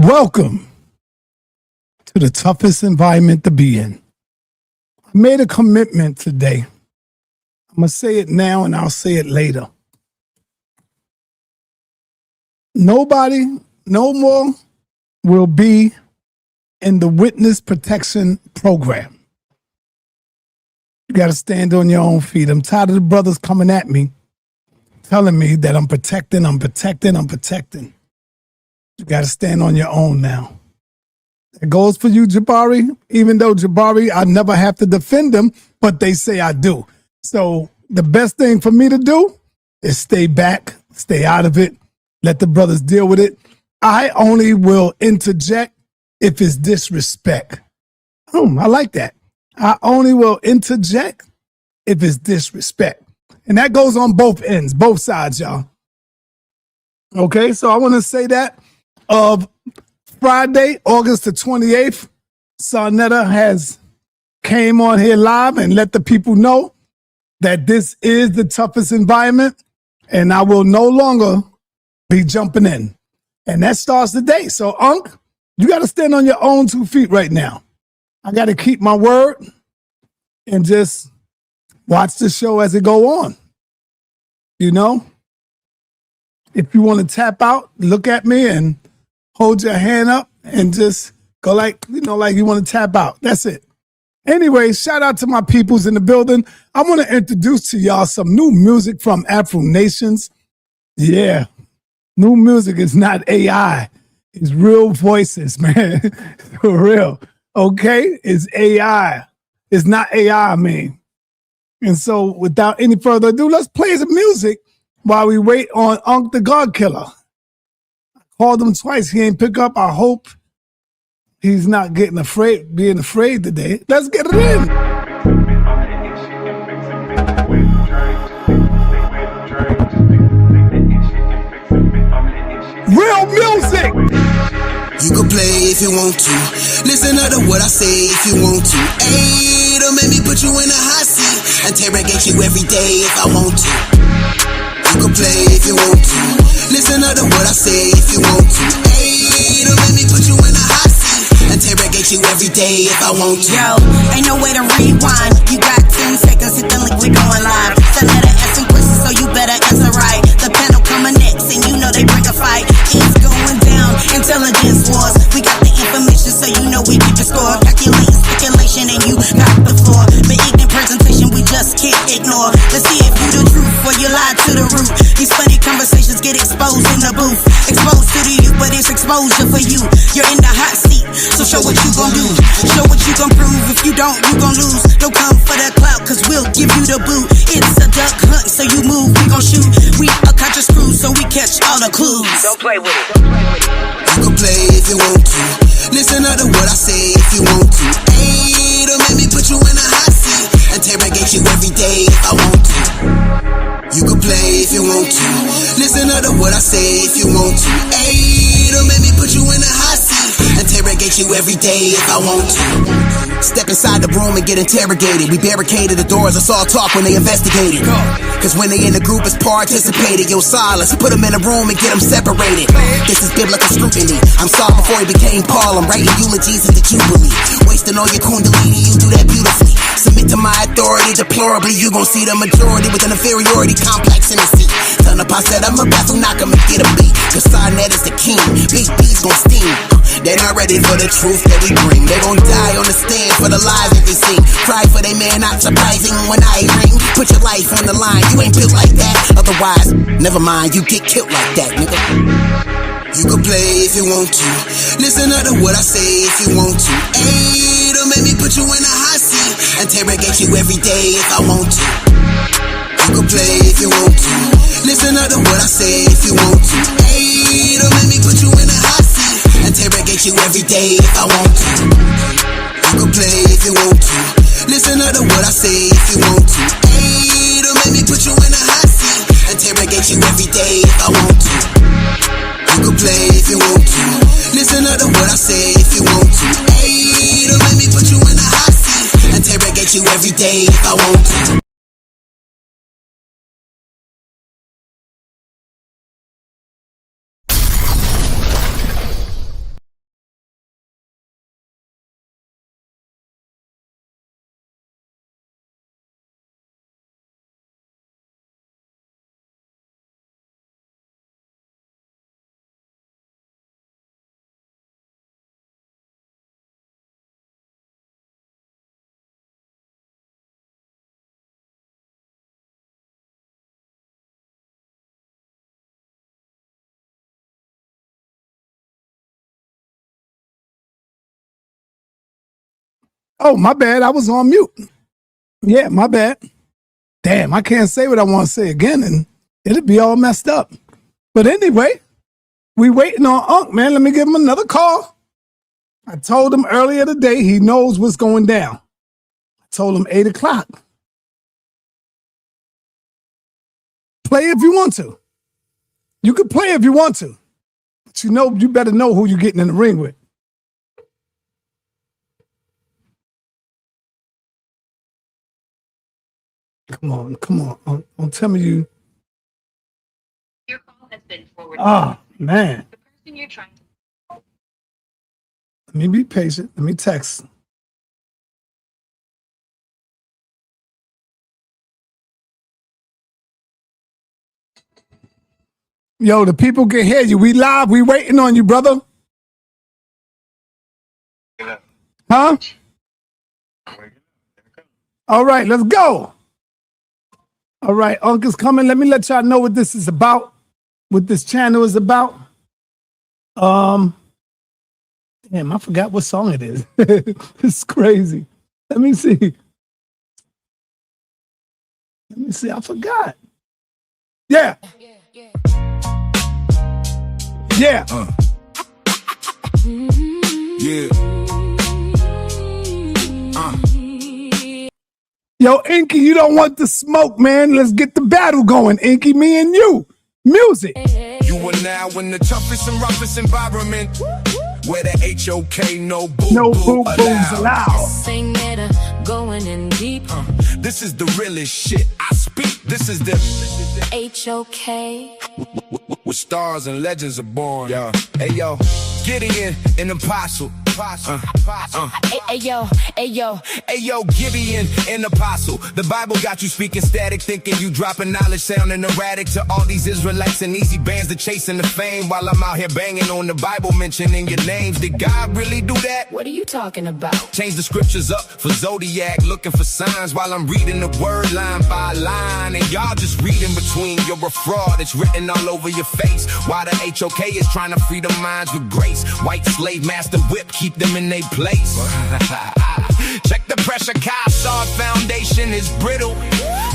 Welcome to the toughest environment to be in. I made a commitment today. I'm going to say it now and I'll say it later. Nobody, no more will be in the witness protection program. You got to stand on your own feet. I'm tired of the brothers coming at me, telling me that I'm protecting. You got to stand on your own now. It goes for you, Jabari, even though Jabari, I never have to defend them, but they say I do. So the best thing for me to do is stay back, stay out of it, let the brothers deal with it. I only will interject if it's disrespect. I like that. I only will interject if it's disrespect. And that goes on both ends, both sides, y'all. Okay, so I want to say that of Friday, August the 28th, sa.neter has came on here live and let the people know that this is the toughest environment and I will no longer be jumping in. And that starts today. So, Ankh, you got to stand on your own 2 feet right now. I got to keep my word and just watch the show as it go on. You know, if you want to tap out, look at me and hold your hand up and just go like you want to tap out. That's it. Anyway, shout out to my peoples in the building. I want to introduce to y'all some new music from Afro Nations. Yeah, new music is not AI. It's real voices, man. For real. Okay? It's AI. It's not AI, man. And so without any further ado, let's play the music while we wait on Ankh the God Killer. I called him twice. He ain't pick up. I hope he's not being afraid today. Let's get it in. Real music. You can play if you want to. Listen to what I say if you want to. Hey, don't make me put you in a hot seat. Interrogate you every day if I want to. You can play if you want to. Listen to what I say if you want to. Hey, don't make me put you in a hot seat. Interrogate you every day if I want to. Yo, ain't no way to rewind. You got 10 seconds, hit the link, we going live. sa.neter asking questions, so you better answer right. The panel coming next, and you know they bring a fight. It's going down, intelligence wars. We got the information, so you know we keep the score. Calculating speculation, and you got the floor. But ignorant presentation, we just can't ignore. Let's see if you the truth, or you lie to the root. These funny conversations get exposed in the booth. Exposed to the youth, but it's exposure for you. You're in the hot seat, so show what you gon' do. Show what you gon' prove. If you don't, you gon' lose. Don't come for the clout, cause we'll give you the boot. It's a duck hunt, so you move, we gon' shoot. We a conscious crew, so we catch all the clues. Don't play with it. You can play if you want to. Listen to what I say if you want to. Hey, don't make me put you in a hot seat. Interrogate you every day if I want to. You can play if you want to. Listen to what I say if you want to. Hey, don't make me put you in a hot seat. Interrogate you every day if I want to. Step inside the room and get interrogated. We barricaded the doors, it's all talk when they investigated. Cause when they in the group, it's participated. Yo, silence, put them in a room and get them separated. This is biblical scrutiny. I'm sorry before he became Paul. I'm writing eulogies at the Jubilee. Wasting all your kundalini, you do that beautifully. Submit to my authority, deplorably. You gon' see the majority with an inferiority complex in the seat. Tell the pop said I'm a battle, knock him and get a beat. Cause sa.neter is the king, big B's gon' steam. They not ready for the truth that we bring. They gon' die on the stand for the lies that they sing. Cry for they man, not surprising when I ring. Put your life on the line, you ain't built like that. Otherwise, never mind, you get killed like that, nigga. You can play if you want to. Listen to what I say if you want to. Hey, don't make me put you in a hot seat. Interrogate you every day if I want to. You can play if you want to. Listen to what I say if you want to. Hey, don't make me put you in a hot seat. Interrogate you every day if I want to. You can play if you want to. Listen to what I say if you want to. Hey, don't make me put you in a hot seat. Interrogate you every day if I want to. You can play if you want to. Listen to what I say if you want to. Hey, don't make me put you in a hot seat. Interrogate you every day if I want to. Oh, my bad. I was on mute. Yeah, my bad. Damn, I can't say what I want to say again, and it'll be all messed up. But anyway, we waiting on Ankh, man. Let me give him another call. I told him earlier today he knows what's going down. I told him 8 o'clock. Play if you want to. You can play if you want to. But you better know who you're getting in the ring with. Come on. Don't tell me you. Your call has been forwarded. Oh, man. The person you're trying to. Let me be patient. Let me text. Yo, the people can hear you. We live. We waiting on you, brother. Huh? All right, let's go. All right, Ankh is coming. Let me let y'all know what this is about, what this channel is about. Damn, I forgot what song it is. It's crazy. Let me see. I forgot. Yeah. Yeah. Yo, ENQI, you don't want the smoke, man. Let's get the battle going, ENQI, me and you. Music. You are now in the toughest and roughest environment, where the HOK no boo No boo-boos allowed. sa.neter, going in deep. This is the realest shit I speak. This is the HOK. where stars and legends are born. Yo, hey yo, Gideon, an apostle. Ayo, Ayo, Gideon, an apostle. The Bible got you speaking static, thinking you dropping knowledge, sounding erratic to all these Israelites and easy bands that chasing the fame, while I'm out here banging on the Bible, mentioning your names. Did God really do that? what are you talking about? Change the scriptures up for Zodiac, looking for signs while I'm reading the word line by line. And y'all just reading between. You're a fraud, it's written all over your face. Why the HOK is trying to free the minds with grace. White slave master whip, keep them in their place. Check the pressure, Kassar foundation is brittle.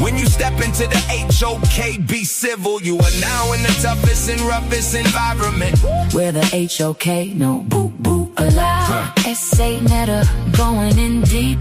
When you step into the HOK, be civil. You are now in the toughest and roughest environment, Where the HOK, no boo allowed. sa.neter, going in deep.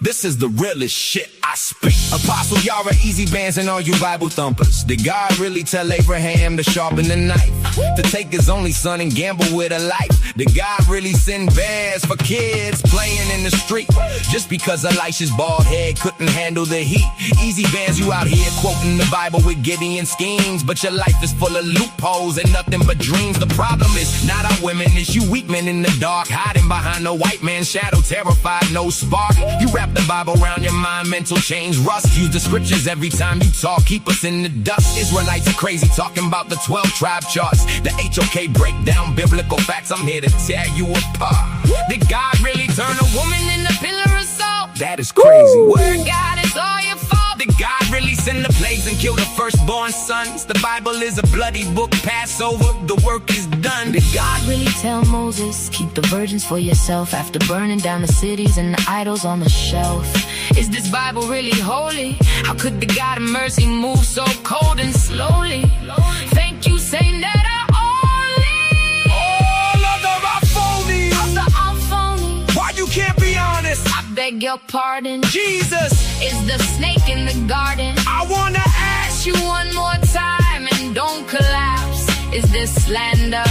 this is the realest shit I speak. Apostle Yara, easy bands, and all you Bible thumpers. Did God really tell Abraham to sharpen the knife, to take his only son and gamble with a life? Did God really send bears for kids playing in the street, just because Elisha's bald head couldn't handle the heat? Easy bands, you out here quoting the Bible with Gideon schemes, but your life is full of loopholes and nothing but dreams. The problem is not our women, it's you weak men in the dark, hiding behind the white man's shadow, terrified, no spark. You wrap the Bible around your mind, mental change rust. Use the scriptures every time you talk, keep us in the dust. Israelites are crazy, talking about the 12 tribe charts. The HOK break down biblical facts, I'm here to tear you apart. Did God really turn a woman in a pillar of salt? That is crazy. Word God, it's all your fault. Did God really send the plagues and kill the firstborn sons? The Bible is a bloody book, Passover, the work is done. Did God Really tell Moses, keep the virgins for yourself, after burning down the cities and the idols on the shelf. Is this Bible really holy? How could the God of mercy move so cold and slowly? Thank you, sa.neter only. all of them are phony? I'm phony, Why you can't be honest? I beg your pardon. Jesus, Is the snake in the garden? I wanna ask You one more time and don't collapse. Is this slander?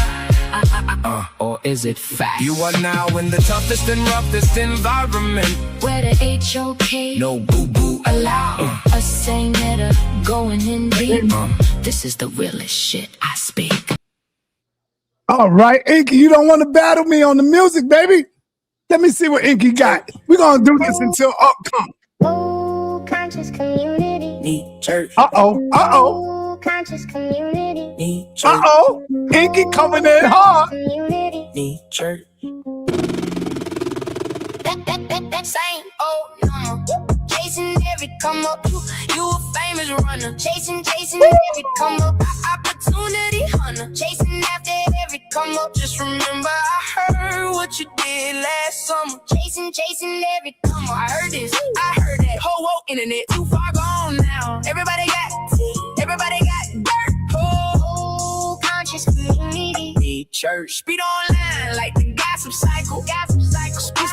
Or is it fact? you are now in the toughest and roughest environment, Where the HOK, no boo-boo allowed. A sa.neter, going in deep. This is the realest shit I speak. All right, ENQI, you don't want to battle me on the music, baby? Let me see what ENQI got. We're going to do this until up come. Ooh, conscious community. Need church, Uh-oh. Ooh, conscious community. need church, Uh-oh. ENQI coming in hard. Community. need church. That same old number. chasing every come up. You a famous runner. Chasing every come up. Opportunity hunter. Chasing after every come up. Just remember I heard what you did last summer. Chasing every come up. I heard this, I heard that. Whole woke internet too far gone now. Everybody got tea, everybody got dirt. Whole conscious community. Need church. Speed online like the gossip cycle.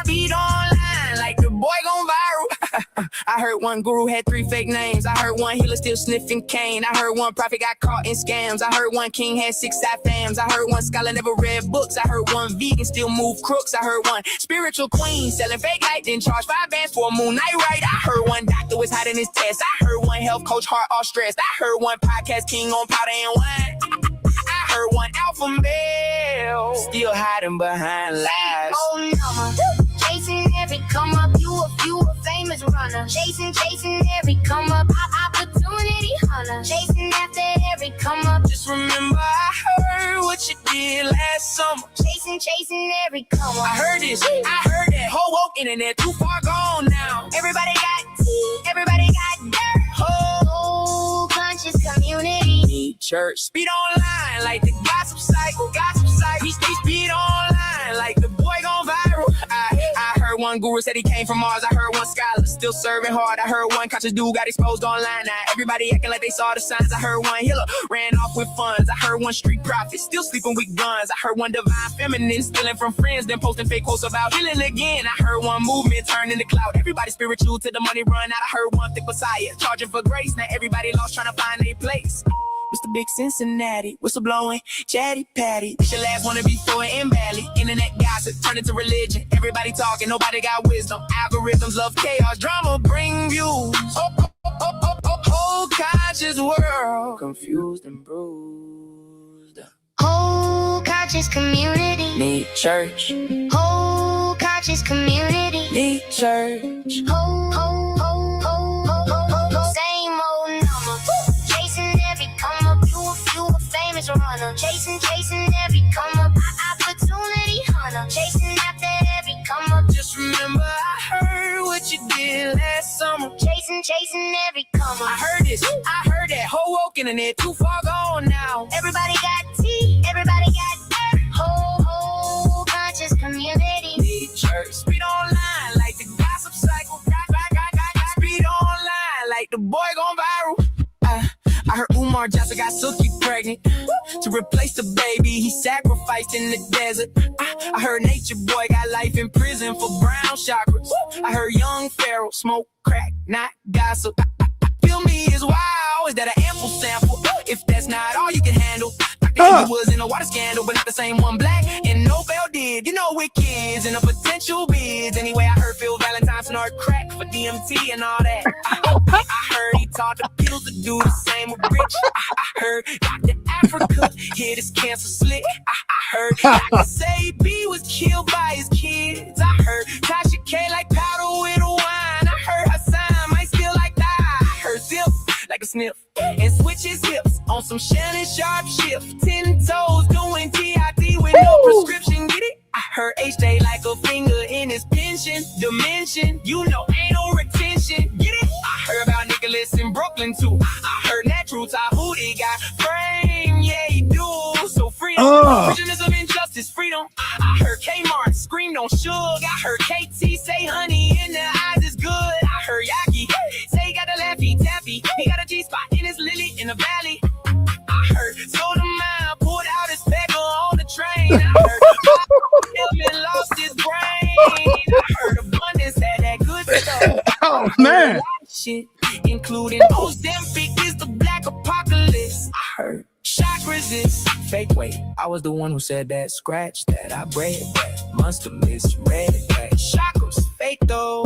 Speed online like the boy gone viral. I heard one guru had 3 fake names. I heard one healer still sniffing cane. I heard one prophet got caught in scams. I heard one king had 6 side fams. I heard one scholar never read books. I heard one vegan still move crooks. I heard one spiritual queen selling fake light, then charge 5 bands for a moon night right. I heard one doctor was hiding his test. I heard one health coach heart all stressed. I heard one podcast king on powder and wine. I heard one alpha male still hiding behind lies. Oh, mama. Chasing every come up. You a famous runner. Chasing every come up. Opportunity hunter. Chasing after every come up. Just remember I heard what you did last summer. Chasing every come up. I heard this, I heard that. Whole woke internet too far gone now. Everybody got tea, everybody got dirt. Whole conscious community. Need church. Speed online like the gossip cycle. Speed online like the boy gone viral. I heard one guru said he came from Mars. I heard one scholar still serving hard. I heard one conscious dude got exposed online. Now everybody acting like they saw the signs. I heard one healer ran off with funds. I heard one street prophet still sleeping with guns. I heard one divine feminine stealing from friends, then posting fake quotes about healing again. I heard one movement turn into cloud. Everybody spiritual till the money run out. I heard one thick Messiah charging for grace. Now everybody lost trying to find their place. Mr. Big Cincinnati, whistleblowing, chatty patty. This your last one to be for in Valley. Internet gossip turned into religion. Everybody talking, nobody got wisdom. Algorithms love chaos, drama bring views. Whole conscious world, confused and bruised. Whole conscious community. Need church. Whole conscious community. Need church. Whole same old number. Chasing every come up. You a famous runner. Chasing every come up. Opportunity hunter. Chasing after every come up. Just remember I heard what you did last summer. Chasing every come up. I heard this, I heard that. Whole woke internet too far gone now. Everybody got tea, everybody got dirt. Whole conscious community. Need church. Speed online like the gossip cycle. Speed online like the boy gone viral. I heard Umar Johnson got Suki pregnant. To replace the baby, he sacrificed in the desert. I heard Nature Boy got life in prison for brown chakras. I heard Young Pharaoh smoke crack, not gossip. Feel me is wow, is that an ample sample? If that's not all you can handle. Dr. was in a water scandal, but not the same one black. And Nobel did, you know, with kids and a potential bids. Anyway, I heard Phil Valentine snort crack for DMT and all that. I heard he taught the pills to do the same with rich. I heard Dr. Africa hit his cancer slick. I heard Dr. Say B was killed by his kids. I heard Tasha K like powder with a wine. I heard Hassan might still like that. I heard Zip like a sniff and switch his hips on some Shannon Sharp shift. 10 toes doing TIT with no prescription. Get it? I heard HJ like a finger in his pension dimension. You know, ain't no retention. Get it? I heard about Nicholas in Brooklyn too. I heard Natural Tahuti got frame. Yeah, he do. So freedom, visionism, injustice, freedom. I heard Kmart screamed on Suge. I heard KT say honey in the eyes is good. I heard Yaki say he got the laffy taffy. He got a G-spot in his lily in the valley. I heard Soda Man pulled out his pecker on the train. I heard Hillman lost his brain. I heard Abundance had that good stuff. Oh, man. Shit, including Ozempic is the black apocalypse. I heard chakras is fake. Wait, I was the one who said that. Scratch that, I bred that. Must have misread that. Chakras fake though.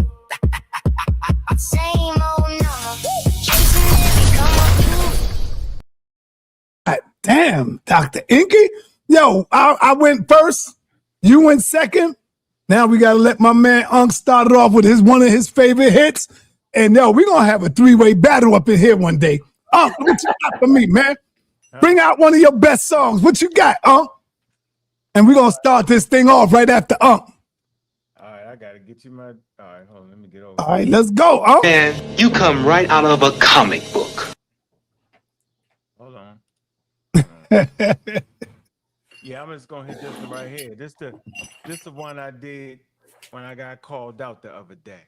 Same old number. Chasing every come up. God damn, Dr. ENQI. Yo, I went first. You went second. Now we got to let my man Ankh start it off with one of his favorite hits. And yo, we're going to have a 3-way battle up in here one day. Ankh, what you got for me, man? Bring out one of your best songs. What you got, Ankh? And we're going to start this thing off right after Ankh. All right, I I gotta get you my. All right, hold on. Let me get over. All right, let's go. Man, you come right out of a comic book. Hold on. Yeah, I'm just gonna hit this one right here. This the one I did when I got called out the other day.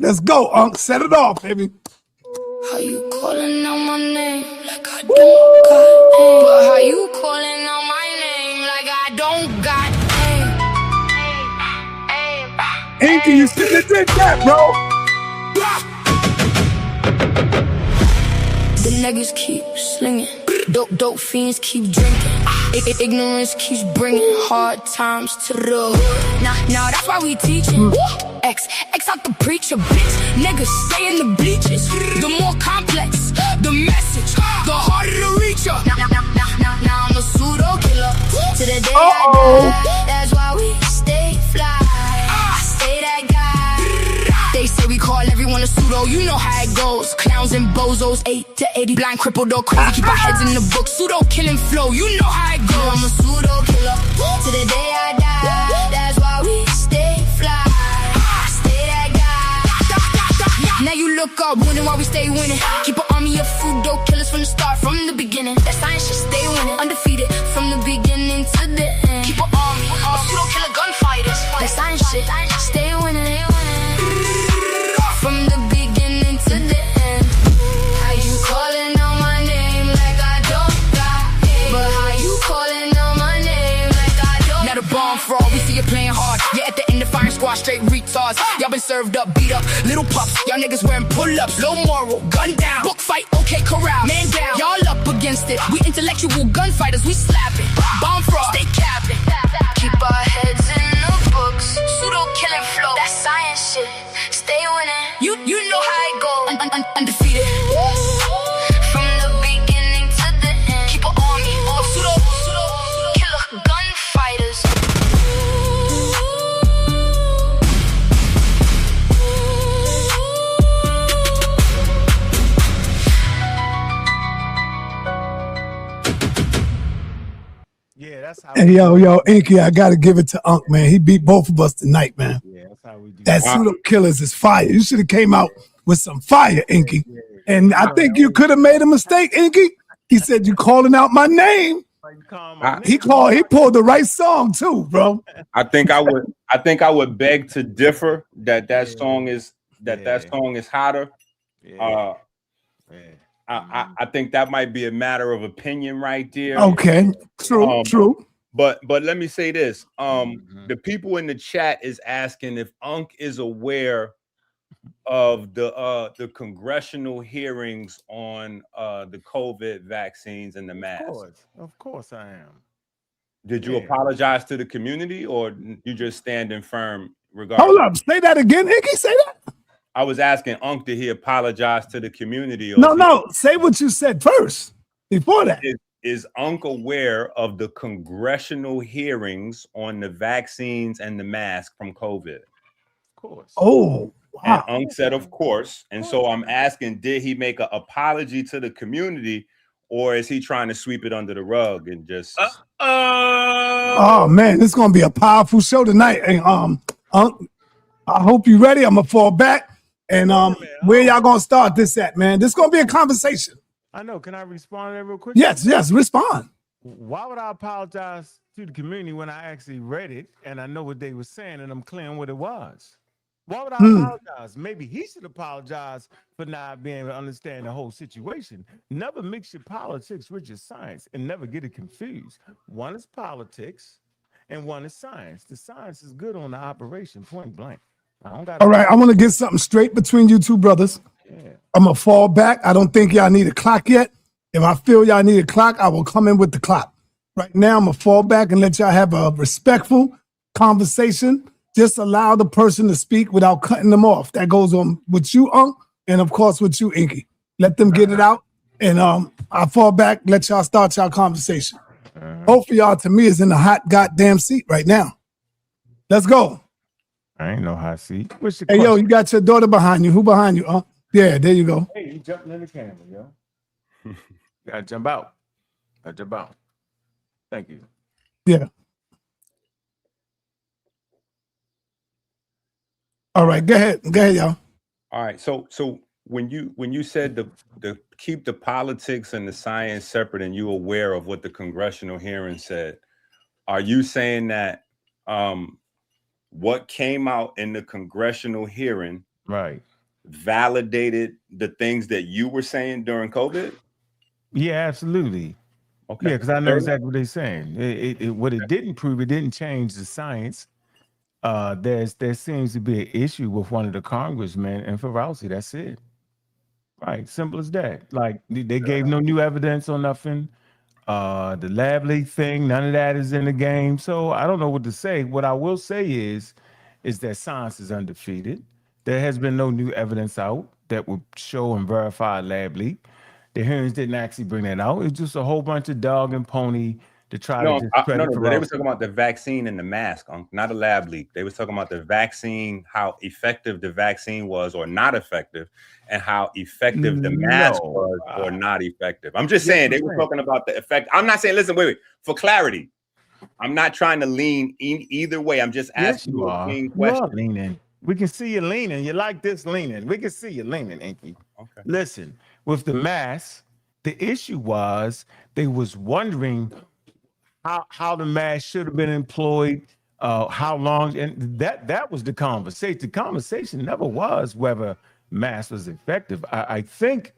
Let's go, Unc. Set it off, baby. How you calling out my name like I don't got aim? But how you calling out my name like I don't got aim? Inky, you shouldn't have did that, bro. The niggas keep slinging, dope fiends keep drinking. Ignorance keeps bringing hard times to the hood. Now that's why we teaching. X out the preacher, bitch. Niggas stay in the bleachers. The more complex the message, the harder to reach her. Now I'm a pseudo killer. To the day I die. That's why we stay fly. I stay that guy. They say we call everyone a pseudo. You know how it goes. Clowns and bozos, 8 to 80, blind, crippled or crazy. Keep our heads in the book. Pseudo killing flow. You know how it goes. I'm a pseudo killer. To the day I die. That's why we stay fly. Now you look up, winning while we stay winning. Keep an army of pseudo killers from the start, from the beginning. That science should stay winning, undefeated from the beginning to the end. Keep an army of pseudo killer gunfighters. That science shit stay winning, from the beginning to the end. How you calling out my name like I don't got it? But how you calling out my name like I don't? Now the bomb fraud, we see you playing hard. Yeah, at the end the firing squad, straight retards. Y'all been served up, beat up, little pups. Y'all niggas wearing pull-ups, low moral, gun down. Book fight, okay, corral, man down. Y'all up against it. We intellectual gunfighters, we slapping. Bomb fraud, stay capping. Keep our heads in the books. Pseudo killing flow, that science shit. Stay winning. You know how it go. Undefeated. From the beginning to the end. Keep an army of pseudo killer gunfighters. Yeah, that's how. And yo, Inky, I gotta give it to Unc, man. He beat both of us tonight, man. Yeah, that's how we do. That pseudo killers is fire. You should have came out with some fire, Inky. And I think you could have made a mistake, Inky. He said you calling out my name. He pulled the right song too, bro. I think I would beg to differ that song is hotter. I think that might be a matter of opinion right there. Okay, true. But let me say this: the people in the chat is asking if Ankh is aware of the congressional hearings on the COVID vaccines and the masks. Of course I am. Did you apologize to the community, or you just standing firm regarding? Hold up, say that again, Inky. Say that. I was asking Ankh, did he apologize to the community? Or no. Say what you said first. Before that, is Ankh aware of the congressional hearings on the vaccines and the mask from COVID? Of course. Oh, wow. And Ankh said, of course. And so I'm asking, did he make an apology to the community, or is he trying to sweep it under the rug and just? Oh man, this is gonna be a powerful show tonight. And Ankh, I hope you're ready. I'm gonna fall back. And where y'all gonna start this at, man? This is gonna be a conversation. I know. Can I respond to that real quick? Yes, respond. Why would I apologize to the community when I actually read it and I know what they were saying and I'm clear on what it was? Why would I apologize? Maybe he should apologize for not being able to understand the whole situation. Never mix your politics with your science and never get it confused. One is politics and one is science. The science is good on the operation, point blank. All right, I want to get something straight between you two brothers. Yeah. I'm going to fall back. I don't think y'all need a clock yet. If I feel y'all need a clock, I will come in with the clock. Right now, I'm going to fall back and let y'all have a respectful conversation. Just allow the person to speak without cutting them off. That goes on with you, Unc, and of course with you, Inky. Let them get it out. And I fall back, let y'all start y'all conversation. Both of y'all, to me, is in the hot goddamn seat right now. Let's go. I ain't no hot seat. What's your question? Yo, you got your daughter behind you. Who behind you? Yeah, there you go. Hey, you jumping in the camera, yo. Gotta jump out. Thank you. Yeah. All right, go ahead, y'all. All right. So when you said the keep the politics and the science separate, and you aware of what the congressional hearing said, are you saying that what came out in the congressional hearing Right. validated the things that you were saying during COVID? Yeah, absolutely. Okay. Yeah, because I know exactly what they're saying. What it didn't prove, it didn't change the science. There seems to be an issue with one of the congressmen and for Rousey. That's it. Right. Simple as that. Like they gave no new evidence or nothing. The lab leak thing, none of that is in the game. So I don't know what to say. What I will say is that science is undefeated. There has been no new evidence out that would show and verify a lab leak. The hearings didn't actually bring that out. It's just a whole bunch of dog and pony to try to discredit. No, they were talking about the vaccine and the mask, not a lab leak. They was talking about the vaccine, how effective the vaccine was or not effective, and how effective the mask was or not effective. I'm just saying they were talking about the effect. I'm not saying, listen, wait. For clarity, I'm not trying to lean in either way. I'm just asking you a clean question. You are leaning. We can see you leaning. You like this leaning. We can see you leaning, ENQI. Okay. Listen, with the mask, the issue was they was wondering how the mask should have been employed, how long, and that was the conversation. The conversation never was whether mask was effective. I think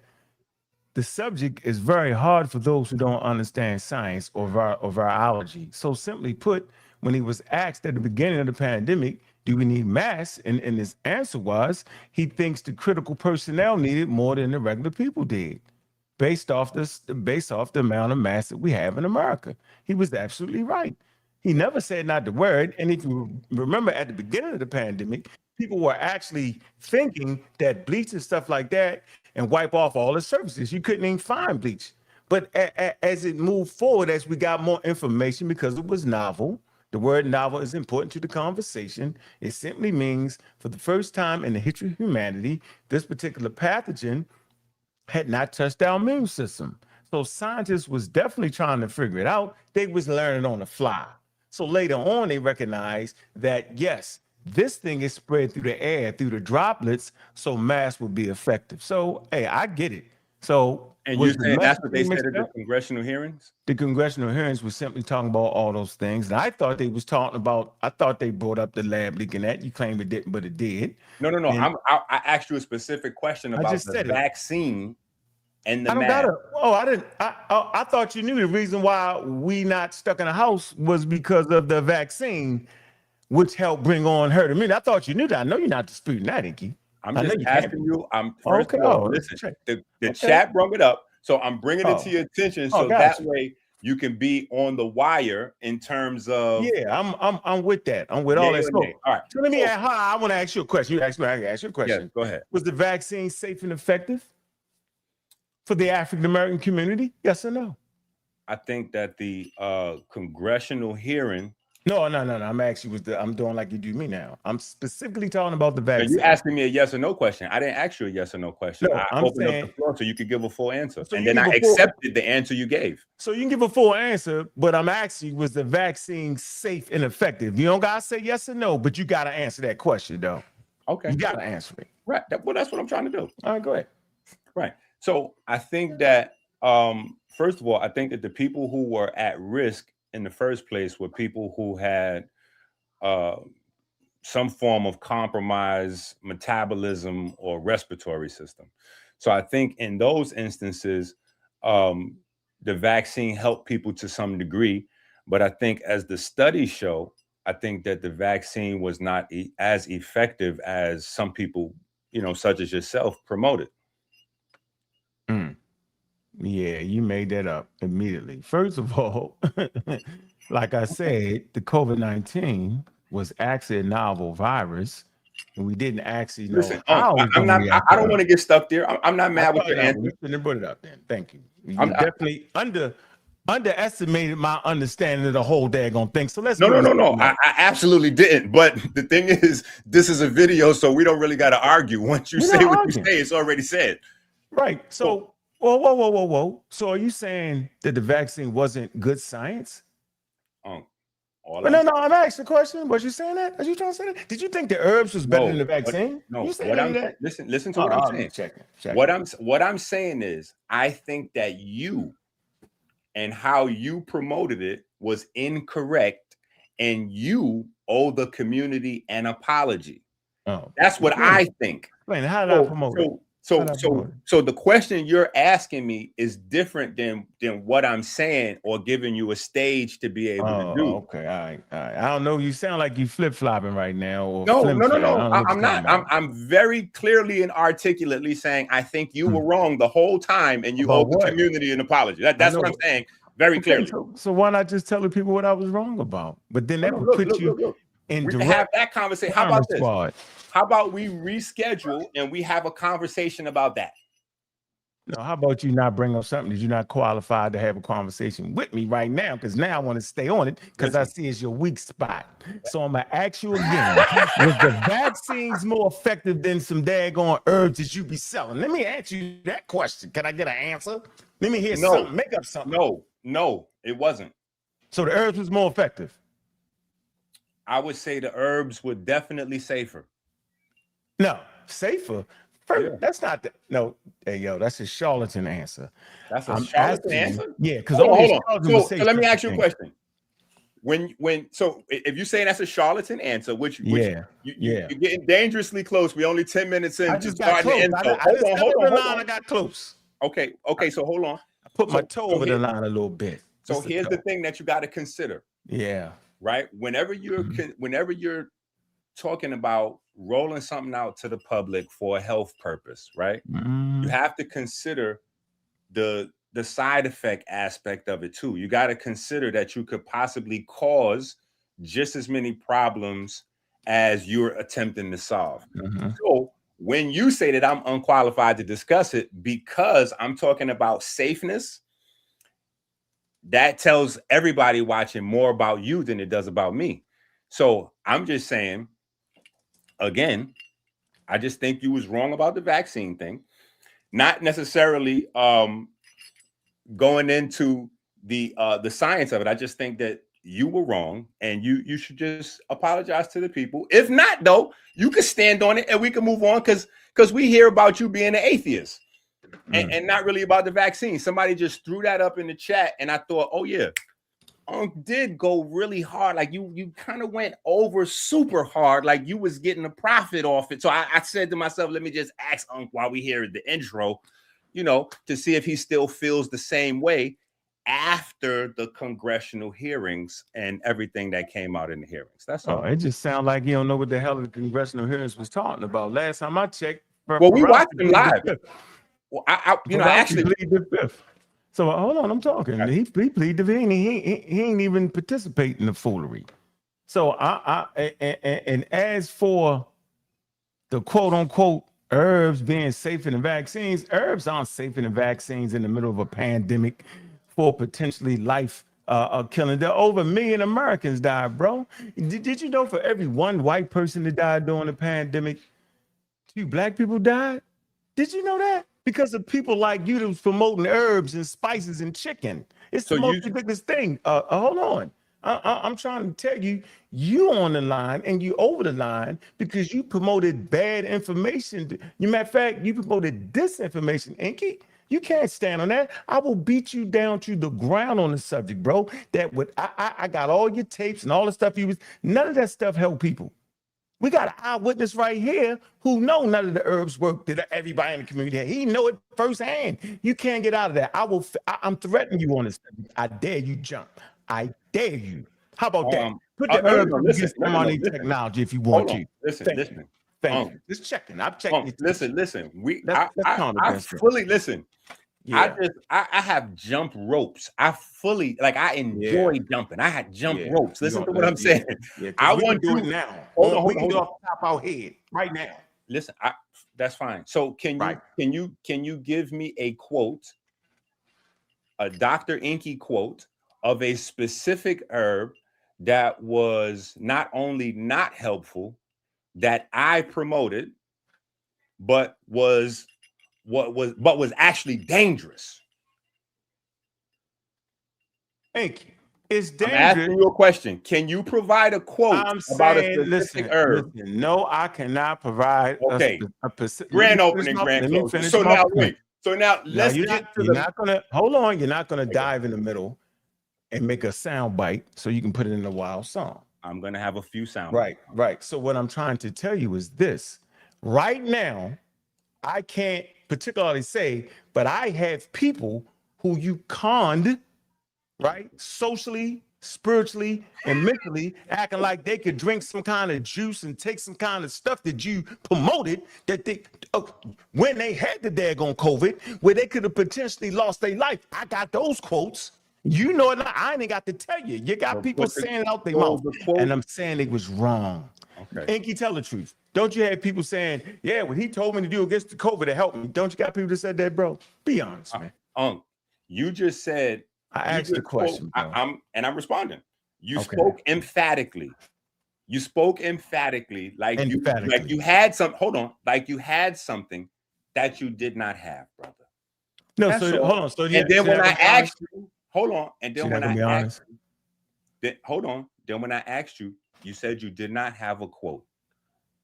the subject is very hard for those who don't understand science or virology. So simply put, when he was asked at the beginning of the pandemic, do we need masks? And his answer was he thinks the critical personnel needed more than the regular people did, based off the amount of masks that we have in America. He was absolutely right. He never said not the word. And if you remember at the beginning of the pandemic, people were actually thinking that bleach and stuff like that and wipe off all the surfaces. You couldn't even find bleach. But as it moved forward, as we got more information, because it was novel, the word novel is important to the conversation. It simply means for the first time in the history of humanity, this particular pathogen had not touched our immune system. So scientists was definitely trying to figure it out. They was learning on the fly. So later on, they recognized that, yes, this thing is spread through the air, through the droplets, so masks would be effective. So, hey, I get it. So, and you're saying that's what they said at the congressional hearings? The congressional hearings was simply talking about all those things. And I thought they was talking about, I thought they brought up the lab leak and that. You claim it didn't, but it did. No. And I asked you a specific question about the vaccine and the mask. I thought you knew the reason why we not stuck in a house was because of the vaccine, which helped bring on herd immunity. I thought you knew that. I know you're not disputing that, ENQI. I'm just asking you. First of all, listen, the chat brought it up, so I'm bringing it to your attention, so that way you can be on the wire in terms of. Yeah, I'm with that. I'm with all that stuff. All right. So let me ask. I want to ask you a question. You ask me. I ask you a question. Yeah, go ahead. Was the vaccine safe and effective for the African American community? Yes or no? I think that the congressional hearing. No. I'm asking you. I'm doing like you do me now. I'm specifically talking about the vaccine. You're asking me a yes or no question. I didn't ask you a yes or no question. No, I opened up the floor so you could give a full answer, and then I accepted the answer you gave. So you can give a full answer, but I'm asking you, was the vaccine safe and effective? You don't gotta say yes or no, but you gotta answer that question, though. Okay, you gotta answer it. Right. Well, that's what I'm trying to do. All right, go ahead. Right. So I think that first of all, I think that the people who were at risk in the first place were people who had some form of compromised metabolism or respiratory system. So I think in those instances, the vaccine helped people to some degree. But I think as the studies show, I think that the vaccine was not as effective as some people, such as yourself, promoted. Yeah, you made that up immediately. First of all, like I said, the COVID-19 was actually a novel virus, and we didn't actually know how. I don't want to get stuck there. I'm not mad with your answer. You put it up then. Thank you. You definitely underestimated my understanding of the whole daggone thing. So let's No. I absolutely didn't. But the thing is, this is a video, so we don't really got to argue. Once you say what you say, it's already said. Right. So. Whoa. So are you saying that the vaccine wasn't good science? But no, I'm asking the question. Was you saying that? Are you trying to say that? Did you think the herbs was better than the vaccine? No, You said what I'm that? listen to what I'm saying. Checking. What I'm saying is, I think that you and how you promoted it was incorrect, and you owe the community an apology. Oh, that's what I think. Explain. How did I promote it? So the question you're asking me is different than what I'm saying, or giving you a stage to be able to do. Okay, all right. I don't know. You sound like you flip-flopping right now. Or No. I'm not. I'm very clearly and articulately saying I think you were wrong the whole time, and you owe the community an apology. That's what I'm saying very clearly. So why not just tell the people what I was wrong about? But then that would put you in we direct. can have that conversation. How about this? How about we reschedule and we have a conversation about that? No, how about you not bring up something that you're not qualified to have a conversation with me right now? Because now I want to stay on it because I see it's your weak spot. So I'm going to ask you again, was the vaccines more effective than some daggone herbs that you be selling? Let me ask you that question. Can I get an answer? Let me hear something. Make up something. No, it wasn't. So the herbs was more effective? I would say the herbs were definitely safer. No, safer? That's not the no. Hey, yo, that's a charlatan answer. That's a charlatan answer. Yeah, because hold on. So let me ask you a question. So if you say that's a charlatan answer, which you're getting dangerously close. We're only 10 minutes in. I just got close. Hold on. I got close. Okay. So hold on. I put my toe over the line a little bit. So here's the thing that you got to consider. Yeah. Right. Whenever you're talking about rolling something out to the public for a health purpose, right? You have to consider the side effect aspect of it too. You got to consider that you could possibly cause just as many problems as you're attempting to solve. So when you say that I'm unqualified to discuss it because I'm talking about safeness, that tells everybody watching more about you than it does about me. So I'm just saying, again, I just think you was wrong about the vaccine thing, not necessarily going into the science of it. I just think that you were wrong, and you should just apologize to the people. If not, though, you can stand on it and we can move on because we hear about you being an atheist and not really about the vaccine. Somebody just threw that up in the chat, and I thought, oh yeah, Ankh did go really hard. Like you kind of went over super hard, like you was getting a profit off it. So I said to myself, let me just ask Ankh while we hear the intro, to see if he still feels the same way after the congressional hearings and everything that came out in the hearings. That's all. It just sounds like you don't know what the hell the congressional hearings was talking about. Last time I checked, we watched them live. Well, I actually plead the fifth. So hold on, I'm talking. He pleaded the fifth. He ain't even participate in the foolery. So and as for the quote unquote herbs being safer than vaccines, herbs aren't safer than vaccines in the middle of a pandemic for potentially life killing. There are over 1 million Americans died, bro. Did you know for every one white person that died during the pandemic, 2 black people died? Did you know that? Because of people like you that was promoting herbs and spices and chicken. It's the most ridiculous thing. Hold on. I'm trying to tell you, you on the line and you over the line because you promoted bad information. Matter of fact, you promoted disinformation, ENQI. You can't stand on that. I will beat you down to the ground on the subject, bro. I got all your tapes and all the stuff none of that stuff helped people. We got an eyewitness right here who know none of the herbs work that everybody in the community had. He know it firsthand. You can't get out of that. I'm threatening you on this. I dare you jump. I dare you. How about that? Put the herbs against mRNA technology if you want to. Listen. Thank you. Just checking. I'm checking. Listen. I fully listen. Yeah. I have jump ropes. I enjoy jumping. I had jump ropes. Listen to what I'm saying. Yeah, I want to do it now. We can do it off the top of our head right now. Listen, that's fine. So can you give me a quote, a Dr. ENQI quote of a specific herb that was not only not helpful, that I promoted, but was actually dangerous? Thank you. It's I'm asking dangerous. you a question. Can you provide a quote I'm about a saying, specific herb? listen, no, I cannot provide Okay. a specific. Grand opening, grand Let me closing. finish So my now point. wait. So now Now let's get to you're the. not gonna hold on. You're not gonna dive in the middle and make a sound bite so you can put it in a wild song. I'm gonna have a few sound. Right. So what I'm trying to tell you is this: right now, I can't particularly say, but I have people who you conned, right, socially, spiritually, and mentally, acting like they could drink some kind of juice and take some kind of stuff that you promoted that they when they had the daggone COVID, where they could have potentially lost their life. I got those quotes. You know it. I ain't got to tell you. You got people saying it out their mouth, and I'm saying it was wrong. Okay. Enqui, tell the truth. Don't you have people saying, yeah, what he told me to do against the COVID to help me? Don't you got people that said that, bro? Be honest, man. You just said. I asked the question, bro. I'm responding. You spoke emphatically. You spoke emphatically, like you had some. Hold on, like you had something that you did not have, brother. No, That's so all. hold on. So and then when I asked you, hold on, and then when I asked you, hold on, then when I asked you, you said you did not have a quote.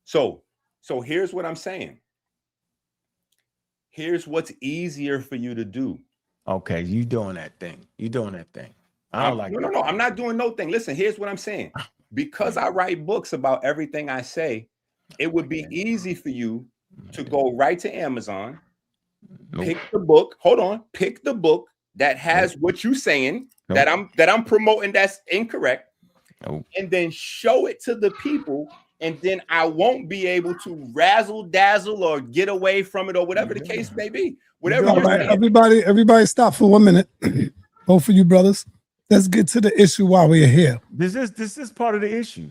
So here's what I'm saying. Here's what's easier for you to do. Okay, you doing that thing. I don't like no, I'm not doing no thing. Listen, here's what I'm saying. Because I write books about everything I say, it would be easy for you to go right to Amazon, pick the book. Hold on, pick the book that has what you saying that I'm promoting that's incorrect, and then show it to the people. And then I won't be able to razzle dazzle or get away from it or whatever the case may be. Whatever. All right, everybody, stop for 1 minute. Both of you brothers, let's get to the issue while we're here. This is part of the issue.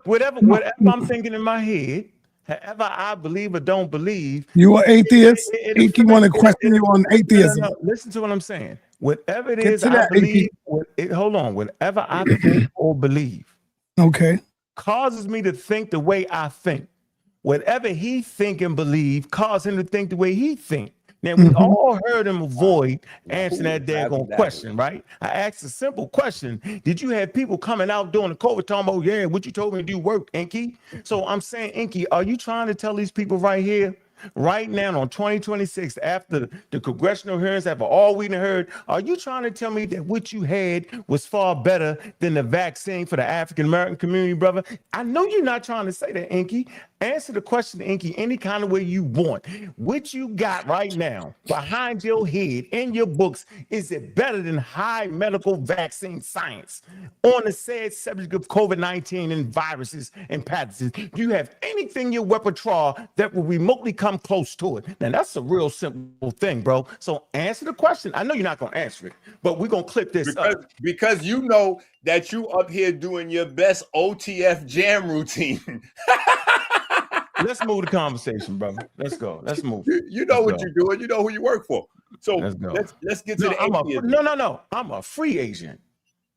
Whatever I'm thinking in my head, however I believe or don't believe. You are atheist. Enqui want to question you on atheism. No. Listen to what I'm saying. Whatever it is I believe, hold on. Whatever I think or believe, causes me to think the way I think. Whatever he think and believe caused him to think the way he think. Now, we all heard him avoid answering that daggone question, right? I asked a simple question. Did you have people coming out during the COVID talking about, yeah, what you told me to do work, Enqui? So I'm saying, Enqui, are you trying to tell these people right here, right now on 2026, after the congressional hearings, after all we heard, are you trying to tell me that what you had was far better than the vaccine for the African-American community, brother? I know you're not trying to say that, Enqui. Answer the question, Enqui, any kind of way you want. What you got right now behind your head in your books, is it better than high medical vaccine science on the said subject of COVID-19 and viruses and pathogens? Do you have anything in your repertoire that will remotely come close to it? Now, that's a real simple thing, bro. So answer the question. I know you're not going to answer it, but we're going to clip this up. Because you know that you up here doing your best OTF jam routine. Let's move the conversation, brother. Let's go. Let's move. You know what you're doing. You know who you work for. So let's get to the atheism. No. I'm a free agent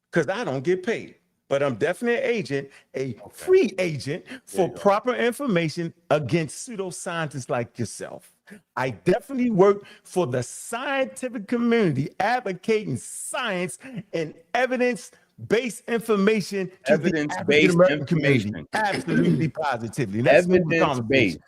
because I don't get paid. But I'm definitely an agent, a free agent for proper information against pseudoscientists like yourself. I definitely work for the scientific community, advocating science and evidence-based information to the African-American community. Absolutely, positively. Evidence-based.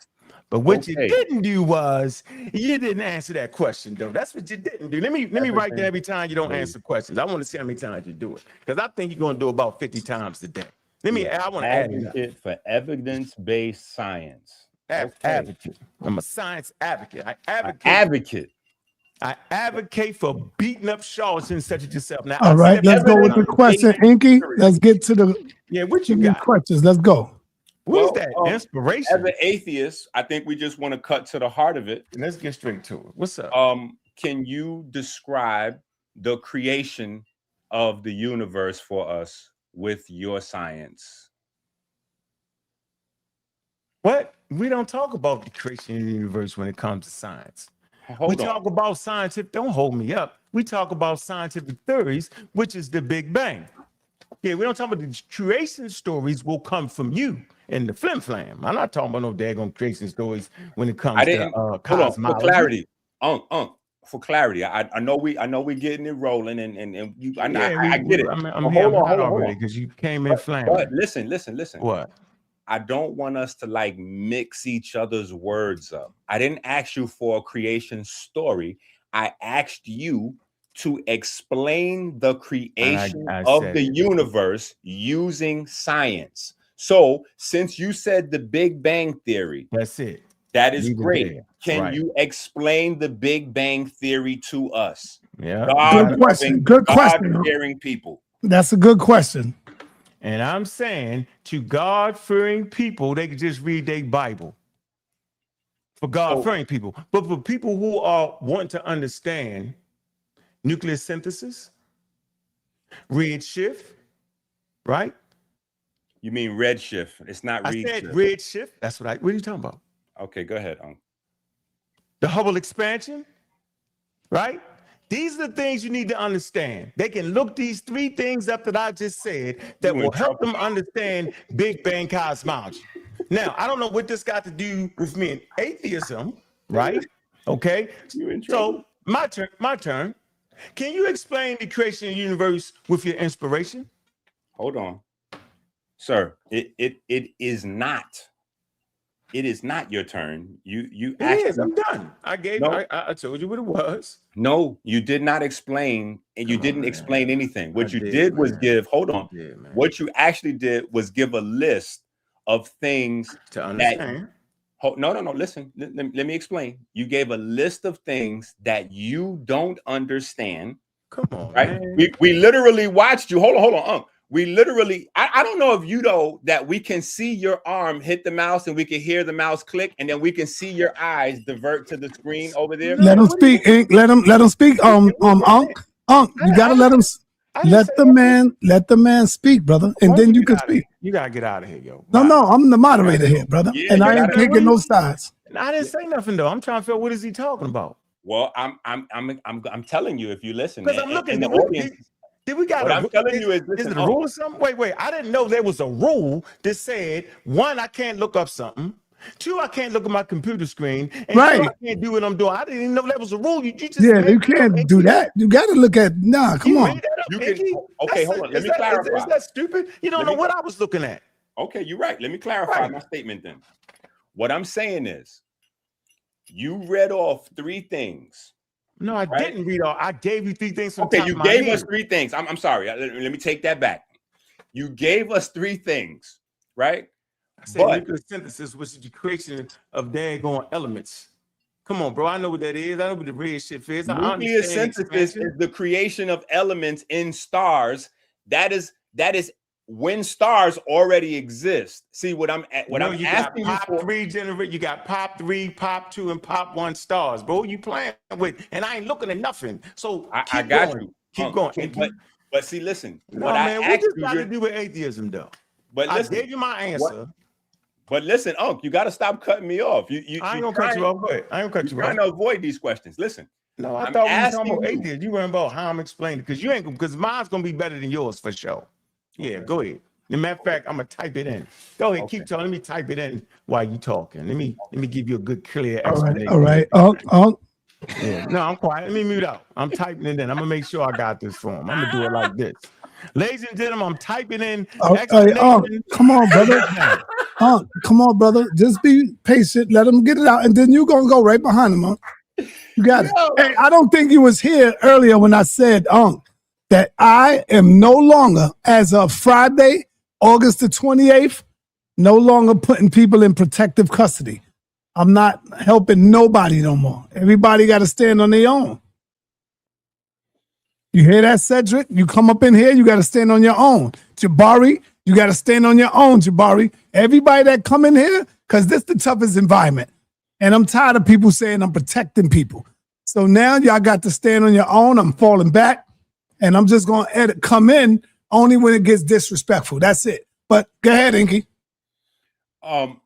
But what you didn't do was you didn't answer that question, though. That's what you didn't do. Let me write down every time you don't answer questions. I want to see how many times you do it, because I think you're going to do about 50 times a day. I want to advocate for evidence-based science. Advocate. I'm a science advocate. I advocate for beating up charlatans such as yourself. Now, all right, let's go with the question, Enqui. Let's get to the what you got? Questions. Let's go. What is that? Inspiration. As an atheist, I think we just want to cut to the heart of it. Let's get straight to it. What's up? Can you describe the creation of the universe for us with your science? What? We don't talk about the creation of the universe when it comes to science. Talk about scientific. Don't hold me up. We talk about scientific theories, which is the Big Bang. Yeah, we don't talk about the creation stories will come from you and the flim flam. I'm not talking about no daggone creation stories when it comes to cosmology. For clarity. for clarity, I know we getting it rolling, and you, I get it. I'm here already because you came in flaming. But listen. What? I don't want us to like mix each other's words up. I didn't ask you for a creation story. I asked you to explain the creation of the universe using science. So since you said the Big Bang Theory, that's it. That is great. Can you explain the Big Bang Theory to us? Yeah. Good question. Good question. God-fearing people. That's a good question. And I'm saying to God-fearing people, they can just read their Bible. For God-fearing people. But for people who are wanting to understand nuclear synthesis, redshift, right? You mean redshift? It's not redshift. I said redshift. That's what are you talking about? Okay, go ahead. The Hubble expansion, right? These are the things you need to understand. They can look these 3 things up that I just said that will help them understand Big Bang cosmology. Now, I don't know what this got to do with me and atheism, right? Okay. So my turn. Can you explain the creation of the universe with your inspiration? Hold on. Sir, it is not. It is not your turn. You actually. I'm done. I told you what it was. No, you did not explain, and you didn't explain anything. What you did was give. Hold on. What you actually did was give a list of things to understand. No. Listen. Let me explain. You gave a list of things that you don't understand. Come on, right? Man. We literally watched you. Hold on. We literally, I don't know if you know that we can see your arm hit the mouse and we can hear the mouse click, and then we can see your eyes divert to the screen over there. Let him speak, Ink. Let him speak. Unc, you gotta let the man speak, brother, and then you can speak. You gotta get out of here, yo. No, I'm the moderator here, brother, and I ain't taking no sides. I didn't say nothing though. I'm trying to figure out what is he talking about. Well, I'm telling you if you listen. Because I'm looking at the audience. Did we got what I'm telling you is it a rule or something? Wait. I didn't know there was a rule that said 1, I can't look up something. 2, I can't look at my computer screen. And 2, I can't do what I'm doing. I didn't even know that was a rule. You just you can't do that. You got to look at come on. Okay, hold on. Let me clarify. Is that stupid? You don't know what I was looking at. Okay, you're right. Let me clarify my statement then. What I'm saying is you read off 3 things. No, I didn't read all. I gave you 3 things from Okay, you gave us 3 things. I'm sorry. Let me take that back. You gave us 3 things, right? I said nuclear synthesis, which is the creation of daggone elements. Come on, bro. I know what that is. I know what the red shit is. Nuclear synthesis is the creation of elements in stars. That is when stars already exist. See what I'm asking you for. 3 generate. You got pop 3, pop 2, and pop 1 stars, bro. You playing with, and I ain't looking at nothing. So I got you. Keep going. But see, listen. No, man, what this got to do with atheism, though? But listen, I gave you my answer. But listen, Unc, you got to stop cutting me off. I ain't gonna cut you off. I ain't gonna cut you off. Trying to avoid these questions. Listen. No, I thought we were talking about atheism. You weren't about how I'm explaining because you ain't because mine's gonna be better than yours for sure. Yeah, go ahead. As a matter of fact, I'm gonna type it in. Go ahead, keep talking. Let me type it in while you talking. Let me give you a good, clear explanation. All right. Yeah. No, I'm quiet. Let me mute out. I'm typing it in. I'm gonna make sure I got this for him. I'm gonna do it like this. Ladies and gentlemen, I'm typing in. Come on, brother. Come on, brother. Just be patient. Let him get it out, and then you're gonna go right behind him. You got it. Hey, I don't think you was here earlier when I said, that I am no longer, as of Friday, August the 28th, no longer putting people in protective custody. I'm not helping nobody no more. Everybody got to stand on their own. You hear that, Cedric? You come up in here, you got to stand on your own. Jabari, you got to stand on your own, Jabari. Everybody that come in here, because this is the toughest environment. And I'm tired of people saying I'm protecting people. So now y'all got to stand on your own. I'm falling back. And I'm just going to come in only when it gets disrespectful. That's it. But go ahead, Inky.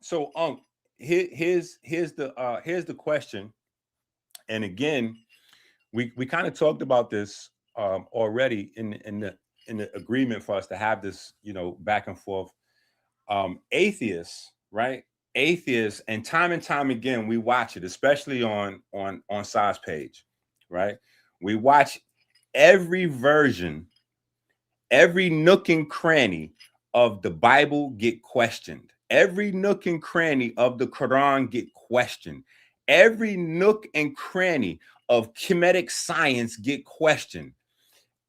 So here's the question. And again, we kind of talked about this already in the agreement for us to have this, back and forth. Atheists, right? Atheists, and time again, we watch it, especially on Sa's page. right? We watch every version, every nook and cranny of the Bible get questioned. Every nook and cranny of the Quran get questioned. Every nook and cranny of Kemetic science get questioned.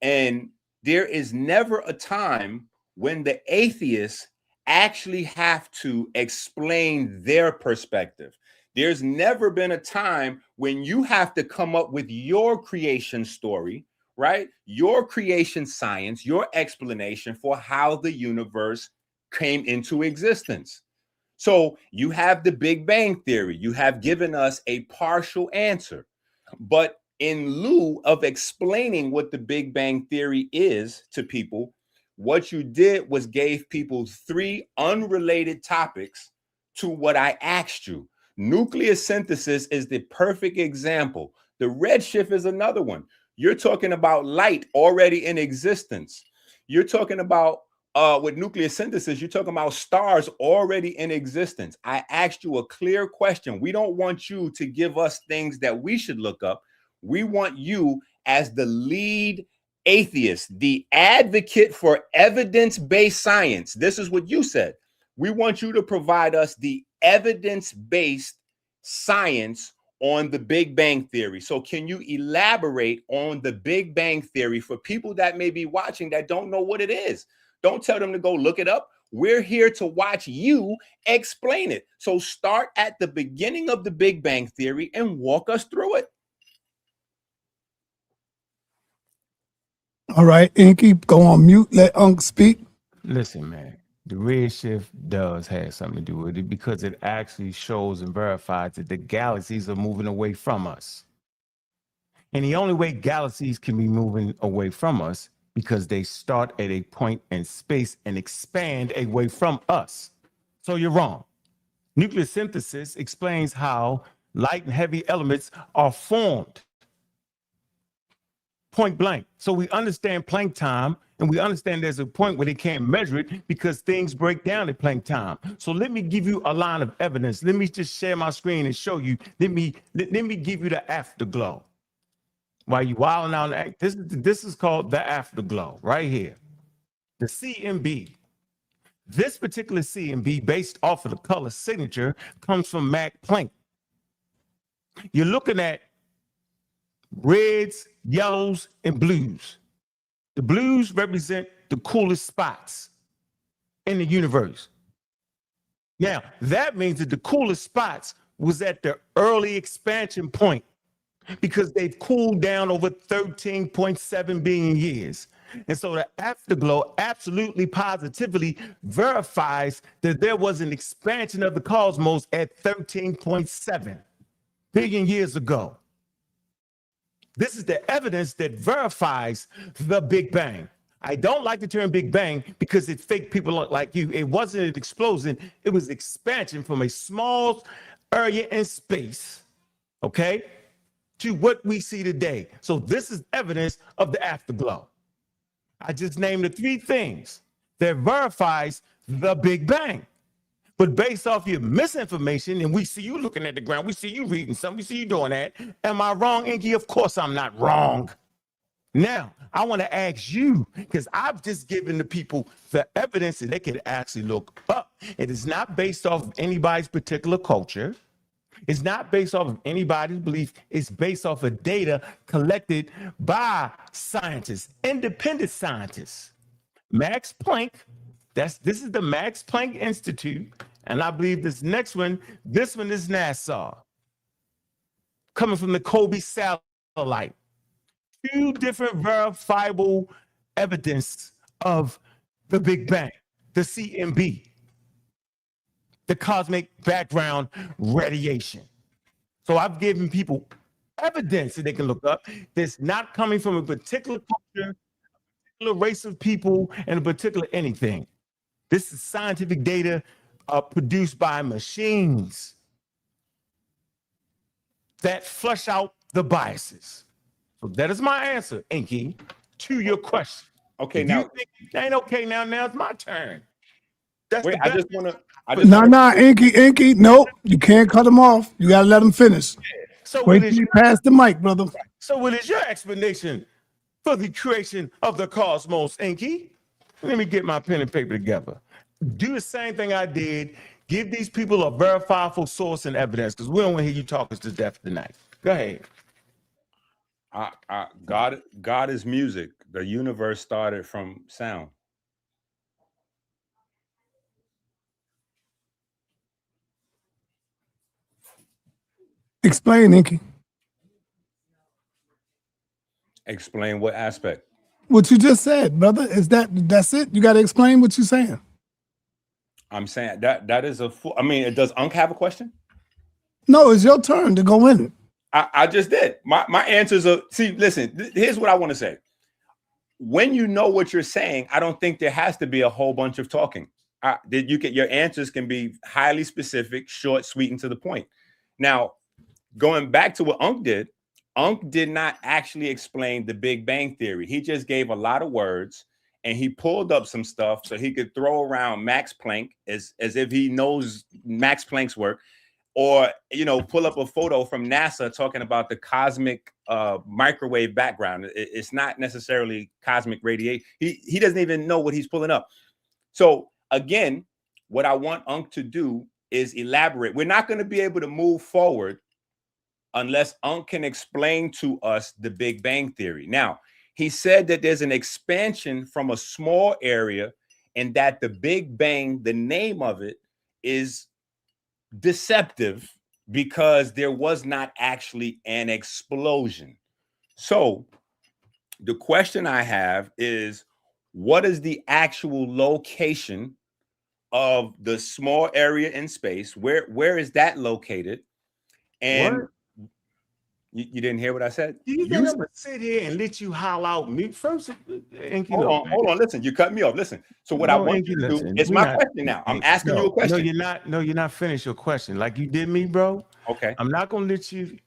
And there is never a time when the atheists actually have to explain their perspective. There's never been a time when you have to come up with your creation story, right? Your creation science, your explanation for how the universe came into existence. So you have the Big Bang Theory. You have given us a partial answer. But in lieu of explaining what the Big Bang Theory is to people, what you did was gave people 3 unrelated topics to what I asked you. Nuclear synthesis is the perfect example. The redshift is another one. You're talking about light already in existence. You're talking about with nuclear synthesis, you're talking about stars already in existence. I asked you a clear question. We don't want you to give us things that we should look up. We want you as the lead atheist, the advocate for evidence-based science. This is what you said. We want you to provide us the evidence-based science on the Big Bang Theory. So can you elaborate on the Big Bang Theory for people that may be watching that don't know what it is? Don't tell them to go look it up. We're here to watch you explain it. So start at the beginning of the Big Bang Theory and walk us through it. All right, Inky, go on mute. Let Unc speak. Listen, man, the redshift does have something to do with it because it actually shows and verifies that the galaxies are moving away from us. And the only way galaxies can be moving away from us because they start at a point in space and expand away from us. So you're wrong. Nuclear synthesis explains how light and heavy elements are formed. Point blank. So we understand Planck time, and we understand there's a point where they can't measure it because things break down at Planck time. So let me give you a line of evidence. Let me just share my screen and show you. Let me give you the afterglow. While you wilding out, this is called the afterglow right here. The CMB. This particular CMB, based off of the color signature, comes from Max Planck. You're looking at reds, yellows, and blues. The blues represent the coolest spots in the universe. Now, that means that the coolest spots was at the early expansion point because they've cooled down over 13.7 billion years. And so the afterglow absolutely positively verifies that there was an expansion of the cosmos at 13.7 billion years ago. This is the evidence that verifies the Big Bang. I don't like the term Big Bang because it faked people like you. It wasn't an explosion. It was expansion from a small area in space, okay, to what we see today. So this is evidence of the afterglow. I just named the 3 things that verifies the Big Bang. But based off your misinformation, and we see you looking at the ground, we see you reading something, we see you doing that. Am I wrong, Inky? Of course I'm not wrong. Now, I want to ask you, because I've just given the people the evidence that they can actually look up. It is not based off of anybody's particular culture. It's not based off of anybody's belief. It's based off of data collected by scientists, independent scientists. Max Planck, this is the Max Planck Institute. And I believe this next one, this one is NASA. Coming from the Kobe satellite. 2 different verifiable evidence of the Big Bang, the CMB, the cosmic background radiation. So I've given people evidence that they can look up that's not coming from a particular culture, a particular race of people, and a particular anything. This is scientific data produced by machines that flush out the biases. So that is my answer, Inky, to your question. Okay, if now you think it ain't okay now it's my turn. That's wait, the best. I just want to. Inky, nope, you can't cut him off. You gotta let him finish. So Wait what till is you pass the mic, brother. so what is your explanation for the creation of the cosmos, ENQI? Let me get my pen and paper together. Do the same thing I did. Give these people a verifiable source and evidence, because we don't want to hear you talking to death tonight. Go ahead. God is music. The universe started from sound. Explain, Inky. Explain what aspect? What you just said, brother. That's it? You got to explain what you're saying. I'm saying that is a full. I mean, does Ankh have a question? No, it's your turn to go in it. I just did. My answers are, see, listen, here's what I want to say. When you know what you're saying, I don't think there has to be a whole bunch of talking. Your answers can be highly specific, short, sweet, and to the point. Now, going back to what Ankh did not actually explain the Big Bang Theory. He just gave a lot of words, and he pulled up some stuff so he could throw around Max Planck as if he knows Max Planck's work, or pull up a photo from NASA talking about the cosmic microwave background. It's not necessarily cosmic radiation. He doesn't even know what he's pulling up. So again, what I want Ankh to do is elaborate. We're not going to be able to move forward unless Ankh can explain to us the Big Bang Theory. Now, he said that there's an expansion from a small area, and that the Big Bang, the name of it, is deceptive because there was not actually an explosion. So the question I have is, what is the actual location of the small area in space? Where is that located? And you didn't hear what I said? Do you think I'm gonna sit here and let you howl out me first? Hold on, listen, you cut me off. Listen. So what I want you to do is my question now. I'm asking you a question. No, you're not finished your question like you did me, bro. Okay. I'm not gonna let you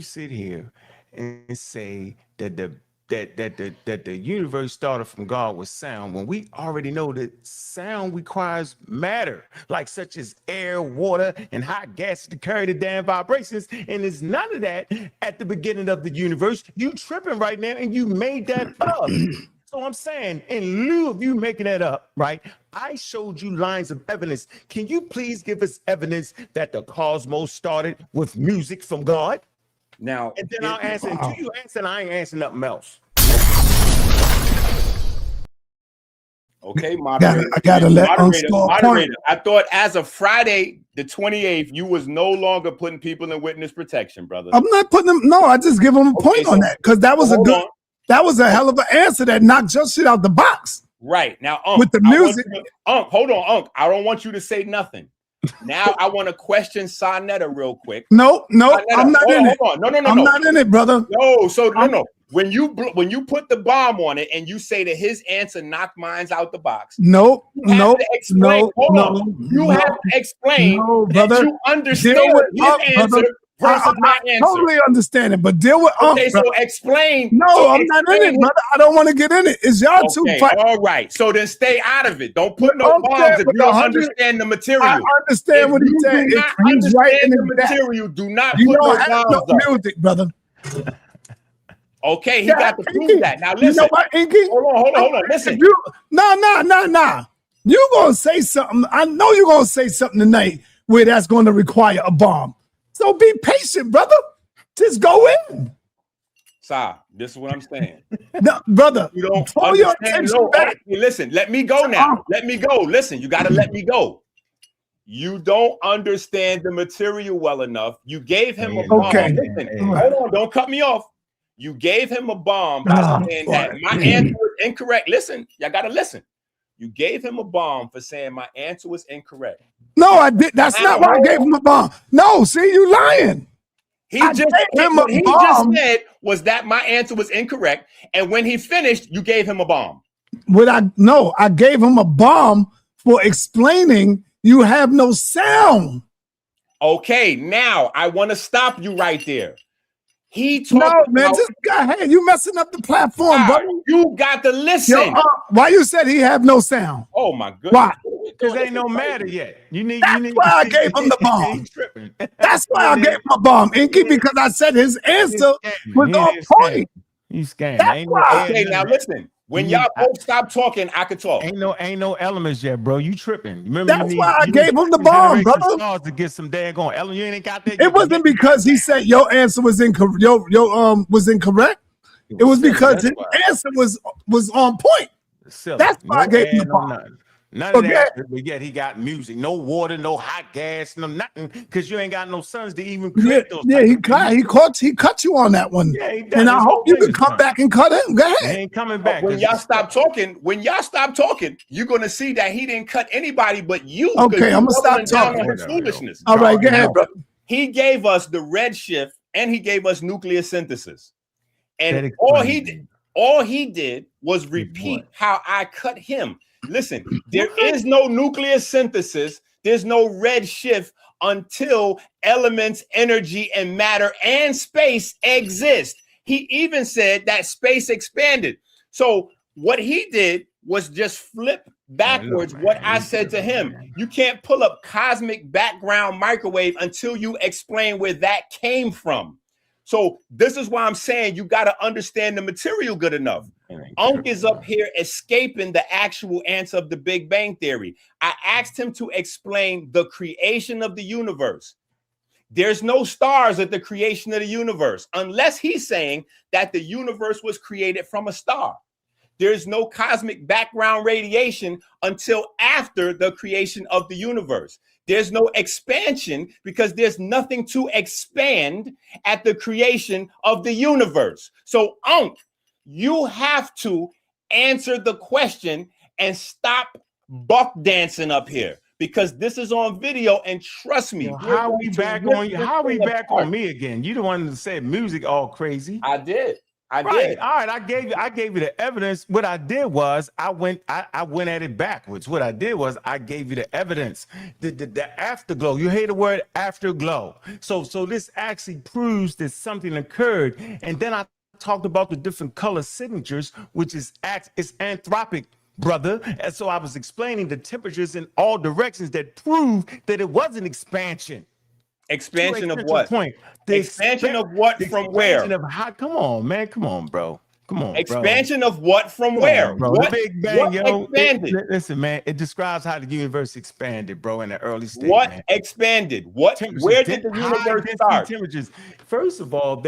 sit here and say that the universe started from God with sound, when we already know that sound requires matter, like such as air, water, and hot gas to carry the damn vibrations. And there's none of that at the beginning of the universe. You tripping right now, and you made that up. So I'm saying, in lieu of you making that up, right? I showed you lines of evidence. Can you please give us evidence that the cosmos started with music from God? Now, and then I'll answer. Until you answer, I ain't answering nothing else. Okay, moderator. I gotta let moderator. I thought as of Friday the 28th, you was no longer putting people in witness protection, brother. I'm not putting them. No, I just give them a point on that, because that was that was a hell of an answer that knocked your shit out the box. Right now, with the music. Hold on, Ankh. I don't want you to say nothing. Now I want to question sa.neter real quick. No, I'm not in it. No. I'm not in it, brother. No. When you put the bomb on it and you say that his answer knocked mine out the box. You have to explain that you understand his answer versus my answer. Totally understand it, but deal with okay, so explain. No, I'm not in it, brother. I don't want to get in it. It's y'all two fighting. All right, so then stay out of it. Don't put no bombs if you don't understand the material. I understand what he's saying. If you do not understand the material, do not put no bombs up. Music, brother. Okay, he got to prove that. Now listen. You know what, Inky? Hold on. Listen. Nah. You gonna say something? I know you're gonna say something tonight where that's going to require a bomb. So be patient, brother. Just go in. Sa, this is what I'm saying. No, brother, you don't pull your attention back. Listen, let me go now. Let me go. Listen, you got to let me go. You don't understand the material well enough. You gave him a bomb. Okay. Listen, hold on, don't cut me off. You gave him a bomb by saying that my answer was incorrect. Listen, y'all got to listen. You gave him a bomb for saying my answer was incorrect. No, I did. That's not why I gave him a bomb. No, see, you lying. He just said was that my answer was incorrect. And when he finished, you gave him a bomb. I gave him a bomb for explaining you have no sound. Okay, now I want to stop you right there. He No, talked man, about, just go ahead. You messing up the platform, brother. you got to listen. Why you said he have no sound? Oh my goodness. Why? Because ain't no matter yet. You need. That's why I gave him the bomb. He's tripping. That's why I gave him a bomb, Inky, because I said his answer was on point. He's scamming. That's why. Okay, now listen. When y'all both stop talking, I could talk. Ain't no elements yet, bro. You tripping. Remember, That's why I gave him the bomb, brother. Stars to get some daggone element. You ain't got that. It wasn't because he said your answer was incorrect. Was incorrect. It was because his answer was on point. That's why I gave him the bomb. None of that, but yet he got music, no water, no hot gas, no nothing, because you ain't got no sons to even create those. Yeah, he cut you on that one. Yeah, and I hope you can come back and cut him. Go ahead. He ain't coming back. When y'all stop talking, you're gonna see that he didn't cut anybody but you. Okay, I'm gonna stop talking. On his foolishness. All right, go ahead, bro. He gave us the red shift and he gave us nuclear synthesis, and all he did was repeat how I cut him. Listen, there is no nuclear synthesis. There's no red shift until elements, energy, and matter and space exist. He even said that space expanded. So what he did was just flip backwards what I said to him. You can't pull up cosmic background microwave until you explain where that came from. So this is why I'm saying you got to understand the material good enough. Ankh is up here escaping the actual answer of the Big Bang Theory. I asked him to explain the creation of the universe. There's no stars at the creation of the universe, unless he's saying that the universe was created from a star. There's no cosmic background radiation until after the creation of the universe. There's no expansion because there's nothing to expand at the creation of the universe. So, Ankh, you have to answer the question and stop buck dancing up here, because this is on video, and trust me. How we back on you? How we back on me again? You the one that said music all crazy. I did. I right. did. All right. I gave you the evidence. What I did was I went at it backwards. What I did was I gave you the evidence. The afterglow. You hear the word afterglow. So this actually proves that something occurred. And then I talked about the different color signatures, which is anthropic, brother. And so I was explaining the temperatures in all directions that prove that it was an expansion. Expansion of what? Point. Expansion of what from where? Come on, man. Come on, bro. Come on, expansion of what from where? Bro. What, the Big Bang, yo. Expanded? Listen, man, it describes how the universe expanded, bro, in the early stage. What man. Expanded? What? Where did the universe start? Temperatures. First of all,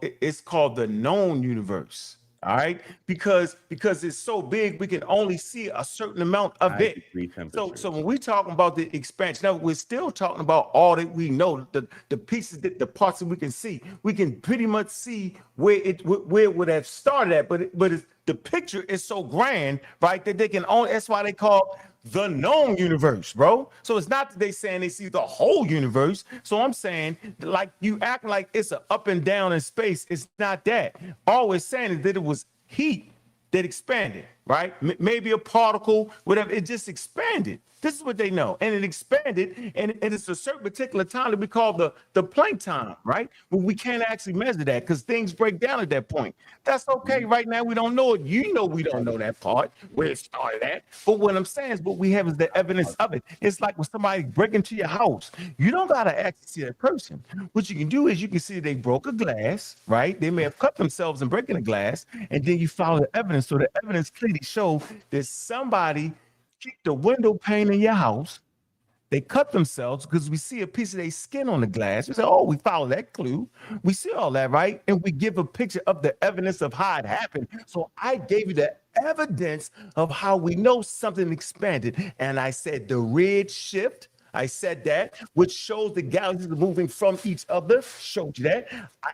it's called the known universe. All right, because it's so big, we can only see a certain amount of it. So when we're talking about the expansion, now we're still talking about all that we know, the pieces, the parts that we can see. We can pretty much see where it would have started at, but the picture is so grand, right? That they can only. That's why they call the known universe, bro. So it's not that they saying they see the whole universe. So I'm saying, like, you act like it's an up and down in space. It's not that. All we're saying is that it was heat that expanded, right? Maybe a particle, whatever. It just expanded. This is what they know. And it expanded, and it's a certain particular time that we call the Planck time, right? But we can't actually measure that because things break down at that point. That's okay. Right now, we don't know it. You know we don't know that part, where it started at. But what I'm saying is what we have is the evidence of it. It's like when somebody break into your house. You don't got to actually see that person. What you can do is you can see they broke a glass, right? They may have cut themselves in breaking a glass, and then you follow the evidence. So the evidence clearly shows that somebody kicked the window pane in your house. They cut themselves because we see a piece of their skin on the glass. We say, oh, we follow that clue. We see all that, right? And we give a picture of the evidence of how it happened. So I gave you the evidence of how we know something expanded. And I said the red shift. I said that, which shows the galaxies are moving from each other. Showed you that.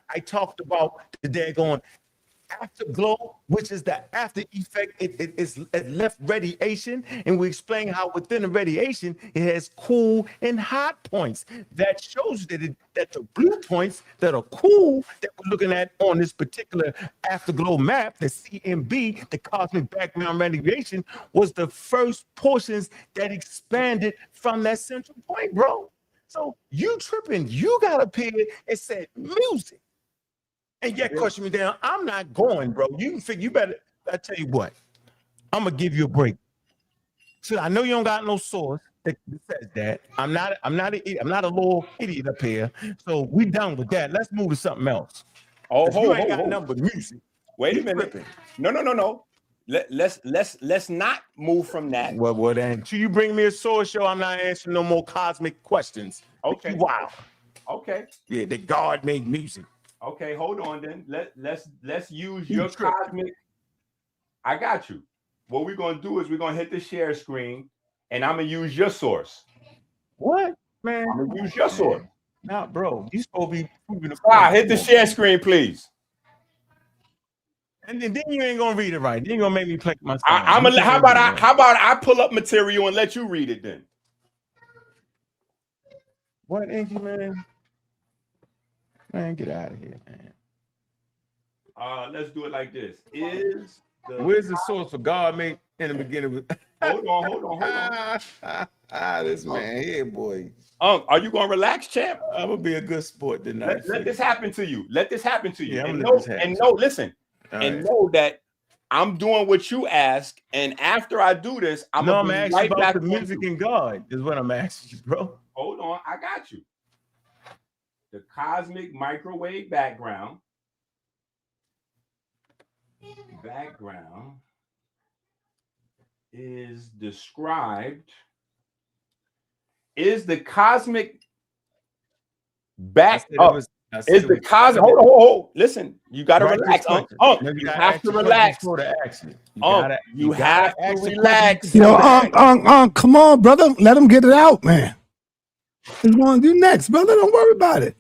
I talked about the daggone afterglow, which is the after effect. It left radiation, and we explain how within the radiation it has cool and hot points. That shows that the blue points that are cool that we're looking at on this particular afterglow map, the CMB, the cosmic background radiation, was the first portions that expanded from that central point, bro. So you tripping? You got up here and said music. and yet question me down. I'm not going, bro. You can figure. You better. I tell you what. I'm gonna give you a break. So I know you don't got no source that says that. I'm not an idiot. I'm not a little idiot up here. So we done with that. Let's move to something else. Oh, you ain't got nothing but music. Wait a minute. No. Let's not move from that. Well, then, till you bring me a source show, I'm not answering no more cosmic questions. Okay. Wow. Okay. Yeah, the God made music. Okay, hold on then. Let's use your cosmic. I got you. What we're gonna do is we're gonna hit the share screen, and I'm gonna use your source. What, man? I'm gonna use your source. Nah, bro, you supposed to be proving the hit the share screen, please. And then you ain't gonna read it right. Then you gonna make me play my. How about I pull up material and let you read it then? What, Angie, man? Man, get out of here, man. Let's do it like this. Where's the source for God made in the beginning? Hold on. This man here, boy. Are you gonna relax, champ? I'm gonna be a good sport tonight. Let this happen to you. Let this happen to you. Yeah, Listen. Know that I'm doing what you ask, and after I do this, I'm asking right about the music and God is what I'm asking you, bro. Hold on, I got you. The cosmic microwave background is described. Is the cosmic back? Is the cosmic? Hold. Listen, you gotta relax. You have to relax. You have to relax. Come on, brother. Let him get it out, man. He's going to do next, brother. Don't worry about it.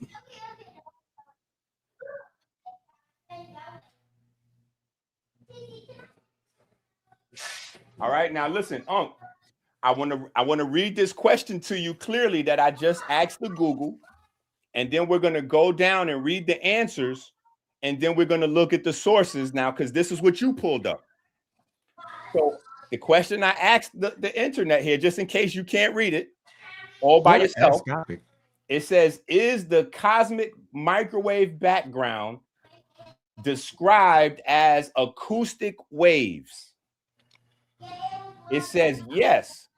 All right, now listen, I want to read this question to you clearly that I just asked the Google, and then we're going to go down and read the answers, and then we're going to look at the sources now, because this is what you pulled up. So the question I asked the internet here, just in case you can't read it all by yourself, it says, is the cosmic microwave background described as acoustic waves? It says yes.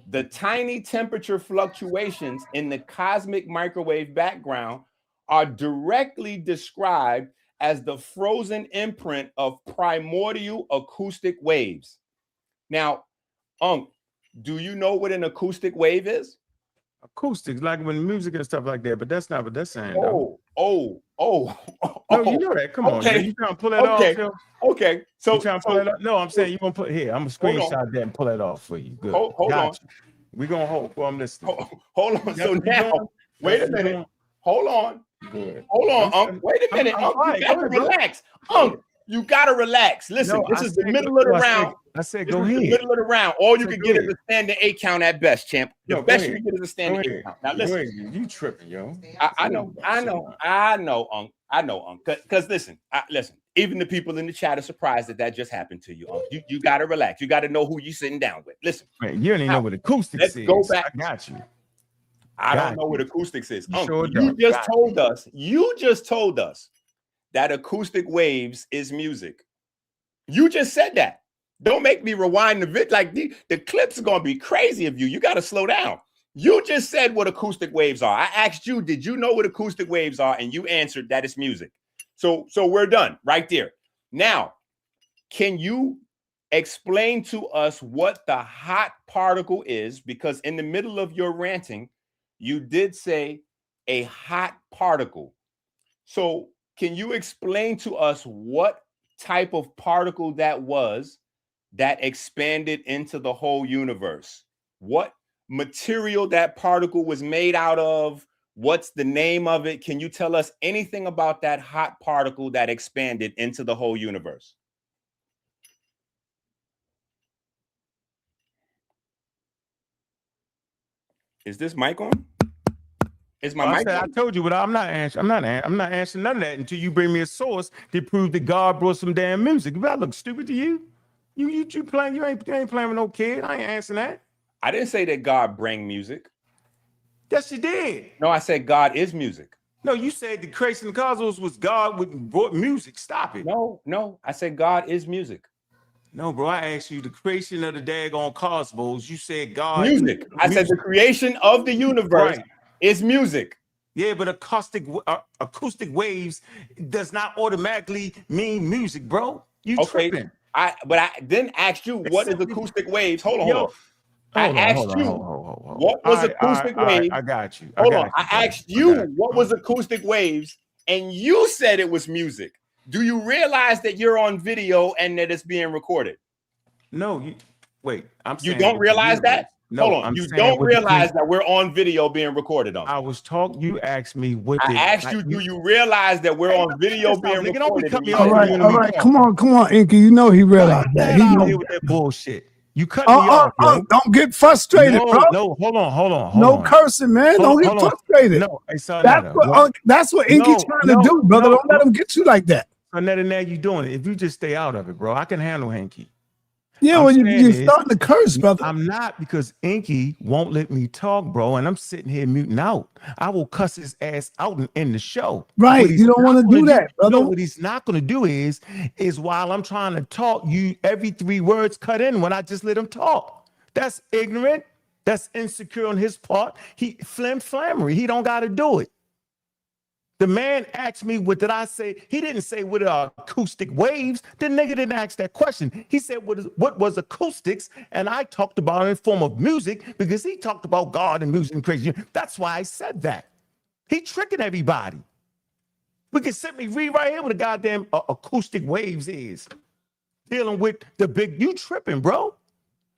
The tiny temperature fluctuations in the cosmic microwave background are directly described as the frozen imprint of primordial acoustic waves. Now, do you know what an acoustic wave is? Acoustics, like when music and stuff like that, but that's not what that's saying. No, you know that. Come on, man. You trying to pull that off? Yo? Okay. So you trying to pull it up? No, I'm saying you gonna put here. I'm gonna screenshot that and pull it off for you. Good. Hold on. We're gonna hold. Well, I'm listening. Hold on. So now, wait a minute. Hold on. Good. Hold on, Wait a minute. You gotta relax. You gotta relax. Listen, this is the middle of the round. I said, go ahead. The middle of the round. All you can get is a standing 8 count at best, champ. The best you can get is a standing 8 count. Now listen, you tripping, yo. I know, Because listen. Even the people in the chat are surprised that just happened to you. You gotta relax. You gotta know who you're sitting down with. Listen, man, you don't even know what acoustics is. Let's go back. I got you. I don't know what acoustics is. You just told us that acoustic waves is music. You just said that. Don't make me rewind the vid. Like the clips are gonna be crazy of you. You got to slow down. You just said what acoustic waves are. I asked you, did you know what acoustic waves are? And you answered that it's music. So we're done right there. Now, can you explain to us what the hot particle is? Because in the middle of your ranting, you did say a hot particle. So can you explain to us what type of particle that was that expanded into the whole universe? What material that particle was made out of? What's the name of it? Can you tell us anything about that hot particle that expanded into the whole universe? Is this mic on? Is my mic on? I told you, but I'm not answering none of that until you bring me a source to prove that God brought some damn music. That look stupid to you? You playing? You ain't playing with no kid. I ain't answering that. I didn't say that God bring music. Yes, you did. No, I said God is music. No, you said the creation of the cosmos was God brought music. Stop it. No. I said God is music. No, bro. I asked you the creation of the daggone cosmos. You said God. Music. I said the creation of the universe is music. Yeah, but acoustic waves does not automatically mean music, bro. You tripping. I then asked you what is acoustic waves. Hold on. I asked you what was acoustic waves. I got you. Hold on. I asked you what was acoustic waves, and you said it was music. Do you realize that you're on video and that it's being recorded? No, wait. You don't realize that? No, hold on. You don't realize that we're on video being recorded on. I was talking. You asked me what. I asked you, do you realize that we're on video being recorded? All right. Come on, ENQI. You know he realized that. He knows that bullshit. You cut me off. Don't get frustrated, bro. No, hold on. No cursing, man. Don't get frustrated. No, that's what ENQI trying to do, brother. Don't let him get you like that. Sa.neter, now you doing it. If you just stay out of it, bro, I can handle ENQI. Yeah, when you're starting to curse, brother. I'm not, because ENQI won't let me talk, bro, and I'm sitting here muting out. I will cuss his ass out in the show. Right, you don't want to do that, brother. No, what he's not going to do is while I'm trying to talk, every 3 words cut in when I just let him talk. That's ignorant. That's insecure on his part. He flammery. He don't got to do it. The man asked me, what did I say? He didn't say what are acoustic waves. The nigga didn't ask that question. He said, what was acoustics? And I talked about it in form of music because he talked about God and music and crazy. That's why I said that. He tricking everybody. We can simply read right here what the goddamn acoustic waves is. Dealing with the big, you tripping, bro.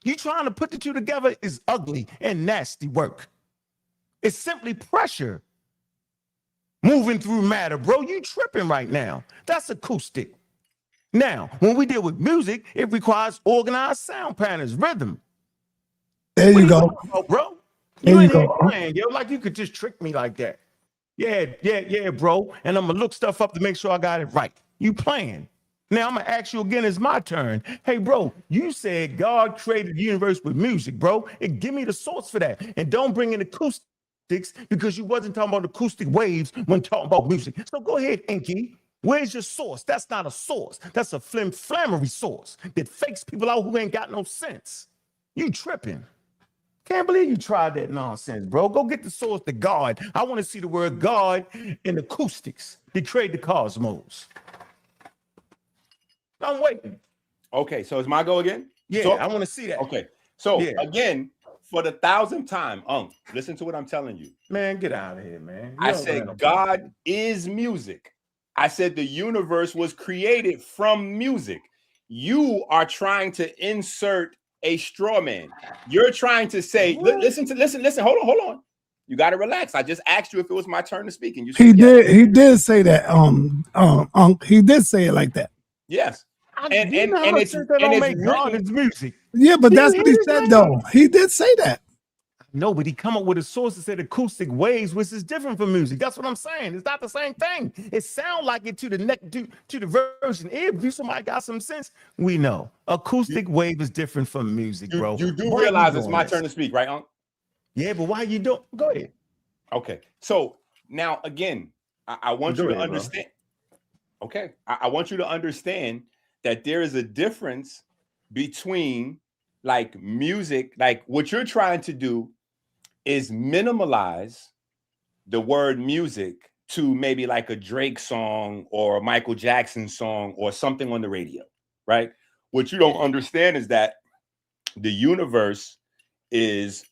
You trying to put the two together is ugly and nasty work. It's simply pressure. Moving through matter, bro. You tripping right now. That's acoustic. Now, when we deal with music, it requires organized sound patterns, rhythm. There you go, bro. There you go. Playing, yo, like you could just trick me like that. Yeah, bro. And I'm gonna look stuff up to make sure I got it right. You playing. Now I'm gonna ask you again. It's my turn. Hey, bro, you said God created the universe with music, bro. And give me the source for that. And don't bring in acoustics because you wasn't talking about acoustic waves when talking about music. So go ahead, ENQI. Where's your source? That's not a source. That's a flammery source that fakes people out who ain't got no sense. You tripping. Can't believe you tried that nonsense, bro. Go get the source to God. I want to see the word God in acoustics that create the cosmos. I'm waiting. Okay, so it's my go again? Yeah, so, I want to see that. Okay, so again, for the 1,000th time, listen to what I'm telling you. Man, get out of here, man. I said God is music. I said the universe was created from music. You are trying to insert a straw man. You're trying to say, listen, hold on. You got to relax. I just asked you if it was my turn to speak, and you said he did say that. He did say it like that. Yes. And it's music. Yeah, but that's what he said, though. He did say that. No, but he come up with a source that said acoustic waves, which is different from music. That's what I'm saying. It's not the same thing. It sounds like it to the version. If somebody got some sense, we know acoustic wave is different from music, bro. You do realize it's my turn to speak, right, Unc? Yeah, but why you don't? Go ahead. Okay. So now again, I want you to understand. Bro. Okay. I want you to understand that there is a difference between like music, like what you're trying to do is minimalize the word music to maybe like a Drake song or a Michael Jackson song or something on the radio, right? What you don't understand is that the universe is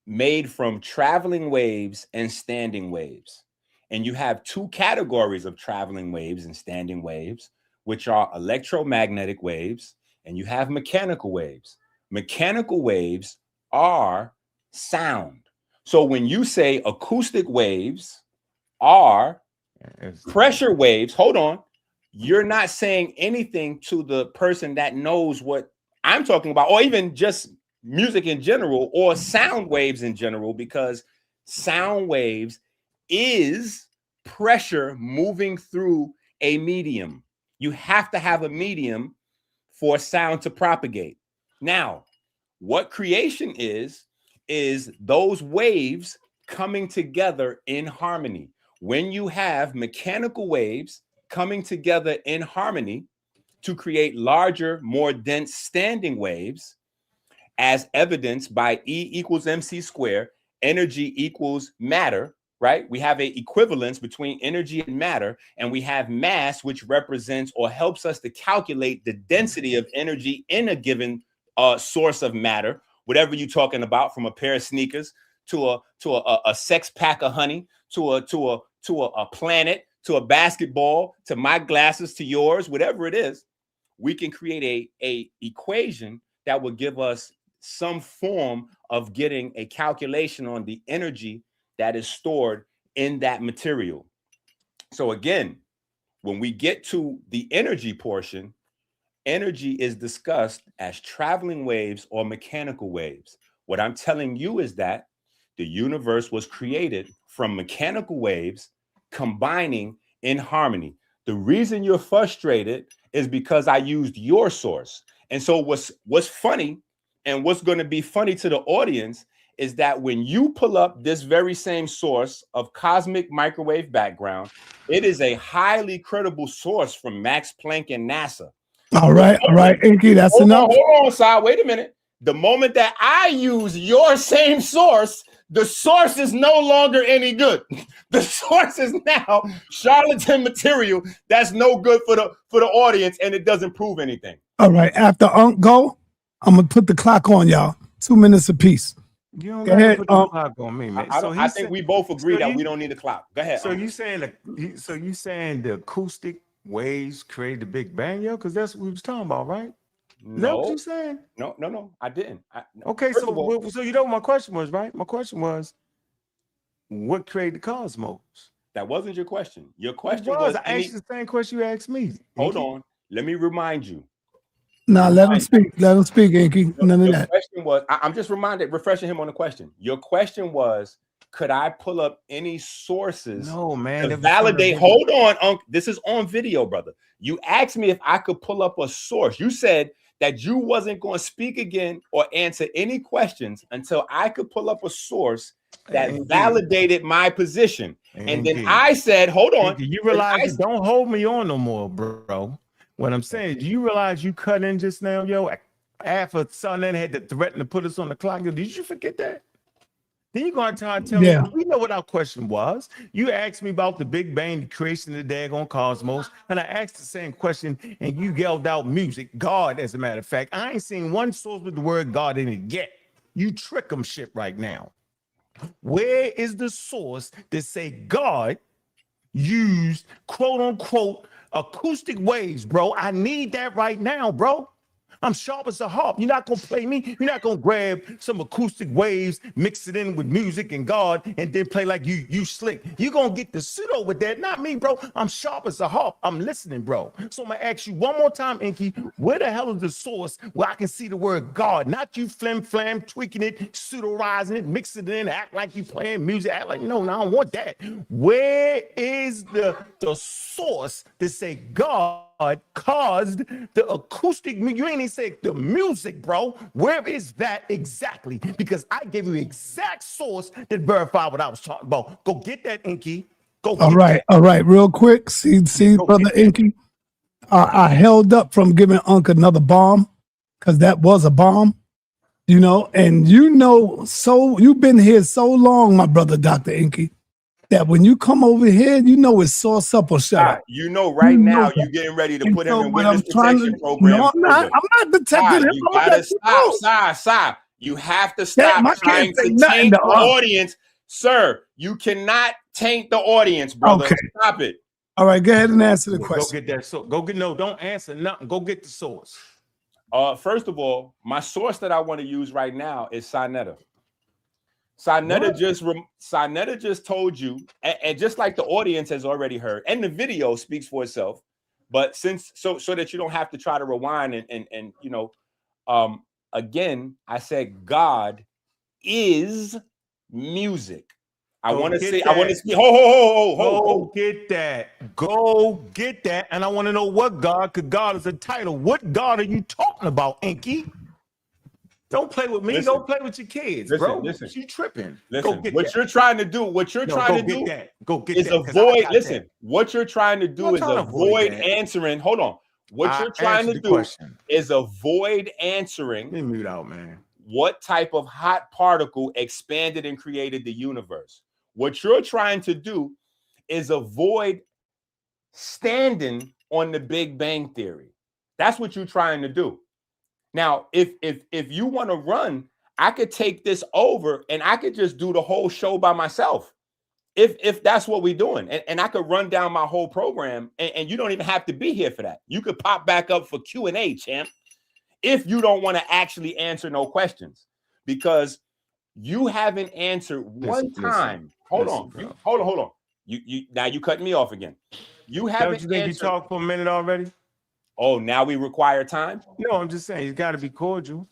made from traveling waves and standing waves. And you have 2 categories of traveling waves and standing waves, which are electromagnetic waves, and you have mechanical waves. Mechanical waves are sound. So when you say acoustic waves are pressure waves, hold on, you're not saying anything to the person that knows what I'm talking about, or even just music in general, or sound waves in general, because sound waves is pressure moving through a medium. You have to have a medium for sound to propagate. Now, what creation is those waves coming together in harmony. when you have mechanical waves coming together in harmony to create larger, more dense standing waves, as evidenced by E equals mc squared, energy equals matter, right? We have an equivalence between energy and matter, and we have mass, which represents or helps us to calculate the density of energy in a given source of matter, whatever you're talking about, from a pair of sneakers to a sex pack of honey, to a planet, to a basketball, to my glasses, to yours, whatever it is. We can create a equation that will give us some form of getting a calculation on the energy that is stored in that material. So again, when we get to the energy portion, energy is discussed as traveling waves or mechanical waves. What I'm telling you is that the universe was created from mechanical waves combining in harmony. The reason you're frustrated is because I used your source. And so what's funny, and what's going to be funny to the audience, is that when you pull up this very same source of cosmic microwave background, it is a highly credible source from Max Planck and NASA. All right, ENQI, that's enough. Hold on, Si, wait a minute. The moment that I use your same source, the source is no longer any good. The source is now charlatan material that's no good for the audience, and it doesn't prove anything. All right, after Ankh go, I'm gonna put the clock on y'all. 2 minutes apiece. You don't Go ahead. put the clock on me, man. I think we both agree that we don't need a clock. Go ahead. So you saying the acoustic waves created the Big Bang, yo? Because that's what we was talking about, right? Is that what you saying? No, I didn't. Okay, so you know what my question was, right? My question was, what created the cosmos? That wasn't your question. Your question was I asked you the same question you asked me. Hold on. Let me remind you. Nah, let him speak. Let him speak, ENQI. None of that. Question was, I'm just refreshing him on the question. Your question was, could I pull up any sources? No, man. To validate. Hold on, this is on video, brother. You asked me if I could pull up a source. You said that you wasn't going to speak again or answer any questions until I could pull up a source that validated my position. And then I said, hold on. You realize don't hold me on no more, bro. What I'm saying, do you realize you cut in just now, yo? After sa.neter had to threaten to put us on the clock, yo, did you forget that? Then you're going to try to tell me, we know what our question was. You asked me about the Big Bang, the creation of the daggone cosmos, and I asked the same question, and you yelled out music, God, as a matter of fact. I ain't seen one source with the word God in it yet. You trick them shit right now. Where is the source that say God used, quote unquote, acoustic waves, bro? I need that right now, bro. I'm sharp as a harp. You're not gonna play me. You're not gonna grab some acoustic waves, mix it in with music and God, and then play like you slick. You're gonna get the pseudo with that, not me, bro. I'm sharp as a harp. I'm listening, bro. So I'm gonna ask you one more time, ENQI, where the hell is the source where I can see the word God? Not you flam, tweaking it, pseudo-rising it, mixing it in, act like you playing music, act like, no, I don't want that. Where is the source to say God caused the acoustic? You ain't even say the music, bro. Where is that exactly? Because I gave you exact source that verified what I was talking about. Go get that, ENQI. All right. Real quick, see, brother ENQI. I held up from giving Ankh another bomb because that was a bomb, you know. And so you've been here so long, my brother, Dr. ENQI, that when you come over here, you know it's sauce up or shut up. You know right now you're getting ready to put him in witness protection program. No, I'm not detecting him. You gotta stop. You have to stop trying to taint the audience. Sir, you cannot taint the audience, brother. Okay. Stop it. All right, go ahead and answer the question. Go get that source. Don't answer nothing. Go get the source. First of all, my source that I want to use right now is sa.neter. sa.neter just told you, and just like the audience has already heard, and the video speaks for itself, but since so that you don't have to try to rewind and you know, again, I said God is music. I want to speak. Go get that. And I want to know what God, because God is a title. What God are you talking about, ENQI? Don't play with me. Listen. Go play with your kids, Listen, bro. listen. You tripping. Listen, Go get what that. you're trying to do, what you're trying to do Go get is that, 'cause I avoid, got listen, that. what you're trying to do I'm is trying to avoid avoid that. answering. Hold on. What I you're trying to answered the do question. is avoid Let answering me mute out, man. what type of hot particle expanded and created the universe. What you're trying to do is avoid standing on the Big Bang Theory. That's what you're trying to do. Now, if you want to run, I could take this over and I could just do the whole show by myself. If that's what we're doing, and I could run down my whole program, and you don't even have to be here for that. You could pop back up for Q&A, champ, if you don't want to actually answer no questions, because you haven't answered one time. Hold on. You now you cutting me off again. You haven't Don't you think answered. you talked for a minute already? Oh, now we require time? No, I'm just saying, it's got to be cordial.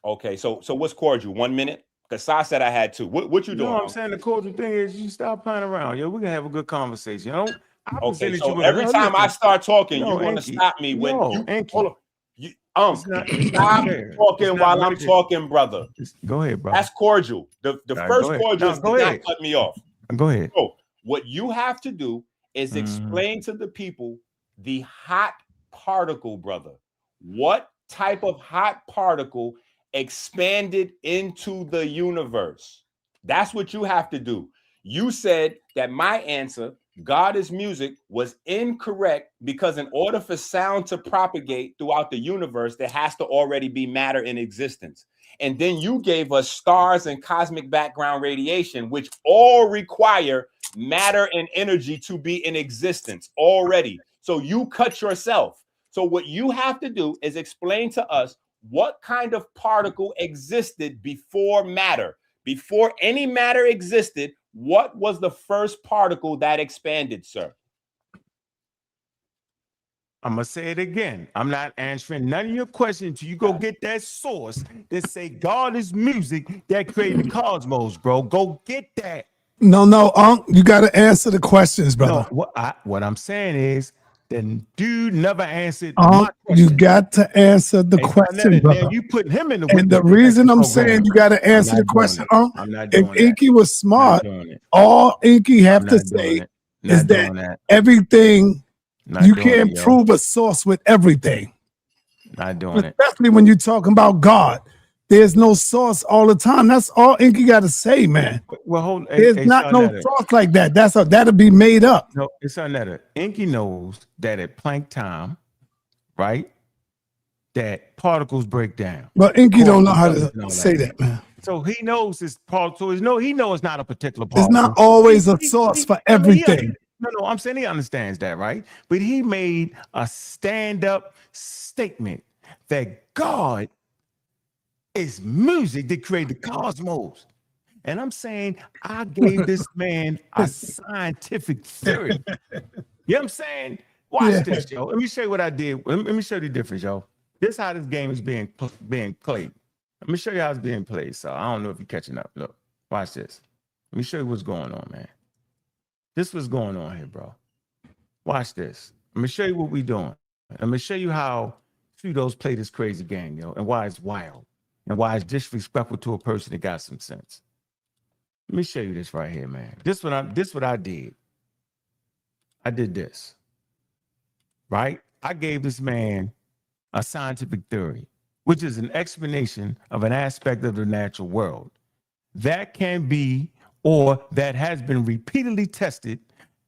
Okay, so what's cordial? 1 minute? Because Sa said I had 2. What you doing? No, I'm saying the cordial thing is you stop playing around. Yo, we can have a good conversation. I Okay, presented so you with every time I start talking, No, you want to Enki. stop me when No, you Enki. hold on. It's not Stop fair. talking It's not while I'm merited. talking, brother. Go ahead, bro. That's cordial. The Right, first go ahead. cordial No, is go did not ahead. cut me off. Go ahead. So what you have to do is explain to the people the hot particle, brother. What type of hot particle expanded into the universe? That's what you have to do. You said that my answer, God is music, was incorrect because in order for sound to propagate throughout the universe, there has to already be matter in existence. And then you gave us stars and cosmic background radiation, which all require matter and energy to be in existence already. So you cut yourself. So what you have to do is explain to us what kind of particle existed before matter. Before any matter existed, what was the first particle that expanded, sir? I'm going to say it again. I'm not answering none of your questions until you go get that source that say God is music that created the cosmos, bro. Go get that. No, you got to answer the questions, brother. No, what I'm saying is, the dude never answered my question. You got to answer the question, brother. Now you putting him in the And the reason I'm saying you got to answer the question, I'm not doing if ENQI was smart, all ENQI have to say is that everything, you can't prove a source with everything. Not doing it. Especially when you're talking about God. There's no source all the time. That's all ENQI got to say, man. Well, there's not no source like that. That'll be made up. No, it's sa.neter. ENQI knows that at Planck time, right, that particles break down. But ENQI don't know how to say that, man. So he knows this particle. He knows it's not a particular particle. It's not always a source for everything. No, I'm saying he understands that, right? But he made a stand-up statement that God is music that created the cosmos. And I'm saying I gave this man a scientific theory. You know what I'm saying? Watch this, yo. Let me show you what I did. Let me show you the difference, yo. This is how this game is being played. Let me show you how it's being played. So I don't know if you're catching up. Look, watch this. Let me show you what's going on, man. This is what's going on here, bro. Watch this. Let me show you what we're doing. Let me show you how pseudos play this crazy game, yo, and why it's wild. And why it's disrespectful to a person that got some sense. Let me show you this right here, man. This what I did. I did this. Right? I gave this man a scientific theory, which is an explanation of an aspect of the natural world that can be, or that has been repeatedly tested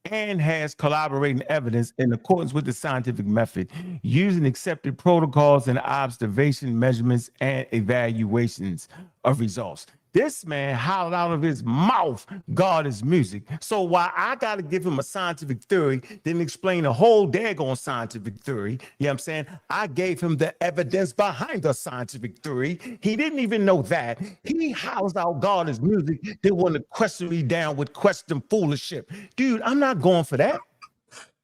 and has corroborating evidence in accordance with the scientific method using accepted protocols and observation measurements and evaluations of results. This man howled out of his mouth, God is music. So why I got to give him a scientific theory, then explain the whole daggone scientific theory, you know what I'm saying? I gave him the evidence behind the scientific theory. He didn't even know that. He howls out God is music. They want to question me down with question foolishship. Dude, I'm not going for that.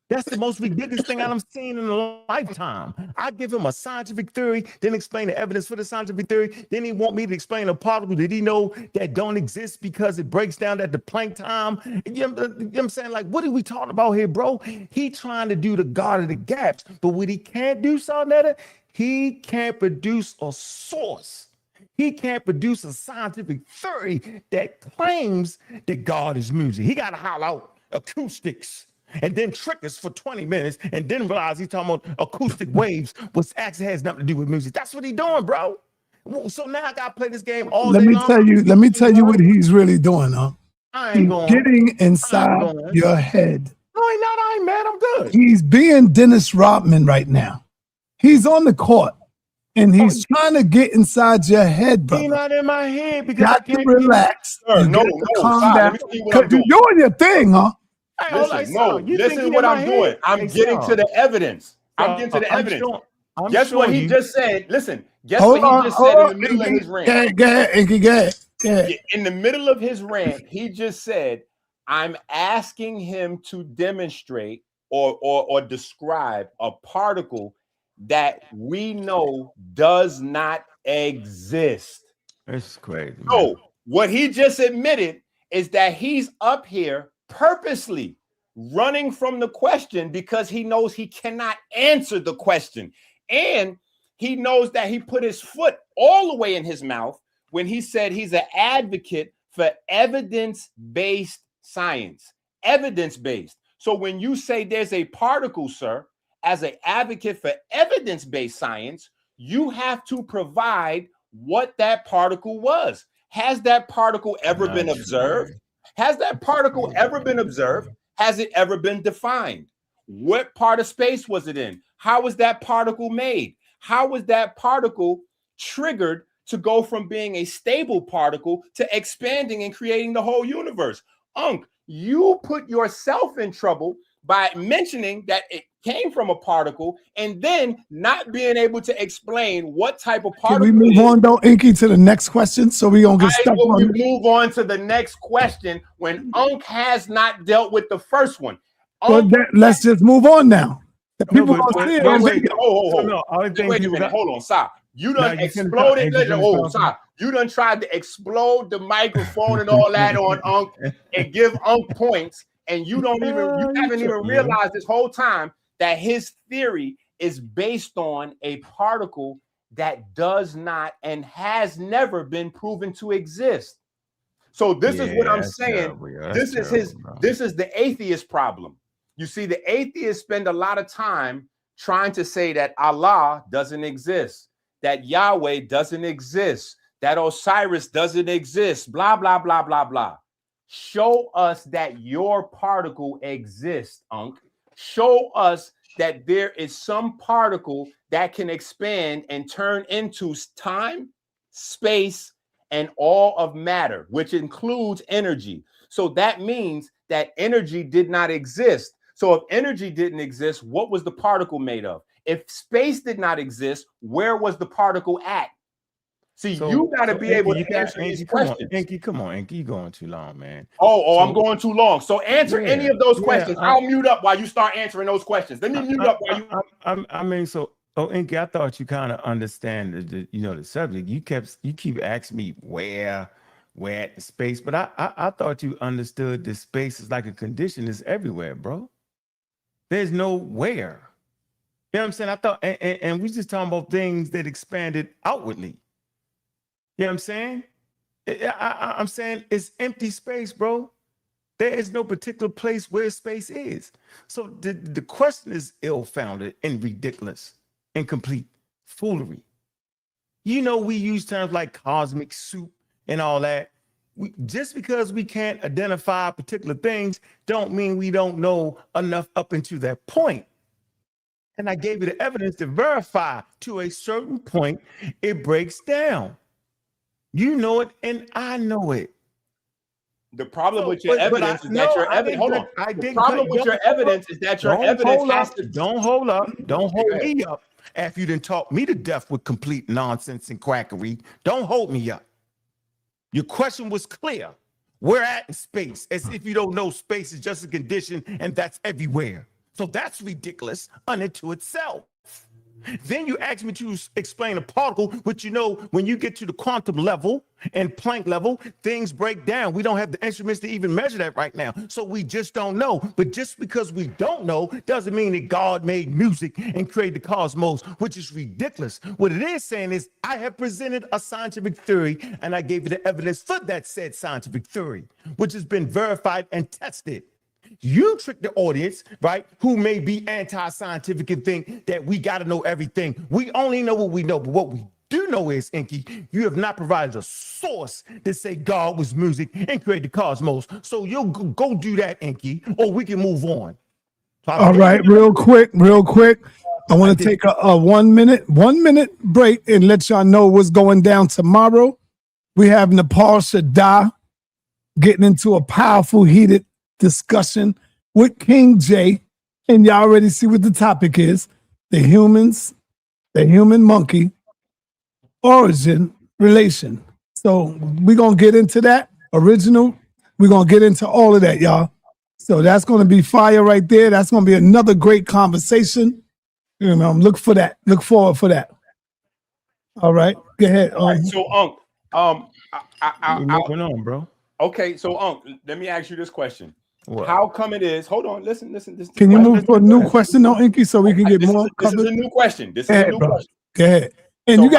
That's the most ridiculous thing I've seen in a lifetime. I give him a scientific theory, then explain the evidence for the scientific theory. Then he want me to explain a particle that he know that don't exist because it breaks down at the Planck time. You know what I'm saying? Like, what are we talking about here, bro? He trying to do the God of the gaps, but what he can't do, sa.neter, he can't produce a source. He can't produce a scientific theory that claims that God is music. He got to holler out acoustics and then trick us for 20 minutes and then realize he's talking about acoustic waves, which actually has nothing to do with music. That's what he's doing, bro. So now I got to play this game all day long. Let me tell you what he's really doing, huh? I He's ain't going. getting inside your head. No, ain't not. I ain't mad. I'm good. He's being Dennis Rodman right now. He's on the court. And he's trying to get inside your head, brother. He's not in my head because got I can't to relax. Sir, no, calm stop. down. Let me see what I'm You're doing. doing your thing, huh? Listen what I'm doing. I'm getting to the evidence. I'm getting to the evidence. Guess what he just said? Listen, guess what he just said in the middle of his rant? Go ahead. In the middle of his rant, he just said, I'm asking him to demonstrate or describe a particle that we know does not exist. It's crazy. So what he just admitted is that he's up here purposely running from the question because he knows he cannot answer the question. And he knows that he put his foot all the way in his mouth when he said he's an advocate for evidence-based science. Evidence-based. So when you say there's a particle, sir, as an advocate for evidence-based science, you have to provide what that particle was. Has that particle ever been observed? Has that particle ever been observed? Has it ever been defined? What part of space was it in? How was that particle made? How was that particle triggered to go from being a stable particle to expanding and creating the whole universe? Ankh, you put yourself in trouble by mentioning that it came from a particle and then not being able to explain what type of particle. Can we move on, though, ENQI, to the next question so we don't get stuck on it? Move on to the next question when Ankh has not dealt with the first one. Let's just move on now. The people gonna see it on video. Wait a minute. Hold on, stop. You done exploded. Stop. You done tried to explode the microphone and all that on Ankh and give Ankh points. And you haven't even realized this whole time that his theory is based on a particle that does not and has never been proven to exist. So this is what I'm saying. This is the atheist problem. You see, the atheists spend a lot of time trying to say that Allah doesn't exist, that Yahweh doesn't exist, that Osiris doesn't exist, blah, blah, blah, blah, blah. Show us that your particle exists, Ankh. Show us that there is some particle that can expand and turn into time, space, and all of matter, which includes energy. So that means that energy did not exist. So if energy didn't exist, what was the particle made of? If space did not exist, where was the particle at? See, you got to be able to answer these questions. ENQI, come on, ENQI, you're going too long, man. I'm going too long. So answer any of those questions. I'll mute up while you start answering those questions. Let me mute up while you. ENQI, I thought you kind of understand the subject. You keep asking me where at the space, but I thought you understood the space is like a condition is everywhere, bro. There's no where. You know what I'm saying? I thought, and we just talking about things that expanded outwardly. You know what I'm saying? I'm saying it's empty space, bro. There is no particular place where space is. So the question is ill-founded and ridiculous, incomplete, foolery. You know, we use terms like cosmic soup and all that. Just because we can't identify particular things don't mean we don't know enough up into that point. And I gave you the evidence to verify to a certain point it breaks down. You know it, and I know it. The problem with your evidence is that your evidence. Hold on. The problem with your evidence is that your evidence has to. Don't hold up. Don't hold me up after you done taught me to death with complete nonsense and quackery. Don't hold me up. Your question was clear. Where at in space? As if you don't know space is just a condition and that's everywhere. So that's ridiculous unto itself. Then you ask me to explain a particle, which you know, when you get to the quantum level and Planck level, things break down. We don't have the instruments to even measure that right now. So we just don't know. But just because we don't know doesn't mean that God made music and created the cosmos, which is ridiculous. What it is saying is, I have presented a scientific theory and I gave you the evidence for that said scientific theory, which has been verified and tested. You trick the audience, right, who may be anti-scientific and think that we got to know everything. We only know what we know, but what we do know is, ENQI, you have not provided a source to say God was music and created the cosmos. So you'll go do that, ENQI, or we can move on. So all right, real quick. I want to take a 1 minute break and let y'all know what's going down tomorrow. We have Nepal Shaddai getting into a powerful, heated discussion with King J, and y'all already see what the topic is: the human monkey origin relation. So we're gonna get into that original. We're gonna get into all of that, y'all. So that's gonna be fire right there. That's gonna be another great conversation. You know, look forward for that. All right, go ahead. All right, so moving on, bro. Okay, so let me ask you this question. What? How come it is? Hold on, listen. Can you move to a new question, though, ENQI, so we can get more covered? This is a new question. Question. Go ahead. And so you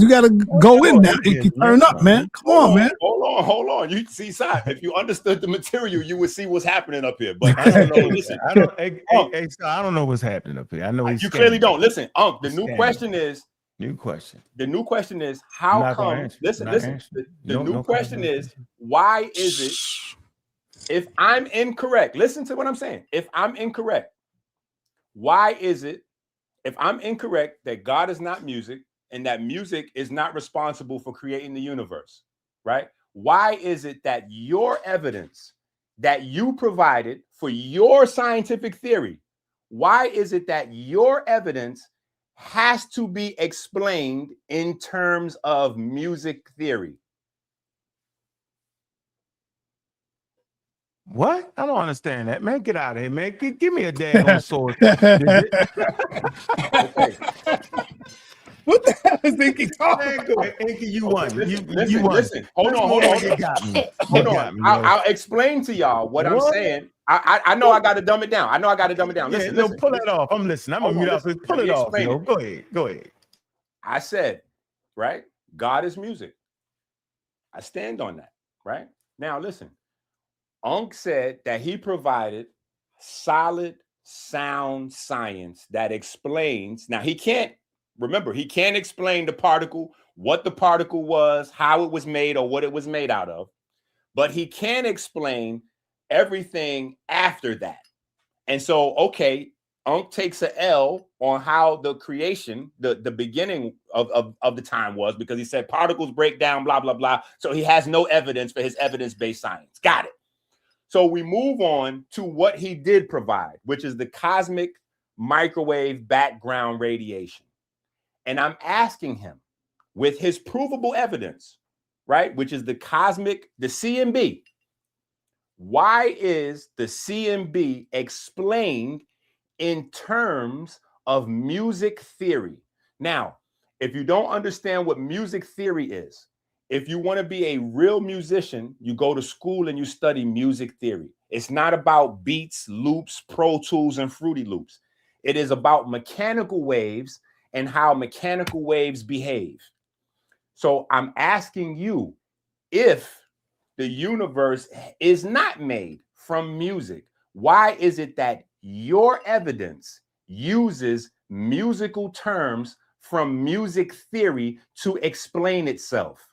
gotta go in now. ENQI, turn up, man. Come on, man. Hold on. You see, Sai, if you understood the material, you would see what's happening up here. But I don't know. Listen, I don't know what's happening up here. I know you clearly don't. Listen, the new question is. The new question is, how come? Listen. The new question is, why is it? If I'm incorrect, listen to what I'm saying. If I'm incorrect, why is it, if I'm incorrect, that God is not music and that music is not responsible for creating the universe, right? Why is it that your evidence that you provided for your scientific theory, why is it that your evidence has to be explained in terms of music theory? What? I don't understand that, man. Get out of here, man. Give me a damn source. What the hell is ENQI talking about? ENQI, you won. Listen. Hold on. You got me. I'll explain to y'all what I'm saying. I know I got to dumb it down. Listen. Pull it off. I'm listening. I'm gonna mute up. Pull it off. Go ahead. I said, right? God is music. I stand on that, right? Now listen. Ankh said that he provided solid, sound science that explains. Now, he can't explain the particle, what the particle was, how it was made, or what it was made out of. But he can explain everything after that. And so, okay, Ankh takes an L on how the creation, the beginning of the time was, because he said particles break down, blah, blah, blah. So he has no evidence for his evidence-based science. Got it. So we move on to what he did provide, which is the cosmic microwave background radiation. And I'm asking him, with his provable evidence, right, which is the CMB, why is the CMB explained in terms of music theory? Now, if you don't understand what music theory is, if you want to be a real musician, you go to school and you study music theory. It's not about beats, loops, Pro Tools, and Fruity Loops. It is about mechanical waves and how mechanical waves behave. So I'm asking you, if the universe is not made from music, why is it that your evidence uses musical terms from music theory to explain itself?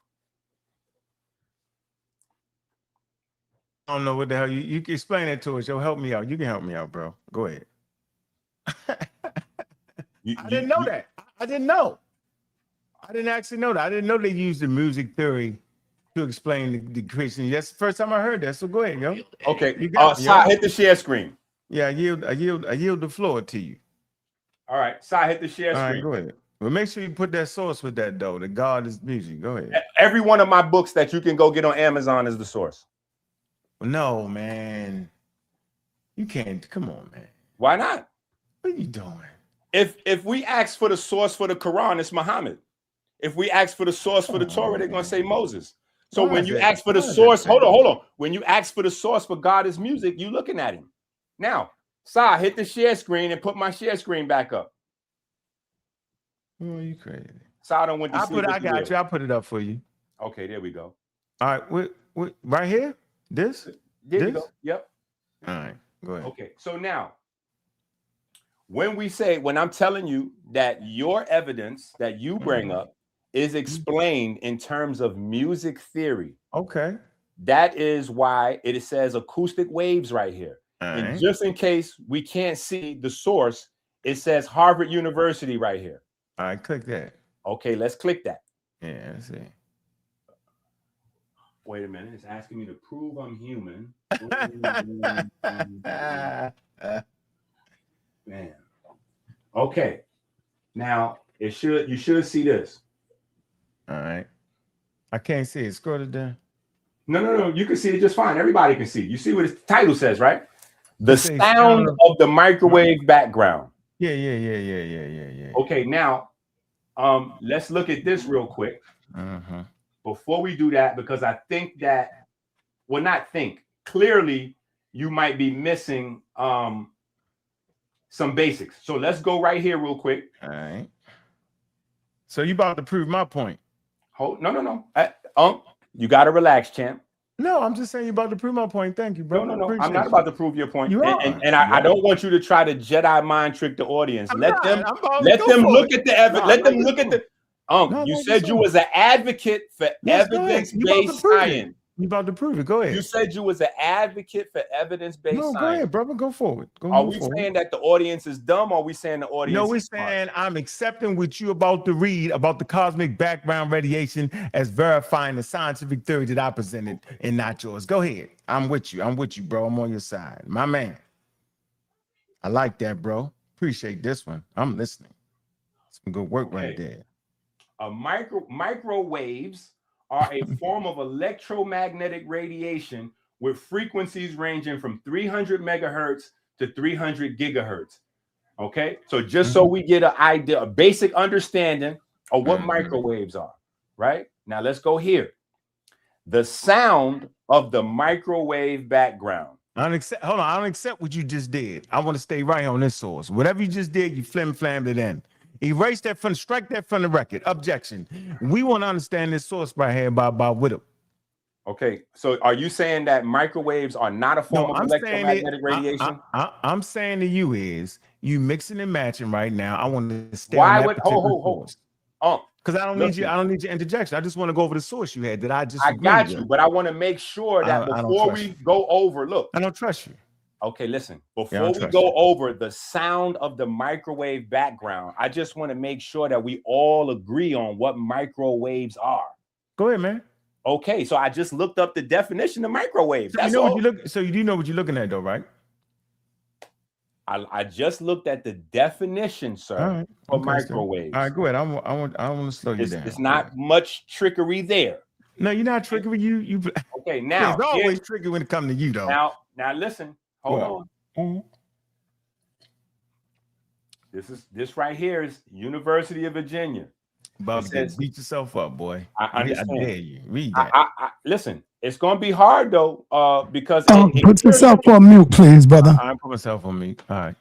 I don't know what the hell you can explain it to us. Yo, help me out. You can help me out, bro. Go ahead. I didn't know that. I didn't know. I didn't actually know that. I didn't know they used the music theory to explain the creation. That's the first time I heard that. So go ahead, yo. Okay. Sai, hit the share screen. Yeah, I yield the floor to you. All right. Sai, hit the share screen. All right, go ahead. Well, make sure you put that source with that, though. The God is music. Go ahead. Every one of my books that you can go get on Amazon is the source. No, man. You can't. Come on, man. Why not? What are you doing? If we ask for the source for the Quran, it's Muhammad. If we ask for the source for the Torah, they're gonna say Moses. So when you ask for the source, hold on. When you ask for the source for God is music, you looking at him. Now, Sa, hit the share screen and put my share screen back up. Oh, you crazy. Sa, I don't want to see. I got you. I'll put it up for you. Okay, there we go. All right, right here. This. There you go. Yep. All right, go ahead. Okay, so now, when I'm telling you that your evidence that you bring up is explained in terms of music theory. Okay. That is why it says acoustic waves right here. And just in case we can't see the source, it says Harvard University right here. All right, click that. Okay, let's click that. Yeah, let's see. Wait a minute, it's asking me to prove I'm human. Man. Okay. Now you should see this. All right. I can't see it. Scroll it down. No. You can see it just fine. Everybody can see. You see what its title says, right? The sound of the microwave background. Yeah. Okay, now let's look at this real quick. Before we do that, because I think that, clearly you might be missing some basics. So let's go right here real quick. All right. So you about to prove my point? No. You got to relax, champ. No, I'm just saying you about to prove my point. Thank you, bro. No. I'm not about to prove your point. You are. And I don't want you to try to Jedi mind trick the audience. Let them look at the evidence. Let them look at the. You said you was an advocate for evidence-based science. You about to prove it? Go ahead. You said you was an advocate for evidence-based science. Go ahead, brother. Go forward. Are we saying that the audience is dumb, or are we saying the audience? No, we're saying I'm accepting what you about to read about the cosmic background radiation as verifying the scientific theory that I presented and not yours. Go ahead. I'm with you, bro. I'm on your side, my man. I like that, bro. Appreciate this one. I'm listening. Some good work right there. Microwaves are a form of electromagnetic radiation with frequencies ranging from 300 megahertz to 300 gigahertz. Okay, so just so we get an idea, a basic understanding of what microwaves are, right? Now let's go here. The sound of the microwave background. I don't accept what you just did. I want to stay right on this source. Whatever you just did, you flammed it in. Erase that strike that from the record. Objection. We want to understand this source right here by Whittle. Okay, so are you saying that microwaves are not a form of electromagnetic radiation? I'm saying to you is you mixing and matching right now. I want to stay. Why would hold? Because I don't need you. I don't need your interjection. I just want to go over the source you had that I just. I got you, but I want to make sure that before we go over, look. I don't trust you. Okay, listen, before we go over the sound of the microwave background, I just want to make sure that we all agree on what microwaves are. Go ahead, man. Okay, so I just looked up the definition of microwaves. So you do know what you're looking at, though, right? I just looked at the definition, sir, for microwaves. All right, go ahead. I want to slow you down. It's not much trickery there. No, you're not trickery. You. Okay, now it's always tricky when it comes to you, though. Now listen. Hold on. This right here is University of Virginia. Bob, beat yourself up, boy. I understand. I dare you. Read that. Listen, it's gonna be hard though, because put yourself on mute, please, brother. I'm put myself on mute. All right.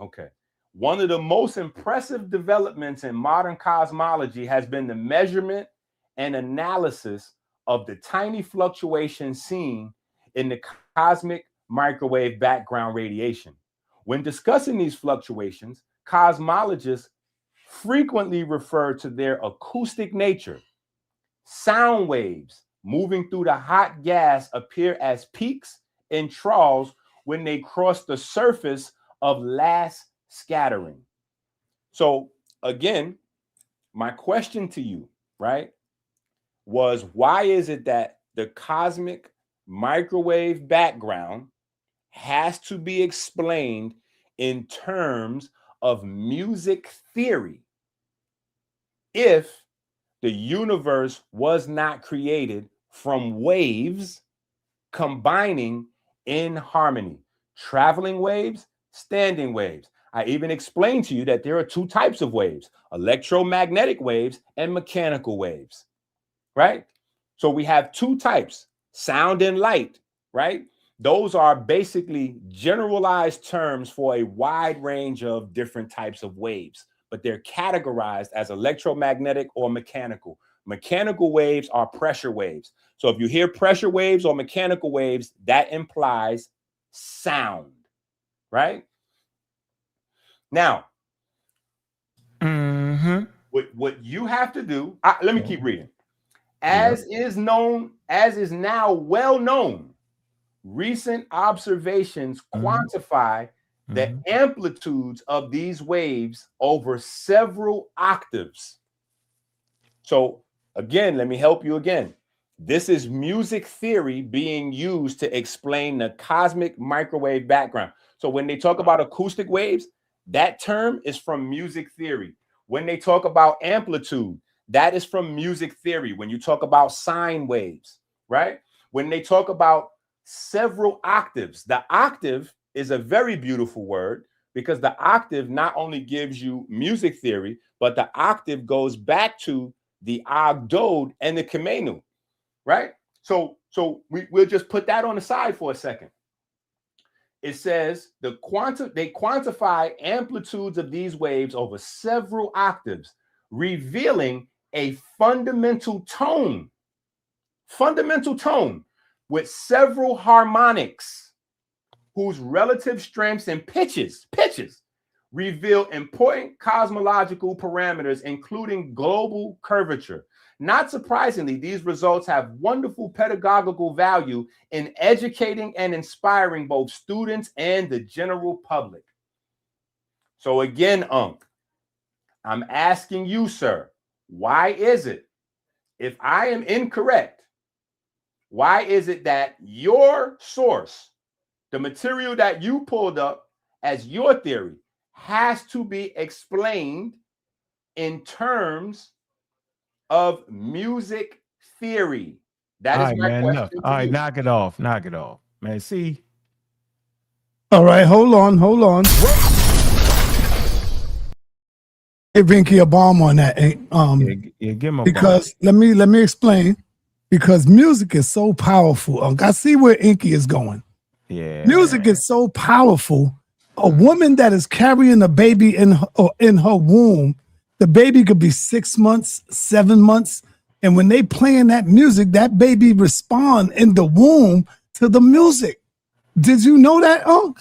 Okay. One of the most impressive developments in modern cosmology has been the measurement and analysis of the tiny fluctuations seen in the cosmic microwave background radiation. When discussing these fluctuations, cosmologists frequently refer to their acoustic nature. Sound waves moving through the hot gas appear as peaks and troughs when they cross the surface of last scattering. So again, my question to you, right, was why is it that the cosmic microwave background has to be explained in terms of music theory if the universe was not created from waves combining in harmony? Traveling waves, standing waves. I even explained to you that there are two types of waves, electromagnetic waves and mechanical waves, right? So we have two types, sound and light, right? Those are basically generalized terms for a wide range of different types of waves, but they're categorized as electromagnetic or mechanical. Mechanical waves are pressure waves. So if you hear pressure waves or mechanical waves, that implies sound, right? Now, what you have to do, let me keep reading. As is now well known, recent observations quantify the amplitudes of these waves over several octaves. So again, let me help you again. This is music theory being used to explain the cosmic microwave background. So when they talk about acoustic waves, that term is from music theory. When they talk about amplitude, that is from music theory. When you talk about sine waves, right? When they talk about several octaves, the octave is a very beautiful word because the octave not only gives you music theory, but the octave goes back to the Agdod and the Kemenu, right? So we'll just put that on the side for a second. It says they quantify amplitudes of these waves over several octaves, revealing a fundamental tone with several harmonics whose relative strengths and pitches reveal important cosmological parameters, including global curvature. Not surprisingly, these results have wonderful pedagogical value in educating and inspiring both students and the general public. So again, Ankh, I'm asking you, sir, why is it, if I am incorrect, why is it that your source, the material that you pulled up as your theory, has to be explained in terms of music theory? That is my question. All right, knock it off, man. See. All right, hold on. Give Enqui a bomb on that. Give him a because bomb. let me explain. Because music is so powerful. I see where Enqui is going. Yeah, music is so powerful. A woman that is carrying a baby in her womb, the baby could be 6 months, 7 months, and when they playing that music, that baby respond in the womb to the music. Did you know that, Unc?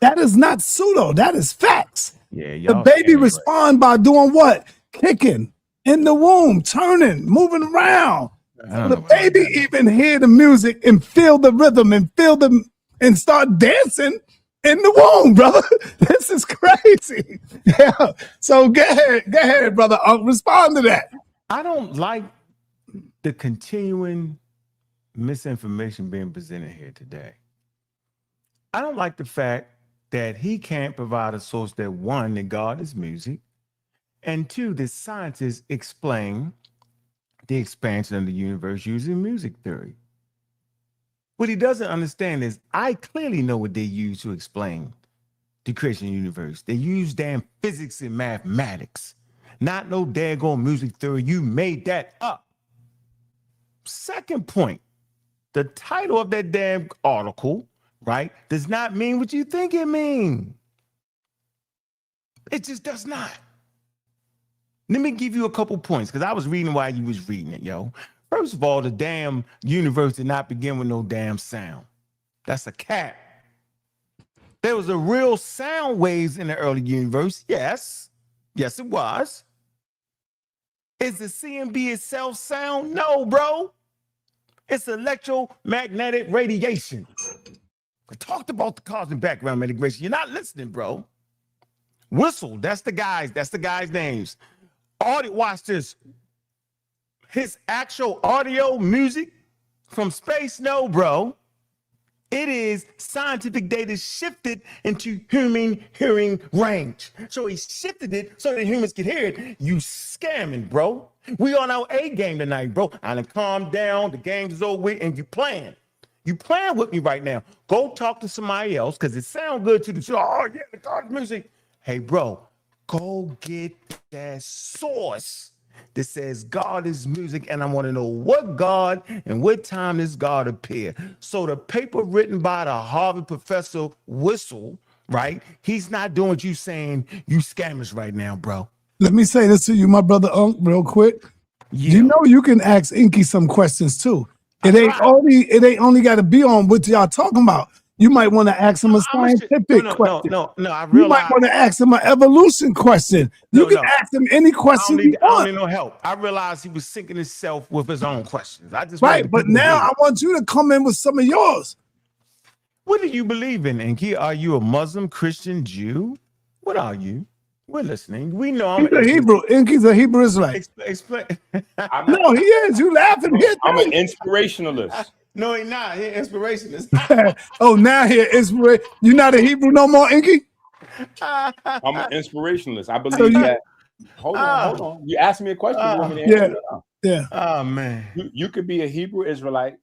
That is not pseudo. That is facts. Yeah, the baby respond by doing what? Kicking in the womb, turning, moving around. So the baby even hear the music and feel the rhythm and start dancing in the womb, brother. This is crazy. Yeah. So go ahead, brother. I'll respond to that. I don't like the continuing misinformation being presented here today. I don't like the fact that he can't provide a source that, one, that God is music, and two, that scientists explain the expansion of the universe using music theory. What he doesn't understand is I clearly know what they use to explain the creation of the universe. They use damn physics and mathematics, not no daggone music theory. You made that up. Second point, the title of that damn article, right, does not mean what you think it means. It just does not. Let me give you a couple points, because I was reading while you was reading it, yo. First of all, the damn universe did not begin with no damn sound. That's a cap. There was a real sound waves in the early universe. Yes. Yes, it was. Is the CMB itself sound? No, bro. It's electromagnetic radiation. I talked about the cosmic background radiation. You're not listening, bro. Whistle, that's the guy's names. Audio, watch this. His actual audio music from space, no, bro. It is scientific data shifted into human hearing range. So he shifted it so that humans could hear it. You scamming, bro. We on our A game tonight, bro. I done calm down. The game is over with, and you playing. You playing with me right now. Go talk to somebody else because it sounds good to the show. Oh, yeah, the God music. hey, bro, go get that source that says God is music, and I want to know what God and what time this God appear. So the paper written by the Harvard professor Whistle, right? He's not doing what you saying. You scammers right now, bro. Let me say this to you, my brother Unc, real quick. Yeah. You know you can ask ENQI some questions too. It ain't only got to be on what y'all talking about. You might want to ask him a scientific question. No, I You might realize. want to ask him an evolution question. You can ask him any question you I don't want. need no help. I realized he was sinking himself with his own questions. I just Right, but now I want you to come in with some of yours. What do you believe in, Enki? Are you a Muslim, Christian, Jew? What are you? We're listening. We know I'm He's a Hebrew. ENQI's a Hebrew Israelite. Explain. No, he is. You laughing here? I'm an inspirationalist. No, he's not. He's inspirationist. Oh, now here is you're not a Hebrew no more, ENQI? I'm an inspirationalist. I believe that. Hold on. You asked me a question. You want me to answer it now? Yeah. Oh man. You could be a Hebrew Israelite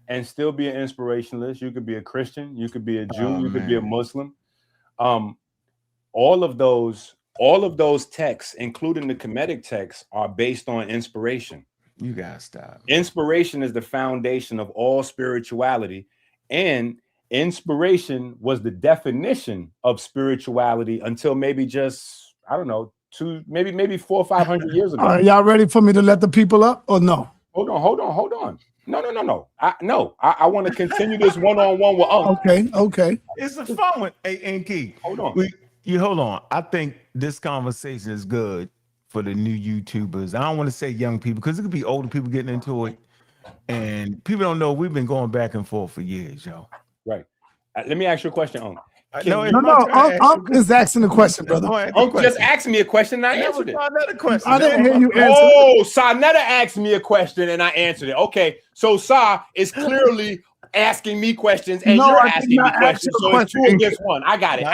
and still be an inspirationalist. You could be a Christian. You could be a Jew. You could be a Muslim. All of those texts, including the Kemetic texts, are based on inspiration. You gotta stop. Inspiration is the foundation of all spirituality, and inspiration was the definition of spirituality until maybe just, I don't know, maybe 400 or 500 years ago. Y'all ready for me to let the people up or no? Hold on. No. I want to continue this one-on-one with Unc. Okay. It's a fun one. Hey, Enki. Hold on. Hold on. I think this conversation is good for the new YouTubers. I don't want to say young people because it could be older people getting into it. And people don't know we've been going back and forth for years, yo. Right. Let me ask you a question, Unc. No, Unc is asking the question, brother. Unc just asked me a question and I answered it. I didn't hear you answer. Oh, sa.neter asked me a question and I answered it. Okay, so Sa is clearly asking me questions and you're asking me questions. So it's 2 against 1. I got it.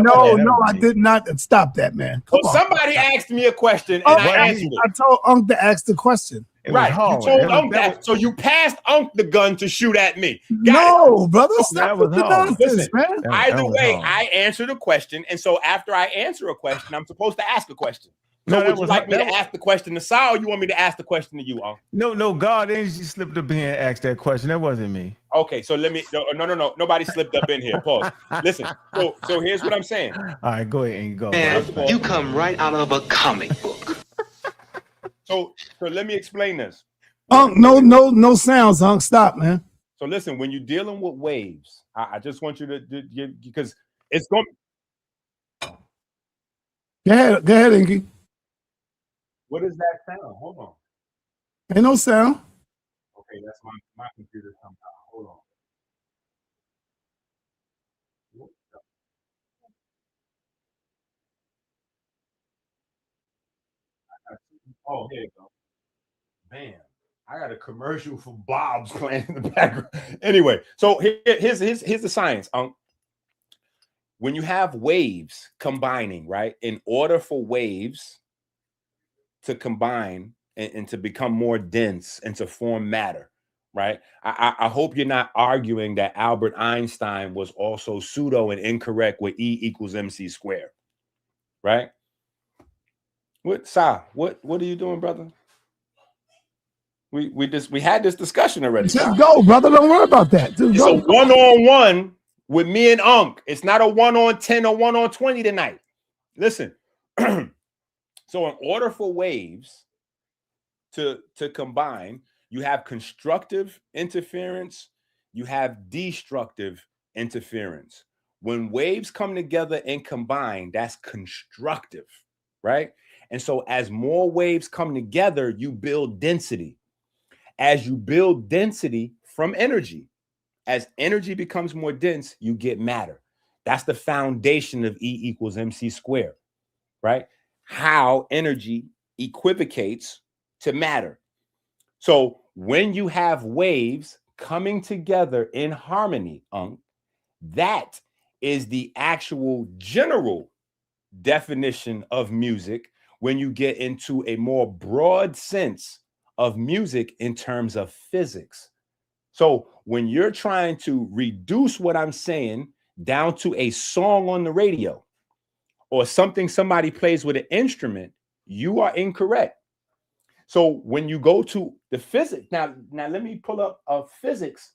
No, I did not. Stop that, man. Well, somebody asked me a question and I answered it. I told Unc to ask the question. Right, you told Unc that, so you passed Unc the gun to shoot at me. No, brother, stop with the nonsense, Listen, man. Either way, I answered a question, and so after I answer a question, I'm supposed to ask a question. So would you like me to ask the question to Sa, or you want me to ask the question to you, Unc? No, God Energy slipped up in here and asked that question. That wasn't me. Okay, so let me. No. Nobody slipped up in here. Pause. Listen. So here's what I'm saying. All right, go ahead and go. Man, you come right out of a comic book. So let me explain this. Unc, no sounds, Unc. Stop, man. So listen, when you're dealing with waves, I just want you to give, because it's going. Go ahead, ENQI. What is that sound? Hold on. Ain't no sound. Okay, that's my computer somehow. Hold on. Oh, here you go. Man, I got a commercial for Bob's playing in the background. Anyway, so here's the science. When you have waves combining, right? In order for waves to combine and to become more dense and to form matter, right? I hope you're not arguing that Albert Einstein was also pseudo and incorrect with E equals MC squared, right? What are you doing, brother? We had this discussion already. Just go, brother. Don't worry about that. Just It's go. a one-on-one with me and Unc. It's not a 1-on-10 or 1-on-20 tonight. Listen. So in order for waves to combine, you have constructive interference, you have destructive interference. When waves come together and combine, that's constructive, right? And so as more waves come together, you build density. As you build density from energy, as energy becomes more dense, you get matter. That's the foundation of E equals MC squared, right? How energy equivocates to matter. So when you have waves coming together in harmony, that is the actual general definition of music when you get into a more broad sense of music in terms of physics. So when you're trying to reduce what I'm saying down to a song on the radio or something somebody plays with an instrument, you are incorrect. So when you go to the physics, now let me pull up a physics.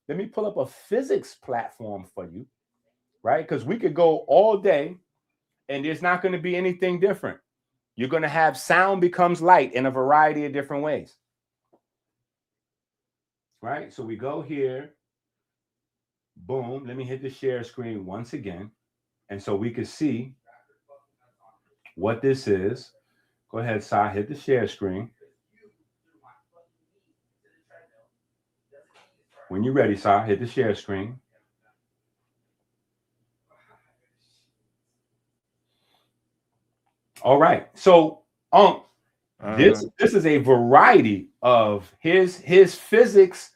Let me pull up a physics platform for you, right? Because we could go all day and there's not going to be anything different. You're going to have sound becomes light in a variety of different ways, right? So we go here, boom. Let me hit the share screen once again. And so we can see what this is. Go ahead, Sai, hit the share screen. When you're ready, Sai, hit the share screen. All right. So this is a variety of his physics.aip.org,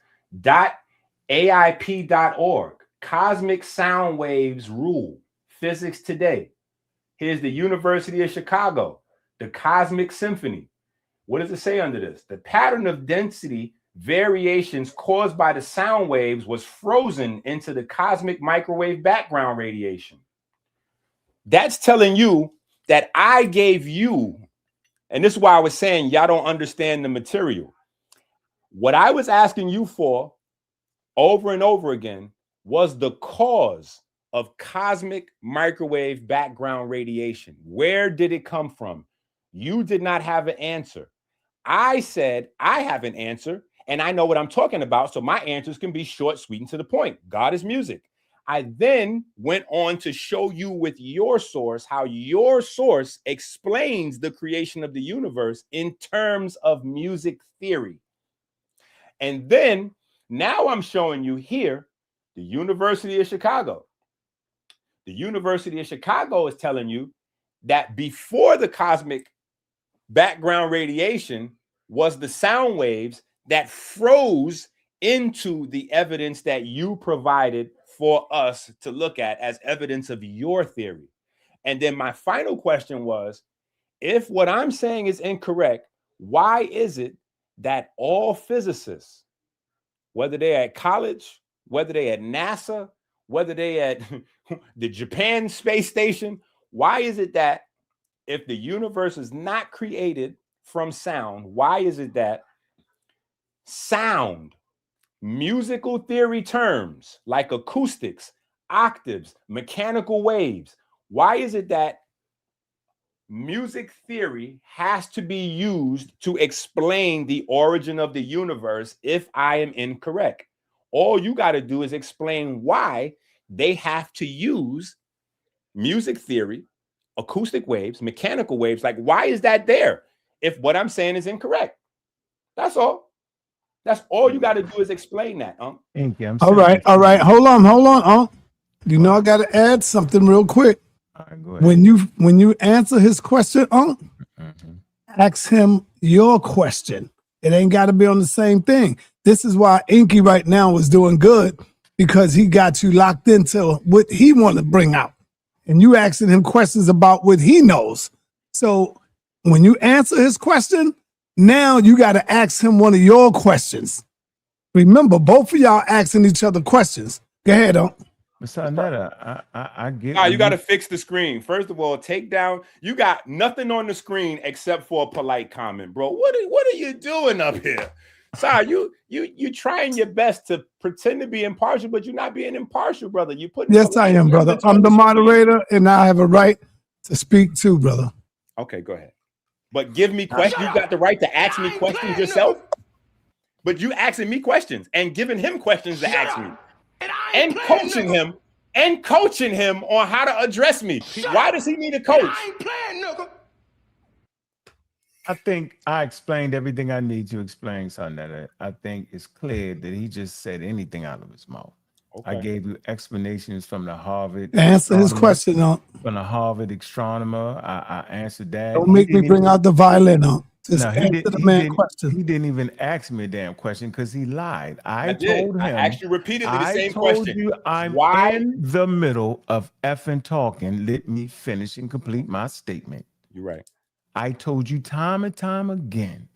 cosmic sound waves rule, physics today. Here's the University of Chicago, the Cosmic Symphony. What does it say under this? The pattern of density variations caused by the sound waves was frozen into the cosmic microwave background radiation. That's telling you that I gave you, and this is why I was saying y'all don't understand the material. What I was asking you for over and over again was the cause of cosmic microwave background radiation. Where did it come from? You did not have an answer. I said, I have an answer and I know what I'm talking about. So my answers can be short, sweet, and to the point. God is music. I then went on to show you with your source how your source explains the creation of the universe in terms of music theory. And then now I'm showing you here the University of Chicago. The University of Chicago is telling you that before the cosmic background radiation was the sound waves that froze into the evidence that you provided for us to look at as evidence of your theory. And then my final question was, if what I'm saying is incorrect, why is it that all physicists, whether they're at college, whether they're at NASA, whether they're at the Japan space station, why is it that if the universe is not created from sound, why is it that sound, musical theory terms like acoustics, octaves, mechanical waves, why is it that music theory has to be used to explain the origin of the universe if I am incorrect? All you got to do is explain why they have to use music theory, acoustic waves, mechanical waves. Like, why is that there if what I'm saying is incorrect? That's all. That's all you got to do is explain that. All right. Hold on. You know I got to add something real quick. Right, when you answer his question, ask him your question. It ain't got to be on the same thing. This is why ENQI right now is doing good, because he got you locked into what he want to bring out. And you asking him questions about what he knows. So when you answer his question, now you got to ask him one of your questions. Remember, both of y'all asking each other questions. Go ahead, sa.neter, I get. You got to fix the screen. First of all, take down. You got nothing on the screen except for a polite comment, bro. What are you doing up here? Sorry, you trying your best to pretend to be impartial, but you're not being impartial, brother. You put. Yes, I am, brother. I'm the moderator, and I have a right to speak too, brother. Okay, go ahead. But give me questions. You got the right to ask me questions yourself. But you asking me questions and giving him questions to ask me, and coaching him on how to address me. Why does he need a coach? I ain't playing, nigga. I think I explained everything I need to explain, sa.neter. I think it's clear that he just said anything out of his mouth. Okay. I gave you explanations from the Harvard. Answer his question, From the Harvard astronomer. I answered that. Don't make me bring out the violin, Just answer the man question. He didn't even ask me a damn question because he lied. I told him. I asked you repeatedly the same question. You I'm in the middle of effing talking. Let me finish and complete my statement. You're right. I told you time and time again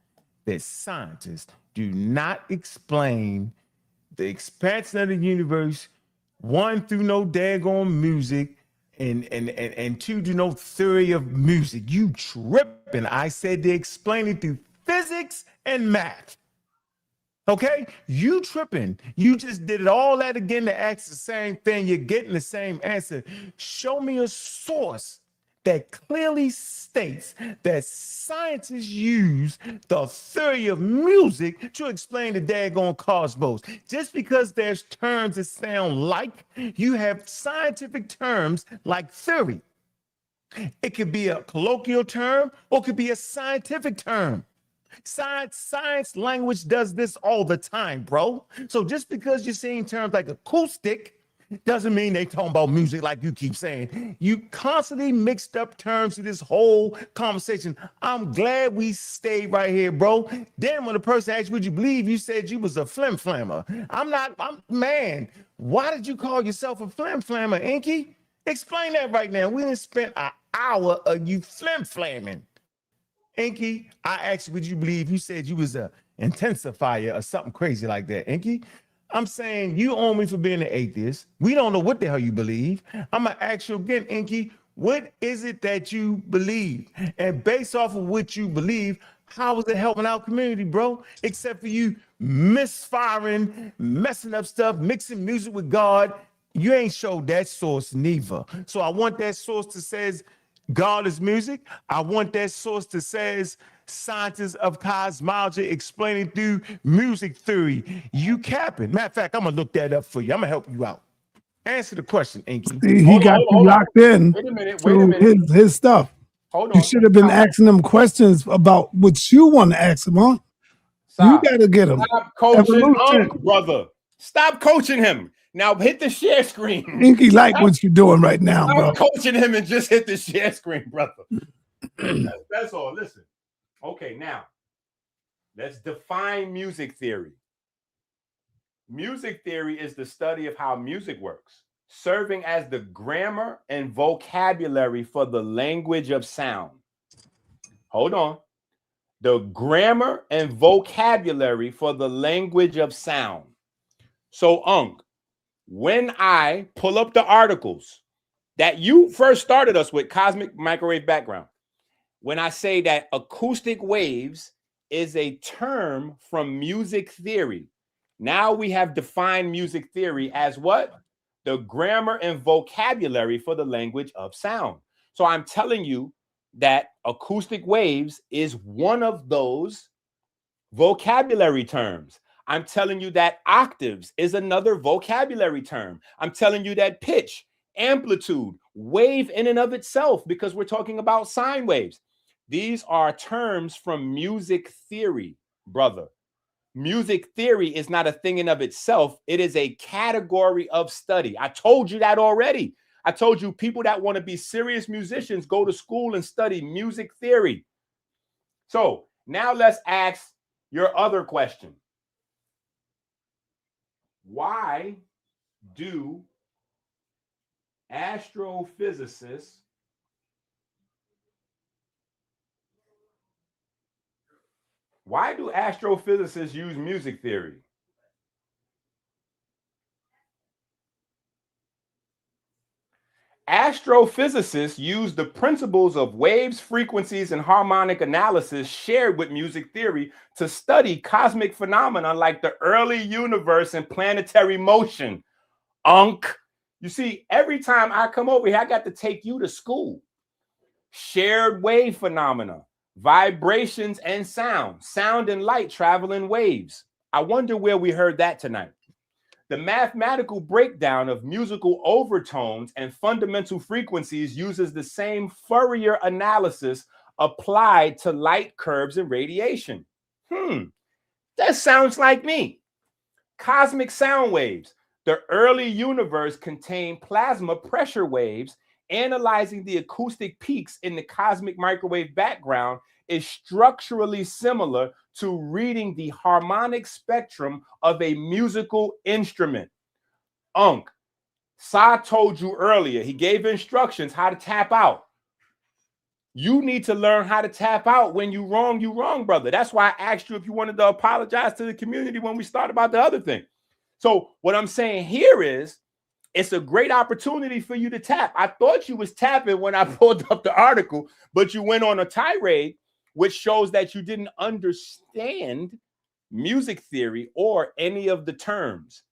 that scientists do not explain the expansion of the universe, one through no daggone music, and two, do no theory of music. You tripping. I said they explain it through physics and math. Okay, you tripping. You just did it all that again to ask the same thing. You're getting the same answer. Show me a source that clearly states that scientists use the theory of music to explain the daggone cosmos. Just because there's terms that sound like, you have scientific terms like theory. It could be a colloquial term or it could be a scientific term. Science language does this all the time, bro. So just because you're seeing terms like acoustic doesn't mean they talking about music like you keep saying. You constantly mixed up terms to this whole conversation. I'm glad we stayed right here, bro. Then when the person asked, would you believe, you said you was a flim-flammer. Man, why did you call yourself a flim-flammer, ENQI? Explain that right now. We didn't spend an hour of you flim-flamming. ENQI, I asked you, would you believe, you said you was a intensifier or something crazy like that, ENQI. I'm saying you owe me for being an atheist. We don't know what the hell you believe. I'm gonna ask you again, ENQI, what is it that you believe? And based off of what you believe, how is it helping our community, bro? Except for you misfiring, messing up stuff, mixing music with God. You ain't showed that source neither. So I want that source that says God is music. I want that source that says scientists of cosmology explaining through music theory. You capping. Matter of fact, I'm gonna look that up for you. I'm gonna help you out. Answer the question, ENQI. He got you locked in to his stuff. Hold on. You should have been asking them questions about what you want to ask him, huh? Stop. You got to get him. Stop coaching Ankh, brother. Stop coaching him. Now hit the share screen. ENQI like what you're doing right now, bro. Stop coaching him and just hit the share screen, brother. That's all. Listen. Okay, now let's define music theory. Music theory is the study of how music works, serving as the grammar and vocabulary for the language of sound. Hold on. The grammar and vocabulary for the language of sound. So, Ankh, when I pull up the articles that you first started us with, cosmic microwave background, when I say that acoustic waves is a term from music theory, now we have defined music theory as what? The grammar and vocabulary for the language of sound. So I'm telling you that acoustic waves is one of those vocabulary terms. I'm telling you that octaves is another vocabulary term. I'm telling you that pitch, amplitude, wave in and of itself, because we're talking about sine waves. These are terms from music theory, brother. Music theory is not a thing in of itself. It is a category of study. I told you that already. I told you people that want to be serious musicians go to school and study music theory. So now let's ask your other question. Why do astrophysicists use music theory? Astrophysicists use the principles of waves, frequencies, and harmonic analysis shared with music theory to study cosmic phenomena like the early universe and planetary motion. Ankh. You see, every time I come over here, I got to take you to school. Shared wave phenomena, vibrations and sound. Sound and light travel in waves. I wonder where we heard that tonight. The mathematical breakdown of musical overtones and fundamental frequencies uses the same Fourier analysis applied to light curves and radiation. That sounds like me. Cosmic sound waves. The early universe contained plasma pressure waves. Analyzing the acoustic peaks in the cosmic microwave background is structurally similar to reading the harmonic spectrum of a musical instrument. Ankh, Sa told you earlier, he gave instructions how to tap out. You need to learn how to tap out. When you wrong, brother. That's why I asked you if you wanted to apologize to the community when we started about the other thing. So what I'm saying here is it's a great opportunity for you to tap. I thought you was tapping when I pulled up the article, but you went on a tirade, which shows that you didn't understand music theory or any of the terms.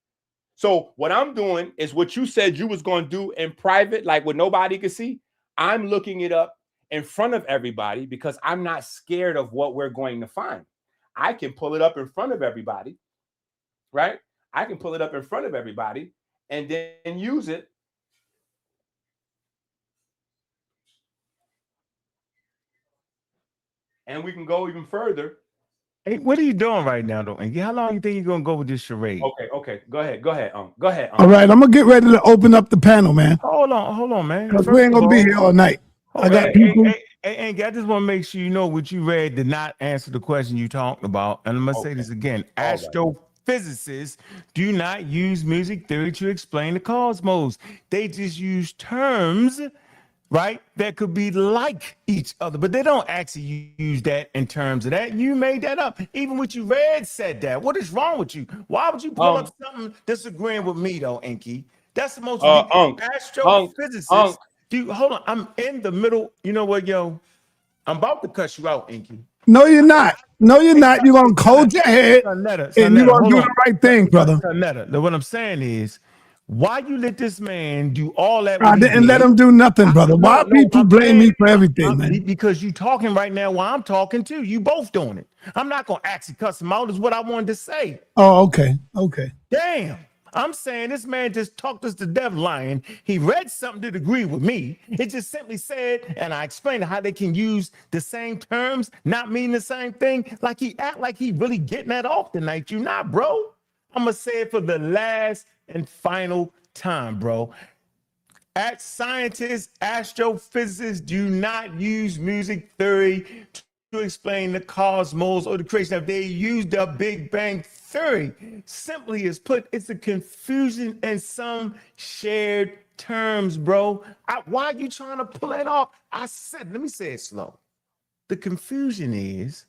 So what I'm doing is what you said you was going to do in private, like what nobody could see. I'm looking it up in front of everybody because I'm not scared of what we're going to find. I can pull it up in front of everybody, right? I can pull it up in front of everybody and then use it. And we can go even further. Hey, what are you doing right now, though? And how long you think you're gonna go with this charade? Okay. Go ahead. Go ahead. All right, I'm gonna get ready to open up the panel, man. Hold on, man. Because we ain't gonna be here all night. I got people. Hey, I just want to make sure you know what you read did not answer the question you talked about. And I'm gonna say this again: astrophysicists do not use music theory to explain the cosmos. They just use terms, right, that could be like each other, but they don't actually use that in terms of that. You made that up. Even what you read said that. What is wrong with you? Why would you pull up something disagreeing with me, though, ENQI? That's the most astrophysicists. Dude, hold on. I'm in the middle. You know what, yo? I'm about to cut you out, ENQI. No, you're not. No, you're not. You're gonna hold your head and you're gonna do the right thing, brother. What I'm saying is, why you let this man do all that? I didn't let him do nothing, brother. Why people blame me for everything, man? Because you talking right now while I'm talking too. You both doing it. I'm not gonna actually cuss him out. Is what I wanted to say. Oh, okay. Damn. I'm saying this man just talked us to death lying. He read something that agreed with me. It just simply said, and I explained how they can use the same terms, not mean the same thing. Like he act like he really getting that off tonight. You not, bro. I'm gonna say it for the last and final time, bro. Scientists, astrophysicists do not use music theory to explain the cosmos or the creation of. They use the Big Bang Theory. Simply is put, it's a confusion and some shared terms, bro. Why are you trying to pull it off? Let me say it slow. The confusion is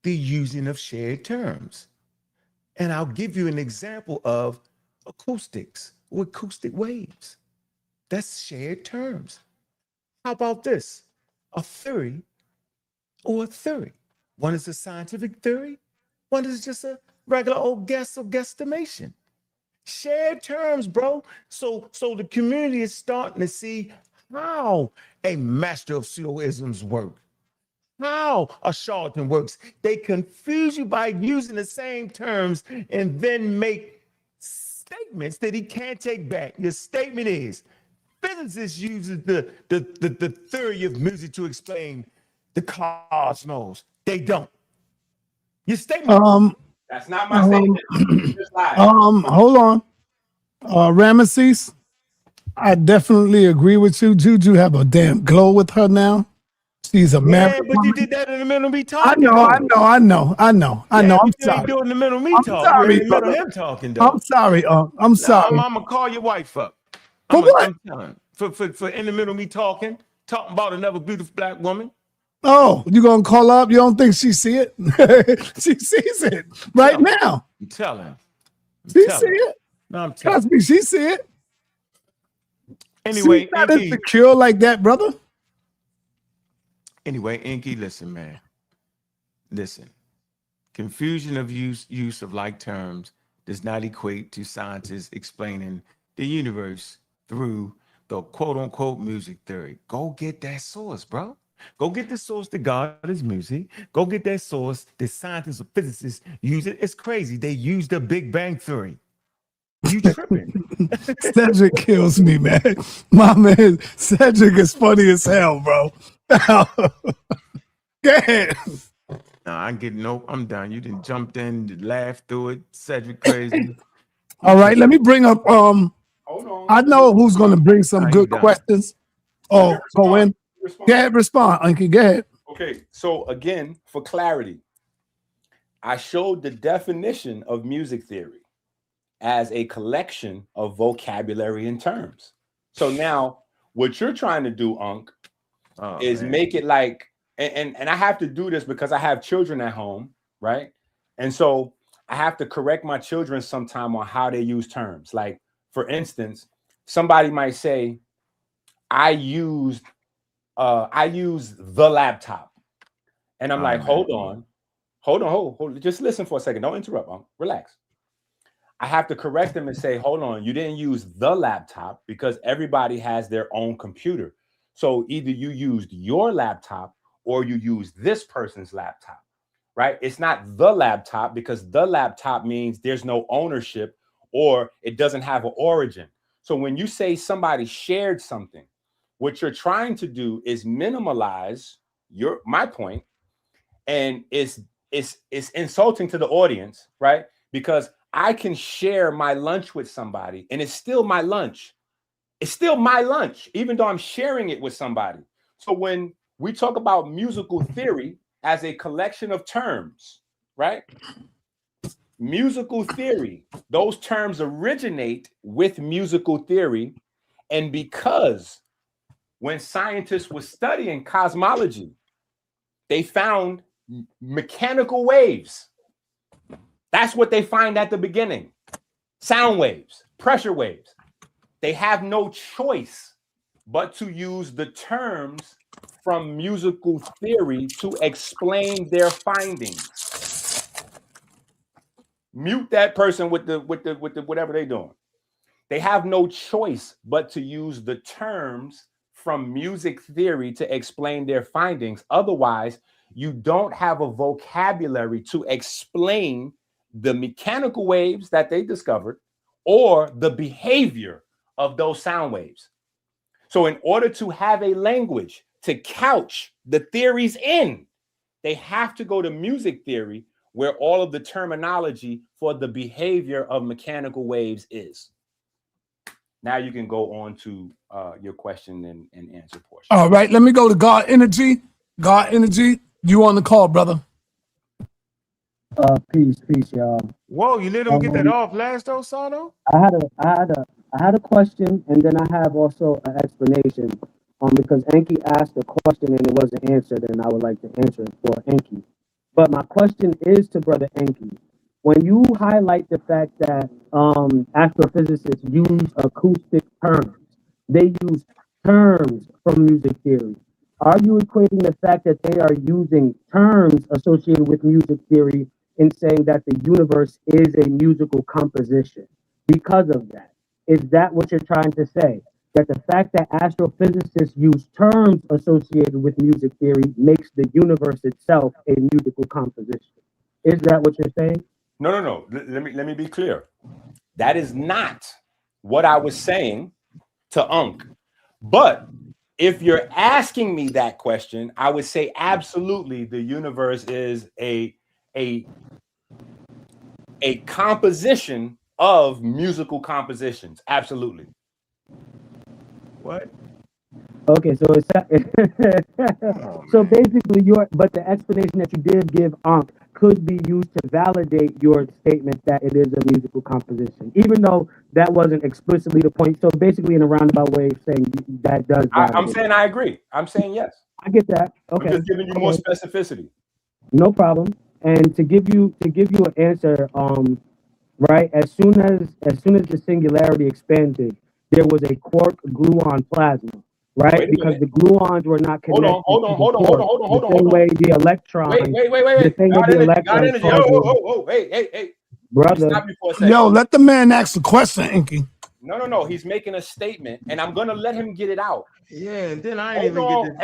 the using of shared terms. And I'll give you an example of acoustics or acoustic waves. That's shared terms. How about this? A theory or a theory. One is a scientific theory. One is just a regular old guess or guesstimation. Shared terms, bro. So the community is starting to see how a master of pseudoisms work, how a charlatan works. They confuse you by using the same terms and then make statements that he can't take back. Your statement is, physicists uses the theory of music to explain the cosmos. They don't. Your statement. That's not my statement. Just lie. Hold on. Ramesses, I definitely agree with you. Juju have a damn glow with her now. She's a man. But you did that in the middle of me talking. I know. I'm sorry. Do it in the middle of me talking. Sorry, in the middle of him talking, though. I'm sorry. I'm sorry. I'm gonna call your wife up. For what? For in the middle of me talking about another beautiful black woman. Oh, you gonna call up? You don't think she see it? She sees it right now. I'm telling. She see it. No, I'm telling. Trust me, she see it. Anyway, she's not insecure like that, brother. Anyway, ENQI, listen, man. Listen. Confusion of use of like terms does not equate to scientists explaining the universe through the quote-unquote music theory. Go get that source, bro. Go get the source that God is music. Go get that source that scientists or physicists use it. It's crazy. They use the Big Bang Theory. You tripping. Cedric kills me, man. My man, Cedric is funny as hell, bro. Go ahead. No, I'm done. You didn't jump in, laugh through it. Cedric crazy. All right, let me bring up hold on. I know who's gonna bring some good questions. Oh, go in. Go ahead, respond, Unky. Go ahead. Okay, so again, for clarity, I showed the definition of music theory as a collection of vocabulary and terms. So now what you're trying to do, Unc, is make it like, and I have to do this because I have children at home, right? And so I have to correct my children sometime on how they use terms. Like, for instance, somebody might say, I used the laptop. And I'm like, hold on. Just listen for a second. Don't interrupt. Relax. I have to correct them and say, hold on, you didn't use the laptop, because everybody has their own computer. So either you used your laptop or you used this person's laptop, right? It's not the laptop, because the laptop means there's no ownership or it doesn't have an origin. So when you say somebody shared something, what you're trying to do is minimalize my point, and it's insulting to the audience, right? Because I can share my lunch with somebody and it's still my lunch. It's still my lunch, even though I'm sharing it with somebody. So when we talk about musical theory as a collection of terms, right? Musical theory, those terms originate with musical theory. And because when scientists were studying cosmology, they found mechanical waves. That's what they find at the beginning. Sound waves, pressure waves. They have no choice but to use the terms from musical theory to explain their findings. Mute that person with the whatever they're doing. They have no choice but to use the terms from music theory to explain their findings. Otherwise, you don't have a vocabulary to explain the mechanical waves that they discovered or the behavior of those sound waves. So in order to have a language to couch the theories in, they have to go to music theory, where all of the terminology for the behavior of mechanical waves is. Now you can go on to your question and answer portion. All right, let me go to God Energy. God Energy, you on the call, brother. Peace, y'all. Whoa, you let him get that off last though, Sano? I had a question, and then I have also an explanation. Because Enki asked a question and it wasn't answered, and I would like to answer it for Enki. But my question is to Brother Enki. When you highlight the fact that astrophysicists use acoustic terms, they use terms from music theory. Are you equating the fact that they are using terms associated with music theory in saying that the universe is a musical composition? Because of that, is that what you're trying to say? That the fact that astrophysicists use terms associated with music theory makes the universe itself a musical composition? Is that what you're saying? No. Let me be clear. That is not what I was saying to Ankh. But if you're asking me that question, I would say absolutely the universe is a composition of musical compositions. Absolutely. What? Okay, so it's so basically but the explanation that you did give Ankh could be used to validate your statement that it is a musical composition, even though that wasn't explicitly the point. So basically, in a roundabout way of saying that does. I'm saying I agree. I'm saying yes. I get that. Okay, I'm just giving you more specificity. No problem. And to give you an answer, right, as soon as the singularity expanded, there was a quark gluon plasma, right? Because the gluons were not connected. Hold on. The same way the electron. Wait. The same way the electron. Hey. Brother. Stop me for a second. Yo, let the man ask the question, Enki. No. He's making a statement, and I'm gonna let him get it out. Yeah, and then I ain't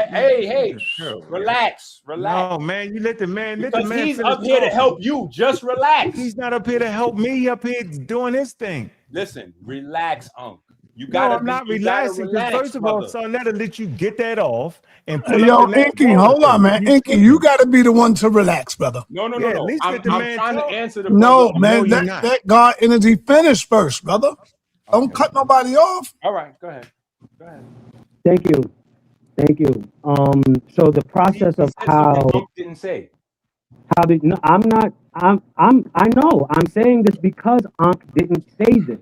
Hey, relax. No, man, you let the man. Because he's up here to help you. Just relax. He's not up here to help me. He up here doing his thing. Listen, relax, Unc. You gotta. No, I'm not relaxing. Because first of all, sa.neter let you get that off and pull up the Enki, hold on, man. Enki, you got to be the one to relax, brother. No. At least I'm trying to answer the. No, man. Let God Energy finish first, brother. Don't cut nobody off. All right, go ahead. Thank you. So the process of how didn't say how did no, I'm not. I know. I'm saying this because Ankh didn't say this.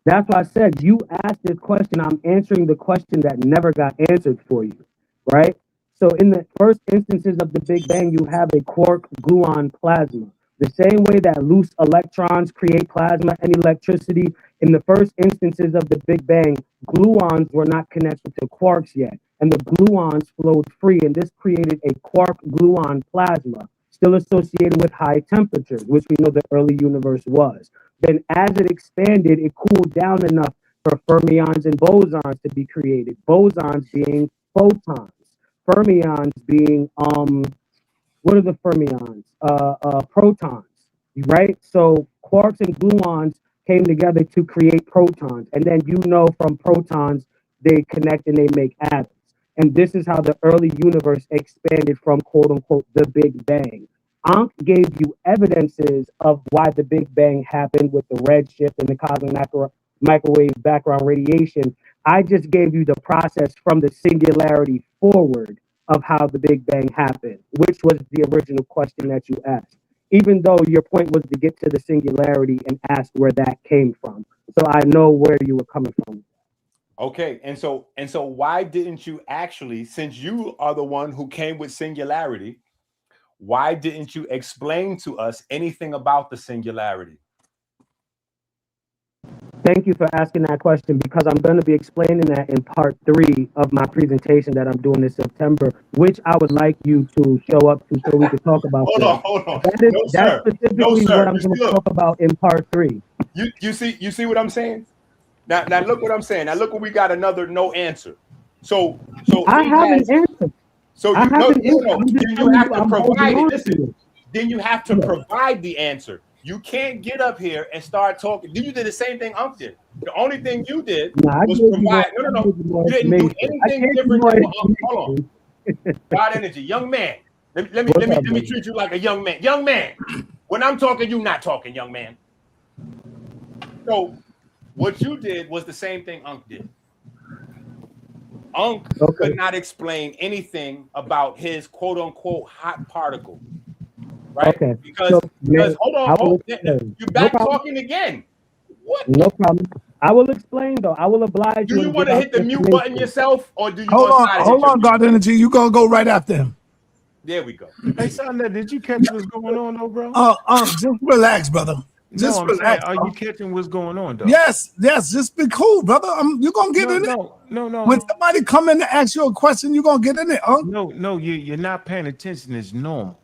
That's why I said you asked this question. I'm answering the question that never got answered for you, right? So in the first instances of the Big Bang, you have a quark gluon plasma, The same way that loose electrons create plasma and electricity, in the first instances of the Big Bang, gluons were not connected to quarks yet, and the gluons flowed free, and this created a quark-gluon plasma, still associated with high temperatures, which we know the early universe was. Then as it expanded, it cooled down enough for fermions and bosons to be created, bosons being photons, fermions being, what are the fermions? Protons, right? So quarks and gluons came together to create protons. And then from protons, they connect and they make atoms. And this is how the early universe expanded from quote unquote the Big Bang. Ankh gave you evidences of why the Big Bang happened with the redshift and the cosmic microwave background radiation. I just gave you the process from the singularity forward of how the Big Bang happened, which was the original question that you asked, even though your point was to get to the singularity and ask where that came from. So I know where you were coming from. Okay, and so why didn't you actually, since you are the one who came with singularity, why didn't you explain to us anything about the singularity? Thank you for asking that question, because I'm going to be explaining that in part 3 of my presentation that I'm doing this September, which I would like you to show up to so we can talk about. Hold on. That's specifically what I'm going to talk about in part 3. You see what I'm saying? Now look what I'm saying. Now look what we got, another no answer. So I have an answer. So I have an answer. then you have to provide it. Listen, then you have to provide the answer. You can't get up here and start talking. You did the same thing Unc did. The only thing you did was provide. No. You didn't do anything different than what Unc. Hold on. God energy, young man. Let me treat you like a young man. Young man. When I'm talking, you not talking, young man. So what you did was the same thing Unc did. Unc could not explain anything about his quote unquote hot particle. Right? Okay. Because hold on. You're back talking again. What? No problem. I will explain though. I will oblige. Do you want to hit the mute button yourself, or do you hold on, God Energy? You gonna go right after him. There we go. Hey, son, did you catch what's going on, though, bro? Just relax, brother. Just relax. Are you catching what's going on, though? Yes. Just be cool, brother. You're gonna get in it. No. When somebody come in to ask you a question, you're gonna get in it, No, you're not paying attention. It's normal.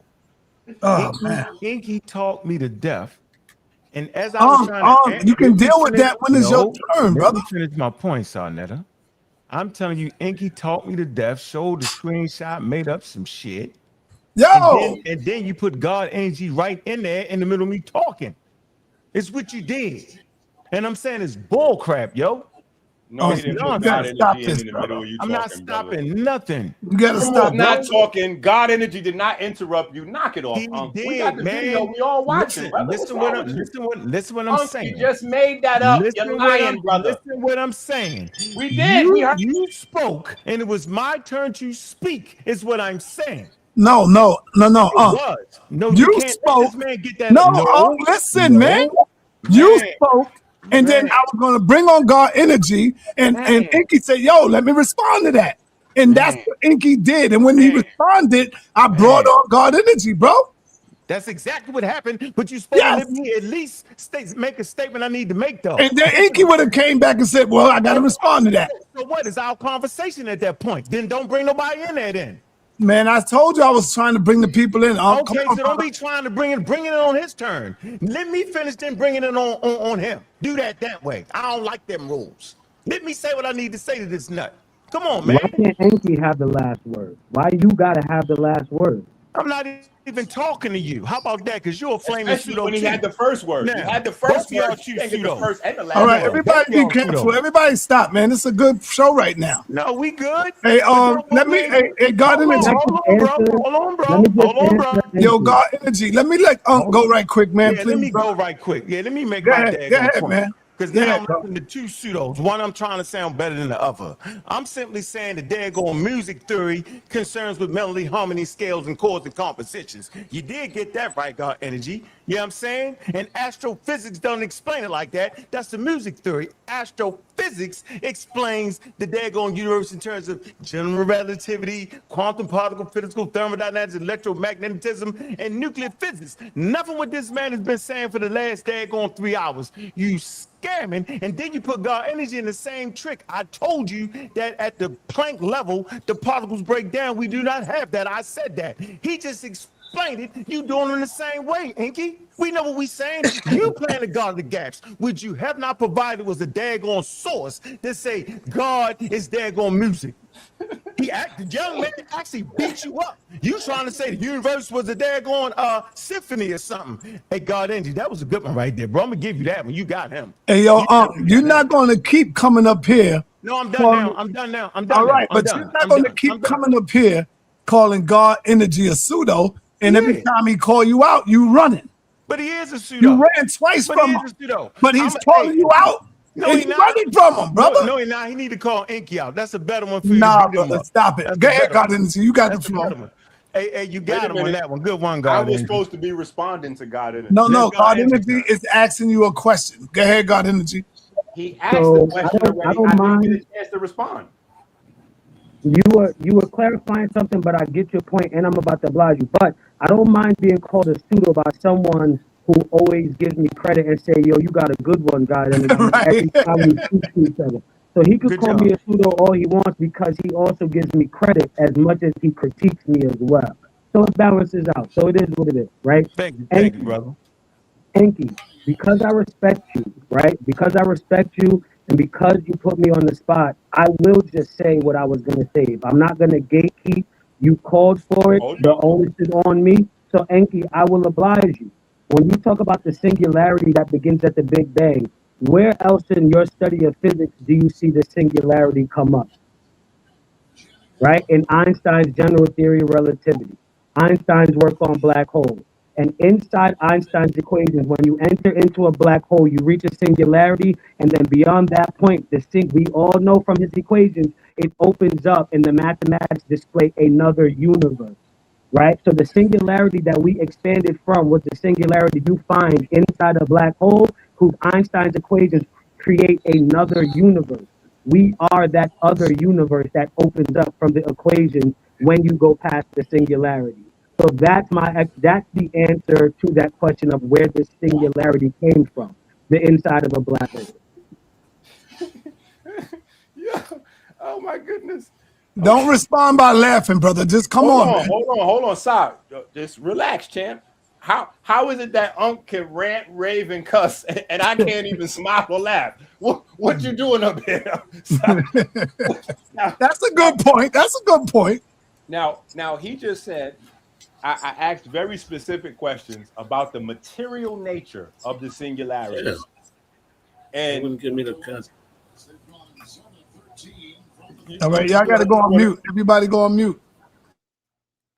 Oh, man. ENQI taught me to death. And as I was trying to... You can deal with that when it's your turn, brother. Let me finish my point, sa.neter. I'm telling you, ENQI taught me to death, showed the screenshot, made up some shit. Yo! And then you put God energy right in there in the middle of me talking. It's what you did. And I'm saying it's bull crap, yo. No, you gotta stop this, in the middle of you I'm talking, not stopping nothing. You gotta stop. Not talking. God energy did not interrupt you. Knock it off. He did, we got the man. video. We all watching. Listen what I'm saying. You just made that up. You're lying, brother. Listen what I'm saying. We did. You spoke, and it was my turn to speak. Is what I'm saying. No. No, you can't spoke. Let this man get that. No, listen, man. You spoke. And then I was going to bring on God energy, and ENQI said, yo, let me respond to that. And that's what ENQI did. And when he responded, I brought on God energy, bro. That's exactly what happened. But you supposed to let me at least make a statement I need to make, though. And then ENQI would have came back and said, well, I got to respond to that. So what is our conversation at that point? Then don't bring nobody in there then. Man, I told you I was trying to bring the people in. Okay, so don't be trying to bring it on his turn. Let me finish, then bring it on him. Do that way. I don't like them rules. Let me say what I need to say to this nut. Come on, man. Why can't ENQI have the last word? Why you gotta have the last word? I'm not even talking to you. How about that? Because you're a flaming pseudo. When he had the first word. Now, you had the first word. You get the first and the last. All right, everybody be careful. Everybody stop, man. It's a good show right now. No, we good. Hey, let me, hey, God energy. Hold on, bro. Yo, God energy. Let me let Unc go right quick, man. Yeah, please, let me bro. go right quick. Yeah, let me make Go my ahead, dad go ahead, point. man. Because now I'm listening to two pseudos. One, I'm trying to sound better than the other. I'm simply saying the daggone music theory concerns with melody, harmony, scales, and chords and compositions. You did get that right, God Energy. You know what I'm saying? And astrophysics don't explain it like that. That's the music theory. Astrophysics explains the daggone universe in terms of general relativity, quantum particle physics, thermodynamics, electromagnetism, and nuclear physics. Nothing what this man has been saying for the last daggone 3 hours. You scamming, and then you put God Energy in the same trick. I told you that at the Planck level, the particles break down. We do not have that. I said that. He just explained it. You doing it in the same way, ENQI. We know what we saying. You playing the God of the gaps, which you have not provided was a daggone source that say God is daggone music. The young man actually beat you up. You trying to say the universe was a daggone symphony or something. Hey, God Energy, that was a good one right there, bro. I'm gonna give you that one. You got him. Hey, yo, you're not going to keep coming up here. No, I'm done now. I'm done now. I'm done. All right, but you're not going to keep coming up here calling God Energy a pseudo, and every time he call you out, you running. But he is a pseudo. You ran twice from him. But he's calling you out. No, and he's you not. running from him, brother. No, he's not. He need to call ENQI out. That's a better one for you. Nah, to beat him brother, up. stop it. That's Go a ahead, better God one. Energy. You got That's the a better floor. one. Hey, you got Wait a him on minute. that one. Good one, I God was Energy. supposed to be responding to God Energy. No, Let God Energy Energy is asking you a question. Go ahead, God Energy. He asked So, the question I already. don't I mind. didn't get a chance to respond. You were clarifying something, but I get your point, and I'm about to oblige you. But I don't mind being called a pseudo by someone who always gives me credit and say, "Yo, you got a good one, God." And Right. every time we speak to each other, so he could Good call job. me a pseudo all he wants because he also gives me credit as much as he critiques me as well. So it balances out. So it is what it is, right? Thank you, And brother. Enki, because I respect you, right? Because I respect you and because you put me on the spot, I will just say what I was going to say. If I'm not going to gatekeep, you called for it. Hold The on. onus is on me. So, Enki, I will oblige you. When you talk about the singularity that begins at the Big Bang, where else in your study of physics do you see the singularity come up? Right? In Einstein's general theory of relativity, Einstein's work on black holes. And inside Einstein's equations, when you enter into a black hole, you reach a singularity, and then beyond that point, we all know from his equations, it opens up and the mathematics display another universe, right? So the singularity that we expanded from was the singularity you find inside a black hole, whose Einstein's equations create another universe. We are that other universe that opens up from the equation when you go past the singularity. So that's the answer to that question of where this singularity came from, the inside of a black hole. Yeah. Oh my goodness. Don't respond by laughing, brother. Just come on, man. Hold on, Stop. Just relax, champ. How is it that Ankh can rant, rave, and cuss, and I can't even smile or laugh? What you doing up here? That's a good point. That's a good point. Now he just said, I asked very specific questions about the material nature of the singularity. Yeah. And wouldn't give me the cut. All right, y'all got to go on mute. Everybody go on mute.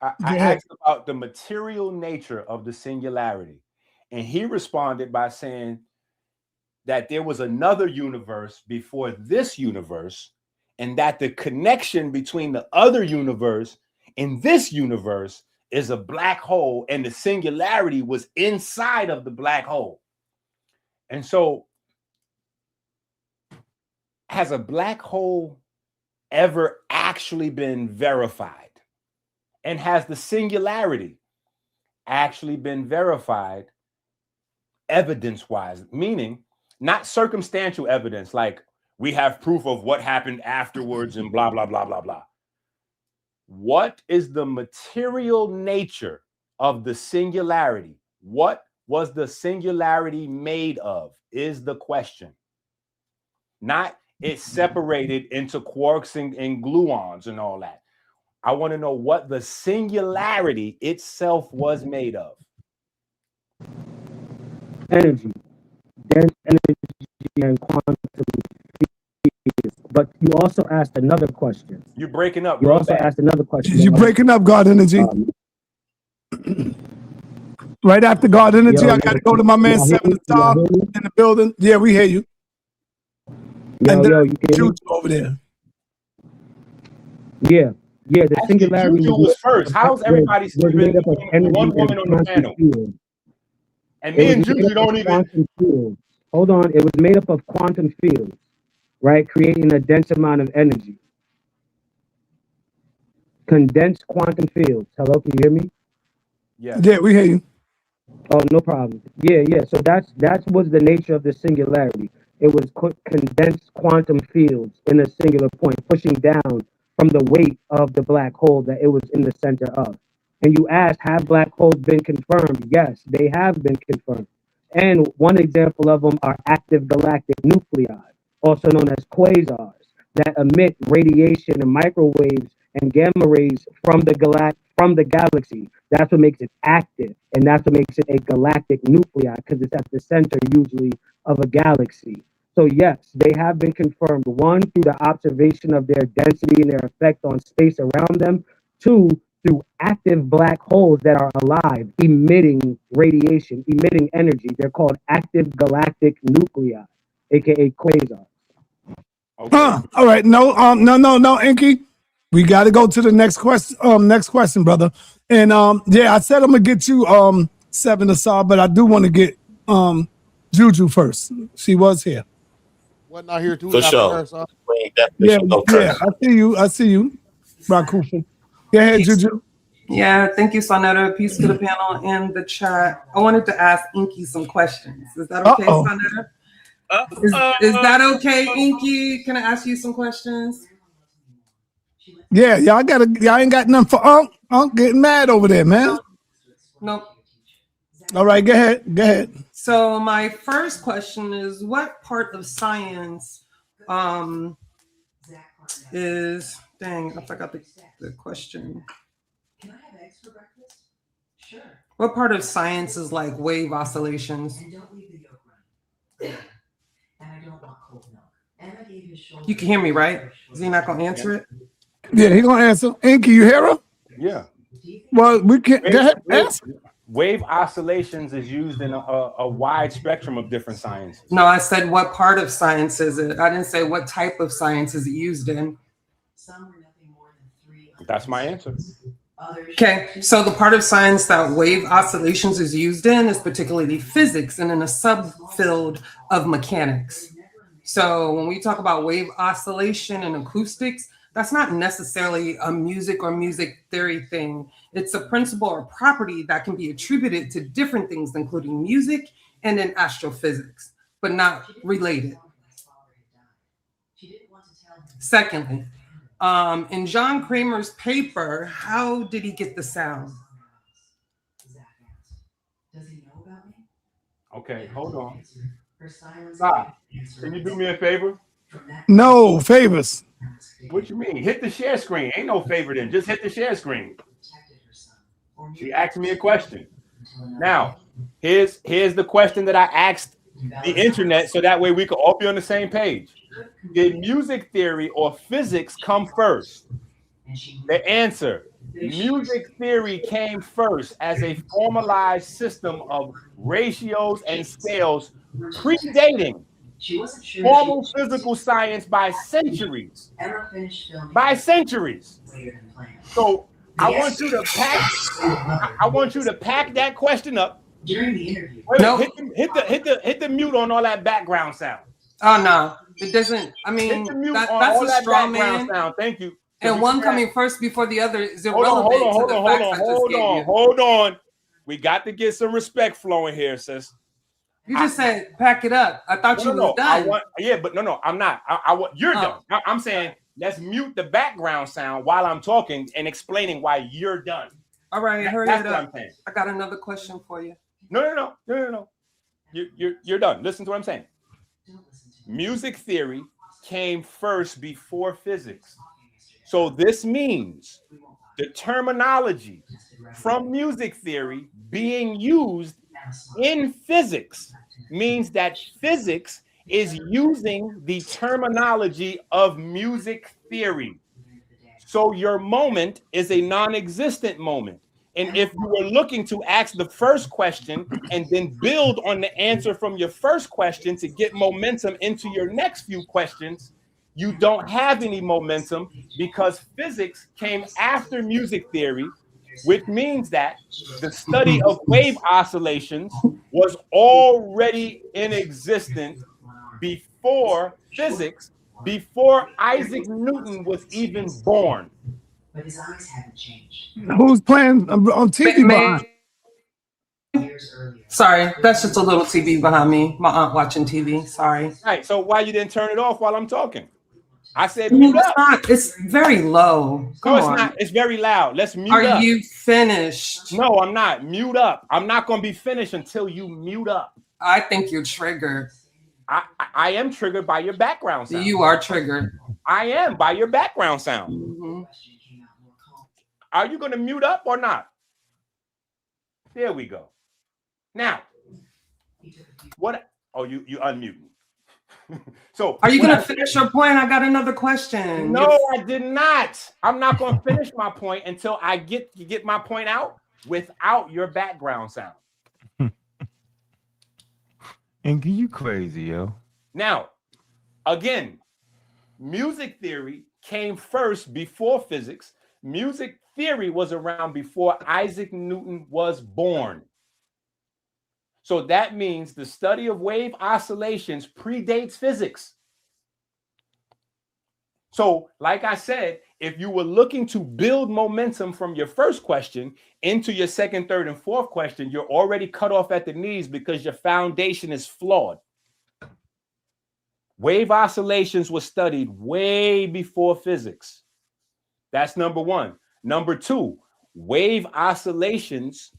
I asked about the material nature of the singularity, and he responded by saying that there was another universe before this universe, and that the connection between the other universe and this universe is a black hole, and the singularity was inside of the black hole. And so, has a black hole ever actually been verified? And has the singularity actually been verified evidence-wise? Meaning, not circumstantial evidence, like we have proof of what happened afterwards and blah, blah, blah, blah, blah. What is the material nature of the singularity? What was the singularity made of is the question. Not it's separated into quarks and gluons and all that. I want to know what the singularity itself was made of. Energy, dense energy, and quantum fields. But you also asked another question. You're breaking up. You also asked another question. You're breaking up, God Energy. Right after God Energy, I got to go to my man 7 Star in the building. Yeah, we hear you. And then You can hear me? over there. Yeah, the Actually, singularity Juju was first. How's everybody was skipping made up of energy one and woman on the quantum panel? fields. And It me was and made Juju up don't of even. quantum fields. Hold on, it was made up of quantum fields, right? Creating a dense amount of energy. Condensed quantum fields. Hello, can you hear me? Yeah, we hear you. Oh, no problem. Yeah. So that was the nature of the singularity. It was condensed quantum fields in a singular point, pushing down from the weight of the black hole that it was in the center of. And you asked, have black holes been confirmed? Yes, they have been confirmed. And one example of them are active galactic nuclei, also known as quasars, that emit radiation and microwaves and gamma rays from the galaxy. That's what makes it active, and that's what makes it a galactic nuclei, because it's at the center usually of a galaxy. So yes, they have been confirmed. One, through the observation of their density and their effect on space around them. Two, through active black holes that are alive, emitting radiation, emitting energy. They're called active galactic nuclei, aka quasars. Okay. All right. No, ENQI. We got to go to the next question. Next question, brother. And yeah, I said I'm gonna get you 7 aside, but I do want to get Juju first. She was here. Wasn't I here too? For after sure. her, son? Queen definitely Yeah, should go yeah. first. I see you, Rakufa. Go ahead, Juju. Yeah, thank you, sa.neter. Peace to the panel and the chat. I wanted to ask ENQI some questions. Is that okay, sa.neter? Is that okay, ENQI? Can I ask you some questions? Yeah, y'all ain't got nothing for Unc. Unc getting mad over there, man. Nope. All right, go ahead. So my first question is, what part of science is, dang, I forgot the question. Can I have eggs for breakfast? Sure. What part of science is like wave oscillations? And don't leave the yolk running. And I don't want cold milk. And I gave you a shoulder. You can hear me, right? Is he not gonna answer it? Yeah, he gonna answer. ENQI, you hear her? Yeah. Well, we can't. Go ahead, answer. Wave oscillations is used in a wide spectrum of different sciences. No, I said what part of science is it? I didn't say what type of science is it used in. That's my answer. Okay, so the part of science that wave oscillations is used in is particularly physics and in a subfield of mechanics. So when we talk about wave oscillation and acoustics, that's not necessarily a music or music theory thing. It's a principle or property that can be attributed to different things, including music and in astrophysics, but not related. Secondly, in John Kramer's paper, how did he get the sound? Okay, hold on. Stop. Can you do me a favor? No favors. What you mean? Hit the share screen. Ain't no favor then. Just hit the share screen. She asked me a question. Now, here's the question that I asked the internet, so that way we could all be on the same page. Did music theory or physics come first? The answer: music theory came first as a formalized system of ratios and scales, predating formal physical science by centuries. So I want you to pack that question up. During the interview. No. Hit the mute on all that background sound. Oh no, it doesn't. I mean, hit the mute that's all a that straw background man. sound. Thank you. And one coming first before the other is irrelevant to the facts I just gave you. Hold on. We got to get some respect flowing here, sis. You just said pack it up. I thought you was done. I'm not. You're done. I'm saying let's mute the background sound while I'm talking and explaining why you're done. All right, hurry That's it what up. I'm saying. I got another question for you. No. You're done. Listen to what I'm saying. Music theory came first before physics. So this means the terminology from music theory being used in physics means that physics is using the terminology of music theory. So your moment is a non-existent moment. And if you were looking to ask the first question and then build on the answer from your first question to get momentum into your next few questions, you don't have any momentum because physics came after music theory, which means that the study of wave oscillations was already in existence before physics, before Isaac Newton was even born. But his eyes hadn't changed. Who's playing on TV behind? Sorry, that's just a little TV behind me. My aunt watching TV. Sorry. Right. So why you didn't turn it off while I'm talking? I said mute up. It's very low. Come No, it's on. not. It's very loud. Let's mute up. Are you finished? No, I'm not. Mute up. I'm not going to be finished until you mute up. I think you're triggered. I am triggered by your background sound. You are triggered. I am by your background sound. Mm-hmm. Are you going to mute up or not? There we go. Now, what? Oh, you unmute. So, are you going to finish your point? I got another question. No, I did not. I'm not going to finish my point until I get my point out without your background sound. And you crazy, yo. Now, again, music theory came first before physics. Music theory was around before Isaac Newton was born. So that means the study of wave oscillations predates physics. So, like I said, if you were looking to build momentum from your first question into your second, third, and fourth question, you're already cut off at the knees because your foundation is flawed. Wave oscillations were studied way before physics. That's number one. Number two, wave oscillations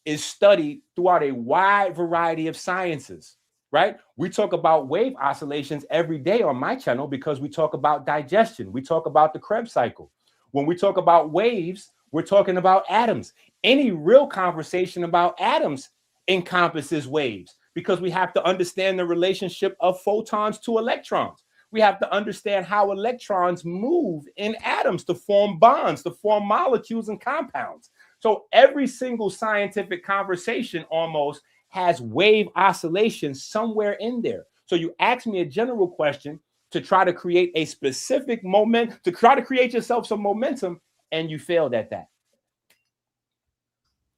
is studied throughout a wide variety of sciences, right? We talk about wave oscillations every day on my channel because we talk about digestion. We talk about the Krebs cycle. When we talk about waves, we're talking about atoms. Any real conversation about atoms encompasses waves because we have to understand the relationship of photons to electrons. We have to understand how electrons move in atoms to form bonds, to form molecules and compounds. So every single scientific conversation almost has wave oscillations somewhere in there. So you ask me a general question to try to create a specific moment, to try to create yourself some momentum, and you failed at that.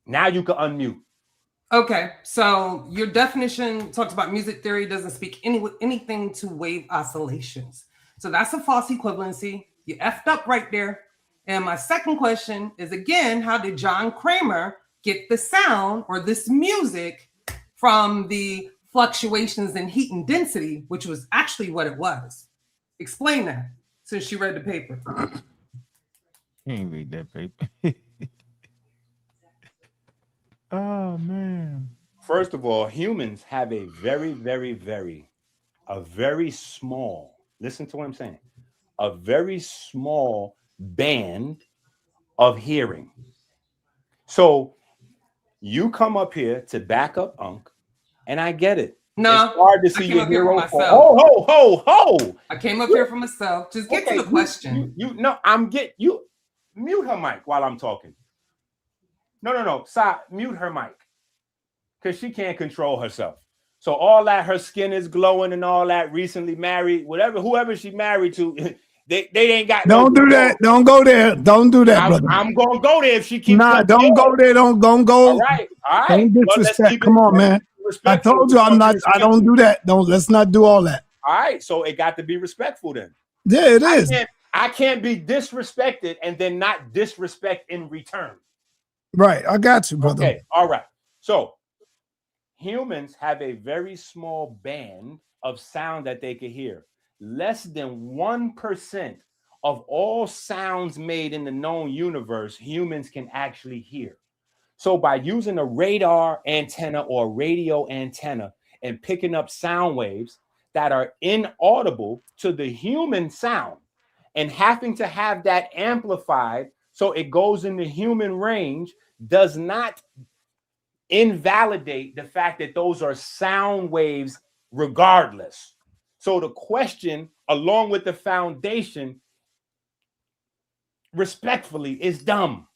Now you can unmute. Okay, so your definition talks about music theory doesn't speak anything to wave oscillations. So that's a false equivalency. You effed up right there. And my second question is, again, how did John Kramer get the sound or this music from the fluctuations in heat and density, which was actually what it was? Explain that, since you read the paper. You ain't read that paper. Oh, man. First of all, humans have a very small, listen to what I'm saying, a very small band of hearing. So you come up here to back up Ankh, and I get it. No, it's hard to see your hero. Ho. I came up here for myself. Just get to the question. You mute her mic while I'm talking. No. Mute her mic. Because she can't control herself. So all that, her skin is glowing and all that, recently married, whoever she married to, they ain't got. Don't do that. Don't go there. Don't do that, brother. I'm gonna go there if she keeps. Nah, don't go there. Don't go. All right. Don't disrespect. Come on, man. I told you I'm not. I don't do that. Let's not do all that. All right. So it got to be respectful then. Yeah, it is. I can't be disrespected and then not disrespect in return. Right. I got you, brother. Okay. All right. So humans have a very small band of sound that they can hear. Less than 1% of all sounds made in the known universe, humans can actually hear. So by using a radar antenna or radio antenna and picking up sound waves that are inaudible to the human sound and having to have that amplified so it goes in the human range does not invalidate the fact that those are sound waves regardless. So the question, along with the foundation, respectfully, is dumb.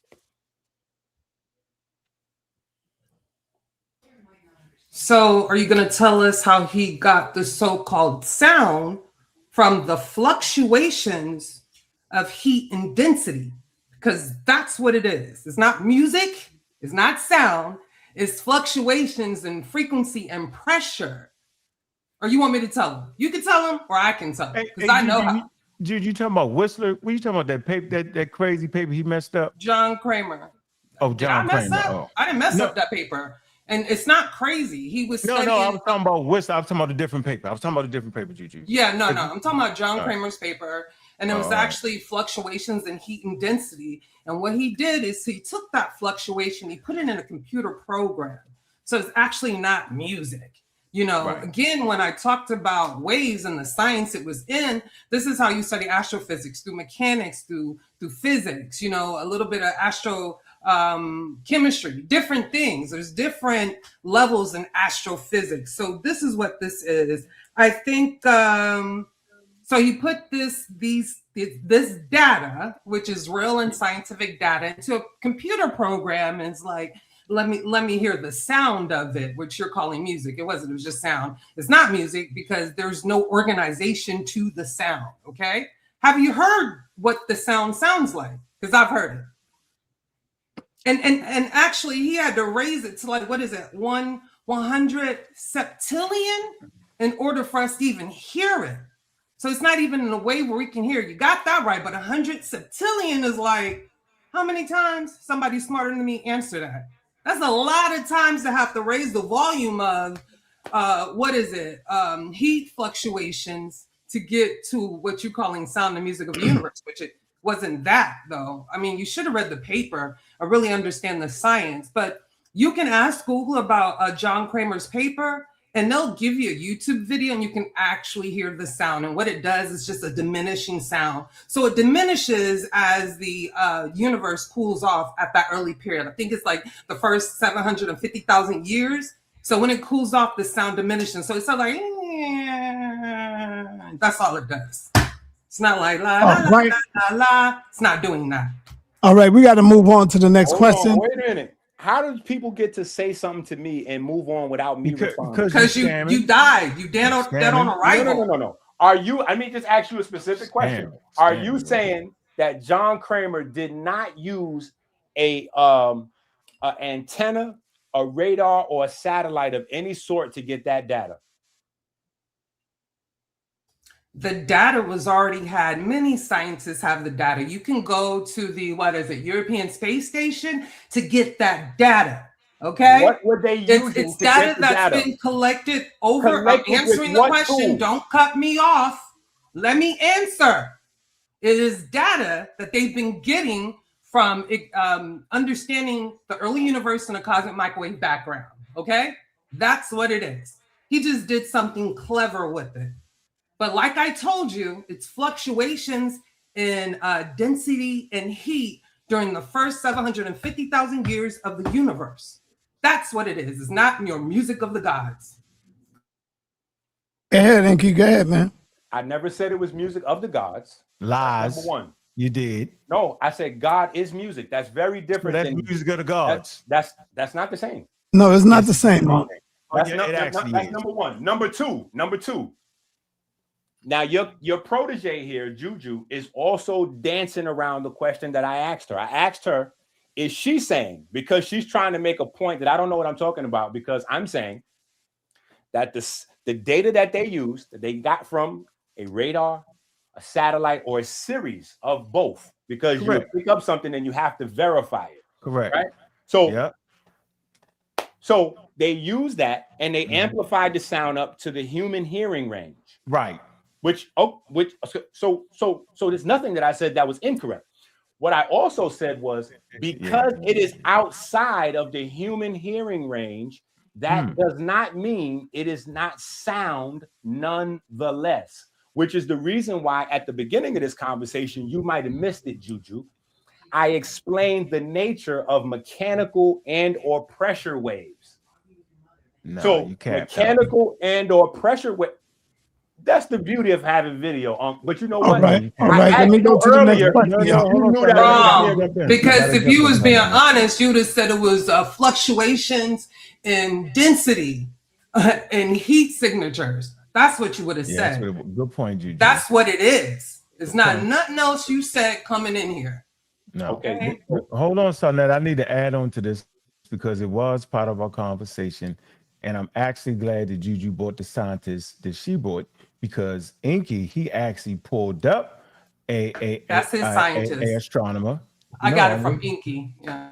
So are you going to tell us how he got the so-called sound from the fluctuations of heat and density? Because that's what it is. It's not music. It's not sound. It's fluctuations in frequency and pressure. Or you want me to tell him? You can tell him, or I can tell him, because I know how. Dude, you talking about Whistler? What you talking about? That paper, that crazy paper he messed up? John Kramer. Oh, John Kramer. Oh. I didn't mess up that paper. And it's not crazy. He was studying. No, I was talking about Whistler. I was talking about a different paper. Juju. Yeah, no. I'm talking about John Kramer's paper. And it was actually fluctuations in heat and density. And what he did is he took that fluctuation, he put it in a computer program. So it's actually not music. You know, again, when I talked about waves and the science it was in, this is how you study astrophysics, through mechanics, through physics, you know, a little bit of chemistry, different things. There's different levels in astrophysics. So this is what this is. I think, so he put this data, which is real and scientific data, into a computer program, and it's like, let me hear the sound of it, which you're calling music. It wasn't, it was just sound. It's not music because there's no organization to the sound, okay? Have you heard what the sound sounds like? Because I've heard it. And actually he had to raise it to like, what is it, 100 septillion in order for us to even hear it. So it's not even in a way where we can hear. You got that right, but 100 septillion is like, how many times? Somebody smarter than me answer that. That's a lot of times to have to raise the volume of, heat fluctuations to get to what you're calling sound and music of the universe, which it wasn't that though. I mean, you should have read the paper or really understand the science, but you can ask Google about John Kramer's paper and they'll give you a YouTube video and you can actually hear the sound. And what it does is just a diminishing sound. So it diminishes as the universe cools off at that early period. I think it's like the first 750,000 years. So when it cools off, the sound diminishes. So it's not like, that's all it does. It's not like la, la, la, la, la. It's not doing that. All right, we got to move on to the next question. Wait a minute. How do people get to say something to me and move on without me responding? Because you died. You dead on arrival. No. Are you? I mean, just ask you a specific question. Are you saying that John Kramer did not use a antenna, a radar, or a satellite of any sort to get that data? The data was already had. Many scientists have the data. You can go to the, European Space Station to get that data. Okay. What would they use? It's data that's been collected over. I'm answering the question. Don't cut me off. Let me answer. It is data that they've been getting from understanding the early universe in a cosmic microwave background. Okay. That's what it is. He just did something clever with it. But like I told you, it's fluctuations in density and heat during the first 750,000 years of the universe. That's what it is. It's not your music of the gods. Go ahead, ENQI. Go ahead, man. I never said it was music of the gods. Lies. Number one. You did. No, I said God is music. That's very different. That's than music of the gods. That's not the same. No, it's not the same. That's number one. Number two. Now, your protege here, Juju, is also dancing around the question that I asked her. I asked her, is she saying, because she's trying to make a point that I don't know what I'm talking about, because I'm saying that the data that they used, that they got from a radar, a satellite, or a series of both, because you pick up something and you have to verify it. Correct. Right? So, so they use that and they amplified the sound up to the human hearing range. Right. So there's nothing that I said that was incorrect. What I also said was, because it is outside of the human hearing range, that does not mean it is not sound nonetheless, which is the reason why at the beginning of this conversation, you might have missed it, Juju. I explained the nature of mechanical and or pressure waves. No, so you can't. Mechanical and or pressure wave. That's the beauty of having video. But you know what? All right. Let me go to the next question. Because if you was being honest, you would have said it was fluctuations in density and heat signatures. That's what you would have said. Good point, Juju. That's what it is. It's Good not point. nothing else you said coming in here. No. Okay. Hold on, Sa.neter. I need to add on to this because it was part of our conversation. And I'm actually glad that Juju brought the scientist that she brought because ENQI, he actually pulled up That's his scientist. a astronomer. I got it from ENQI. Yeah.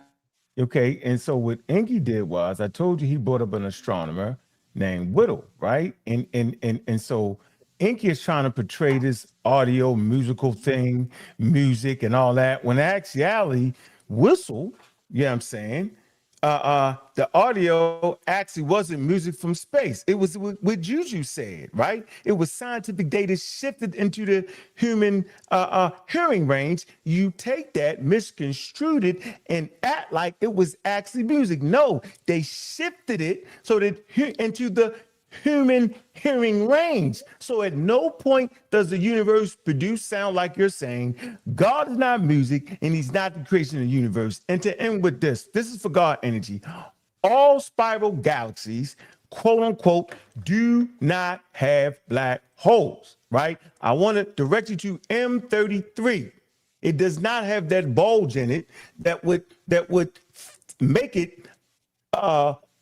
Okay, and so what ENQI did was I told you he brought up an astronomer named Whittle, right? And so ENQI is trying to portray this audio musical thing, music and all that. When actually, Whistle, you know what I'm saying? The audio actually wasn't music from space. It was what Juju said, right? It was scientific data shifted into the human hearing range. You take that, misconstrued it, and act like it was actually music. No, they shifted it so that into the human hearing range. So at no point does the universe produce sound like you're saying. God is not music and he's not the creation of the universe. And to end with this is for God energy. All spiral galaxies, quote unquote, do not have black holes, right? I want to direct you to M33. It does not have that bulge in it that would make it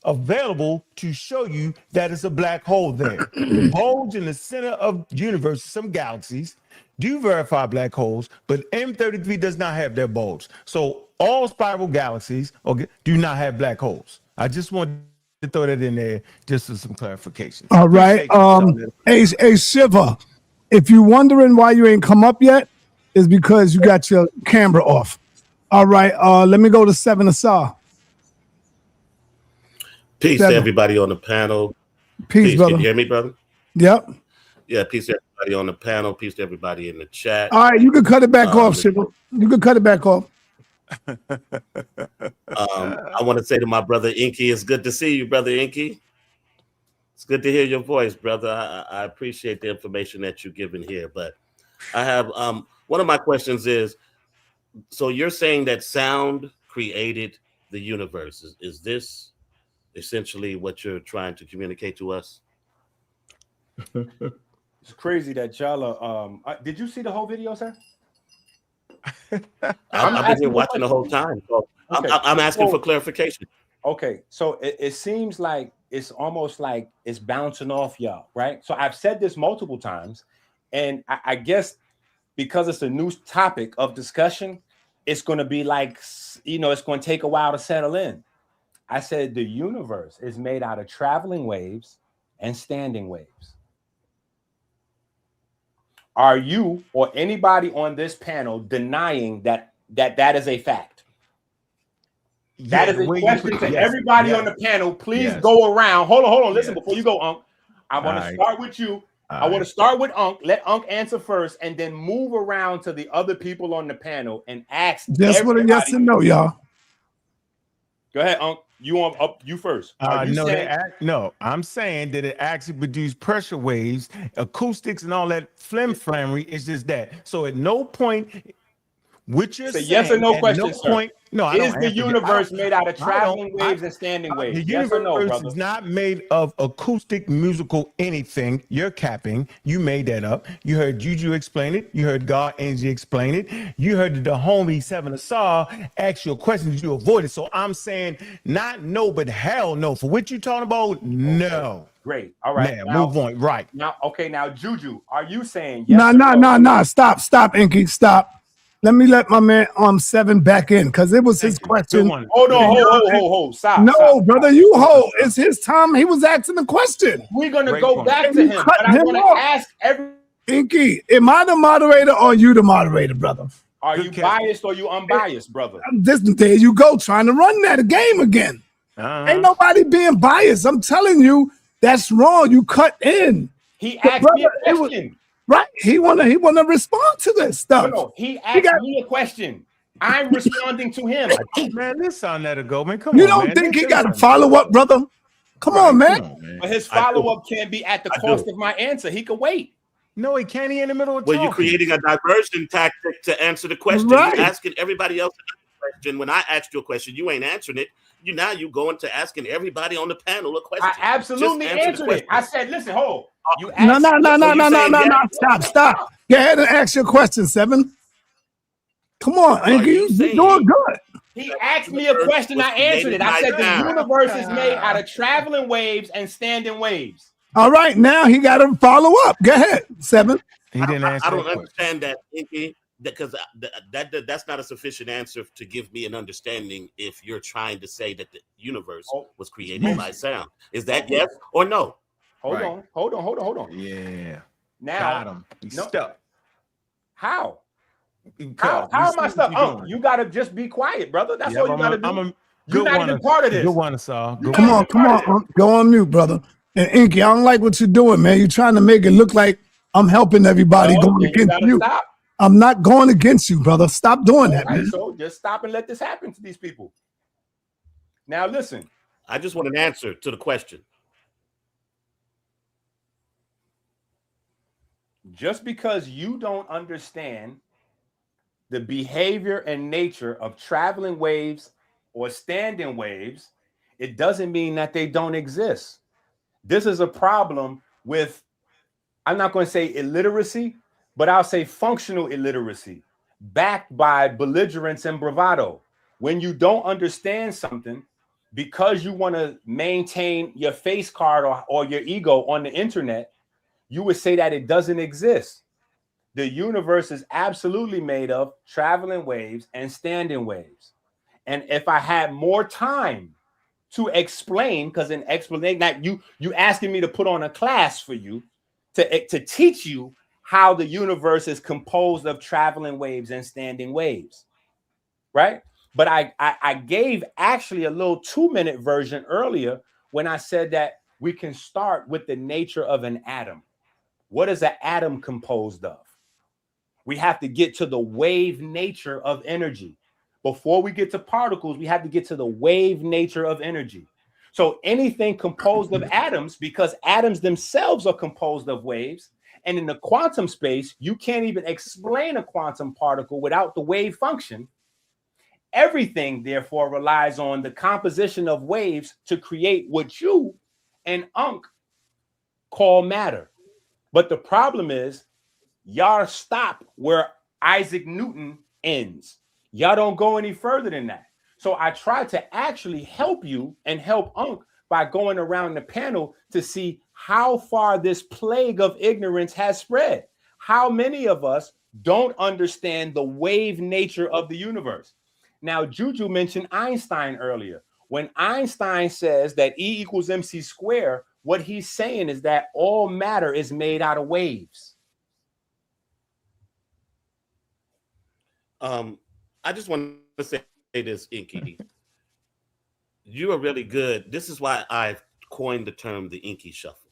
available to show you that it's a black hole there. The bulge in the center of the universe, some galaxies do verify black holes, but M33 does not have their bulge. So all spiral galaxies do not have black holes. I just want to throw that in there just for some clarification. All right. Hey, Shiva, if you're wondering why you ain't come up yet, is because you got your camera off. All right. Let me go to Seven Asar. Peace to everybody on the panel. Peace, brother. Can you hear me, brother? Yep. Yeah, peace to everybody on the panel. Peace to everybody in the chat. All right, you can cut it back off, Shiva. You can cut it back off. I want to say to my brother ENQI, it's good to see you, brother ENQI. It's good to hear your voice, brother. I appreciate the information that you're giving here. But I have one of my questions is, so you're saying that sound created the universe. Is this essentially what you're trying to communicate to us? It's crazy that y'all are, did you see the whole video, sir? I've been here watching the whole time. So okay. I'm asking for clarification. Okay, so it seems like it's almost like it's bouncing off y'all, right? So I've said this multiple times, and I guess because it's a new topic of discussion, it's going to be like, it's going to take a while to settle in. I said the universe is made out of traveling waves and standing waves. Are you or anybody on this panel denying that is a fact? That is a question to everybody on the panel. Please go around. Hold on. Listen, before you go, Ankh, I want to start with you. I want to start with Ankh. Let Ankh answer first, and then move around to the other people on the panel and ask. Just with a yes and no, y'all. Go ahead, Ankh. You first. No, I'm saying that it actually produced pressure waves, acoustics, and all that flimflammery. It's just that. So at no point, which is yes or no question, no point. No, I is the universe made out of traveling waves and standing waves? The yes or no, universe brother? is not made of acoustic, musical, anything. You're capping. You made that up. You heard Juju explain it. You heard God Energy explain it. You heard the homie Seven Asar ask you a question that you avoided. So I'm saying not no, but hell no. For what you talking about, no. Great. All right. Man, move on. Right. Now, Juju, are you saying yes? No. Stop, ENQI. Stop. Let me let my man Seven back in because it was his question. Hold on. Stop. No, brother, you hold. It's his time. He was asking the question. We're gonna go back to him. But I'm gonna ask ENQI, am I the moderator or you the moderator, brother? Are you biased or you unbiased, brother? There you go, trying to run that game again. Ain't nobody being biased. I'm telling you, that's wrong. You cut in. He asked me a question. Right, he wanna respond to this stuff. No, he asked me a question. I'm responding to him. Man, this sa.neter go, man. Come on, you don't think he got a follow up, brother? Come on, man. But his follow up can't be at the cost of my answer. He could wait. No, he can't. He in the middle of talking. You're creating a diversion tactic to answer the question. Right. You're asking everybody else a question. When I asked you a question, you ain't answering it. you now you going to asking everybody on the panel a question. I absolutely answered it. I said, listen, hold. You No, asked, no, no, no, you no, no, saying no, yes? no. Stop. Go ahead and ask your question, Seven. Come on, So are Anchor, you you're doing good. He asked me a question, I answered it. I said the universe is made out of traveling waves and standing waves. All right, now he got to follow up. Go ahead, Seven. He didn't answer. I don't understand that, Inky, because that's not a sufficient answer to give me an understanding if you're trying to say that the universe was created by sound. Is that yes or no? Hold on. Yeah. Now, got him. He's stuck. How am I stuck? You gotta just be quiet, brother. That's all you gotta do. You're not even part of this. Good one, Saul. Come on. Go on mute, brother. And Inky, I don't like what you're doing, man. You're trying to make it look like I'm helping everybody going against you. Stop. I'm not going against you, brother. Stop doing that, man. So just stop and let this happen to these people. Now listen. I just want an answer to the question. Just because you don't understand the behavior and nature of traveling waves or standing waves, it doesn't mean that they don't exist. This is a problem with, I'm not going to say illiteracy, but I'll say functional illiteracy, backed by belligerence and bravado. When you don't understand something, because you want to maintain your face card or your ego on the internet, you would say that it doesn't exist. The universe is absolutely made of traveling waves and standing waves. And if I had more time to explain, because in explanation, that you asking me to put on a class for you to teach you how the universe is composed of traveling waves and standing waves, right? But I gave actually a little 2-minute version earlier when I said that we can start with the nature of an atom. What is an atom composed of? We have to get to the wave nature of energy. Before we get to particles, we have to get to the wave nature of energy. So anything composed of atoms, because atoms themselves are composed of waves, and in the quantum space, you can't even explain a quantum particle without the wave function. Everything, therefore, relies on the composition of waves to create what you and Ankh call matter. But the problem is, y'all stop where Isaac Newton ends. Y'all don't go any further than that. So I try to actually help you and help Ankh by going around the panel to see how far this plague of ignorance has spread. How many of us don't understand the wave nature of the universe? Now, Juju mentioned Einstein earlier. When Einstein says that E equals MC squared, what he's saying is that all matter is made out of waves. I just want to say this, Inky. You are really good. This is why I've coined the term the Inky Shuffle.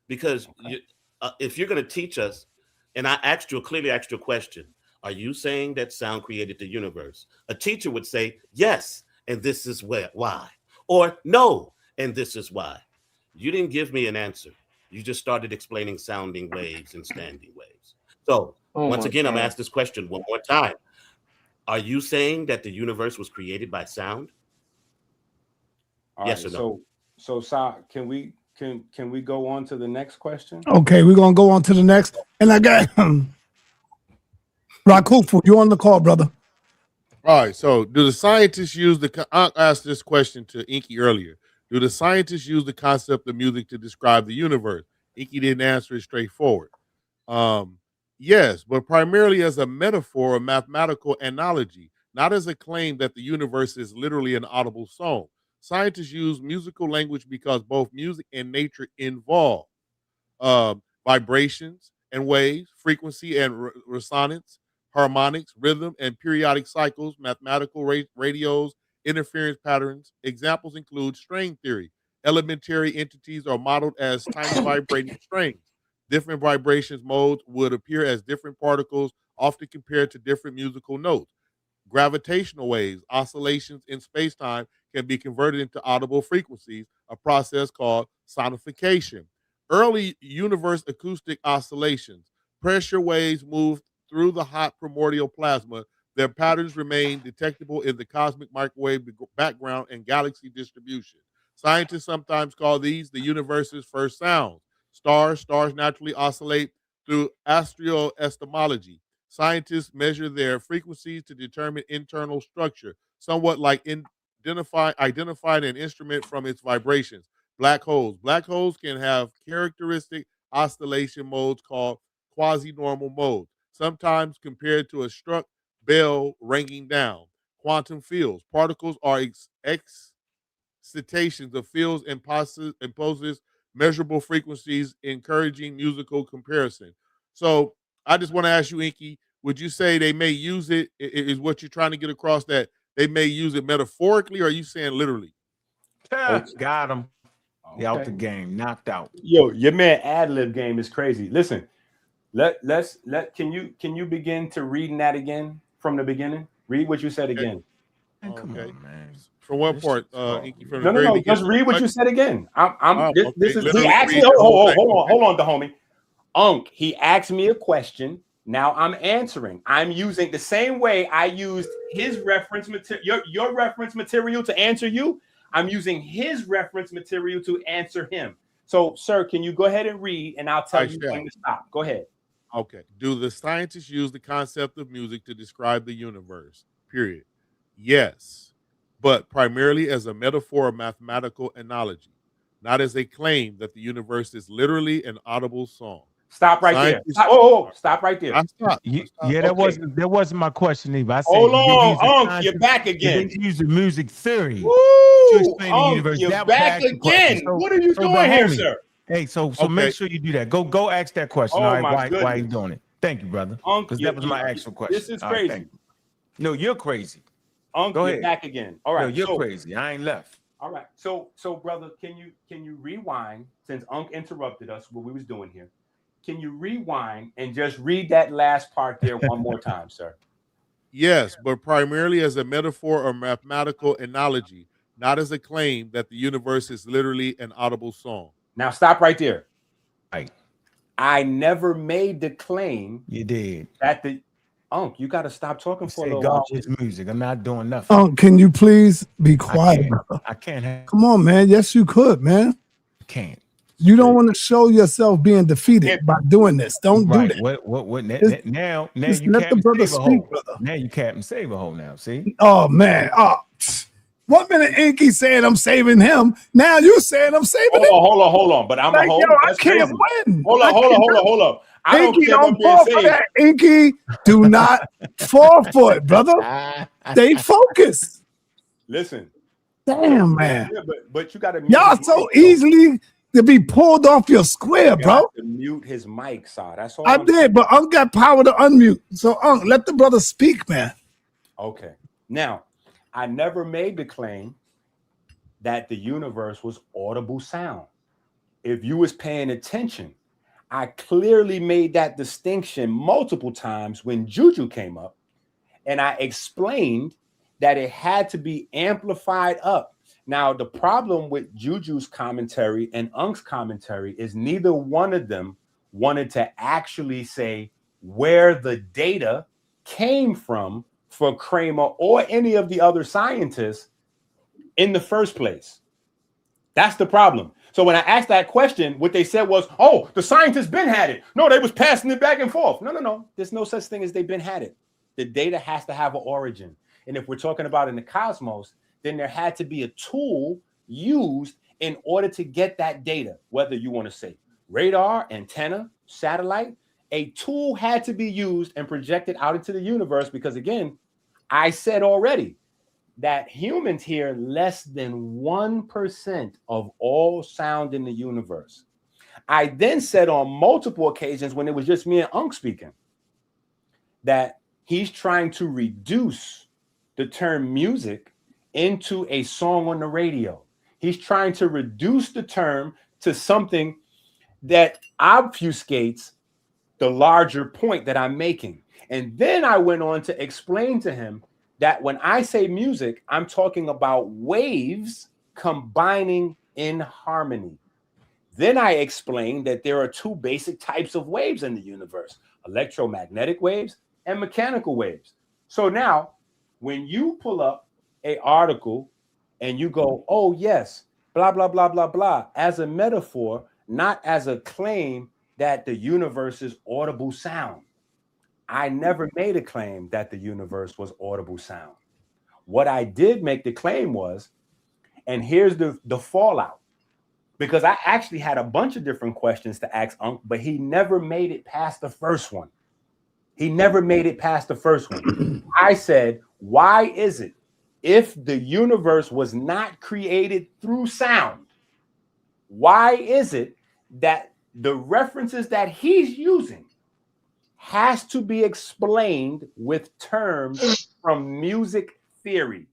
Because if you're going to teach us, and I clearly asked you a question, are you saying that sound created the universe? A teacher would say, yes, and this is why. Or no, and this is why. You didn't give me an answer. You just started explaining sounding waves and standing waves. So once again, I'm asked this question one more time. Are you saying that the universe was created by sound? Yes or no? So Sa, can we go on to the next question? Okay, we're gonna go on to the next. And I got Rakufu, you on the call, brother. All right, so do the scientists use I asked this question to Inky earlier. Do the scientists use the concept of music to describe the universe? Inky didn't answer it straightforward. Yes, but primarily as a metaphor or mathematical analogy, not as a claim that the universe is literally an audible song. Scientists use musical language because both music and nature involve vibrations and waves, frequency and resonance, harmonics, rhythm, and periodic cycles, mathematical radios, interference patterns. Examples include string theory. Elementary entities are modeled as tiny vibrating strings. Different vibrations modes would appear as different particles, often compared to different musical notes. Gravitational waves, oscillations in space-time, can be converted into audible frequencies, a process called sonification. Early universe acoustic oscillations. Pressure waves move through the hot primordial plasma, Their patterns remain detectable in the cosmic microwave background and galaxy distribution. Scientists sometimes call these the universe's first sounds. Stars naturally oscillate through astroestomology. Scientists measure their frequencies to determine internal structure, somewhat like identifying an instrument from its vibrations. Black holes. Black holes can have characteristic oscillation modes called quasi-normal modes, sometimes compared to a struck bell ringing down. Quantum fields. Particles are excitations of fields and imposes measurable frequencies, encouraging musical comparison. So I just want to ask you, Inky, would you say they may use it? Is what you're trying to get across that they may use it metaphorically, or are you saying literally? Got him. He out the game, knocked out. Yo, your man ad-lib game is crazy. Listen, can you begin to reading that again from the beginning? Read what you said again. Man, come on, man. From what part, Inky? From No, the very beginning? just read what you said again. This is Literally he asked me. read the whole thing. Hold on, the homie. Unc, he asked me a question. Now I'm answering. I'm using the same way I used his reference material, your reference material to answer you. I'm using his reference material to answer him. So, sir, can you go ahead and read, and I'll tell you when to stop. Go ahead. Okay. Do the scientists use the concept of music to describe the universe? Period. Yes, but primarily as a metaphor or mathematical analogy, not as a claim that the universe is literally an audible song. Stop right there. Stop right there. I stopped. Yeah, that wasn't my question either. I said, hold on, Unc, you're back again. They use the music theory Woo, to explain the universe. You're that back again. What are you doing here, sir? Hey, so make sure you do that. Go ask that question. Oh, all right, my why you doing it? Thank you, brother. Because that was my actual question. This is crazy. Right, no, you're crazy. Unc, Go you're ahead. back again. All right, no, you're crazy. I ain't left. All right, so brother, can you rewind, since Unc interrupted us what we was doing here? Can you rewind and just read that last part there one more time, sir? Yes, but primarily as a metaphor or mathematical analogy, not as a claim that the universe is literally an audible song. Now stop right there. Right. I never made the claim. You did. That the Unc, you got to stop talking for a little God while. is music. I'm not doing nothing. Unc, can you please be quiet, brother? I can't. Come on, man. Yes, you could, man. I can't. You don't want to show yourself being defeated by doing this. Don't do that. What now just you let the brother speak, brother. Now you Captain Save a Hole now, see? Oh man. 1 minute Inky saying I'm saving him. Now you saying I'm saving him. Hold on. But I'm like, a yo, I can't win. Hold on. I don't Inky, care don't about fall being for saved. that. Inky, do not fall for it, brother. Stay focused. Listen. Damn, man. Yeah, but you got to Y'all so easily to be pulled off your square, bro. To mute his mic, Saw. That's all. I did, but Unc got power to unmute. So Unc, let the brother speak, man. Okay. Now, I never made the claim that the universe was audible sound. If you was paying attention, I clearly made that distinction multiple times when Juju came up, and I explained that it had to be amplified up. Now, the problem with Juju's commentary and Unc's commentary is neither one of them wanted to actually say where the data came from for Kramer or any of the other scientists in the first place. That's the problem. So when I asked that question, what they said was, oh, the scientists been had it. No, they was passing it back and forth. No. There's no such thing as they been had it. The data has to have an origin. And if we're talking about in the cosmos, then there had to be a tool used in order to get that data, whether you want to say radar, antenna, satellite. A tool had to be used and projected out into the universe because, again, I said already that humans hear less than 1% of all sound in the universe. I then said on multiple occasions when it was just me and Unc speaking that he's trying to reduce the term music into a song on the radio. He's trying to reduce the term to something that obfuscates the larger point that I'm making. And then I went on to explain to him that when I say music, I'm talking about waves combining in harmony. Then I explained that there are two basic types of waves in the universe: electromagnetic waves and mechanical waves. So now, when you pull up a article and you go, oh yes, blah, blah, blah, blah, blah, as a metaphor, not as a claim that the universe is audible sound. I never made a claim that the universe was audible sound. What I did make the claim was, and here's the fallout, because I actually had a bunch of different questions to ask Ankh, but he never made it past the first one. He never made it past the first one. I said, why is it, if the universe was not created through sound, why is it that the references that he's using has to be explained with terms from music theory?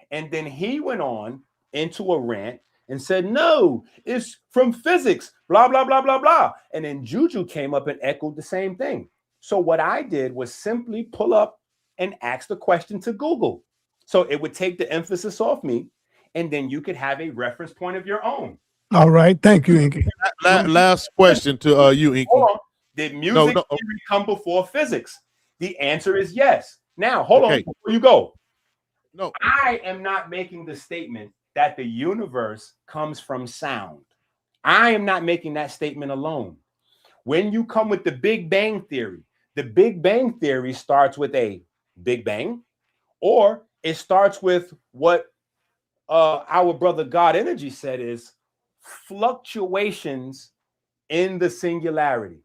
And then he went on into a rant and said, no, it's from physics, blah, blah, blah, blah, blah. And then Juju came up and echoed the same thing. So what I did was simply pull up and ask the question to Google. So it would take the emphasis off me, and then you could have a reference point of your own. All right. Thank you, ENQI. Last question to you, ENQI. Hold on. Did music theory come before physics? The answer is yes. Now, hold on before you go. No, I am not making the statement that the universe comes from sound. I am not making that statement alone. When you come with the Big Bang Theory, the Big Bang Theory starts with a Big Bang, or it starts with what our brother God Energy said is fluctuations in the singularity.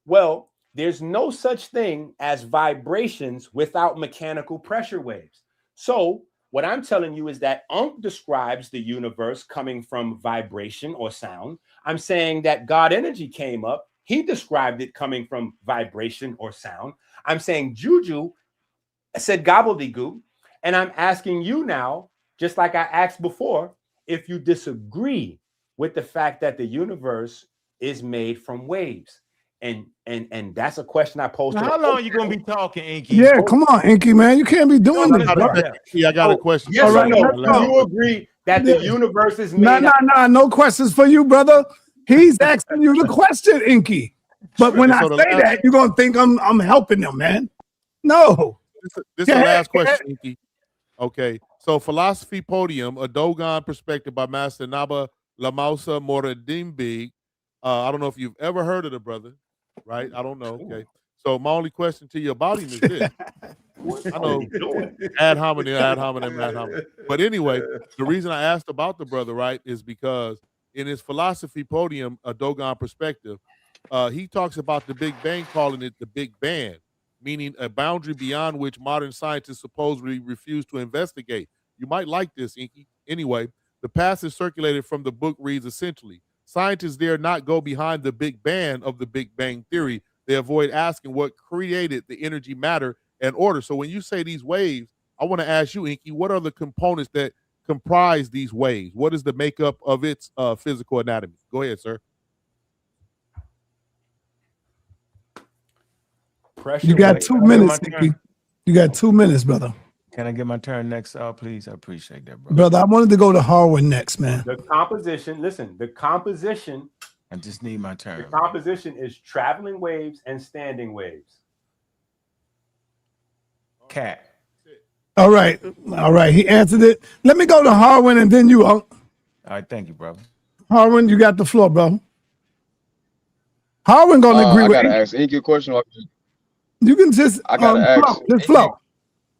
Well, there's no such thing as vibrations without mechanical pressure waves. So what I'm telling you is that Ankh describes the universe coming from vibration or sound. I'm saying that God Energy came up. He described it coming from vibration or sound. I'm saying Juju said gobbledygook. And I'm asking you now, just like I asked before, if you disagree with the fact that the universe is made from waves. And that's a question I posed. Now, how long are you gonna be talking, ENQI? Yeah, come on, ENQI, man. You can't be doing this. I got a question. Yes or no? Do you agree that the universe is made? No questions for you, brother. He's asking you the question, ENQI. But when I say that, you're gonna think I'm helping them, man. No. This is the last question, ENQI. Okay, so Philosophy Podium, a Dogon perspective by Master Naba Lamausa Moradimbi. I don't know if you've ever heard of the brother, right? I don't know. Okay, so my only question to you about him is this. I know ad hominem. But anyway, the reason I asked about the brother, right, is because in his Philosophy Podium, a Dogon perspective, he talks about the Big Bang, calling it the Big Bang, meaning a boundary beyond which modern scientists supposedly refuse to investigate. You might like this, ENQI. Anyway, the passage circulated from the book reads essentially, scientists dare not go behind the Big Bang of the Big Bang Theory. They avoid asking what created the energy, matter, and order. So when you say these waves, I want to ask you, ENQI, what are the components that comprise these waves? What is the makeup of its physical anatomy? Go ahead, sir. You got 2 minutes, ENQI. You got 2 minutes, brother. Can I get my turn next, please? I appreciate that, brother. Brother, I wanted to go to Harwin next, man. The composition, listen, the composition. I just need my turn. The composition is traveling waves and standing waves. Cat. All right. He answered it. Let me go to Harwin and then you. All right, thank you, brother. Harwin, you got the floor, bro. Harwin gonna agree with you. I gotta ask ENQI a question. You can just I gotta ask.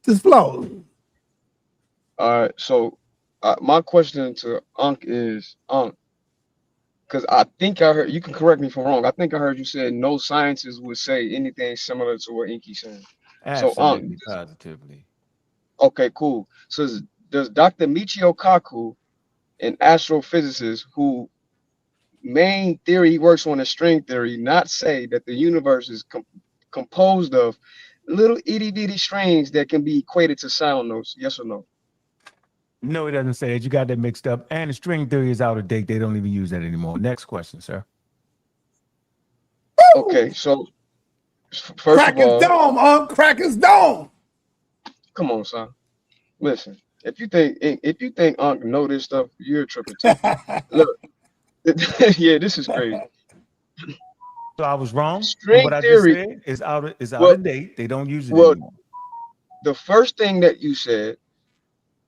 Just flow. All right. So my question to Ankh is because I think I heard, you can correct me if I'm wrong. I think I heard you said no scientists would say anything similar to what ENQI's saying. Absolutely, positively. Okay, cool. So does Dr. Michio Kaku, an astrophysicist who main theory he works on is string theory, not say that the universe is composed of little itty bitty strings that can be equated to sound notes? Yes or no? No, it doesn't say that. You got that mixed up. And the string theory is out of date. They don't even use that anymore. Next question, sir. Okay, so first crack of all, his dome, crack his dome. Come on, son. Listen, if you think Ankh know this stuff, you're tripping too. Look, yeah, this is crazy. So I was wrong. String what theory I just said is out of date. They don't use it anymore. the first thing that you said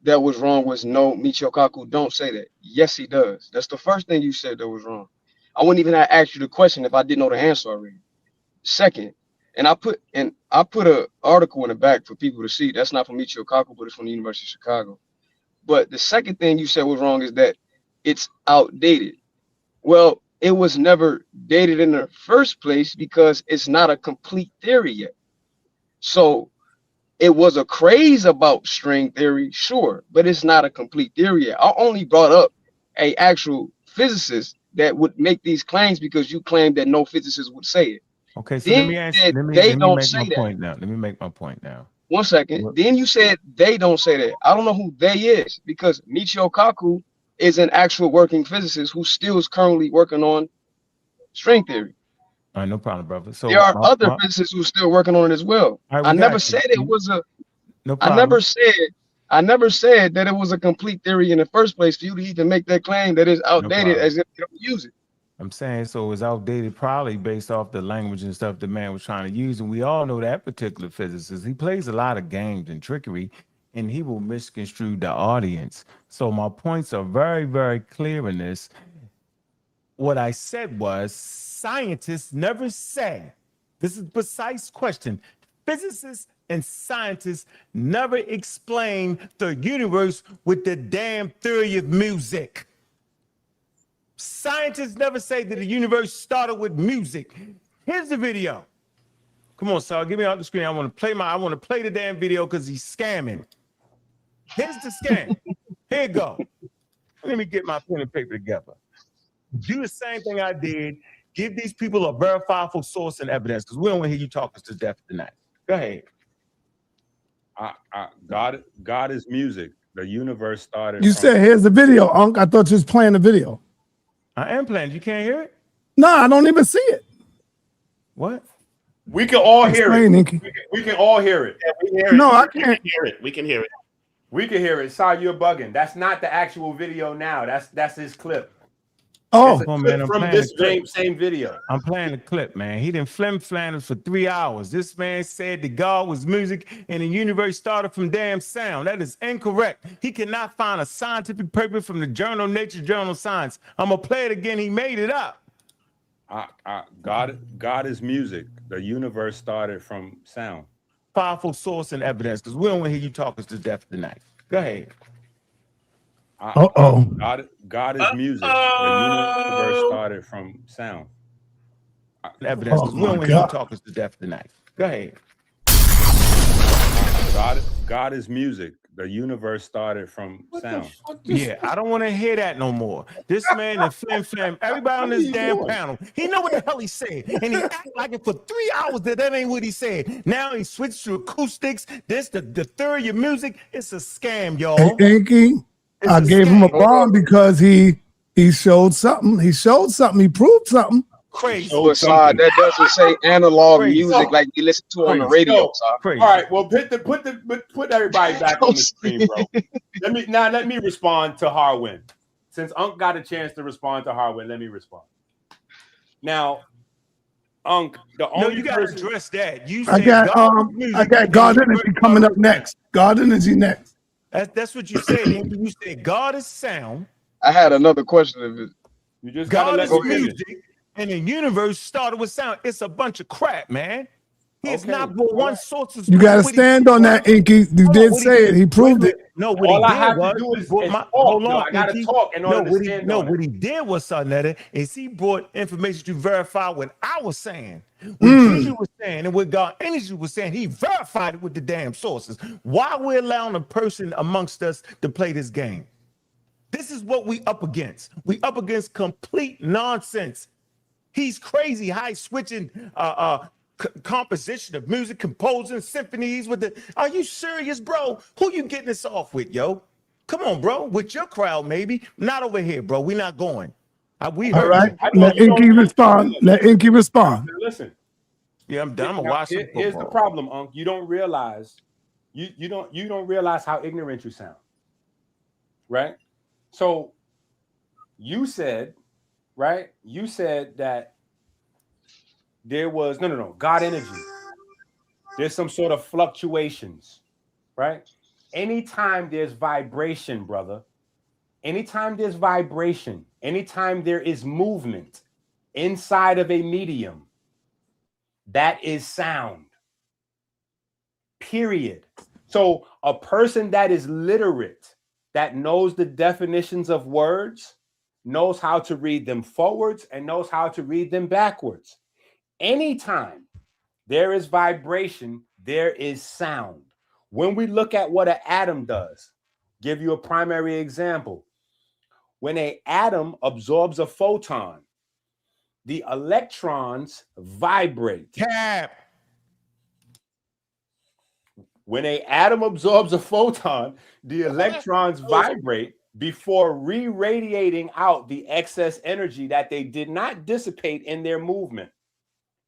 that was wrong was no, Michio Kaku don't say that. Yes, he does. That's the first thing you said that was wrong. I wouldn't even have asked you the question if I didn't know the answer already. Second, and I put a article in the back for people to see. That's not from Michio Kaku, but it's from the University of Chicago. But the second thing you said was wrong is that it's outdated. Well, it was never dated in the first place because it's not a complete theory yet. So it was a craze about string theory, sure, but it's not a complete theory yet. I only brought up a actual physicist that would make these claims because you claimed that no physicist would say it. Okay, so Then let me they don't make say my that. point now. Let me make my point now. 1 second. What? Then you said they don't say that. I don't know who they is because Michio Kaku is an actual working physicist who still is currently working on string theory. All right, no problem, brother. So There are other physicists who are still working on it as well. All right, I never said it was a. No I problem. I never said that it was a complete theory in the first place for you to even make that claim that it's outdated as if you don't use it. I'm saying so it was outdated probably based off the language and stuff the man was trying to use. And we all know that particular physicist. He plays a lot of games and trickery, and he will misconstrue the audience. So my points are very, very clear in this. What I said was scientists never say, this is a precise question, physicists and scientists never explain the universe with the damn theory of music. Scientists never say that the universe started with music. Here's the video. Come on, Saul, get me off the screen. I want to play the damn video because he's scamming. Here's the scam. Here you go. Let me get my pen and paper together. Do the same thing I did. Give these people a verifiable source and evidence because we don't want to hear you talk us to death tonight. Go ahead. God is music. The universe started. You said, here's the video, Unc. I thought you was playing the video. I am playing. You can't hear it? No, I don't even see it. What? We can all hear it. Explain, We can all hear it. Yeah, we can hear it. No, I We can't. can hear it. We can hear it. We can hear it. Sorry, you're bugging. That's not the actual video now. That's his clip. Oh, It's a clip from this same video. I'm playing the clip, man. He didn't flim-flam us for 3 hours. This man said that God was music and the universe started from damn sound. That is incorrect. He cannot find a scientific paper from the journal Nature, Journal Science. I'm going to play it again. He made it up. God is music. The universe started from sound. Powerful source and evidence because we don't want to hear you talk us to death tonight. Go ahead. God is music. The universe started from sound. Evidence because we don't want to hear you talk us to death tonight. Go ahead. God is music. The universe started from sound. Yeah, I don't want to hear that no more. This man and flim. Everybody on this damn panel, he know what the hell he said, and he act like it for 3 hours that ain't what he said. Now he switched to acoustics. This the theory of music. It's a scam, y'all. Hey, Inky, I gave him a bomb because he showed something. He showed something. He proved something. Crazy. That doesn't say analog music like you listen to on the radio. All right, well, put everybody back on the screen, bro. Let me respond to Harwin. Since Unc got a chance to respond to Harwin, let me respond. Now, Unc, you got to address that. You I got God Energy coming up next. God Energy next. That's what you said. You said God is sound. I had another question. You just God gotta is let me music, and the universe started with sound. It's a bunch of crap, man. He's not but one source of. You got to stand on that, Inky. You did say it. He proved it. No, what all he I did have was, to do is hold talk. on, I gotta Inky. talk in order to stand on it. What he did was, sa.neter, is he brought information to verify what I was saying. What Energy was saying and what God Energy was saying, he verified it with the damn sources. Why we're allowing a person amongst us to play this game? This is what we up against. We up against complete nonsense. He's crazy, high switching composition of music, composing symphonies with the. Are you serious, bro? Who you getting this off with, yo? Come on, bro. With your crowd, maybe. Not over here, bro. We're not going. We heard. All right. Let Inky respond. Let Inky respond. Listen. Yeah, I'm done. I'm gonna watch some football. Here's the problem, Unc. You don't realize you don't realize how ignorant you sound. Right? So you said, right? You said that there was no God energy. There's some sort of fluctuations, right? Anytime there's vibration, brother, anytime there's vibration, anytime there is movement inside of a medium, that is sound. Period. So a person that is literate, that knows the definitions of words, knows how to read them forwards and knows how to read them backwards. Anytime there is vibration, there is sound. When we look at what an atom does, give you a primary example. When an atom absorbs a photon, the electrons vibrate. Cap. When an atom absorbs a photon, the electrons vibrate before re-radiating out the excess energy that they did not dissipate in their movement.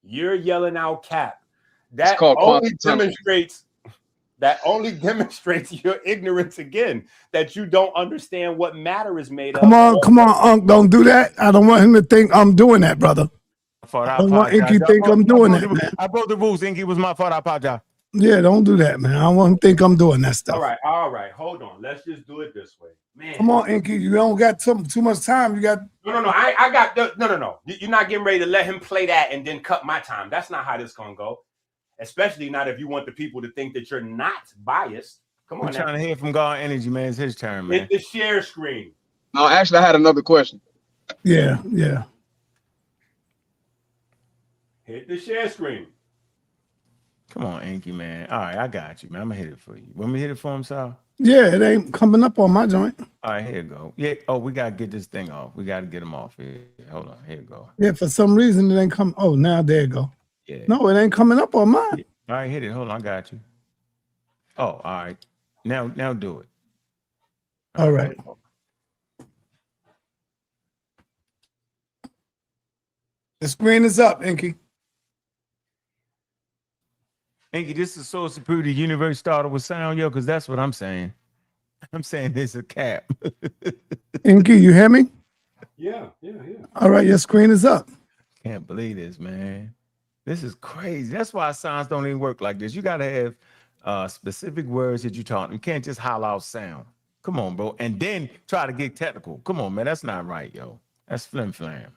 You're yelling out cap. That only demonstrates your ignorance again, that you don't understand what matter is made of. Come on, Unc, don't do that. I don't want him to think I'm doing that, brother. I don't want Inky to think I'm doing that, man. I broke the rules. Inky, was my fault. I apologize. Yeah, don't do that, man. I don't want him to think I'm doing that stuff. All right. Hold on. Let's just do it this way, man. Come on, Inky. You don't got too much time. You got no. I got no. You're not getting ready to let him play that and then cut my time. That's not how this gonna go. Especially not if you want the people to think that you're not biased. Come on, I'm trying to hear from God Energy, man. It's his turn, man. Hit the share screen. No, actually, I had another question. Yeah. Hit the share screen. Come on, Inky, man. All right, I got you, man. I'm gonna hit it for you. Want me to hit it for him, Sal? Yeah, it ain't coming up on my joint. All right, here you go. Yeah. Oh, we gotta get this thing off. We gotta get him off here. Hold on. Here you go. Yeah, for some reason it ain't come. Oh, now there you go. Yeah. No, it ain't coming up on mine. Yeah. All right, hit it. Hold on, I got you. Oh, all right. Now do it. All right. The screen is up, Inky. Inky, this is so superior. The universe started with sound, yo, because that's what I'm saying. I'm saying this is a cap. Inky, you hear me? Yeah. All right, your screen is up. Can't believe this, man. This is crazy. That's why science don't even work like this. You got to have specific words that you talk. You can't just holler out sound. Come on, bro. And then try to get technical. Come on, man. That's not right, yo. That's flim-flam.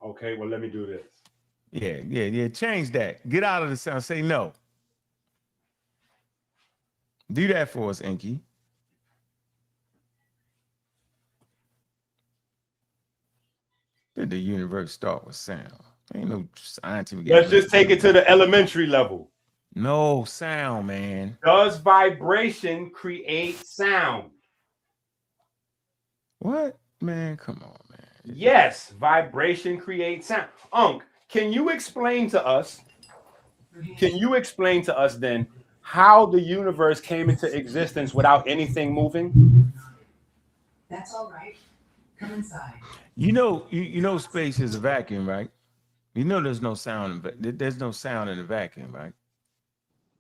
Okay, well, let me do this. Yeah. Change that. Get out of the sound. Say no. Do that for us, Inky. Did the universe start with sound? Ain't no scientific. Let's just take it to the elementary level. No sound, man. Does vibration create sound? What? Man, come on, man. Yes, vibration creates sound. Ankh, can you explain to us then how the universe came into existence without anything moving? That's all right. Come inside. You know, space is a vacuum, right? You know, there's no sound. There's no sound in the vacuum, right?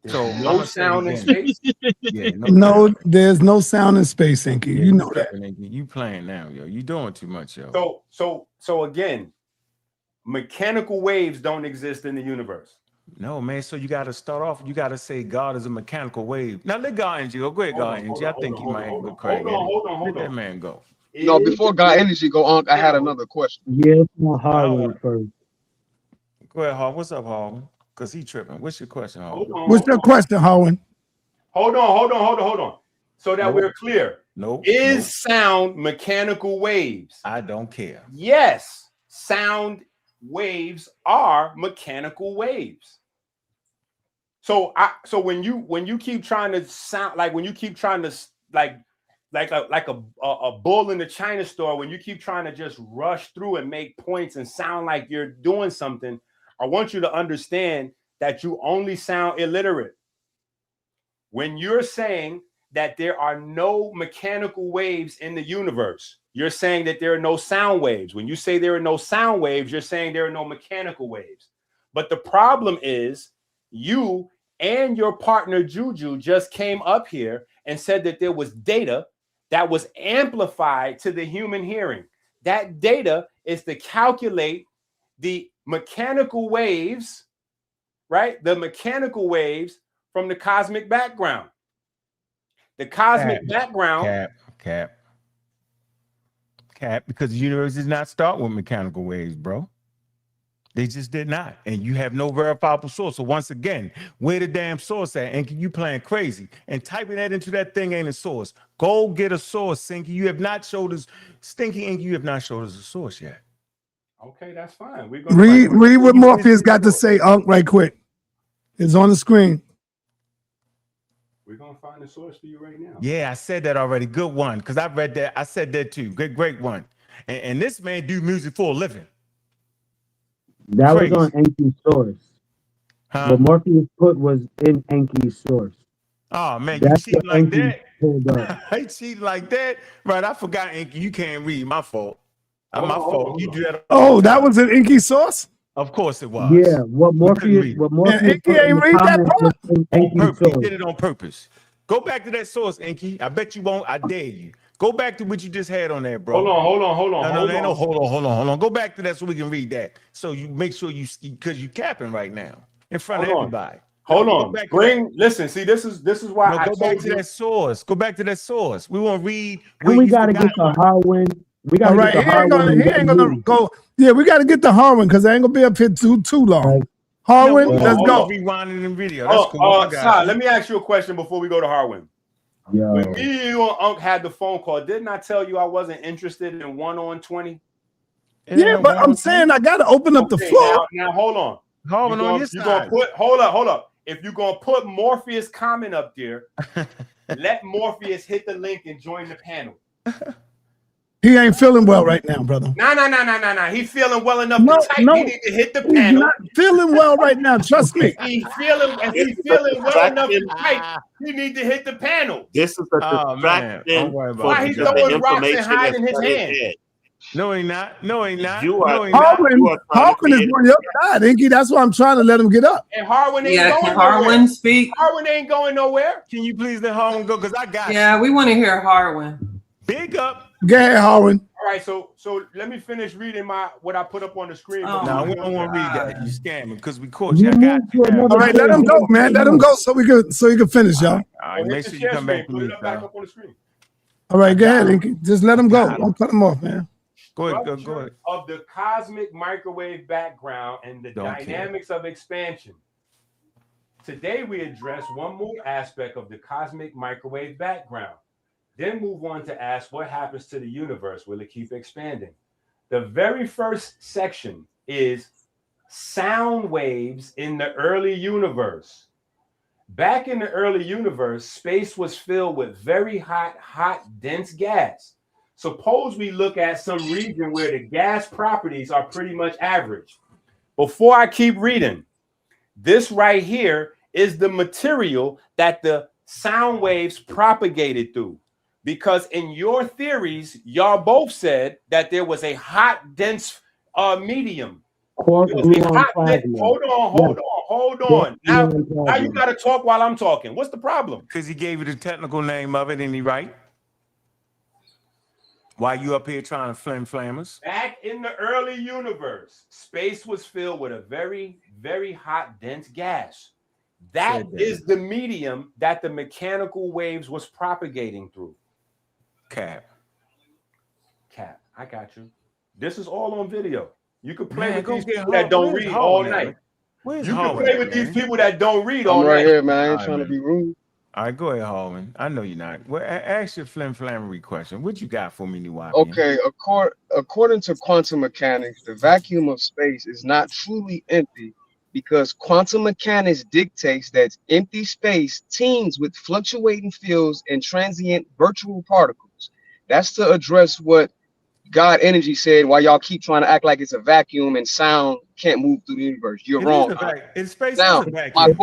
So no sound in space. Yeah, no, there's no sound in space, Inky. You know that. You playing now, yo. You doing too much, yo. So again, mechanical waves don't exist in the universe. No, man. So you got to start off. You got to say God is a mechanical wave. Now let God Energy go. Go ahead, God Energy. I think you might have a good crack. Hold on. Let that man go. No, before God Energy go on, I had another question. Yeah, it's more Harlan first. Go ahead, Harlan. What's up, Harlan? Because he tripping. What's your question, Harlan? What's your question, Harlan? Hold on. So that we're clear. Is sound mechanical waves? I don't care. Yes, sound waves are mechanical waves. So when you keep trying to sound like when you keep trying to like a bull in the China store, when you keep trying to just rush through and make points and sound like you're doing something, I want you to understand that you only sound illiterate. When you're saying that there are no mechanical waves in the universe, you're saying that there are no sound waves. When you say there are no sound waves, you're saying there are no mechanical waves. But the problem is you and your partner Juju just came up here and said that there was data that was amplified to the human hearing. That data is to calculate the mechanical waves, right? The mechanical waves from the cosmic background. The cosmic background. Cap, because the universe did not start with mechanical waves, bro. They just did not. And you have no verifiable source. So once again, where the damn source at? And you playing crazy. And typing that into that thing ain't a source. Go get a source, Sinky. You have not showed us, Stinky Ink, you have not showed us a source yet. Okay, that's fine. We're gonna read what Morpheus got to say, Unc, right quick. It's on the screen. We're gonna find the source for you right now. Yeah, I said that already. Good one. Because I read that. I said that too. Great one. And this man do music for a living. That was on Enki's source. What Morpheus put was in Enki's source. Oh man, That's you cheat what like Enki that? pulled up. I cheat like that? Right, I forgot, Enki. You can't read. My fault. Hold My on, fault. hold You on. do that. Oh, that was an Inky source? Of course it was. Yeah, what Morpheus Enki put in ain't the read that comments was part? in On Enki's purpose. He source. did it on purpose. Go back to that source, Enki. I bet you won't. I dare you. Go back to what you just had on there, bro. Hold on. No, hold on. Go back to that so we can read that. So you make sure you, because you capping right now in front of everybody. Hold Go on. back to that. Listen, see, this is why No, I go back told to you. that source. Go back to that source. We want to read. And we gotta get the Harwin. We All gotta right, get the he ain't Harwin. gonna go. Yeah, we gotta get the Harwin because I ain't gonna be up here too long. Harwin, let's go. Rewinding the video. That's cool. I got Sai, you. let me ask you a question before we go to Harwin. Yo. When me and you and Unc had the phone call, didn't I tell you I wasn't interested in 1 on 20? Yeah, but I'm saying I gotta open up the floor. Now hold on. Harwin on your You're gonna side. put hold up. If you're gonna put Morpheus' comment up there, let Morpheus hit the link and join the panel. He ain't feeling well right now, brother. No. He feeling well enough to type. He need to hit the He's panel. not feeling well right now. Trust me. He's feeling well enough to type. He need to hit the panel. This is a distraction for Why he the throwing rocks and information hiding that's his in hand? head. No, he not. You are Harwin is on your side, Inky. That's why I'm trying to let him get up. And Harwin ain't Yeah, going can nowhere. Harwin speak? Harwin ain't going nowhere. Can you please let Harwin go? Because I got Yeah, we want to hear Harwin. Big up. Go ahead, Harwin. All right, so let me finish reading what I put up on the screen. No, we don't want to read that. You scamming because we caught you. I got you. All right, let him go, man. Let him go so he can finish, y'all. All right, make sure you come back to Put me, it back pal. up on the screen. All right, go ahead, Inky. Just let him go. Don't cut him off, man. Go ahead. Of the cosmic microwave background and the dynamics of expansion. Today we address one more aspect of the cosmic microwave background. Then move on to ask what happens to the universe. Will it keep expanding? The very first section is sound waves in the early universe. Back in the early universe, space was filled with very hot, dense gas. Suppose we look at some region where the gas properties are pretty much average. Before I keep reading, this right here is the material that the sound waves propagated through. Because in your theories, y'all both said that there was a hot, dense medium. Hold on. Now you got to talk while I'm talking. What's the problem? Because he gave you the technical name of it, and he right. Why you up here trying to flame us? Back in the early universe, space was filled with a very, very hot, dense gas. That is the medium that the mechanical waves was propagating through. Cap, I got you. This is all on video. You can play with these people Harwin. that don't read all night. You can play with these people that don't read all night. I'm right here, man. I ain't trying to be rude. All right, go ahead, Harwin. I know you're not. Well, ask your flammery question. What you got for me, Niwapi? Okay, according to quantum mechanics, the vacuum of space is not truly empty because quantum mechanics dictates that empty space teems with fluctuating fields and transient virtual particles. That's to address what God Energy said, why y'all keep trying to act like it's a vacuum and sound can't move through the universe. You're wrong. Space now, is a vacuum.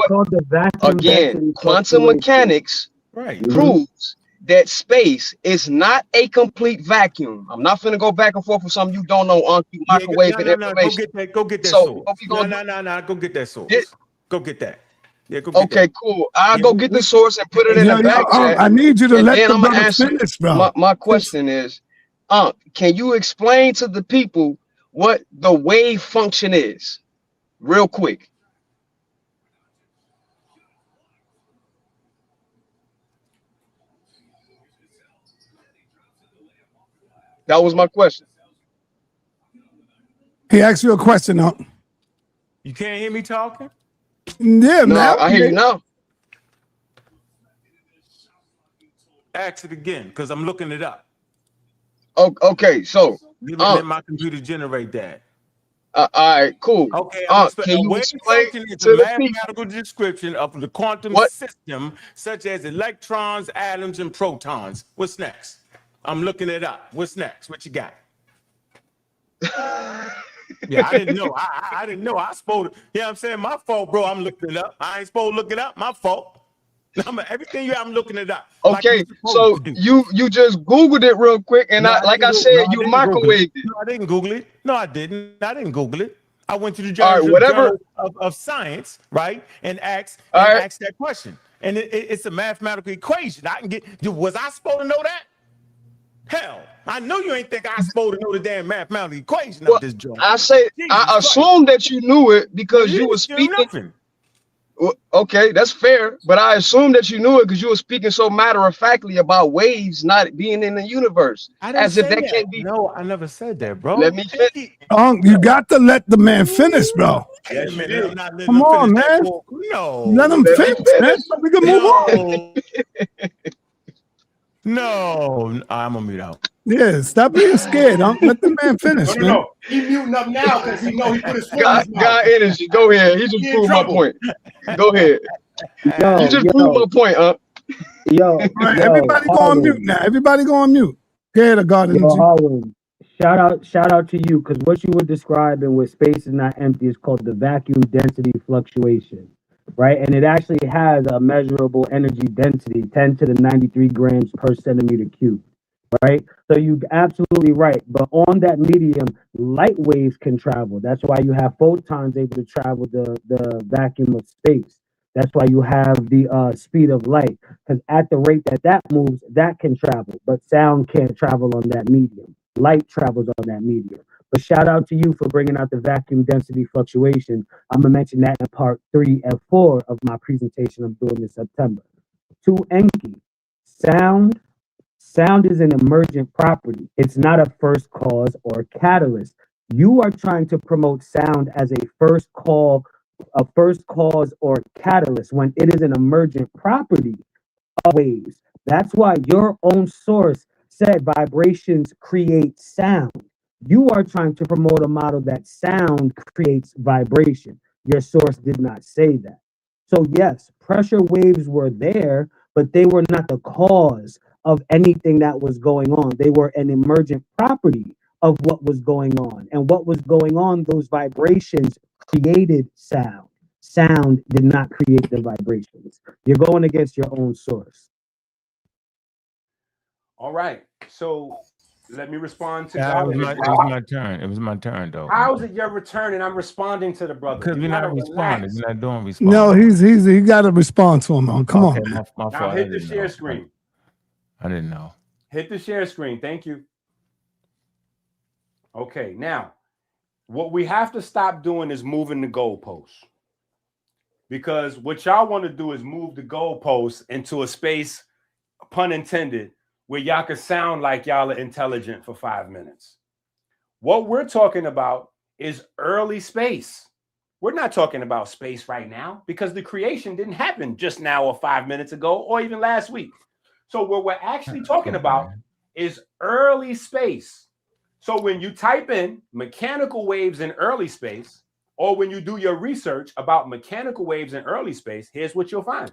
Again, quantum mechanics proves that space is not a complete vacuum. I'm not going to go back and forth with something you don't know on microwave and information. Go get that so, source. No, go get that source. Go get that. Yeah, go okay, cool. I'll go get the source and put it in the back chat. I need you to let the I'm brother answer. finish, bro. My question is, can you explain to the people what the wave function is, real quick? That was my question. He asked you a question, Unc. You can't hear me talking? Yeah, No, man. I hear you now. Ask it again, because I'm looking it up. Oh, okay, so Let my computer generate that. all right, cool. Okay, Can a you wave explain function is to a the people mathematical description of the quantum what? system, such as electrons, atoms, and protons. What's next? I'm looking it up. What's next? What you got? Yeah, I didn't know. I didn't know. I supposed to, yeah, I'm saying my fault, bro. I'm looking it up. I ain't supposed to look it up. My fault. Everything I'm looking it up. Okay, like so you just Googled it real quick, and No, like I didn't said, no, I you didn't Google microwaved it. No, I didn't Google it. No, I didn't. I didn't Google it. I went to the All right, whatever. Journal of Science, right, and asked that question. And it's a mathematical equation. I can get. Was I supposed to know that? Hell, I know you ain't think I was supposed to know the damn mathematical equation of this joint. I assumed that you knew it because you were speaking. Nothing. Okay, that's fair, but I assumed that you knew it because you were speaking so matter-of-factly about waves not being in the universe, I didn't as if say that that. can't be. No, I never said that, bro. Let me finish. You got to let the man finish, bro. Wait a minute, I'm not letting Come him on, finish that man. quote. No. Let him finish, man, so we can move on. No, I'm gonna mute out. Yeah, stop being scared. Let the man finish, man. No. He muting up now because he know he put his foot in God, his mouth. God energy. Go ahead. He just proved my point. Go ahead. Yo, You just proved my point, huh? Yo, Right, everybody go on mute now. Everybody go on mute. Go ahead, God energy. Harlan, shout out to you, because what you were describing with space is not empty is called the vacuum density fluctuation, right? And it actually has a measurable energy density, 10 to the 93 grams per centimeter cubed, right? So you're absolutely right. But on that medium, light waves can travel. That's why you have photons able to travel the vacuum of space. That's why you have the speed of light, because at the rate that moves, that can travel, but sound can't travel on that medium. Light travels on that medium. But shout out to you for bringing out the vacuum density fluctuation. I'm gonna mention that in part 3 and 4 of my presentation I'm doing in September. To ENQI, sound is an emergent property. It's not a first cause or catalyst. You are trying to promote sound as a first cause or catalyst when it is an emergent property of waves. That's why your own source said vibrations create sound. You are trying to promote a model that sound creates vibration. Your source did not say that. So yes, pressure waves were there, but they were not the cause of anything that was going on. They were an emergent property of what was going on. And what was going on, those vibrations created sound. Sound did not create the vibrations. You're going against your own source. All right. So let me respond to It God. was my turn. It was my turn, though. How is it your return and I'm responding to the brother? Because we're not responding. We're not doing responding. No, he got to respond to him. Come on, man. My Now fault. hit the share screen. I didn't know. Hit the share screen. Thank you. Okay, now what we have to stop doing is moving the goalposts. Because what y'all want to do is move the goalposts into a space, pun intended, where y'all can sound like y'all are intelligent for 5 minutes. What we're talking about is early space. We're not talking about space right now because the creation didn't happen just now or 5 minutes ago or even last week. So what we're actually talking about is early space. So when you type in mechanical waves in early space, or when you do your research about mechanical waves in early space, here's what you'll find.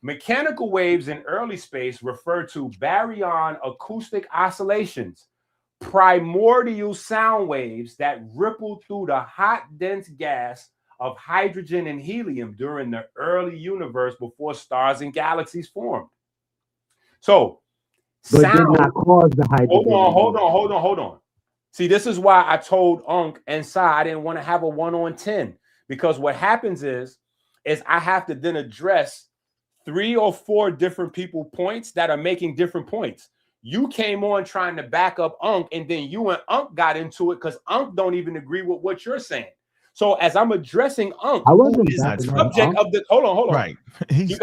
Mechanical waves in early space refer to baryon acoustic oscillations, primordial sound waves that ripple through the hot, dense gas of hydrogen and helium during the early universe before stars and galaxies formed. So, but sound did not cause the hydrogen. Hold on. See, this is why I told Ankh and Sa I didn't want to have a 1-on-10, because what happens is I have to then address 3 or 4 different people points that are making different points. You came on trying to back up Ankh, and then you and Ankh got into it because Ankh don't even agree with what you're saying. So as I'm addressing Ankh, who is the subject of the hold on. Right. You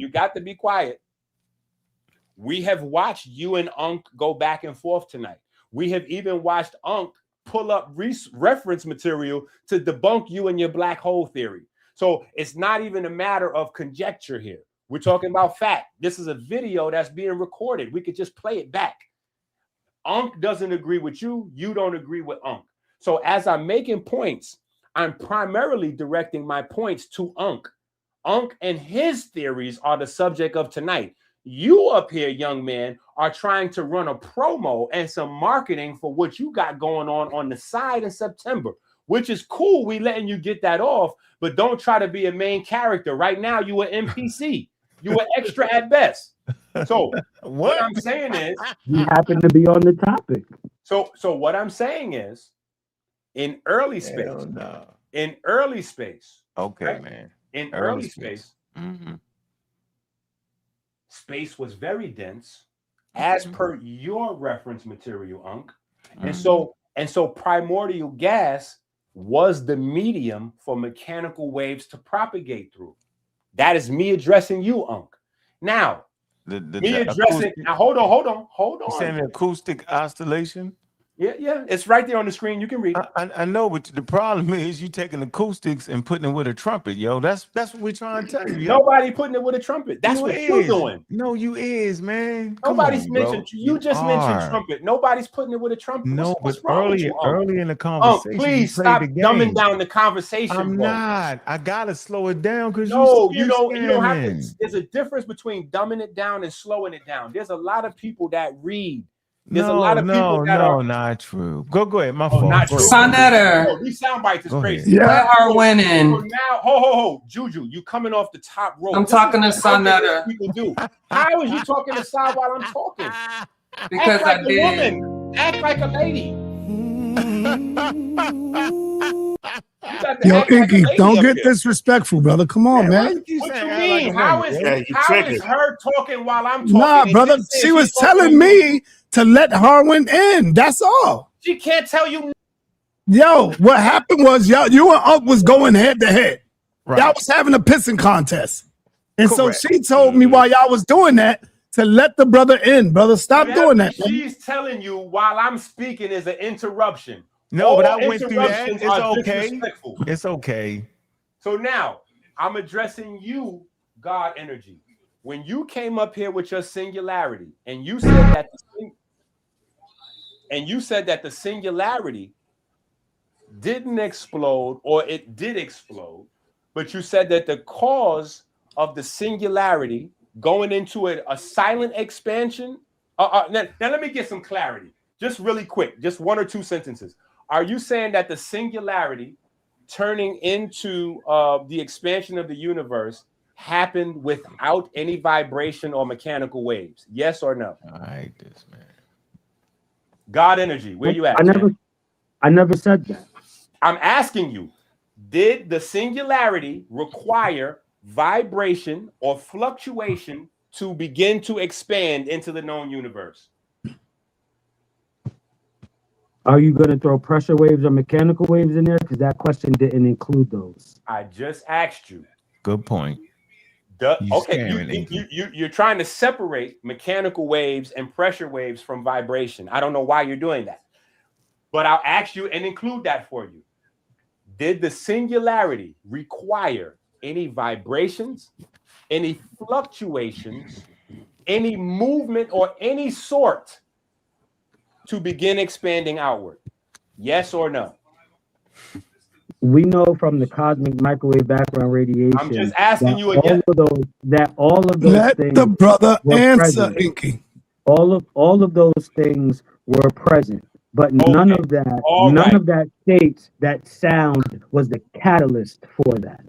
got to be quiet. We have watched you and Ankh go back and forth tonight. We have even watched Ankh pull up reference material to debunk you and your black hole theory. So it's not even a matter of conjecture here. We're talking about fact. This is a video that's being recorded. We could just play it back. Ankh doesn't agree with you. You don't agree with Ankh. So as I'm making points, I'm primarily directing my points to Ankh. Ankh and his theories are the subject of tonight. You up here, young man, are trying to run a promo and some marketing for what you got going on the side in September, which is cool. We letting you get that off, but don't try to be a main character. Right now, you an NPC. You an extra at best. So what I'm saying is, you happen to be on the topic. So what I'm saying is, in early space, okay, right? man, in early space, space was very dense, as per your reference material, Ankh, and so primordial gas was the medium for mechanical waves to propagate through. That is me addressing you, Ankh. Now, me addressing. Now, hold on. You saying the acoustic oscillation? Yeah, it's right there on the screen. You can read it. I know, but the problem is you taking acoustics and putting it with a trumpet, yo. That's what we're trying to tell you. Yo. Nobody putting it with a trumpet. That's what you're doing. No, you is, man. Nobody's mentioned. You just mentioned trumpet. Nobody's putting it with a trumpet. No, but early in the conversation, please stop dumbing down the conversation. I'm not. I gotta slow it down because you don't have to. There's a difference between dumbing it down and slowing it down. There's a lot of people that read. There's a lot of people that are not true. Go ahead. My fault. Not true. sa.neter. These sound bites is crazy. Yeah. Let her win in. So now, ho, Juju, you coming off the top rope. I'm talking to sa.neter. People do. How is you talking to Sa while I'm talking? Because Act like I did. a woman. Act like a lady. Yo, ENQI, don't get disrespectful, brother. Come on, man. What you mean? How is her talking while I'm talking? Nah, brother. She was telling me to let Harwin in. That's all. She can't tell you. Yo, what happened was you and Unc was going head to head. Right. Y'all was having a pissing contest. And so she told me while y'all was doing that to let the brother in. Brother, stop doing that. She's telling you while I'm speaking is an interruption. No, but I went through that. It's okay. It's okay. So now I'm addressing you, God energy. When you came up here with your singularity, and you said that the singularity didn't explode, or it did explode, but you said that the cause of the singularity going into a silent expansion. Now let me get some clarity, just really quick, just one or two sentences. Are you saying that the singularity turning into the expansion of the universe happened without any vibration or mechanical waves? Yes or no? I hate this, man. God energy, where you at? I never said that. I'm asking you, did the singularity require vibration or fluctuation to begin to expand into the known universe? Are you going to throw pressure waves or mechanical waves in there? Because that question didn't include those. I just asked you. Good point. You're trying to separate mechanical waves and pressure waves from vibration. I don't know why you're doing that, but I'll ask you and include that for you. Did the singularity require any vibrations, any fluctuations, any movement or any sort to begin expanding outward? Yes or no? We know from the cosmic microwave background radiation. I'm just asking you again. All of those Let things the brother answer, present. ENQI. All of those things were present, but none of that states that sound was the catalyst for that.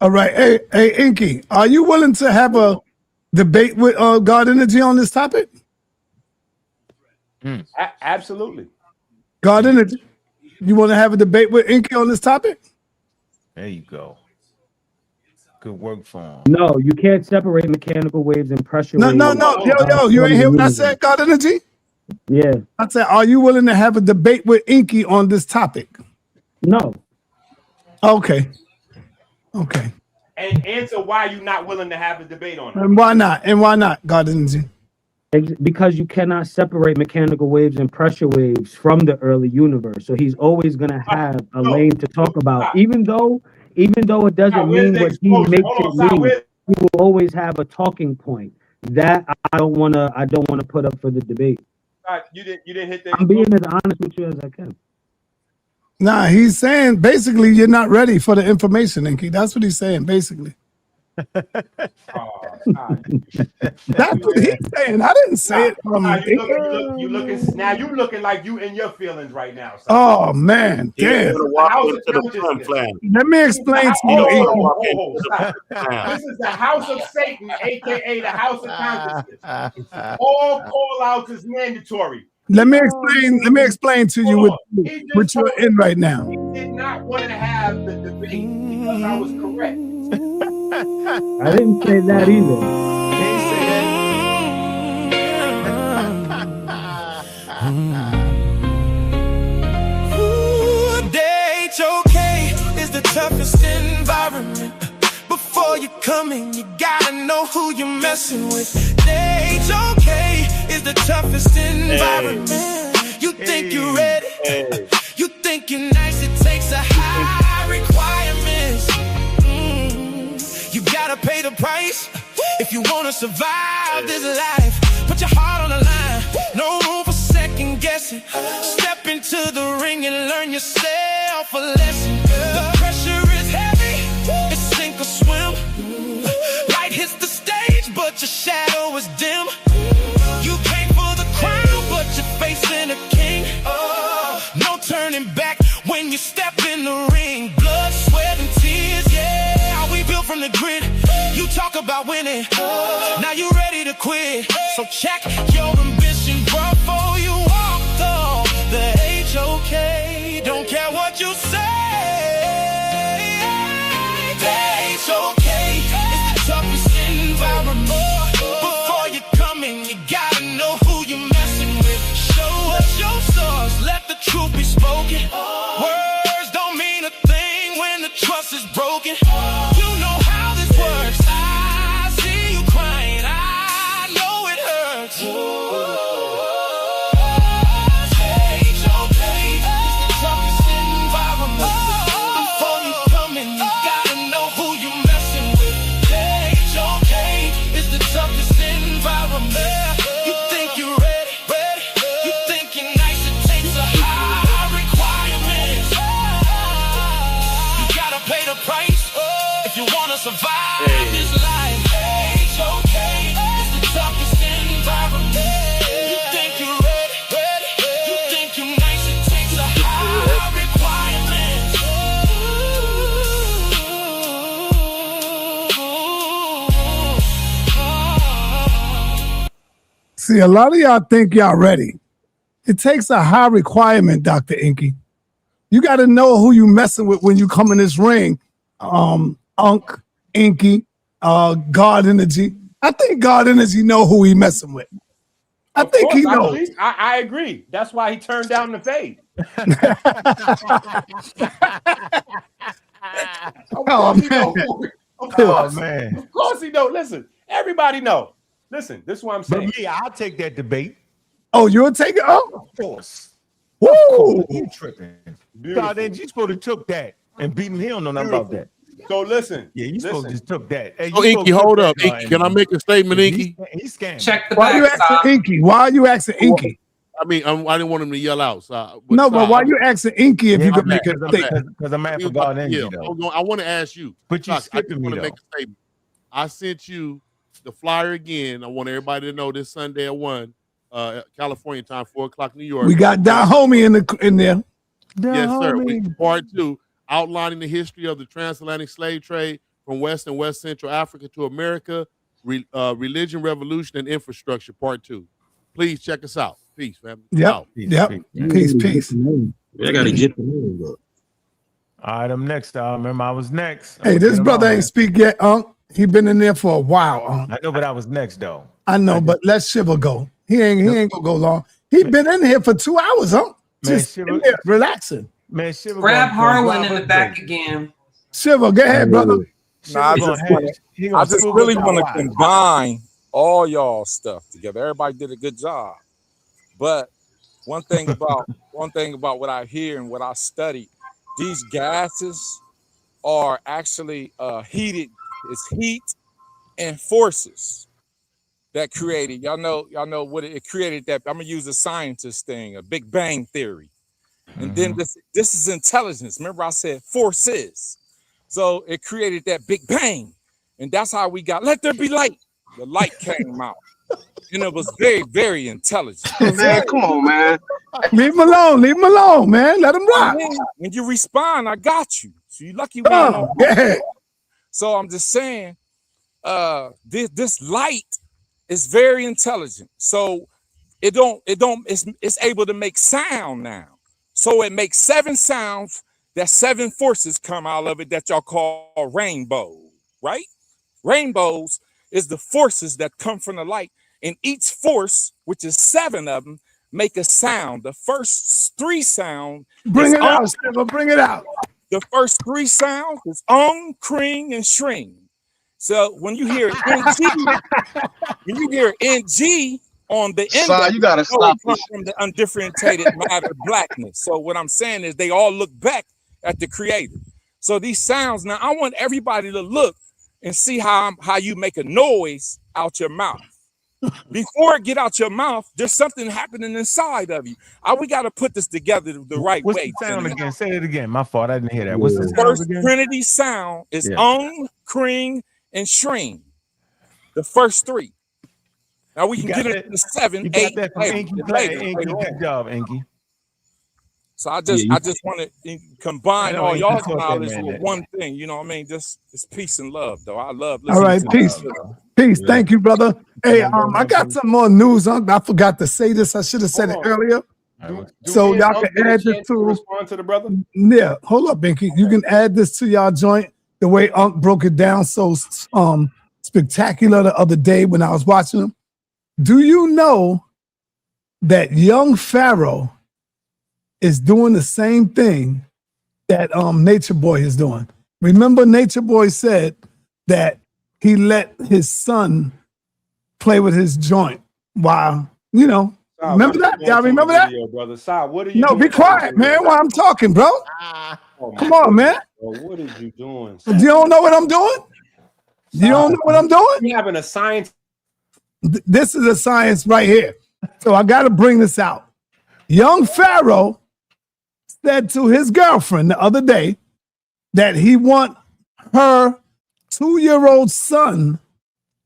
All right. Hey, ENQI, are you willing to have a debate with God Energy on this topic? Absolutely. God Energy, you want to have a debate with ENQI on this topic? There you go. Good work for him. No, you can't separate mechanical waves and pressure waves. No. Yo, you ain't hear what I said, God Energy? Yeah. I said, are you willing to have a debate with ENQI on this topic? No. Okay. And answer why you're not willing to have a debate on it. And why not? God Energy? Because you cannot separate mechanical waves and pressure waves from the early universe. So he's always going to have a lane to talk about, even though it doesn't mean what he makes it mean. He will always have a talking point. That I don't want to put up for the debate. You didn't hit the. I'm being as honest with you as I can. Nah, he's saying basically you're not ready for the information, Inky. That's what he's saying, basically. That's what he's saying. I didn't say it. You looking like you in your feelings right now. So. Oh man, damn. Let me explain to you. This is the house of Satan, aka the house of consciousness. All call outs is mandatory. Let me explain to you what you're in right now. He did not want to have the debate because I was correct. I didn't say that either. Okay is the toughest environment. Before you come in, you gotta know who you're messing with. Okay is the toughest environment. You think you're ready? You think you're nice? It takes a high requirements. You gotta pay the price if you wanna survive this life. Put your heart on the line, no room for second guessing. Step into the ring and learn yourself a lesson. The pressure is heavy, it's sink or swim. Light hits the stage, but your shadow is dim. You came for the crown, but you're facing a king. No turning back when you step in the ring. Blood, sweat, and tears, yeah, we built from the grid. You talk about winning, now you ready to quit. So check your ambition before you walk the HOK. Don't care what you say. The HOK is the toughest environment. Before you come in, you gotta know who you're messing with. Show us your source, let the truth be spoken. Words don't mean a thing when the trust is broken. You know how this works. I see you crying, I know it hurts. Survive this life. HOK is the toughest environment. You think you're ready? You think you're nice? It takes a high requirement. See, a lot of y'all think y'all ready. It takes a high requirement, Dr. Inky. You got to know who you messing with when you come in this ring. Ankh, Inky, God Energy. I think God Energy know who he messing with. I think he knows. I agree. That's why he turned down the fade. Of course, man. Of course he know. Listen, everybody know. Listen, this is what I'm saying. But me, I'll take that debate. Oh, you'll take it? Oh, of course. Woo! Of course. You tripping. God, then you supposed to took that and beat him. He don't know nothing about that. So listen. Yeah, you supposed to just took that. Hey, so Inky, hold up. Inky, can I make a statement, Inky? He's scamming. Check the Why you asking Inky? Why are you asking Inky? I mean, I didn't want him to yell out. So, but why you asking Inky if you could make a statement? Because I'm mad for God and you, though. I want to ask you. But you skipping me, though. Make a statement. I sent you the flyer again. I want everybody to know this Sunday at 1, California time, 4 o'clock New York. We got that homie in there. Yes, sir. Part 2, outlining the history of the transatlantic slave trade from West and West Central Africa to America, religion, revolution, and infrastructure, part 2. Please check us out. Peace, family. Yep. Peace. I gotta get the name up. All right, I'm next. Remember, I was next. Hey, this brother ain't speak yet, He been in there for a while, I know, but I was next, though. I know, but let Shiva go. He ain't gonna go long. He been in here for 2 hours, Just Shiva, in there, relaxing. Man, Shiva grab Harlan in the back again. Shiva, go ahead, brother. I just really want to combine all y'all stuff together. Everybody did a good job. But one thing about what I hear and what I study, these gases are actually heated. It's heat and forces that created. Y'all know what it created. That I'm gonna use a scientist thing, a Big Bang theory, and then this is intelligence. Remember, I said forces. So it created that Big Bang, and that's how we got. Let there be light. The light came out, and it was very, very intelligent. Man, come on, man. Leave him alone. Leave him alone, man. Let him rock. When you respond, I got you. So you lucky we ain't on. Yeah. So I'm just saying, this light is very intelligent. So it's able to make sound now. So it makes 7 sounds. That 7 forces come out of it that y'all call rainbow, right? Rainbows is the forces that come from the light, and each force, which is 7 of them, make a sound. The first 3 sounds. Bring it out, Silver. Bring it out. The first 3 sounds is kring, and shring. So when you hear NG on the end, Son, you gotta stop it from the undifferentiated matter blackness. So what I'm saying is they all look back at the creator. So these sounds, now I want everybody to look and see how you make a noise out your mouth. Before it get out your mouth, there's something happening inside of you. We got to put this together the right What's way. the sound again? Say it again. My fault. I didn't hear that. What's the sound First again? Trinity sound is kring, and shring. The first 3. Now we can get into the 7, 8 later. Good job, Enki. So I just want to combine all y'all's knowledge with one thing. You know what I mean? Just it's peace and love, though. I love listening. All right, to peace. that. Peace. Thank you, brother. Hey, I got some more news. I forgot to say this. I should have said it earlier. So y'all can add this to respond to the brother. Yeah, hold up, Binky. You can add this to y'all joint. The way Unc broke it down so spectacular the other day when I was watching him. Do you know that young Pharaoh is doing the same thing that Nature Boy is doing? Remember, Nature Boy said that he let his son play with his joint while, remember that? Y'all remember that? Brother Sa, what are you No, doing? be quiet, man, while I'm talking, bro. Come on, man. Bro, what are you doing? You don't know what I'm doing? You don't know what I'm doing? You having a science? This is a science right here. So I got to bring this out. Young Pharaoh said to his girlfriend the other day that he want her 2-year-old son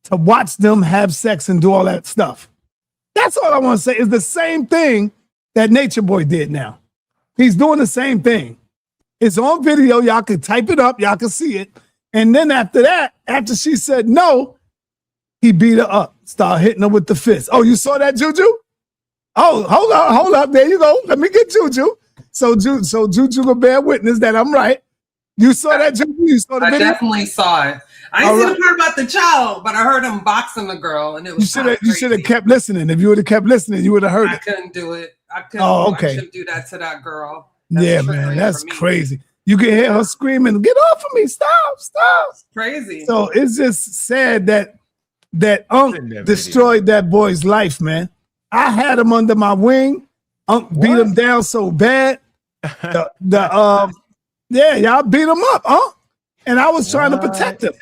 to watch them have sex and do all that stuff. That's all I want to say. Is the same thing that Nature Boy did now. He's doing the same thing. It's on video. Y'all can type it up. Y'all can see it. And then after that, after she said no, he beat her up, started hitting her with the fist. Oh, you saw that, Juju? Oh, hold up. There you go. Let me get Juju. So Juju will bear witness that I'm right. You saw that, Juju? You saw the video? I definitely saw it. I didn't see the part about the child, but I heard him boxing the girl, and it was you should have kept listening. If you would have kept listening, you would have heard it. I couldn't do it. I couldn't. Oh, okay. I shouldn't do that to that girl. Yeah, man, that's crazy. You can hear her screaming, "Get off of me! Stop! It's crazy." So it's just sad that Unc destroyed that boy's life, man. I had him under my wing. Unc beat him down so bad. Y'all beat him up, and I was trying to protect him.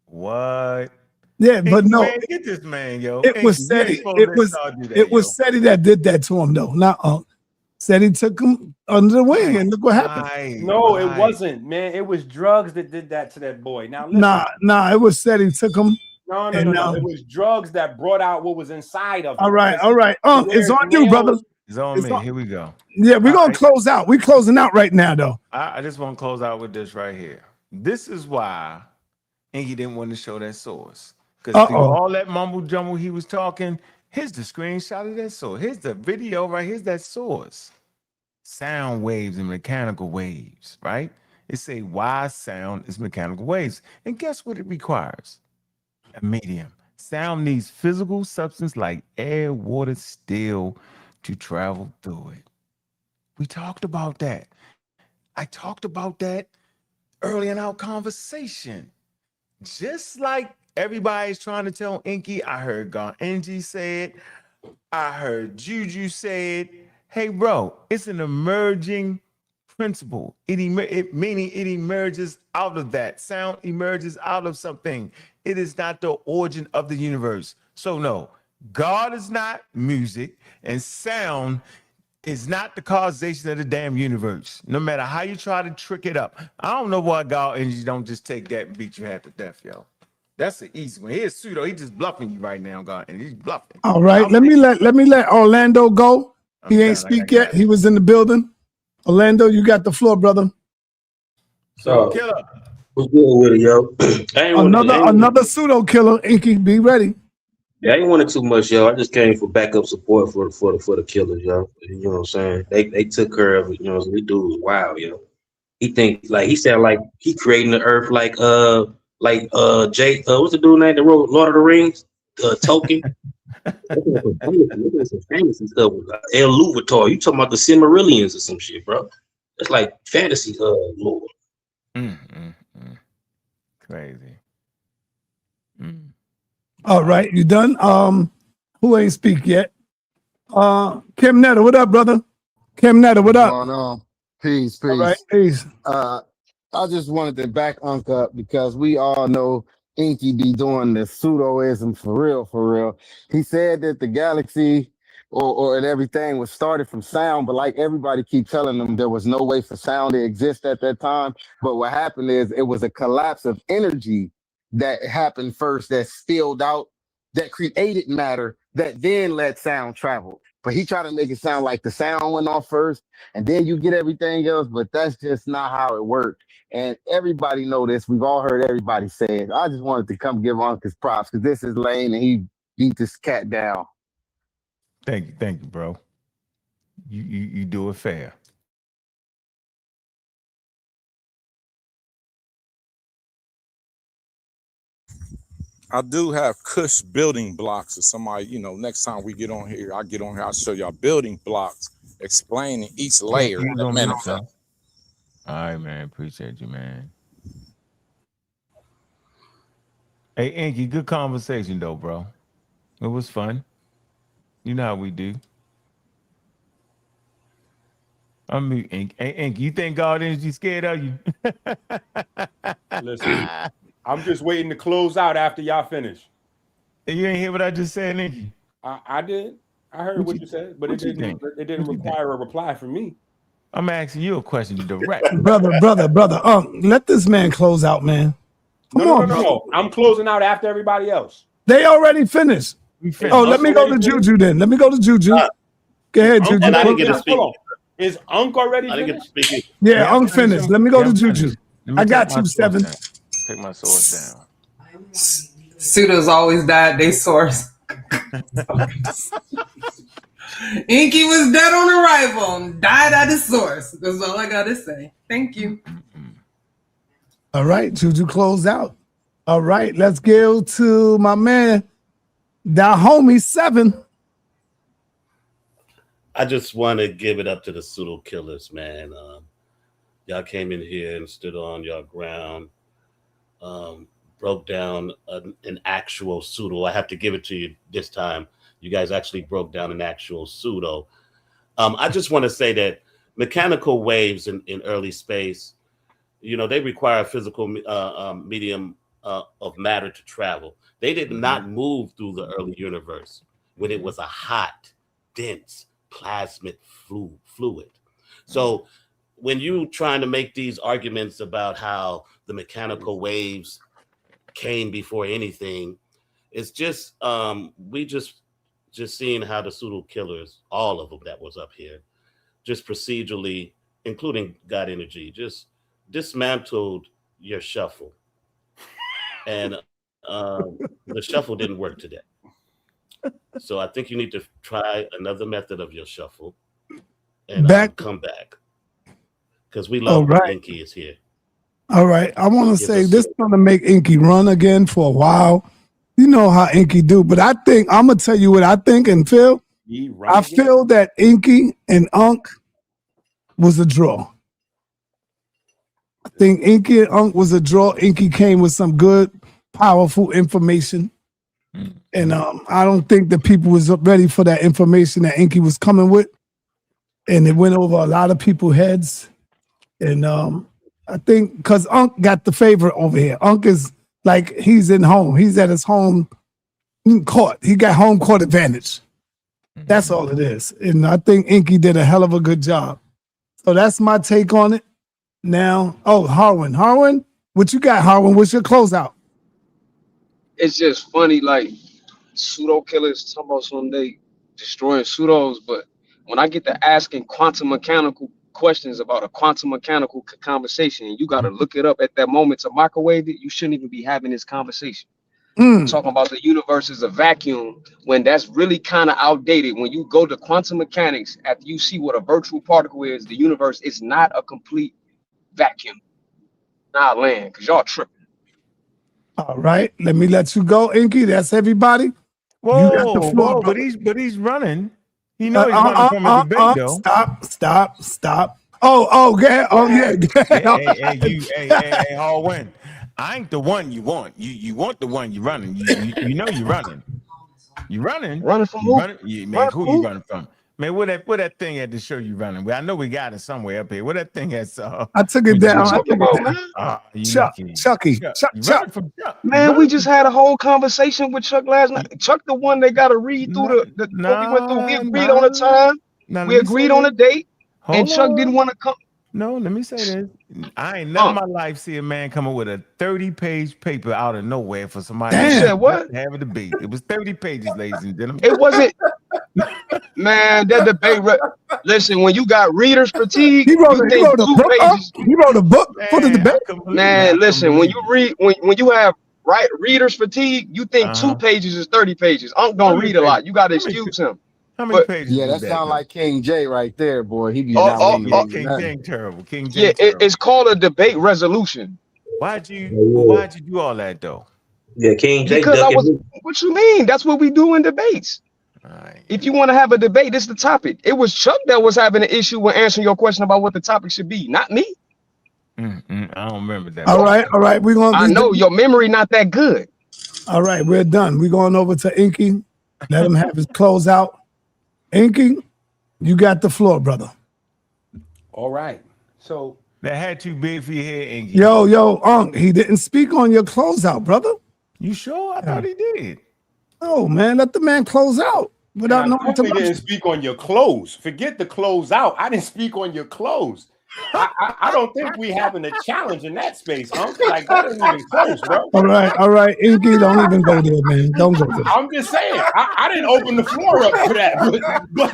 What? Yeah, but no. Man, get this man, yo. It was Seti. It was Seti that did that to him, though, not Unc. Seti took him under the wing, and look what happened. No, it wasn't, man. It was drugs that did that to that boy. Now, listen. Nah, it was Seti took him. No. It was drugs that brought out what was inside of him. All right. It's on you, brother. It's on me. Here we go. Yeah, we're going to close out. We're closing out right now, though. I just want to close out with this right here. This is why Enki didn't want to show that source. Because all that mumble jumble he was talking, here's the screenshot of that source. Here's the video right here's that source. Sound waves and mechanical waves, right? It say why sound is mechanical waves. And guess what it requires? A medium. Sound needs physical substance like air, water, steel to travel through it. We talked about that. I talked about that early in our conversation. Just like Everybody's trying to tell Inky. I heard Engie say it. I heard Juju say it. Hey, bro, it's an emerging principle. Meaning it emerges out of that. Sound emerges out of something. It is not the origin of the universe. So no, God is not music, and sound is not the causation of the damn universe. No matter how you try to trick it up. I don't know why God Energy don't just take that and beat you half to death, yo. That's the easy one. Here's pseudo. He's just bluffing you right now, God, and he's bluffing. All right, let me let Orlando go. He ain't speak yet. He was in the building. Orlando, you got the floor, brother. So killer. What's good with it, yo? Another pseudo killer. Inky, be ready. Yeah, I ain't wanted too much, yo. I just came for backup support for the killers, yo. You know what I'm saying? They took care of it. You know, this dude was wild, yo. He sound like he creating the earth like Jay. What's the dude name that wrote Lord of the Rings? Tolkien. Look at some fantasy stuff. El Luvatar. You talking about the Silmarillions or some shit, bro? That's like fantasy lore. Crazy. All right, you done? Who ain't speak yet? Kim Netter, what up, brother? Kim Netter, what up? Going on? Peace. All right, peace. I just wanted to back Unc up because we all know Inky be doing the pseudoism for real. He said that the galaxy or and everything was started from sound, but like everybody keep telling them there was no way for sound to exist at that time. But what happened is it was a collapse of energy that happened first, that spilled out, that created matter, that then let sound travel. But he tried to make it sound like the sound went off first, and then you get everything else, but that's just not how it worked. And everybody know this. We've all heard everybody say it. I just wanted to come give Unc his props because this is Lane, and he beat this cat down. Thank you, bro. You do it fair. I do have Kush building blocks. If somebody, you know, next time we get on here, I'll show y'all building blocks explaining each layer. All right, man. Appreciate you, man. Hey, Inky, good conversation, though, bro. It was fun. You know how we do. I'm mute, Inky. Hey, Inky, you think God Energy scared of you? Listen, I'm just waiting to close out after y'all finish. You ain't hear what I just said, Inky? I did. I heard what you said, but it didn't require a reply from me. I'm asking you a question direct. brother. Let this man close out, man. Come on, No. I'm closing out after everybody else. They already finished. Oh, let me go to Juju then. Let me go to Juju. Go ahead, Juju. And I didn't get to speak. Is Unc already I didn't get to speak. Yeah, Unc finished. Let me go to Juju. I got you, Seven. Take my source down. Pseudo's always died they source. Inky was dead on arrival and died at his source. That's all I gotta say. Thank you. All right, Juju closed out. All right, let's go to my man, that homie Seven. I just want to give it up to the pseudo killers, man. Y'all came in here and stood on your ground, broke down an actual pseudo. I have to give it to you this time. You guys actually broke down an actual pseudo. I just want to say that mechanical waves in early space, you know, they require a physical medium of matter to travel. They did not move through the early universe when it was a hot, dense, plasmic fluid. So when you trying to make these arguments about how the mechanical waves came before anything, it's just we just seeing how the pseudo killers, all of them that was up here, just procedurally, including God Energy, just dismantled your shuffle. And the shuffle didn't work today. So I think you need to try another method of your shuffle and come back. Because we love that Inky is here. All right. I want to say this is going to make Inky run again for a while. You know how Inky do. But I think, I'm going to tell you what I think and feel. I feel that Inky and Ankh was a draw. I think Inky and Ankh was a draw. Inky came with some good powerful information. And I don't think the people was ready for that information that ENQI was coming with. And it went over a lot of people's heads. And I think because Ankh got the favorite over here. Ankh is like he's in home. He's at his home court. He got home court advantage. That's all it is. And I think ENQI did a hell of a good job. So that's my take on it. Now, Harwin. Harwin, what you got, Harwin? What's your closeout? It's just funny, like pseudo killers talking about someday destroying pseudos, but when I get to asking quantum mechanical questions about a quantum mechanical conversation, you got to look it up at that moment to microwave it. You shouldn't even be having this conversation. Talking about the universe is a vacuum when that's really kind of outdated. When you go to quantum mechanics, after you see what a virtual particle is, the universe is not a complete vacuum. Not land, because y'all tripping. All right, let me let you go, ENQI. That's everybody. Whoa, You got the floor, but he's running. He knows he's running from a debate, though. Stop. Hey, Harwin. I ain't the one you want. You want the one you running. You know you running. You running. Running from who? Man, who you running from? Man, what that thing had to show you running? Well, I know we got it somewhere up here. What that thing has? I took it down. Chucky. Man, we just had a whole conversation with Chuck last night. Chuck, the one that got to read through what we went through. We agreed on a time. We agreed on a date, and Chuck didn't want to come. No, let me say this. I ain't never in my life see a man coming with a 30-page paper out of nowhere for somebody. You said what? Have a debate. It was 30 pages, ladies and gentlemen. It wasn't. Man, that debate. Listen, when you got readers fatigue, he wrote a book for the debate. Man, listen, when you read, when you have readers fatigue, you think 2 pages is 30 pages. I'm gonna read a lot. You got to excuse him. How many pages? Yeah, that sounds like King J right there, boy. He be King J terrible. King J. Yeah, it's called a debate resolution. Why'd you do all that though? Yeah, King J. Because what you mean? That's what we do in debates. If you want to have a debate, this is the topic. It was Chuck that was having an issue with answering your question about what the topic should be, not me. I don't remember that. All right. We're gonna. I know your memory not that good. All right, we're done. We're going over to ENQI. Let him have his closeout. ENQI, you got the floor, brother. All right. So that had too big for your head, ENQI. Yo, Ankh, he didn't speak on your closeout, brother. You sure? I thought he did. Oh man, let the man close out without no interruption. Didn't speak on your clothes. Forget the close out. I didn't speak on your clothes. I don't think we having a challenge in that space, Uncle. Like that ain't even close, bro. All right. ENQI, don't even go there, man. Don't go there. I'm just saying. I didn't open the floor up for that, but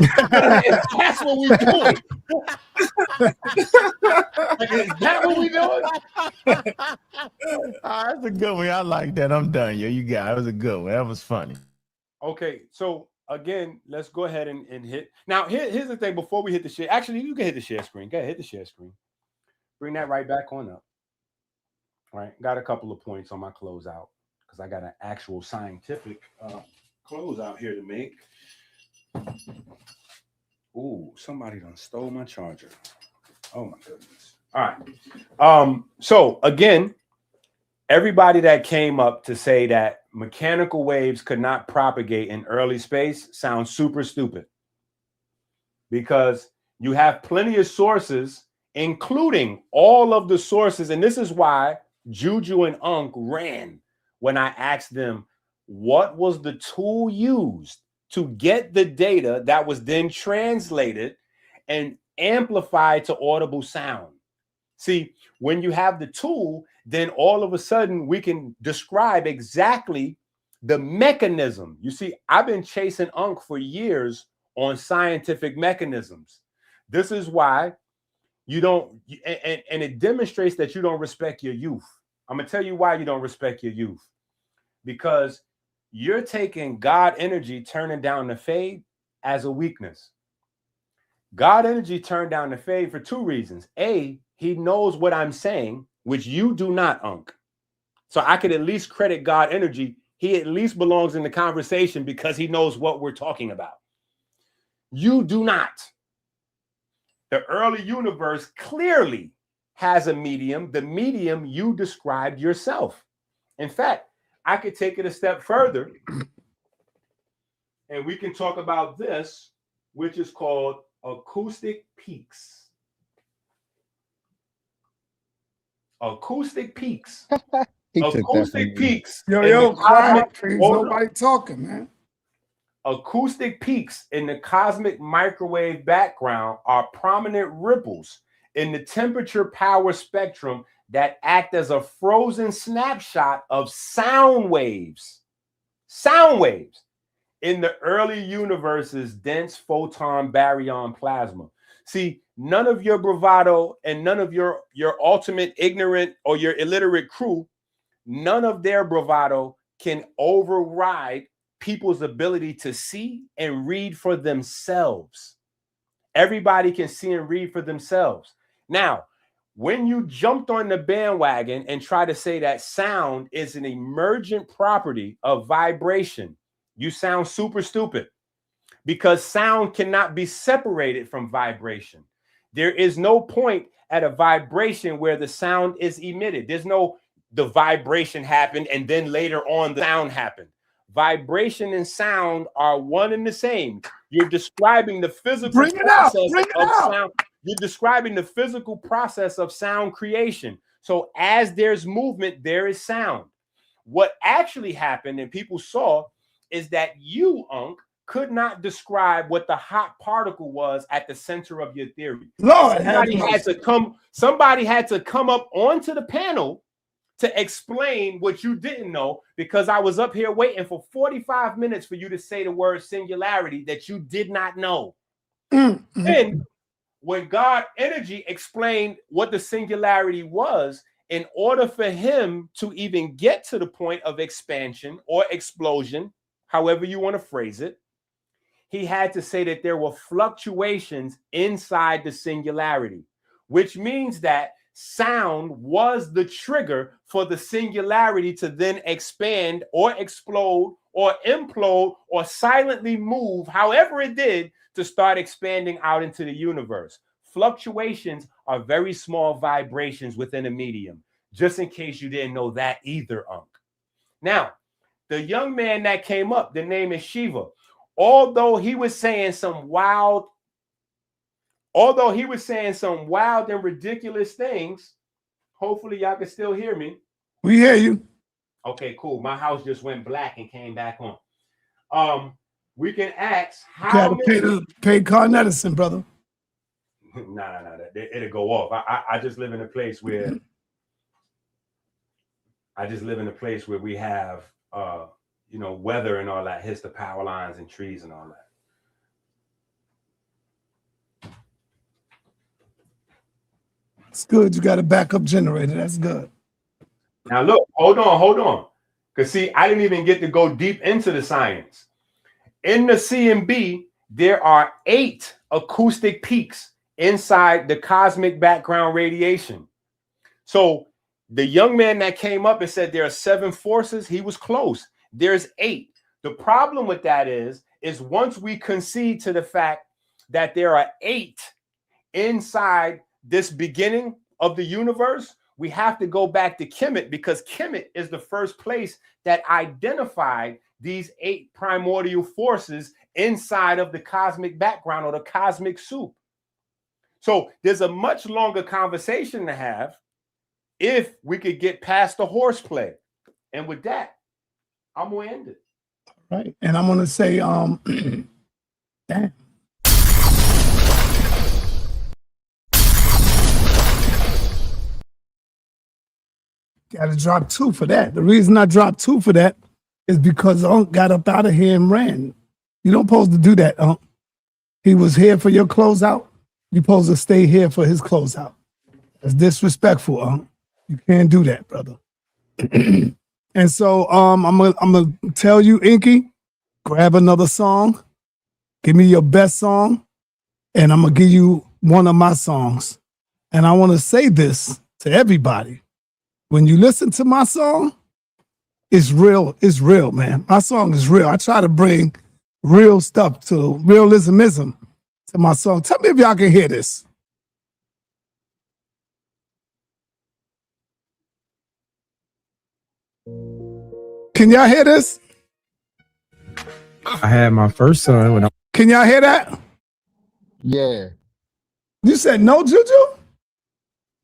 that's what we're doing. Is that what we doing? That's a good one. I like that. I'm done. Yo, you got it. That was a good one. That was funny. Okay, so again, let's go ahead and hit. Now, here's the thing. Before we hit the share, actually, you can hit the share screen. Go ahead, hit the share screen. Bring that right back on up. All right, got a couple of points on my closeout because I got an actual scientific closeout here to make. Ooh, somebody done stole my charger. Oh my goodness. All right. So again, everybody that came up to say that mechanical waves could not propagate in early space sounds super stupid, because you have plenty of sources, including all of the sources. And this is why Juju and Ankh ran when I asked them what was the tool used to get the data that was then translated and amplified to audible sound. See, when you have the tool, then all of a sudden we can describe exactly the mechanism. You see, I've been chasing Ankh for years on scientific mechanisms. This is why you don't, and it demonstrates that you don't respect your youth. I'm gonna tell you why you don't respect your youth. Because you're taking God energy, turning down the fade as a weakness. God energy turned down the fade for two reasons. A, he knows what I'm saying, which you do not, Ankh. So I could at least credit God energy. He at least belongs in the conversation because he knows what we're talking about. You do not. The early universe clearly has a medium, the medium you described yourself. In fact, I could take it a step further, and we can talk about this, which is called acoustic peaks. Acoustic peaks. Acoustic peaks. Yo, quiet, please. Nobody talking, man. Acoustic peaks in the cosmic microwave background are prominent ripples in the temperature power spectrum that act as a frozen snapshot of sound waves in the early universe's dense photon baryon plasma. See, none of your bravado and none of your ultimate ignorant or your illiterate crew, none of their bravado can override people's ability to see and read for themselves. Everybody can see and read for themselves. Now, when you jumped on the bandwagon and try to say that sound is an emergent property of vibration, you sound super stupid, because sound cannot be separated from vibration. There is no point at a vibration where the sound is emitted. There's no, the vibration happened and then later on the sound happened. Vibration and sound are one and the same. You're describing the physical process of sound. You're describing the physical process of sound creation. So as there's movement, there is sound. What actually happened and people saw is that you, Ankh, could not describe what the hot particle was at the center of your theory. Lord, somebody had to come up onto the panel to explain what you didn't know, because I was up here waiting for 45 minutes for you to say the word singularity that you did not know. Then when God Energy explained what the singularity was, in order for him to even get to the point of expansion or explosion, however you want to phrase it, he had to say that there were fluctuations inside the singularity, which means that sound was the trigger for the singularity to then expand or explode or implode or silently move, however it did, to start expanding out into the universe. Fluctuations are very small vibrations within a medium, just in case you didn't know that either, Ankh. Now, the young man that came up, the name is Shiva. Although he was saying some wild and ridiculous things, hopefully y'all can still hear me. We hear you. Okay, cool. My house just went black and came back on. We can ask how many pay Con Edison, brother. Nah, it'll go off. I just live in a place where we have weather and all that hits the power lines and trees and all that. It's good. You got a backup generator. That's good. Now look, hold on. Because see, I didn't even get to go deep into the science. In the CMB, there are 8 acoustic peaks inside the cosmic background radiation. So the young man that came up and said there are 7 forces, he was close. There's 8. The problem with that is once we concede to the fact that there are 8 inside this beginning of the universe, we have to go back to Kemet, because Kemet is the first place that identified these 8 primordial forces inside of the cosmic background or the cosmic soup. So there's a much longer conversation to have if we could get past the horseplay. And with that, I'm gonna end it. Right. And I'm gonna say, damn. Gotta drop 2 for that. The reason I dropped 2 for that is because Unc got up out of here and ran. You don't supposed to do that, Unc. He was here for your closeout. You're supposed to stay here for his closeout. That's disrespectful, Unc. You can't do that, brother. And so I'm gonna tell you, ENQI, grab another song. Give me your best song, and I'm gonna give you one of my songs. And I want to say this to everybody. When you listen to my song, it's real, man. My song is real. I try to bring real stuff to realismism to my song. Tell me if y'all can hear this. Can y'all hear this? I had my first son when I. Can y'all hear that? Yeah. You said no, Juju?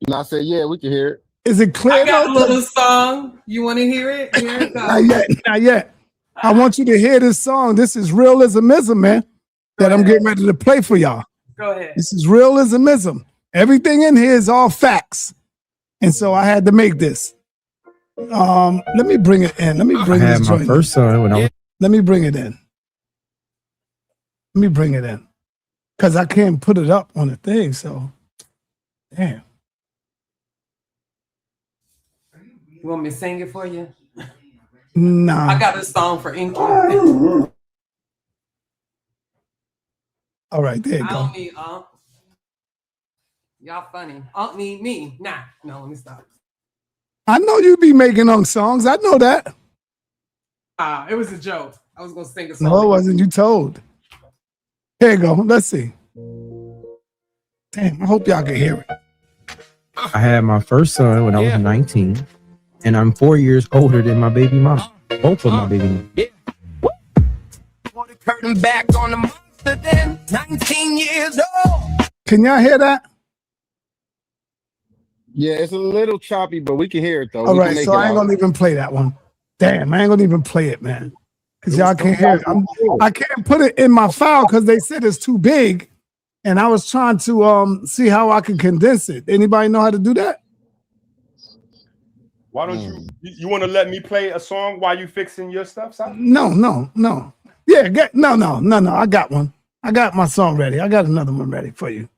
And I said, yeah, we can hear it. Is it clear? I got a though? little song. You want to hear it? Here it Not goes. yet, not yet. I want you to hear this song. This is realismism, man, that I'm getting ready to play for y'all. Go ahead. This is realismism. Everything in here is all facts. And so I had to make this. Let me bring it in. Let me bring I had this my joint first in. son when I was. Let me bring it in. Let me bring it in. Because I can't put it up on the thing, so damn. You want me to sing it for you? Nah. I got a song for Inky. All right, there you I go. don't need Unc. Y'all funny. Unc need me. Nah, no, let me stop. I know you be making songs. I know that. It was a joke. I was gonna sing a song. No, it wasn't. You told. Here you go. Let's see. Damn, I hope y'all can hear it. I had my first son when I was 19, and I'm 4 years older than my baby mom. Both of my baby mom. Pull the curtain back on the monster then, 19 years old. Can y'all hear that? Yeah, it's a little choppy, but we can hear it though. All We can right, make so it I ain't out. gonna even play that one. Damn, I ain't gonna even play it, man. Because y'all can't hear it. I can't put it in my file because they said it's too big. And I was trying to see how I can condense it. Anybody know how to do that? Why don't you want to let me play a song while you fixing your stuff, son? No. Yeah, no. I got one. I got my song ready. I got another one ready for you.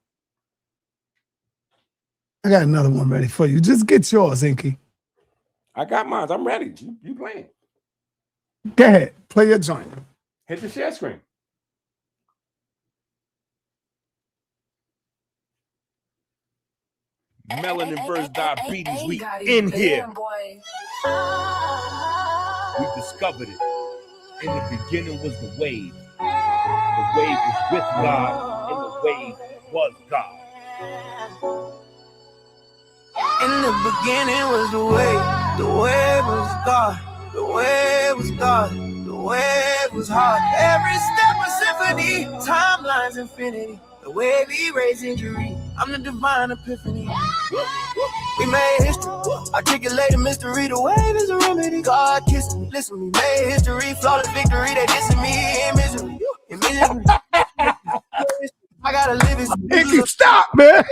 Just get yours, Inky. I got mine. I'm ready. You playing. Go ahead. Play your joint. Hit the share screen. Melanin versus diabetes, we in here. We discovered it. In the beginning was the wave. The wave was with God, and the wave was God. In the beginning was the wave was God, the wave was God, the wave was hard. Every step a symphony, timelines infinity, the wave erased injury. I'm the divine epiphany. We made history, articulated mystery. The wave is a remedy. God kissed me, listen to me, made history, flawless victory. They dissing me in misery, in misery. I gotta live it. Inky, stop, man.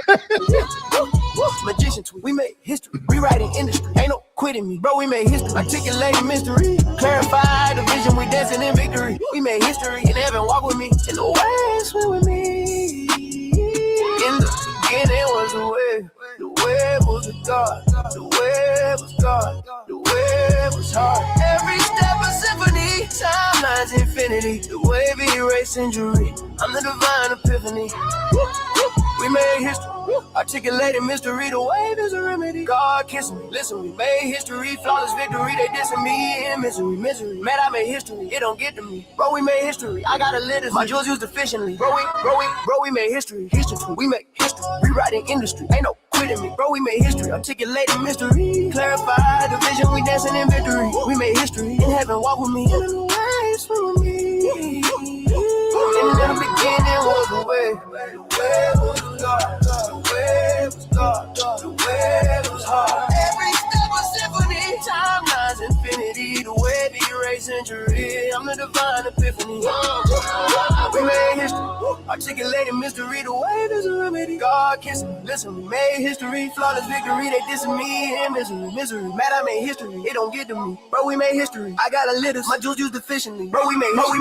Magician tweet, we made history, rewriting industry. Ain't no quitting me, bro. We made history, articulating mystery, clarify the vision. We dancing in victory. We made history in heaven. Walk with me in the waves, swim with me. In the beginning was the wave was a God, the wave was God, the wave was hard. Every step a symphony, timelines infinity, the wave erased injury. I'm the divine epiphany. We made history, articulated mystery. The wave is a remedy. God kissing me, listen, we made history, flawless victory. They dissing me in misery. Man, I made history, it don't get to me. Bro, we made history, I got a litter. My jewels used efficiently. Bro, we made history. We made history, rewriting industry. Ain't no quitting me. Bro, we made history, articulated mystery. Clarify the vision, we dancing in victory. We made history, in heaven, walk with me. In the waves, swim with me. In the beginning was the wave was God, the wave was God, the wave was hard. Every step a symphony, timelines infinity, the wave erased injury. I'm the divine epiphany. We made history, articulated mystery. The wave is a remedy. God kissing me, listen, we made history, flawless victory. They dissing me in misery. Mad, I made history, it don't get to me. Bro, we made history. I got a litter, my jewels used efficiently. Bro, we made history.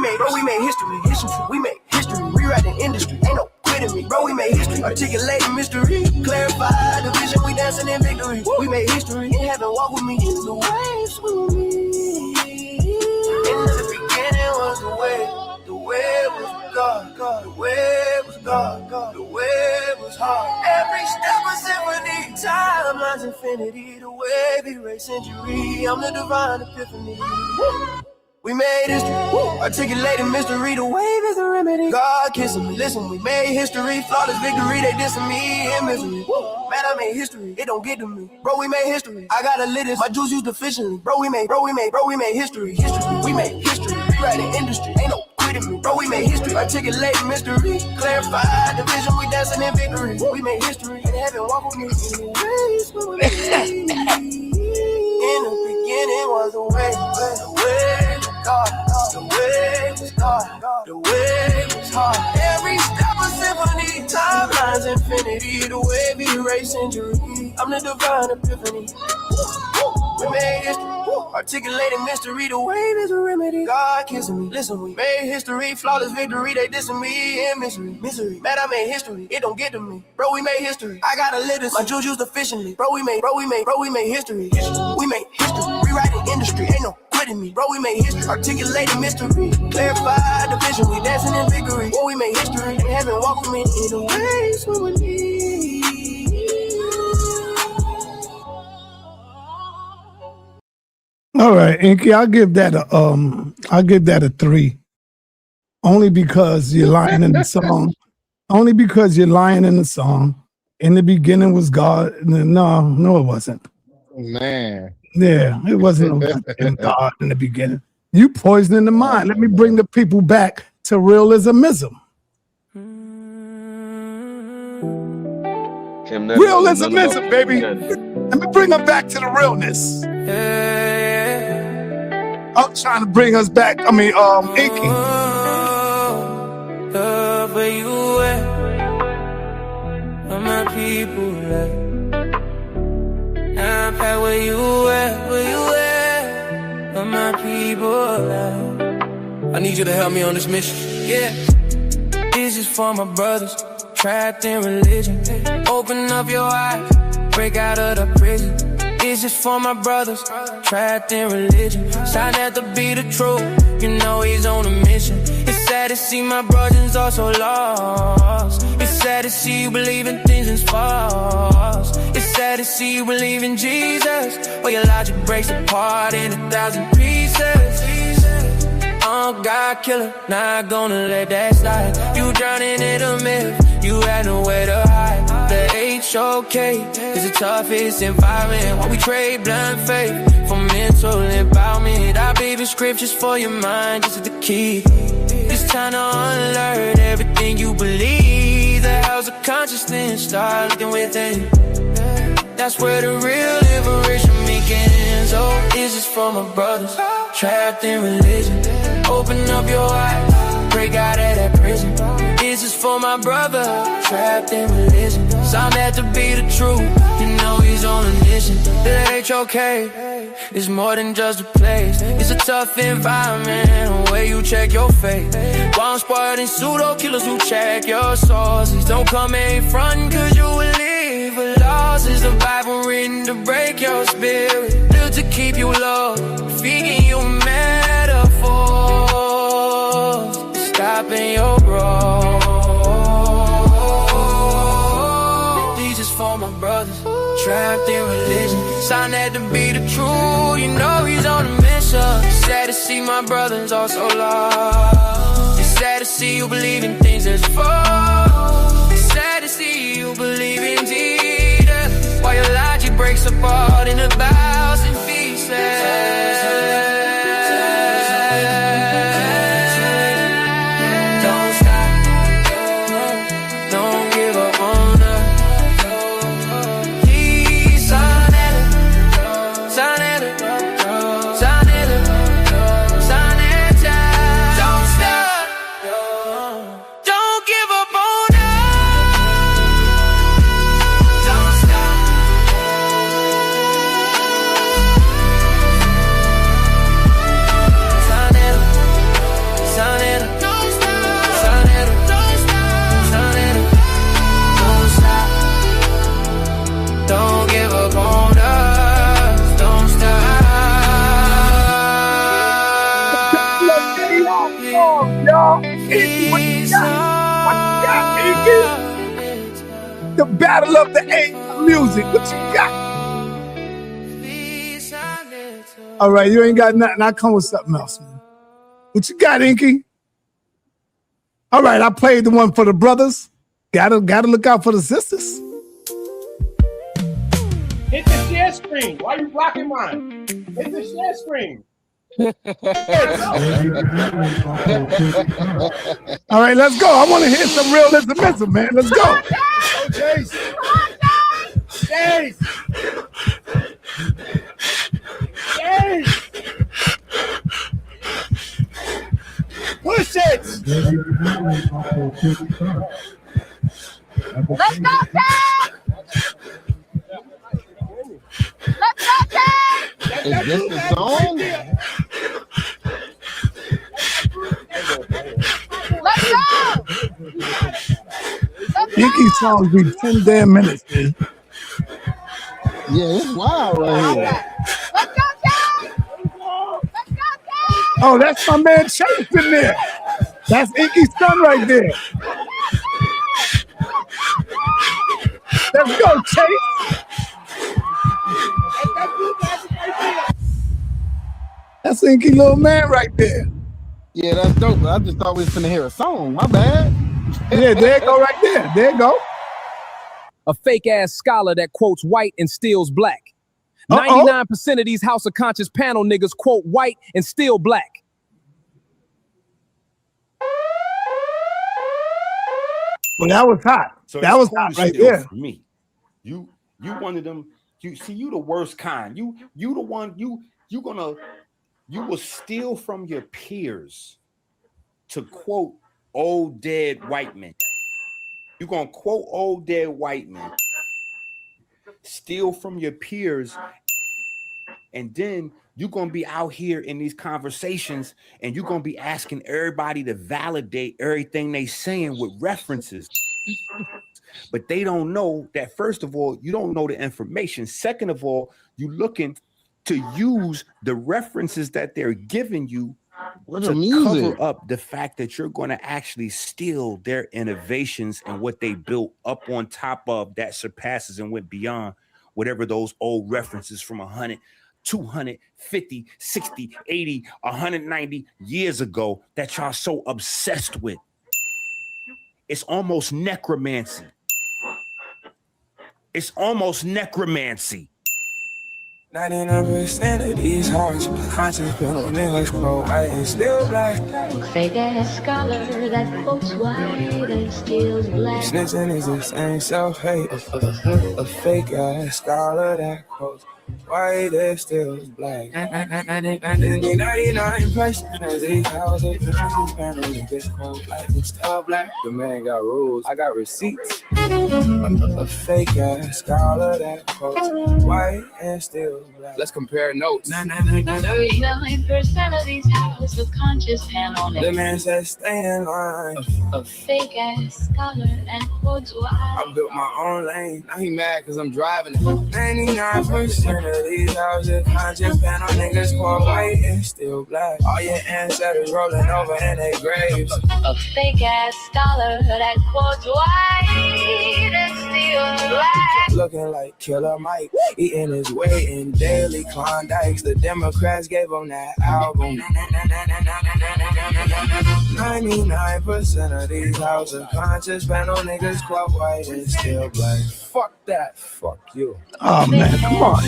We made history, rewriting industry. Ain't no quitting me. Bro, we made history, articulating mystery. Clarify the vision, we dancing in victory. We made history, in heaven, walk with me. In the waves, swim with me. In the beginning was the wave was God, the wave was God, the wave was hard. Every step a symphony, timelines infinity, the wave erased injury. I'm the divine epiphany. We made history. Articulating mystery. The wave is the remedy. God kissing me. Listen, we made history. Flawless victory. They dissing me in misery. Man, I made history. It don't get to me. Bro, we made history. I got a little. My juice used efficiently. Bro, we made history. History. We made history. Rewriting industry. Ain't no quitting me. Bro, we made history. Articulating mystery. Clarify the vision. We dancing in victory. We made history. In heaven, walk with me. In the beginning was the way, the way was God, the way was God, the way was hard. Every step a symphony, timelines infinity, the way be erased century. I'm the divine epiphany. We made history, articulating mystery, the wave is a remedy. God kissing me, listen, we made history, flawless victory, they dissing me in misery. Man, I made history, it don't get to me. Bro, we made history. I got a little, my juice used efficiently. Bro, we made history. We made history, rewriting industry, ain't no quitting me. Bro, we made history, articulating mystery, clarify the vision, we dancing in victory. Bro, we made history, in heaven, walk with me in the ways we would need. All right, Inky, I'll give that a 3. Only because you're lying in the song. Only because you're lying in the song. In the beginning was God. No, it wasn't. Man. Yeah, it wasn't God in the beginning. You poisoning the mind. Let me bring the people back to realismism. Realismism, baby. Let me bring them back to the realness. I'm trying to bring us back. Inky. Love where you at, where my people at. Now I'm back where you at, where my people at. I need you to help me on this mission. Yeah, this is for my brothers trapped in religion. Open up your eyes, break out of the prison. This is for my brothers trapped in religion. sa.neter be the truth, you know he's on a mission. It's sad to see my brothers all so lost. It's sad to see you believe in things that's false. It's sad to see you believe in Jesus, or your logic breaks apart in 1,000 pieces. Oh, God killer, not gonna let that slide. You drowning in a myth, you had nowhere to hide. The HOK is the toughest environment. While we trade blind faith for mental empowerment. I baby scriptures for your mind, just the key. It's time to unlearn everything you believe. The house of consciousness, start looking within. That's where the real liberation begins. Oh, this is for my brothers trapped in religion. Open up your eyes, break out of that prison. This is for my brother trapped in religion. sa.neter be the truth, you know he's on a mission. The HOK is more than just a place. It's a tough environment where you check your faith. Bomb squad and pseudo killers who check your sources. Don't come in front cause you will live for losses. The Bible written to break your spirit, built to keep you low, feeding you metaphors, stopping your growth. These is for my brothers trapped in religion. sa.neter be the truth, you know he's on a mission. It's sad to see my brothers all so lost. It's sad to see you believe in things that's false. It's sad to see you believe in Jesus, while your logic breaks apart in 1,000 pieces. The battle of the eight music. What you got? All right, you ain't got nothing. I come with something else, man. What you got, Inky? All right, I played the one for the brothers. Gotta look out for the sisters. Hit the share screen. Why are you blocking mine? Hit the share screen. All right, let's go. I want to hear some realism, man. Let's go. Oh, Jace. Jace. Jace. Push it. Let's go, Ted! Let's go, Ted! Is this the song? Let's go! Inky songs be 10 damn minutes, man. Yeah, it's wild right here. Let's go, Ted! Let's go, Ted! Oh, that's my man Chase in there. That's Inky's son right there. Let's go, Chase. That's Inky little man right there. Yeah, that's dope. I just thought we was finna hear a song. My bad. Yeah, there you go right there. There you go. A fake ass scholar that quotes white and steals black. Uh-oh. 99% of these House of Conscious panel niggas quote white and steal black. Well, that was hot. So that it's was cool hot to right steal there. from me. You one of them. You the worst kind. You the one. You will steal from your peers to quote old dead white men. You're gonna quote old dead white men, steal from your peers, and then you're gonna be out here in these conversations and you're gonna be asking everybody to validate everything they saying with references. But they don't know that, first of all, you don't know the information. Second of all, you're looking to use the references that they're giving you to cover up the fact that you're going to actually steal their innovations and what they built up on top of that surpasses and went beyond whatever those old references from 100, 250, 60, 80, 190 years ago that y'all so obsessed with. It's almost necromancy. It's almost necromancy. 99% of these hearts conscious people niggas quote white and still black. Fake ass scholar that quotes white and steals black. Snitching is the same self-hate. A fake ass scholar that quotes white and steals black. 99% of these houses niggas quote white and still black. The man got rules, I got receipts. A fake ass scholar that quotes white and still black. Let's compare notes. 39% of these houses of conscious panel The man says stay in line. A fake ass scholar and quotes white. I built my own lane. Now he mad cause I'm driving it. 99% of these houses conscious panel niggas quote white and still black. All your ancestors rolling over in their graves. A fake ass scholar that quotes white and still black. Looking like Killer Mike, eating his way in daily Klondikes. The Democrats gave him that album. 99% of these House of Conscious panel niggas quote white and still black. Fuck that. Fuck you. Oh man, come on.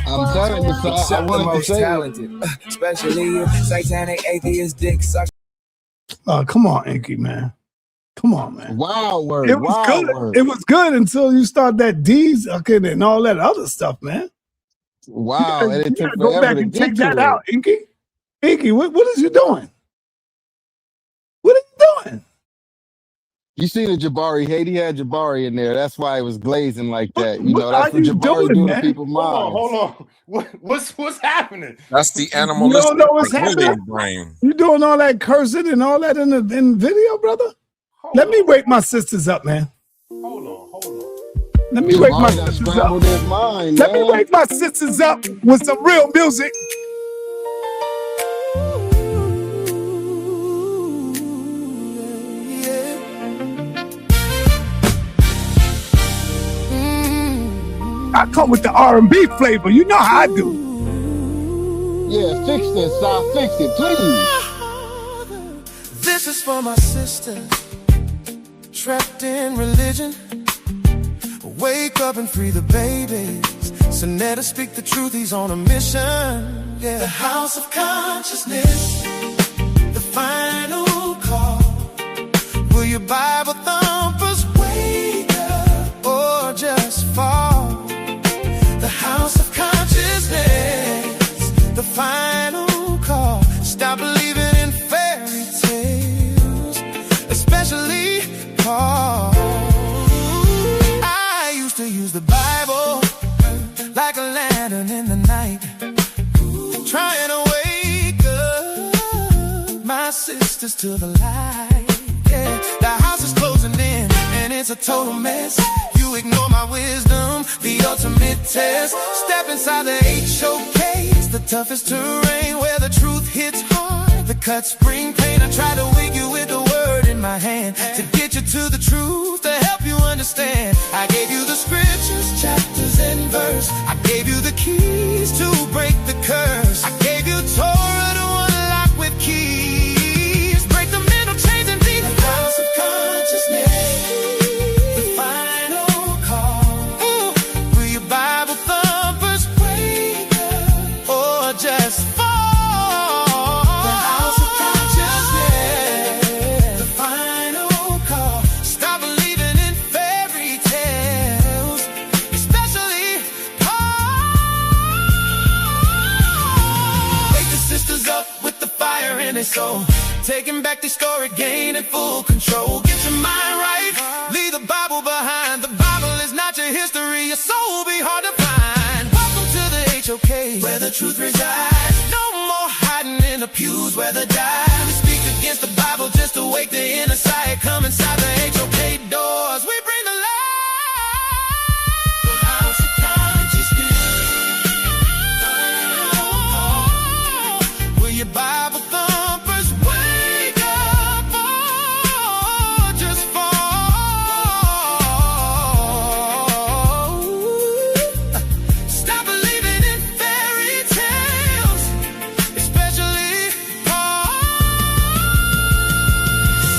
I'm telling you, so I Except the wanted to most say talented, especially you satanic atheist dick suck. Oh, come on, Inky, man. Come on, man. Wild word. It was Wild good. word. It was good until you start that D's and all that other stuff, man. Wow, and it took go forever back to and get take to that it. out, Inky. Inky, what is you doing? What are you doing? You see the Jabari hate? He had Jabari in there. That's why it was glazing like that. You What know, that's are what you Jabari doing, do to man? people's minds. Hold on. What's happening? That's the You animalistic don't know what's reptilian happening? brain. You doing all that cursing and all that in the video, brother? Let me wake my sisters up, man. Hold on. Let me wake my Jabari done sisters up. scrambled his mind, Let me man. wake my sisters up with some real music. I come with the R&B flavor. You know how I do. Yeah, fix this, Sa. Fix it, please. This is for my sisters trapped in religion. Wake up and free the babies. Sa.neter speak the truth, he's on a mission. Yeah, the house of consciousness, the final call. Will your Bible thumpers wake up or just fall? The house of consciousness, the final call. Stop believing in fairy tales, especially Paul. I used to use the Bible like a lantern in the night, trying to wake up my sisters to the light. Yeah, the house is closing in and it's a total mess. You ignore my wisdom, the ultimate test. Step inside the HOK, it's the toughest terrain where the truth hits hard. The cut spring pain, I try to wake you with the word in my hand to get you to the truth, to help you understand. I gave you the scriptures, chapters and verse. I gave you the keys to break the curse. I gave you Torah to unlock with keys. Break the mental chains and deep the house of consciousness, the final call. Will your Bible thumpers wake up or just fall? The house of consciousness, the final call. Stop believing in fairy tales, especially Paul. Wake the sisters up with the fire in their soul, taking back their story, gaining full control. Get your mind right, leave the Bible behind. The Bible is not your history, your soul will be hard to find. Welcome to the HOK, where the truth resides. No more hiding in the pews where the die. We speak against the Bible just to wake the inner sight. Come inside the HOK doors, we bring the light. The house of consciousness. Will your Bible thumpers wake up or just fall? Stop believing in fairy tales, especially Paul.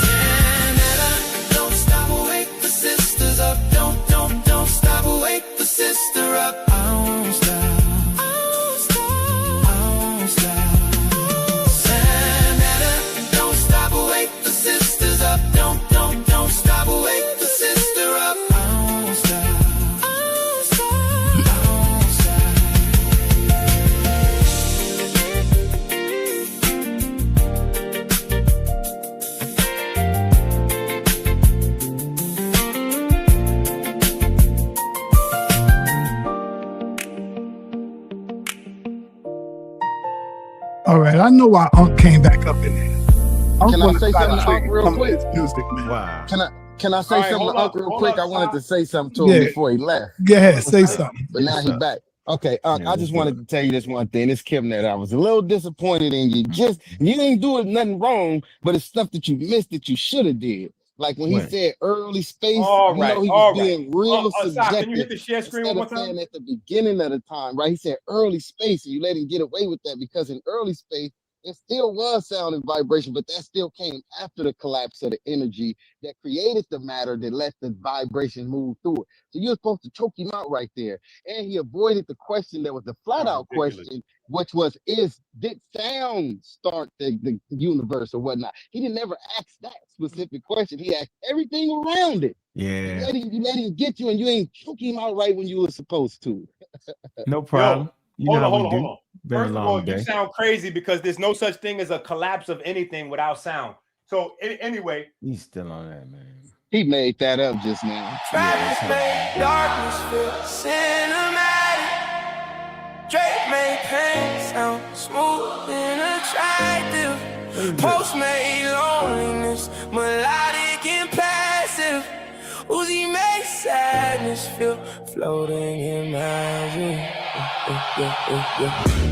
Sa.neter, don't stop, wake the sisters up. Don't stop, wake the sister up. I won't stop, I won't stop. Sa.neter, don't stop, wake the sisters up. Don't stop, wake the sister up. I won't stop, I won't stop. All right, I know why Ankh came back up in there. Can I say something to Unc real Some of quick? his music, man. Wow. Can I say All right, something hold to up, Unc real hold quick? up, I wanted to say something to him Yeah. before he left. Go ahead, say something. But now he back. Okay, Unc, Yeah, I just what's wanted to tell you this one thing. It's Kim that I was a little disappointed in you. You didn't do nothing wrong, but it's stuff that you missed that you should have did. Like when he What? said early space, All you right, know he all was right. being real Sa, subjective. can you hit the share screen one Instead more of saying time? at the beginning of the time, right? He said early space, and you let him get away with that because in early space, it still was sound and vibration, but that still came after the collapse of the energy that created the matter that let the vibration move through it. So you're supposed to choke him out right there. And he avoided the question that was the flat out Ridiculous. question, which was, did sound start the universe or whatnot? He didn't ever ask that specific question. He asked everything around it. Yeah. You let him get you, and you ain't choke him out right when you were supposed to. No problem. You know Hold how we do. on. Been a First of all, long you day. sound crazy because there's no such thing as a collapse of anything without sound. So anyway, He's still on that, man. He made that up just now. Travis made darkness feel cinematic. Drake made pain sound smooth and attractive. Post made loneliness melodic and passive. Uzi made sadness feel floating in my room.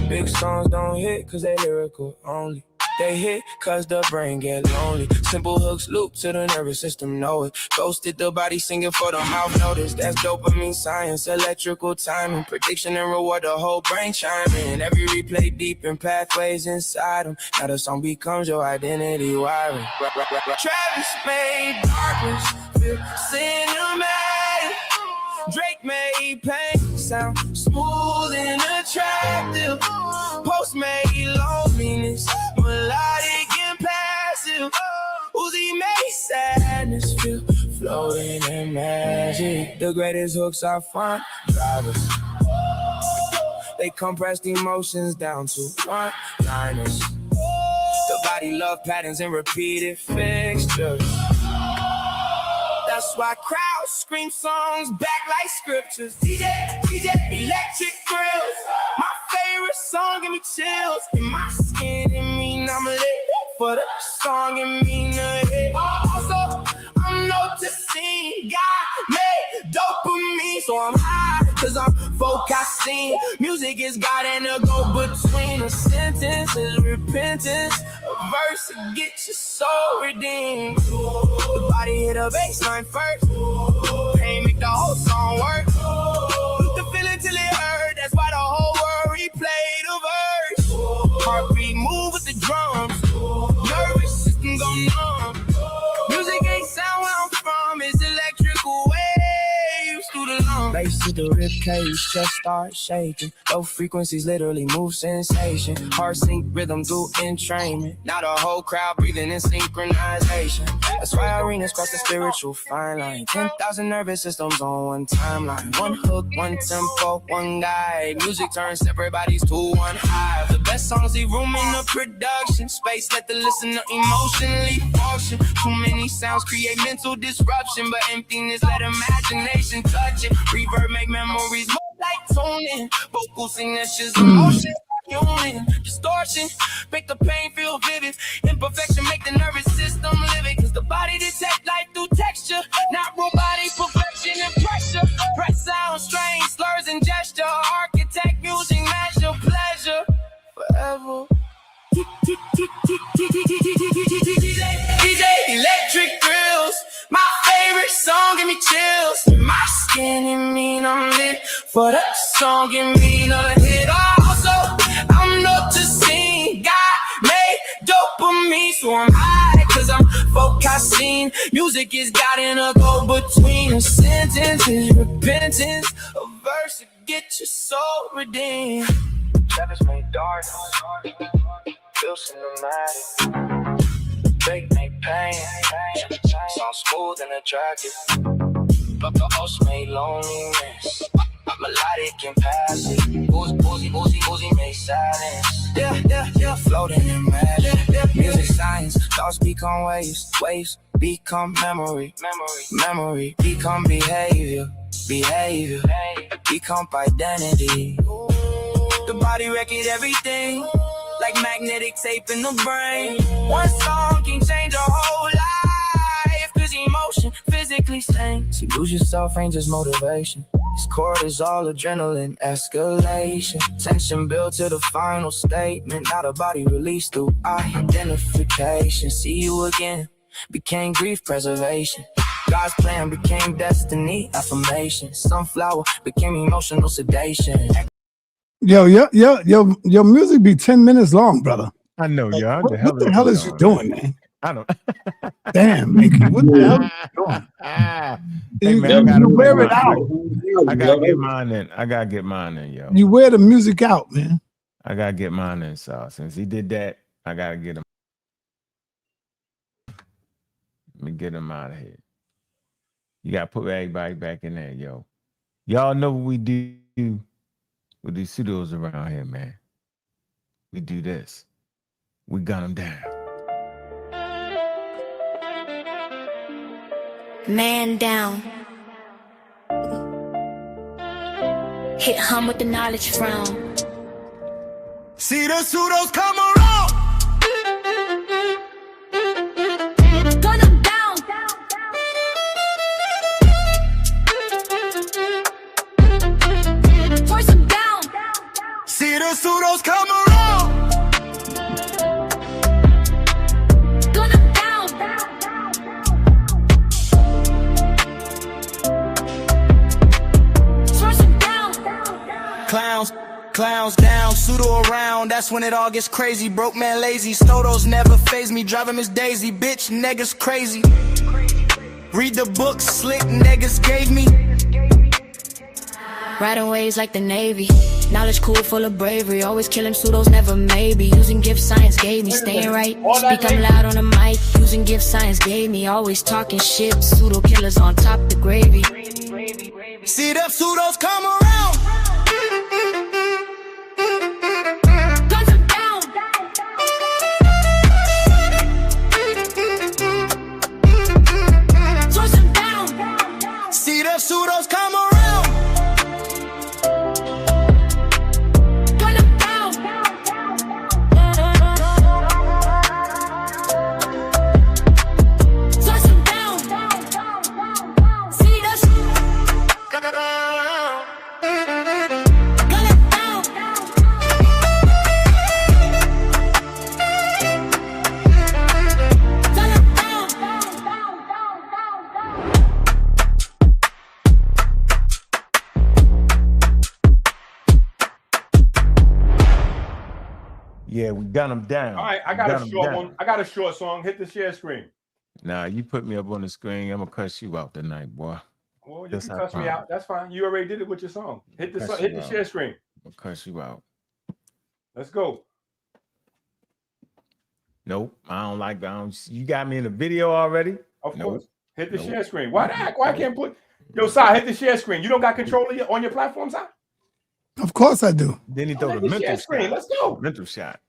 Big songs don't hit cause they lyrical only. They hit cause the brain get lonely. Simple hooks loop to the nervous system, know it. Ghosted the body singing for the mouth notice. That's dopamine science, electrical timing. Prediction and reward, the whole brain chiming. Every replay deep in pathways inside them. Now the song becomes your identity wiring. Travis made darkness feel cinematic. Drake made pain sound smooth and attractive. Post made loneliness melodic and passive. Uzi made sadness feel floating in magic. The greatest hooks are front drivers. They compressed emotions down to one-liners. The body love patterns and repeated fixtures. That's why crowds scream songs back like scriptures. DJ, electric grills. My favorite song give me chills. In my skin, it mean I'm lit. For the song, it mean a hit. Also, I'm noticing God made dopamine. So I'm high, cause I'm focusing. Music is God and a go between. A sentence is repentance. A verse to get your soul redeemed. The body hit a baseline first. Pain make the whole song work. The feeling till it hurt. That's why the whole world replay the verse. Heartbeat move with the drums. Nervous system go numb. Music ain't sound where I'm from. It's electrical waves through the lungs. Bass to the rib cage, chest start shaking. Low frequencies literally move sensation. Heart sync rhythm through entrainment. Now the whole crowd breathing in synchronization. That's why arenas cross the spiritual fine line. 10,000 nervous systems on one timeline. One hook, one tempo, one guide. Music turns separate bodies to one hive. The best songs leave room in the production space. Let the listener emotionally function. Too many sounds create mental disruption, but emptiness let imagination touch it. Reverb make memories more like tuning. Vocal signatures, emotion. Human distortion, make the pain feel vivid. Imperfection make the nervous system live it. Cause the body detect life through texture, not robotic perfection and pressure. Press sound, strain, slurs and gesture. Architect using measure, pleasure forever. DJ electric grills, my favorite song give me chills. In my skin it mean I'm lit. For the song it mean a hit. Also I'm noticing God made dopamine. So I'm high cause I'm focusing. Music is God in a go between. A sentence is repentance. A verse to get your soul redeemed. Travis made darkness feel cinematic. Drake made pain sound smooth and attractive. But the host made loneliness melodic and passive. Uzi made silence. Yeah, floating in magic. Music science, thoughts become waves. Waves become memory. Memory become behavior. Become identity. The body record everything. Like magnetic tape in the brain. One song can change a whole life. Cause emotion physically stains. You lose yourself ain't just motivation. It's cortisol, adrenaline, escalation. Tension built to the final statement. Now the body released through identification. See you again became grief preservation. God's plan became destiny, affirmation. Sunflower became emotional sedation. Yo, your music be 10 minutes long, brother. I know, y'all. What the hell is you doing, man? I don't. Damn, man. What the hell are you doing? Hey, man, you wear it out. I gotta get mine in. I gotta get mine in, yo. You wear the music out, man. I gotta get mine in, so since he did that, I gotta get him. Let me get him out of here. You gotta put everybody back in there, yo. Y'all know what we do with these studios around here, man. We do this. We gun them down. Man down. Hit hum with the knowledge frown. See the pseudos come around. Gun them down. Force them down. See the pseudos come around. Clowns down, pseudo around, that's when it all gets crazy. Broke man lazy, Stodos never phase me. Drive him as Daisy, bitch, niggas crazy. Read the books, slick niggas gave me. Riding waves like the Navy. Knowledge cool, full of bravery. Always killing pseudos, never maybe. Using gift science gave me. Staying right, speak I'm loud on the mic. Using gift science gave me. Always talking shit. Pseudo killers on top the gravy. See the pseudos come around. See the pseudos come around. Yeah, we gun them down. All right, I got a short one. I got a short song. Hit the share screen. Nah, you put me up on the screen. I'm gonna cuss you out tonight, boy. Well, you can cuss me out. That's fine. You already did it with your song. Hit the share screen. I'll cuss you out. Let's go. Nope, I don't like that. You got me in the video already. Of course. Hit the share screen. Why the heck? Why can't put? Yo, Si, hit the share screen. You don't got control on your platform, Si? Of course I do. Then he throw the mental screen. shot. Let's go. Mental shot.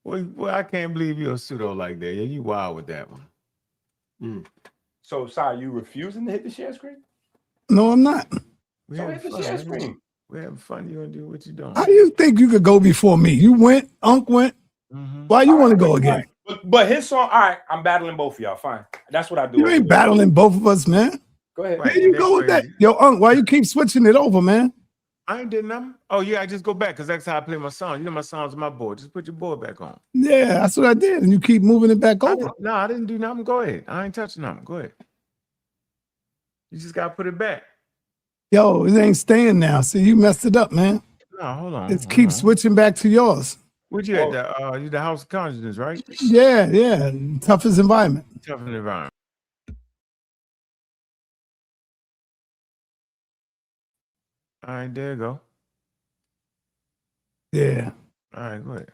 Well, I can't believe you're a pseudo like that. Yeah, you wild with that one. So, Si, you refusing to hit the share screen? No, I'm not. So hit the share screen. We're having fun. You gonna do what you doing? How do you think you could go before me? You went, Unc went. Why you want to go again? But his song, all right, I'm battling both of y'all. Fine. That's what I do. You ain't battling both of us, man. Go ahead. There you go with that. Yo, Unc, why you keep switching it over, man? I ain't did nothing. Oh, yeah, I just go back because that's how I play my song. You know my song's on my board. Just put your board back on. Yeah, that's what I did. And you keep moving it back over. No, I didn't do nothing. Go ahead. I ain't touching nothing. Go ahead. You just got to put it back. Yo, it ain't staying now. See, you messed it up, man. No, hold on. It keeps switching back to yours. What you at? You the House of Consciousness, right? Yeah. Toughest environment. Tough environment. All right, there you go. Yeah. All right, go ahead.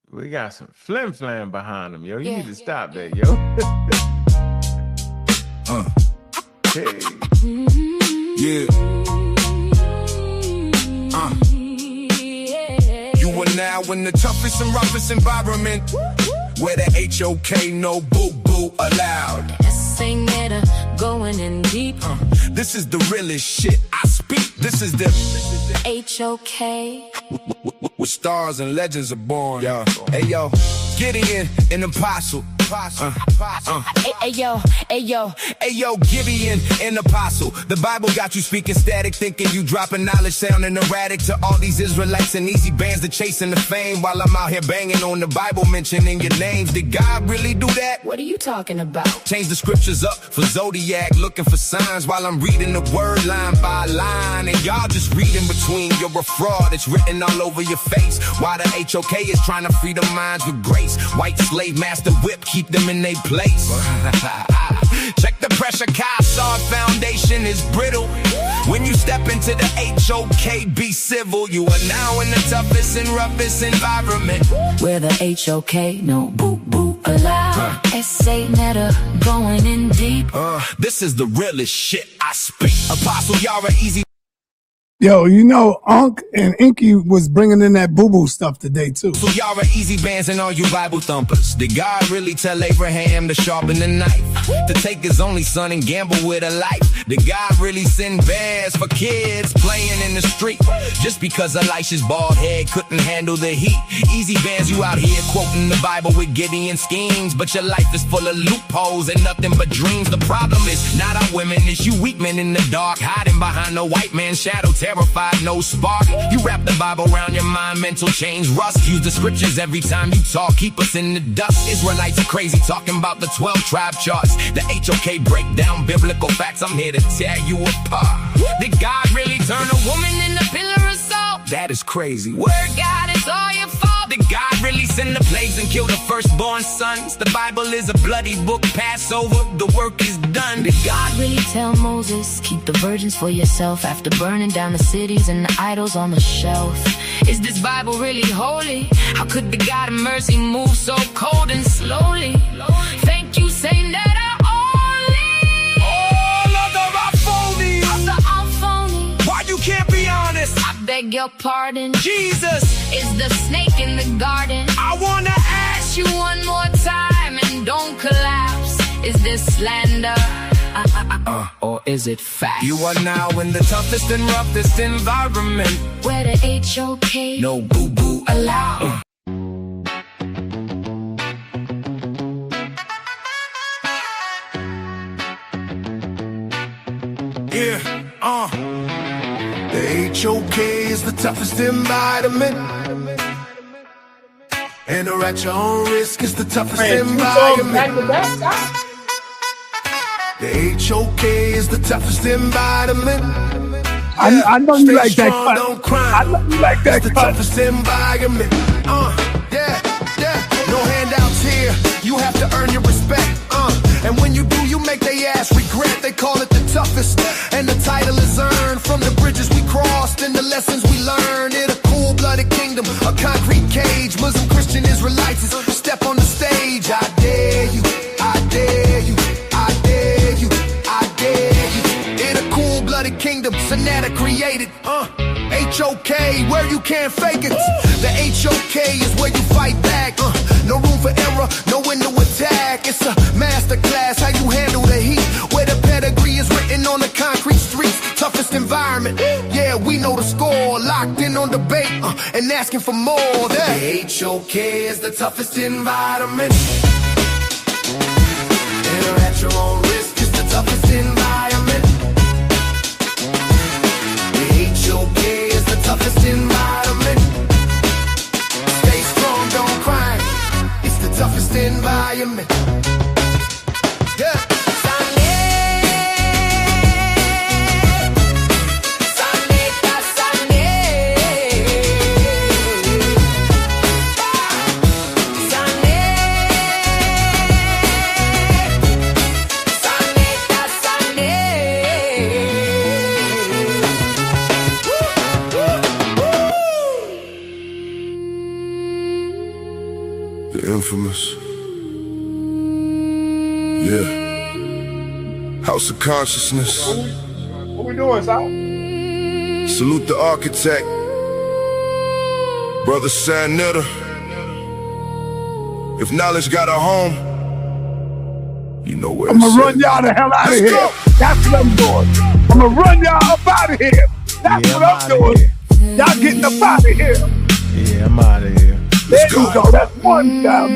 We got some flim behind them, yo. You need to stop that, yo. Hey. Yeah. You are now in the toughest and roughest environment where the HOK no boo-boo allowed. sa.neter, going in deep. This is the realest shit I speak. This is the HOK. where stars and legends are born. Yo. Hey yo, Gideon, an apostle. Ayo, Gideon, an apostle. The Bible got you speaking static, thinking you dropping knowledge, sounding erratic to all these Israelites and easy bands that chasing the fame while I'm out here banging on the Bible, mentioning your names. Did God really do that? What are you talking about? Change the scriptures up for Zodiac, looking for signs while I'm reading the word line by line. And y'all just reading between. You're a fraud, it's written all over your face. Why the HOK is trying to free the minds with grace. White slave master whip, keep them in their place. Check the pressure, Kassar foundation is brittle. When you step into the HOK, be civil. You are now in the toughest and roughest environment where the HOK no boo-boo allowed. sa.neter, going in deep. This is the realest shit I speak. Apostle Yara easy. Yo, you know, Ankh and ENQI was bringing in that boo-boo stuff today, too. So y'all are easy bands and all you Bible thumpers. Did God really tell Abraham to sharpen the knife? To take his only son and gamble with a life? Did God really send bears for kids playing in the street? Just because Elisha's bald head couldn't handle the heat. Easy bands, you out here quoting the Bible with Gideon schemes. But your life is full of loopholes and nothing but dreams. The problem is not our women, it's you weak men in the dark, hiding behind the white man's shadow, terrified, no spark. You wrap the Bible around your mind, mental change rust. Use the scriptures every time you talk, keep us in the dust. Israelites are crazy, talking about the 12 tribe charts. The HOK break down biblical facts, I'm here to tear you apart. Did God really turn a woman in a pillar of salt? That is crazy. Word God, it's all your fault. Did God really send the plagues and kill the firstborn sons? The Bible is a bloody book, Passover, the work is done. Did God Really tell Moses, keep the virgins for yourself after burning down the cities and the idols on the shelf. Is this Bible really holy? How could the God of mercy move so cold and slowly? Thank you, sa.neter, only. all other are phony? I'm phony. Why you can't be honest? I beg your pardon. Jesus is the snake in the garden. I wanna ask you one more time and don't collapse. Is this slander? Or is it fact? You are now in the toughest and roughest environment, where the HOK no boo-boo allowed. Yeah, the HOK is the toughest environment, and are at your own risk is the toughest environment. The HOK is the toughest environment. I know you like that cut. Don't cry. I know you like that it's the toughest environment. No handouts here. You have to earn your respect. And when you do, you make they ass regret. They call it the toughest, and the title is earned from the bridges we crossed and the lessons we learned. In a cool-blooded kingdom, a concrete cage. Muslim, Christian, Israelites step on the stage. I dare you. I dare you. I dare you. I dare you. In a cool-blooded kingdom, sa.neter created. HOK, where you can't fake it. The HOK is where you fight back. No room for error, no window attack. It's a masterclass, how you handle the heat. Where the pedigree is written on the concrete streets. Toughest environment, yeah, we know the score. Locked in on debate and asking for more. The HOK is the toughest environment. Enter at your own risk, it's the toughest environment. The HOK is the toughest environment. Stay strong, don't cry. It's the toughest environment. Yeah. The infamous. Yeah. House of Consciousness. What we doing, Sal? Salute the architect, Brother sa.neter. If knowledge got a home, you know where I'm it's gonna run at. y'all the hell out of Let's here. go. That's what I'm doing. I'm gonna run y'all up out of here. That's what I'm doing. Y'all getting up out of here. Yeah, I'm out of here. There you go. That's one down.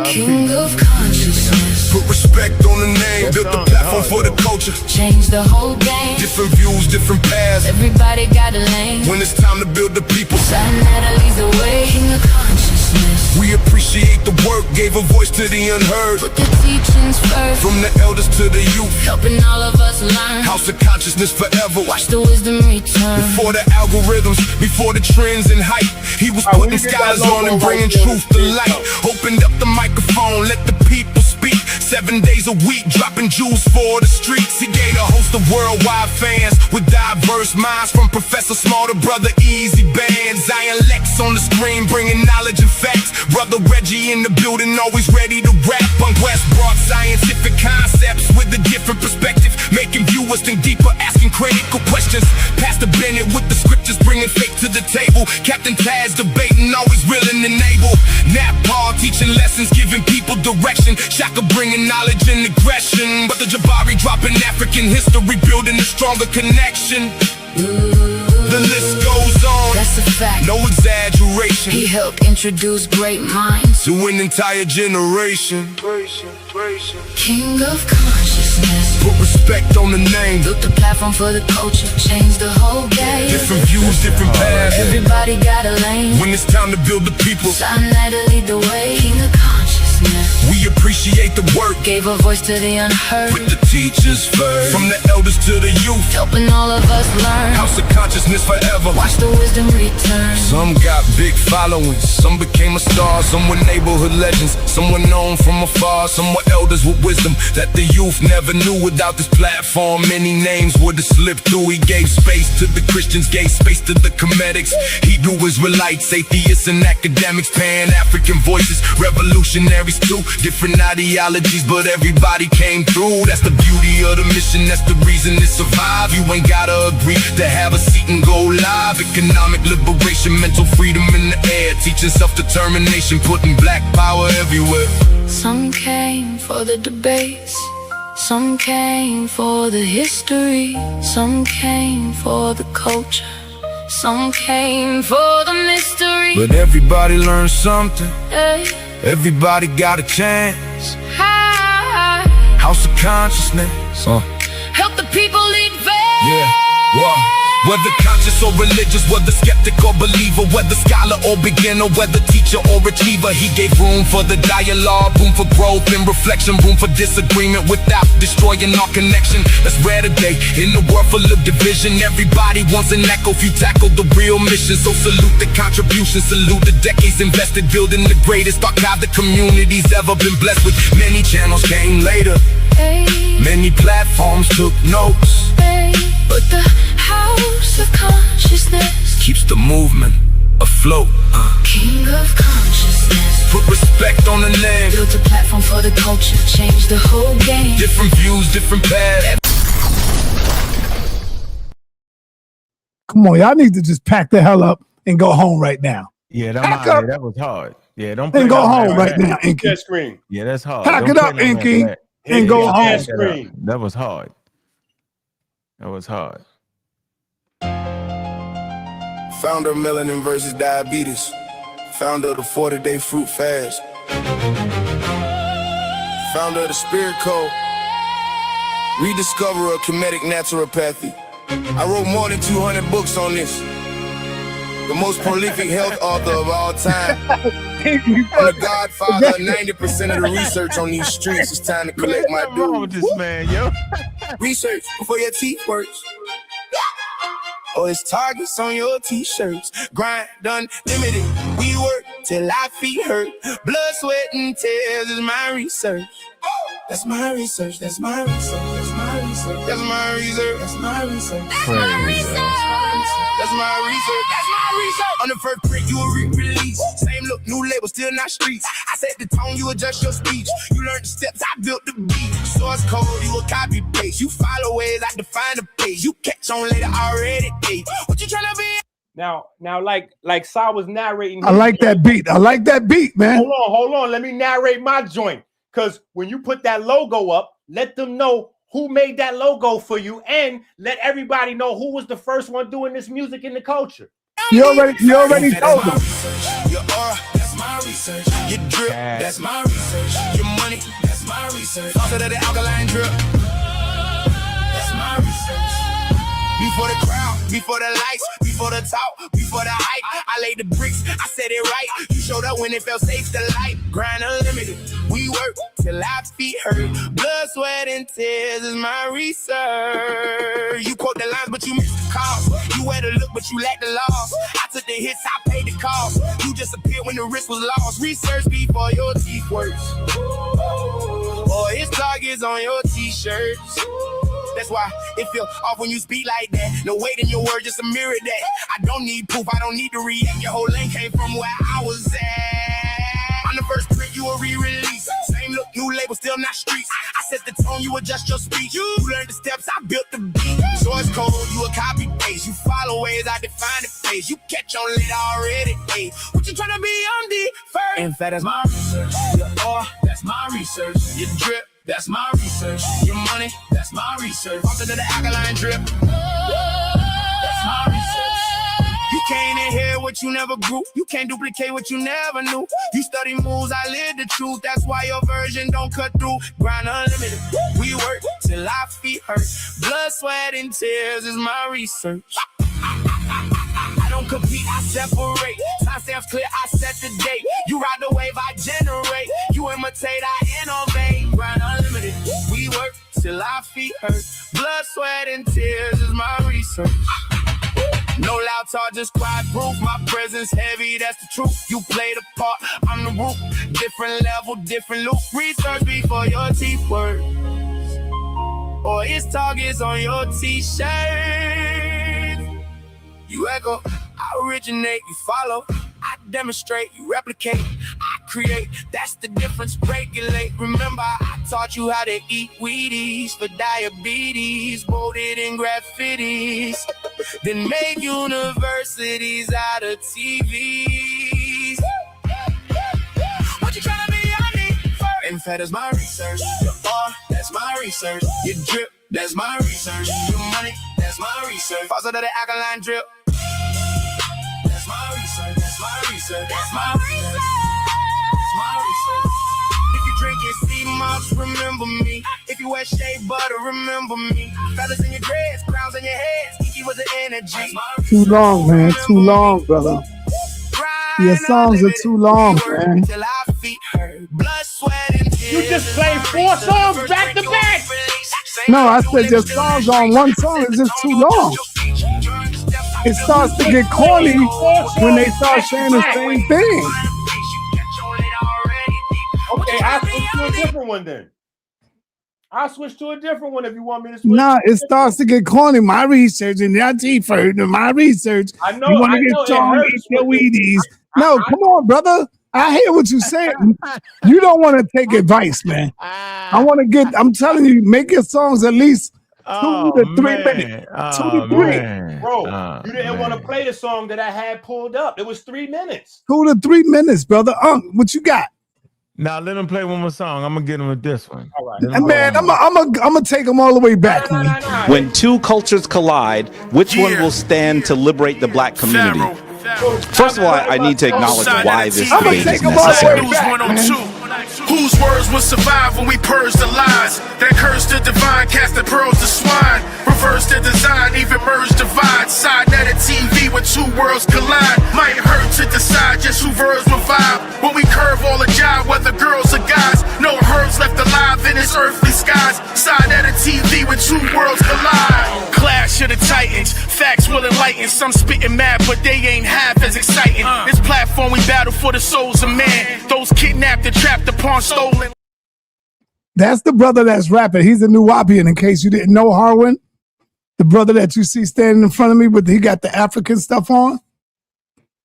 King of consciousness. Put respect on the name, built the platform for the culture. Change the whole game. Different views, different paths. Everybody got a lane. When it's time to build the people, sa.neter leads the way. King of consciousness. we appreciate the work, gave a voice to the unheard. Put the teachings first. From the elders to the youth, helping all of us learn. House of Consciousness forever. Watch the wisdom return. Before the algorithms, before the trends and hype, he was putting scholars on and bringing truth to light. Opened up the microphone, let the people speak. 7 days a week, dropping jewels for the streets. He gave a host of worldwide fans with diverse minds, from Professor Small to Brother Easy Band. Zion Lex on the screen, bringing knowledge and facts. Brother Reggie in the building, always ready to rap. Punk West brought scientific concepts with a different perspective, making viewers think deeper, asking critical questions. Pastor Bennett with the scriptures, bringing faith to the table. Captain Taz debating, always willing and able. Nat Paul teaching lessons, giving people direction. Shaka bringing knowledge and aggression. But the Jabari dropping African history, building a stronger connection. The list goes on. That's a fact. No exaggeration. He helped introduce great minds to an entire generation. King of consciousness. Put respect on the name. Built the platform platform for the culture, change the whole game. Different views, different paths. Everybody got a lane. When it's time to build the people, sa.neter lead the way. King of consciousness. we appreciate the work. Gave a voice to the unheard. Put the teachers first. From the elders to the youth, helping all of us learn. House of consciousness forever. Watch the wisdom return. Some got big followings, some became a star, some were neighborhood legends, some were known from afar, some were elders with wisdom that the youth never knew. Without this platform, many names would have slipped through. He gave space to the Christians, gave space to the Comedics, Hebrew Israelites, atheists and academics, Pan-African voices, revolutionaries too, different ideologies, but everybody came through. That's the beauty of the mission, that's the reason it survived. You ain't gotta agree to have a seat and go live. Economic liberation, mental freedom in the air, teaching self-determination, putting black power everywhere. Some came for the debates, some came for the history, some came for the culture, some came for the mystery. But everybody learned something, Hey. everybody got a chance. Hi. House of consciousness, Help the people lead faith. yeah, what? Whether conscious or religious, whether skeptic or believer, whether scholar or beginner, whether teacher or achiever, he gave room for the dialogue, room for growth and reflection, room for disagreement without destroying our connection. That's rare today in the world full of division. Everybody wants an echo if you tackle the real mission. So salute the contribution, salute the decades invested, building the greatest archive the community's ever been blessed with. Many channels came later, many platforms took notes, but the House of Consciousness keeps the movement afloat. King of consciousness. Put respect on the name. Built a platform for the culture, change the whole game. Different views, different paths. Come on, y'all need to just pack the hell up and go home right now. Yeah, Pack up that was hard. Yeah, don't and play go no home man right like now, that. Inky. Screen. Yeah, that's hard. Pack Don't it up, play no man Inky, like that. and go home. Screen. That was hard. That was hard. Founder of Melanin versus Diabetes. Founder of the 40-day fruit fast. Founder of the Spirit Code. Rediscoverer of comedic naturopathy. I wrote more than 200 books on this. The most prolific health author of all time. I'm the godfather of 90% of the research on these streets. It's time to collect my What's wrong with dues. this man, yo? Research before your teeth works. Oh, it's targets on your t-shirts. Grind unlimited. We work till our feet hurt. Blood, sweat, and tears is my research. That's my research. That's my research. That's my research. That's my research. That's my research. That's my research. That's my research. That's my research. On the first print, you a re-release. Same look, new label, still not streets. I set the tone, you adjust your speech. You learn the steps, I built the beat. Source code, you a copy paste. You follow ways, I define the page. You catch on later already. Hey, what you tryna be? Now, like Sa was narrating. I like that beat. I like that beat, man. Hold on. Let me narrate my joint. Because when you put that logo up, let them know who made that logo for you, and let everybody know who was the first one doing this music in the culture. You already told them. Your aura, that's my research. Your drip, that's my research. Your money, that's my research. Also that the alkaline drip, that's my research. Before the crowd, before the lights, before the talk, before the hype, I laid the bricks, I said it right. You showed up when it felt safe to light. Grind unlimited, we work till our feet hurt. Blood, sweat, and tears is my research. You quote the lines, but you missed the cause. You had a look, but you lacked the loss. I took the hits, I paid the cost. You just appeared when the risk was lost. Research before your teeth works. Or his targets on your t-shirts. That's why it feel off when you speak like that. No weight in your word, just a mirror that. I don't need proof, I don't need to react. Your whole lane came from where I was at. On the first print, you a re-release. Same look, new label, still not streets. I set the tone, you adjust your speech. You learned the steps, I built the beat. Source code, you a copy paste. You follow ways, I define the face. You catch on later already. Hey, what you tryna be on the first? In fact, that's my research. Your aura, that's my research. Your drip, that's my research. Your money, that's my research. Also to the alkaline drip, that's my research. You came in here with what you never grew. You can't duplicate what you never knew. You study moves, I live the truth. That's why your version don't cut through. Grind unlimited. We work till our feet hurt. Blood, sweat, and tears is my research. I don't compete, I separate. Timestamps clear, I set the date. You ride the wave, I generate. You imitate, I innovate. Grind unlimited. We work till our feet hurt. Blood, sweat, and tears is my research. No loud talk, just quiet proof. My presence heavy, that's the truth. You play the part, I'm the root. Different level, different loop. Research before your teeth work. Or it's targets on your t-shirt. You echo, I originate, you follow. I demonstrate, you replicate. I create, that's the difference, regulate. Remember, I taught you how to eat Wheaties for diabetes. Bolded in graffitis. Then make universities out of TVs. What you trying to be? I need first. And fed is my research. Your R, that's my research. Your drip, that's my research. Your money, that's my research. Faucet of the alkaline drip. That's my research. That's my research. That's my research. That's my research. If you drink your sea moss, remember me. If you wear shea butter, remember me. Feathers in your dreads, crowns on your heads. Kiki was the energy. Too long, man. Too long, brother. Your songs are too long, man. You just played 4 songs back to back. No, I said your songs on one song is just too long. It starts to get corny when they start saying the same thing. Okay, I'll switch to a different one then. I'll switch to a different one if you want me to switch. Nah, it starts to get corny. My research and your T-Ford and my research. I know. You want to get strong, eat your Wheaties. No, come on, brother. I hear what you're saying. You don't want to take advice, man. I'm telling you, make your songs at least 2 to 3 minutes. 2 to 3. Bro, you didn't want to play the song that I had pulled up. It was 3 minutes. 2 to 3 minutes, brother. What you got? Now let him play one more song. I'm gonna get him with this one. All right. And man, I'm gonna take them all the way back. When two cultures collide, which one will stand to liberate the black community? First of all, I need to acknowledge why this debate is necessary. Whose words will survive when we purge the lies? That curse the divine, cast the pearls to swine. Reverse the design, even merge divide. sa.neter TV when 2 worlds collide. Might hurt to decide just who verbs will vibe. When we curve all the jive, whether girls or guys. No herbs left alive in this earthly skies. sa.neter TV when 2 worlds collide. Clash of the titans, facts will enlighten. Some spitting mad, but they ain't half as exciting. This platform we battle for the souls of man. Those kidnapped and trapped upon stolen. That's the brother that's rapping. He's a new Wapian, in case you didn't know, Harwin. The brother that you see standing in front of me, but he got the African stuff on.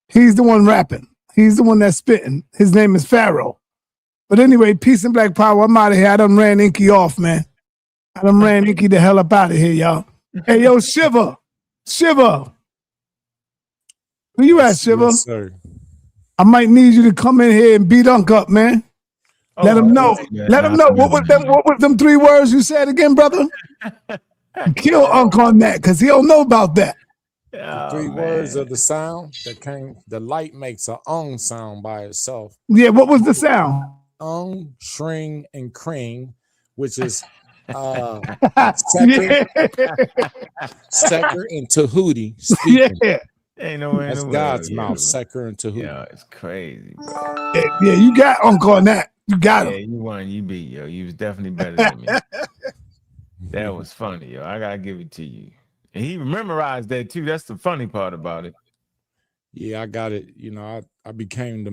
He's the one rapping. He's the one that's spitting. His name is Pharaoh. But anyway, peace and black power. I'm out of here. I done ran ENQI off, man. I done ran ENQI the hell up out of here, y'all. Hey, yo, Shiva. Shiva. Where you at, Shiva? Yes, sir. I might need you to come in here and beat Unc up, man. Let him know. Let him know. What was them 3 words you said again, brother? Kill Unc on that, because he don't know about that. The 3 words of the sound that came. The light makes a sound by itself. Yeah, what was the sound? Shring, and Kring, which is Seker and Tahuti speaking. Yeah. Ain't no way. That's God's mouth, Seker and Tahuti. Yeah, it's crazy, bro. Yeah, you got Unc on that. You got him. Yeah, you won. You beat, yo. You was definitely better than me. That was funny, yo. I gotta give it to you. And he memorized that too. That's the funny part about it. Yeah, I got it. You know, I became the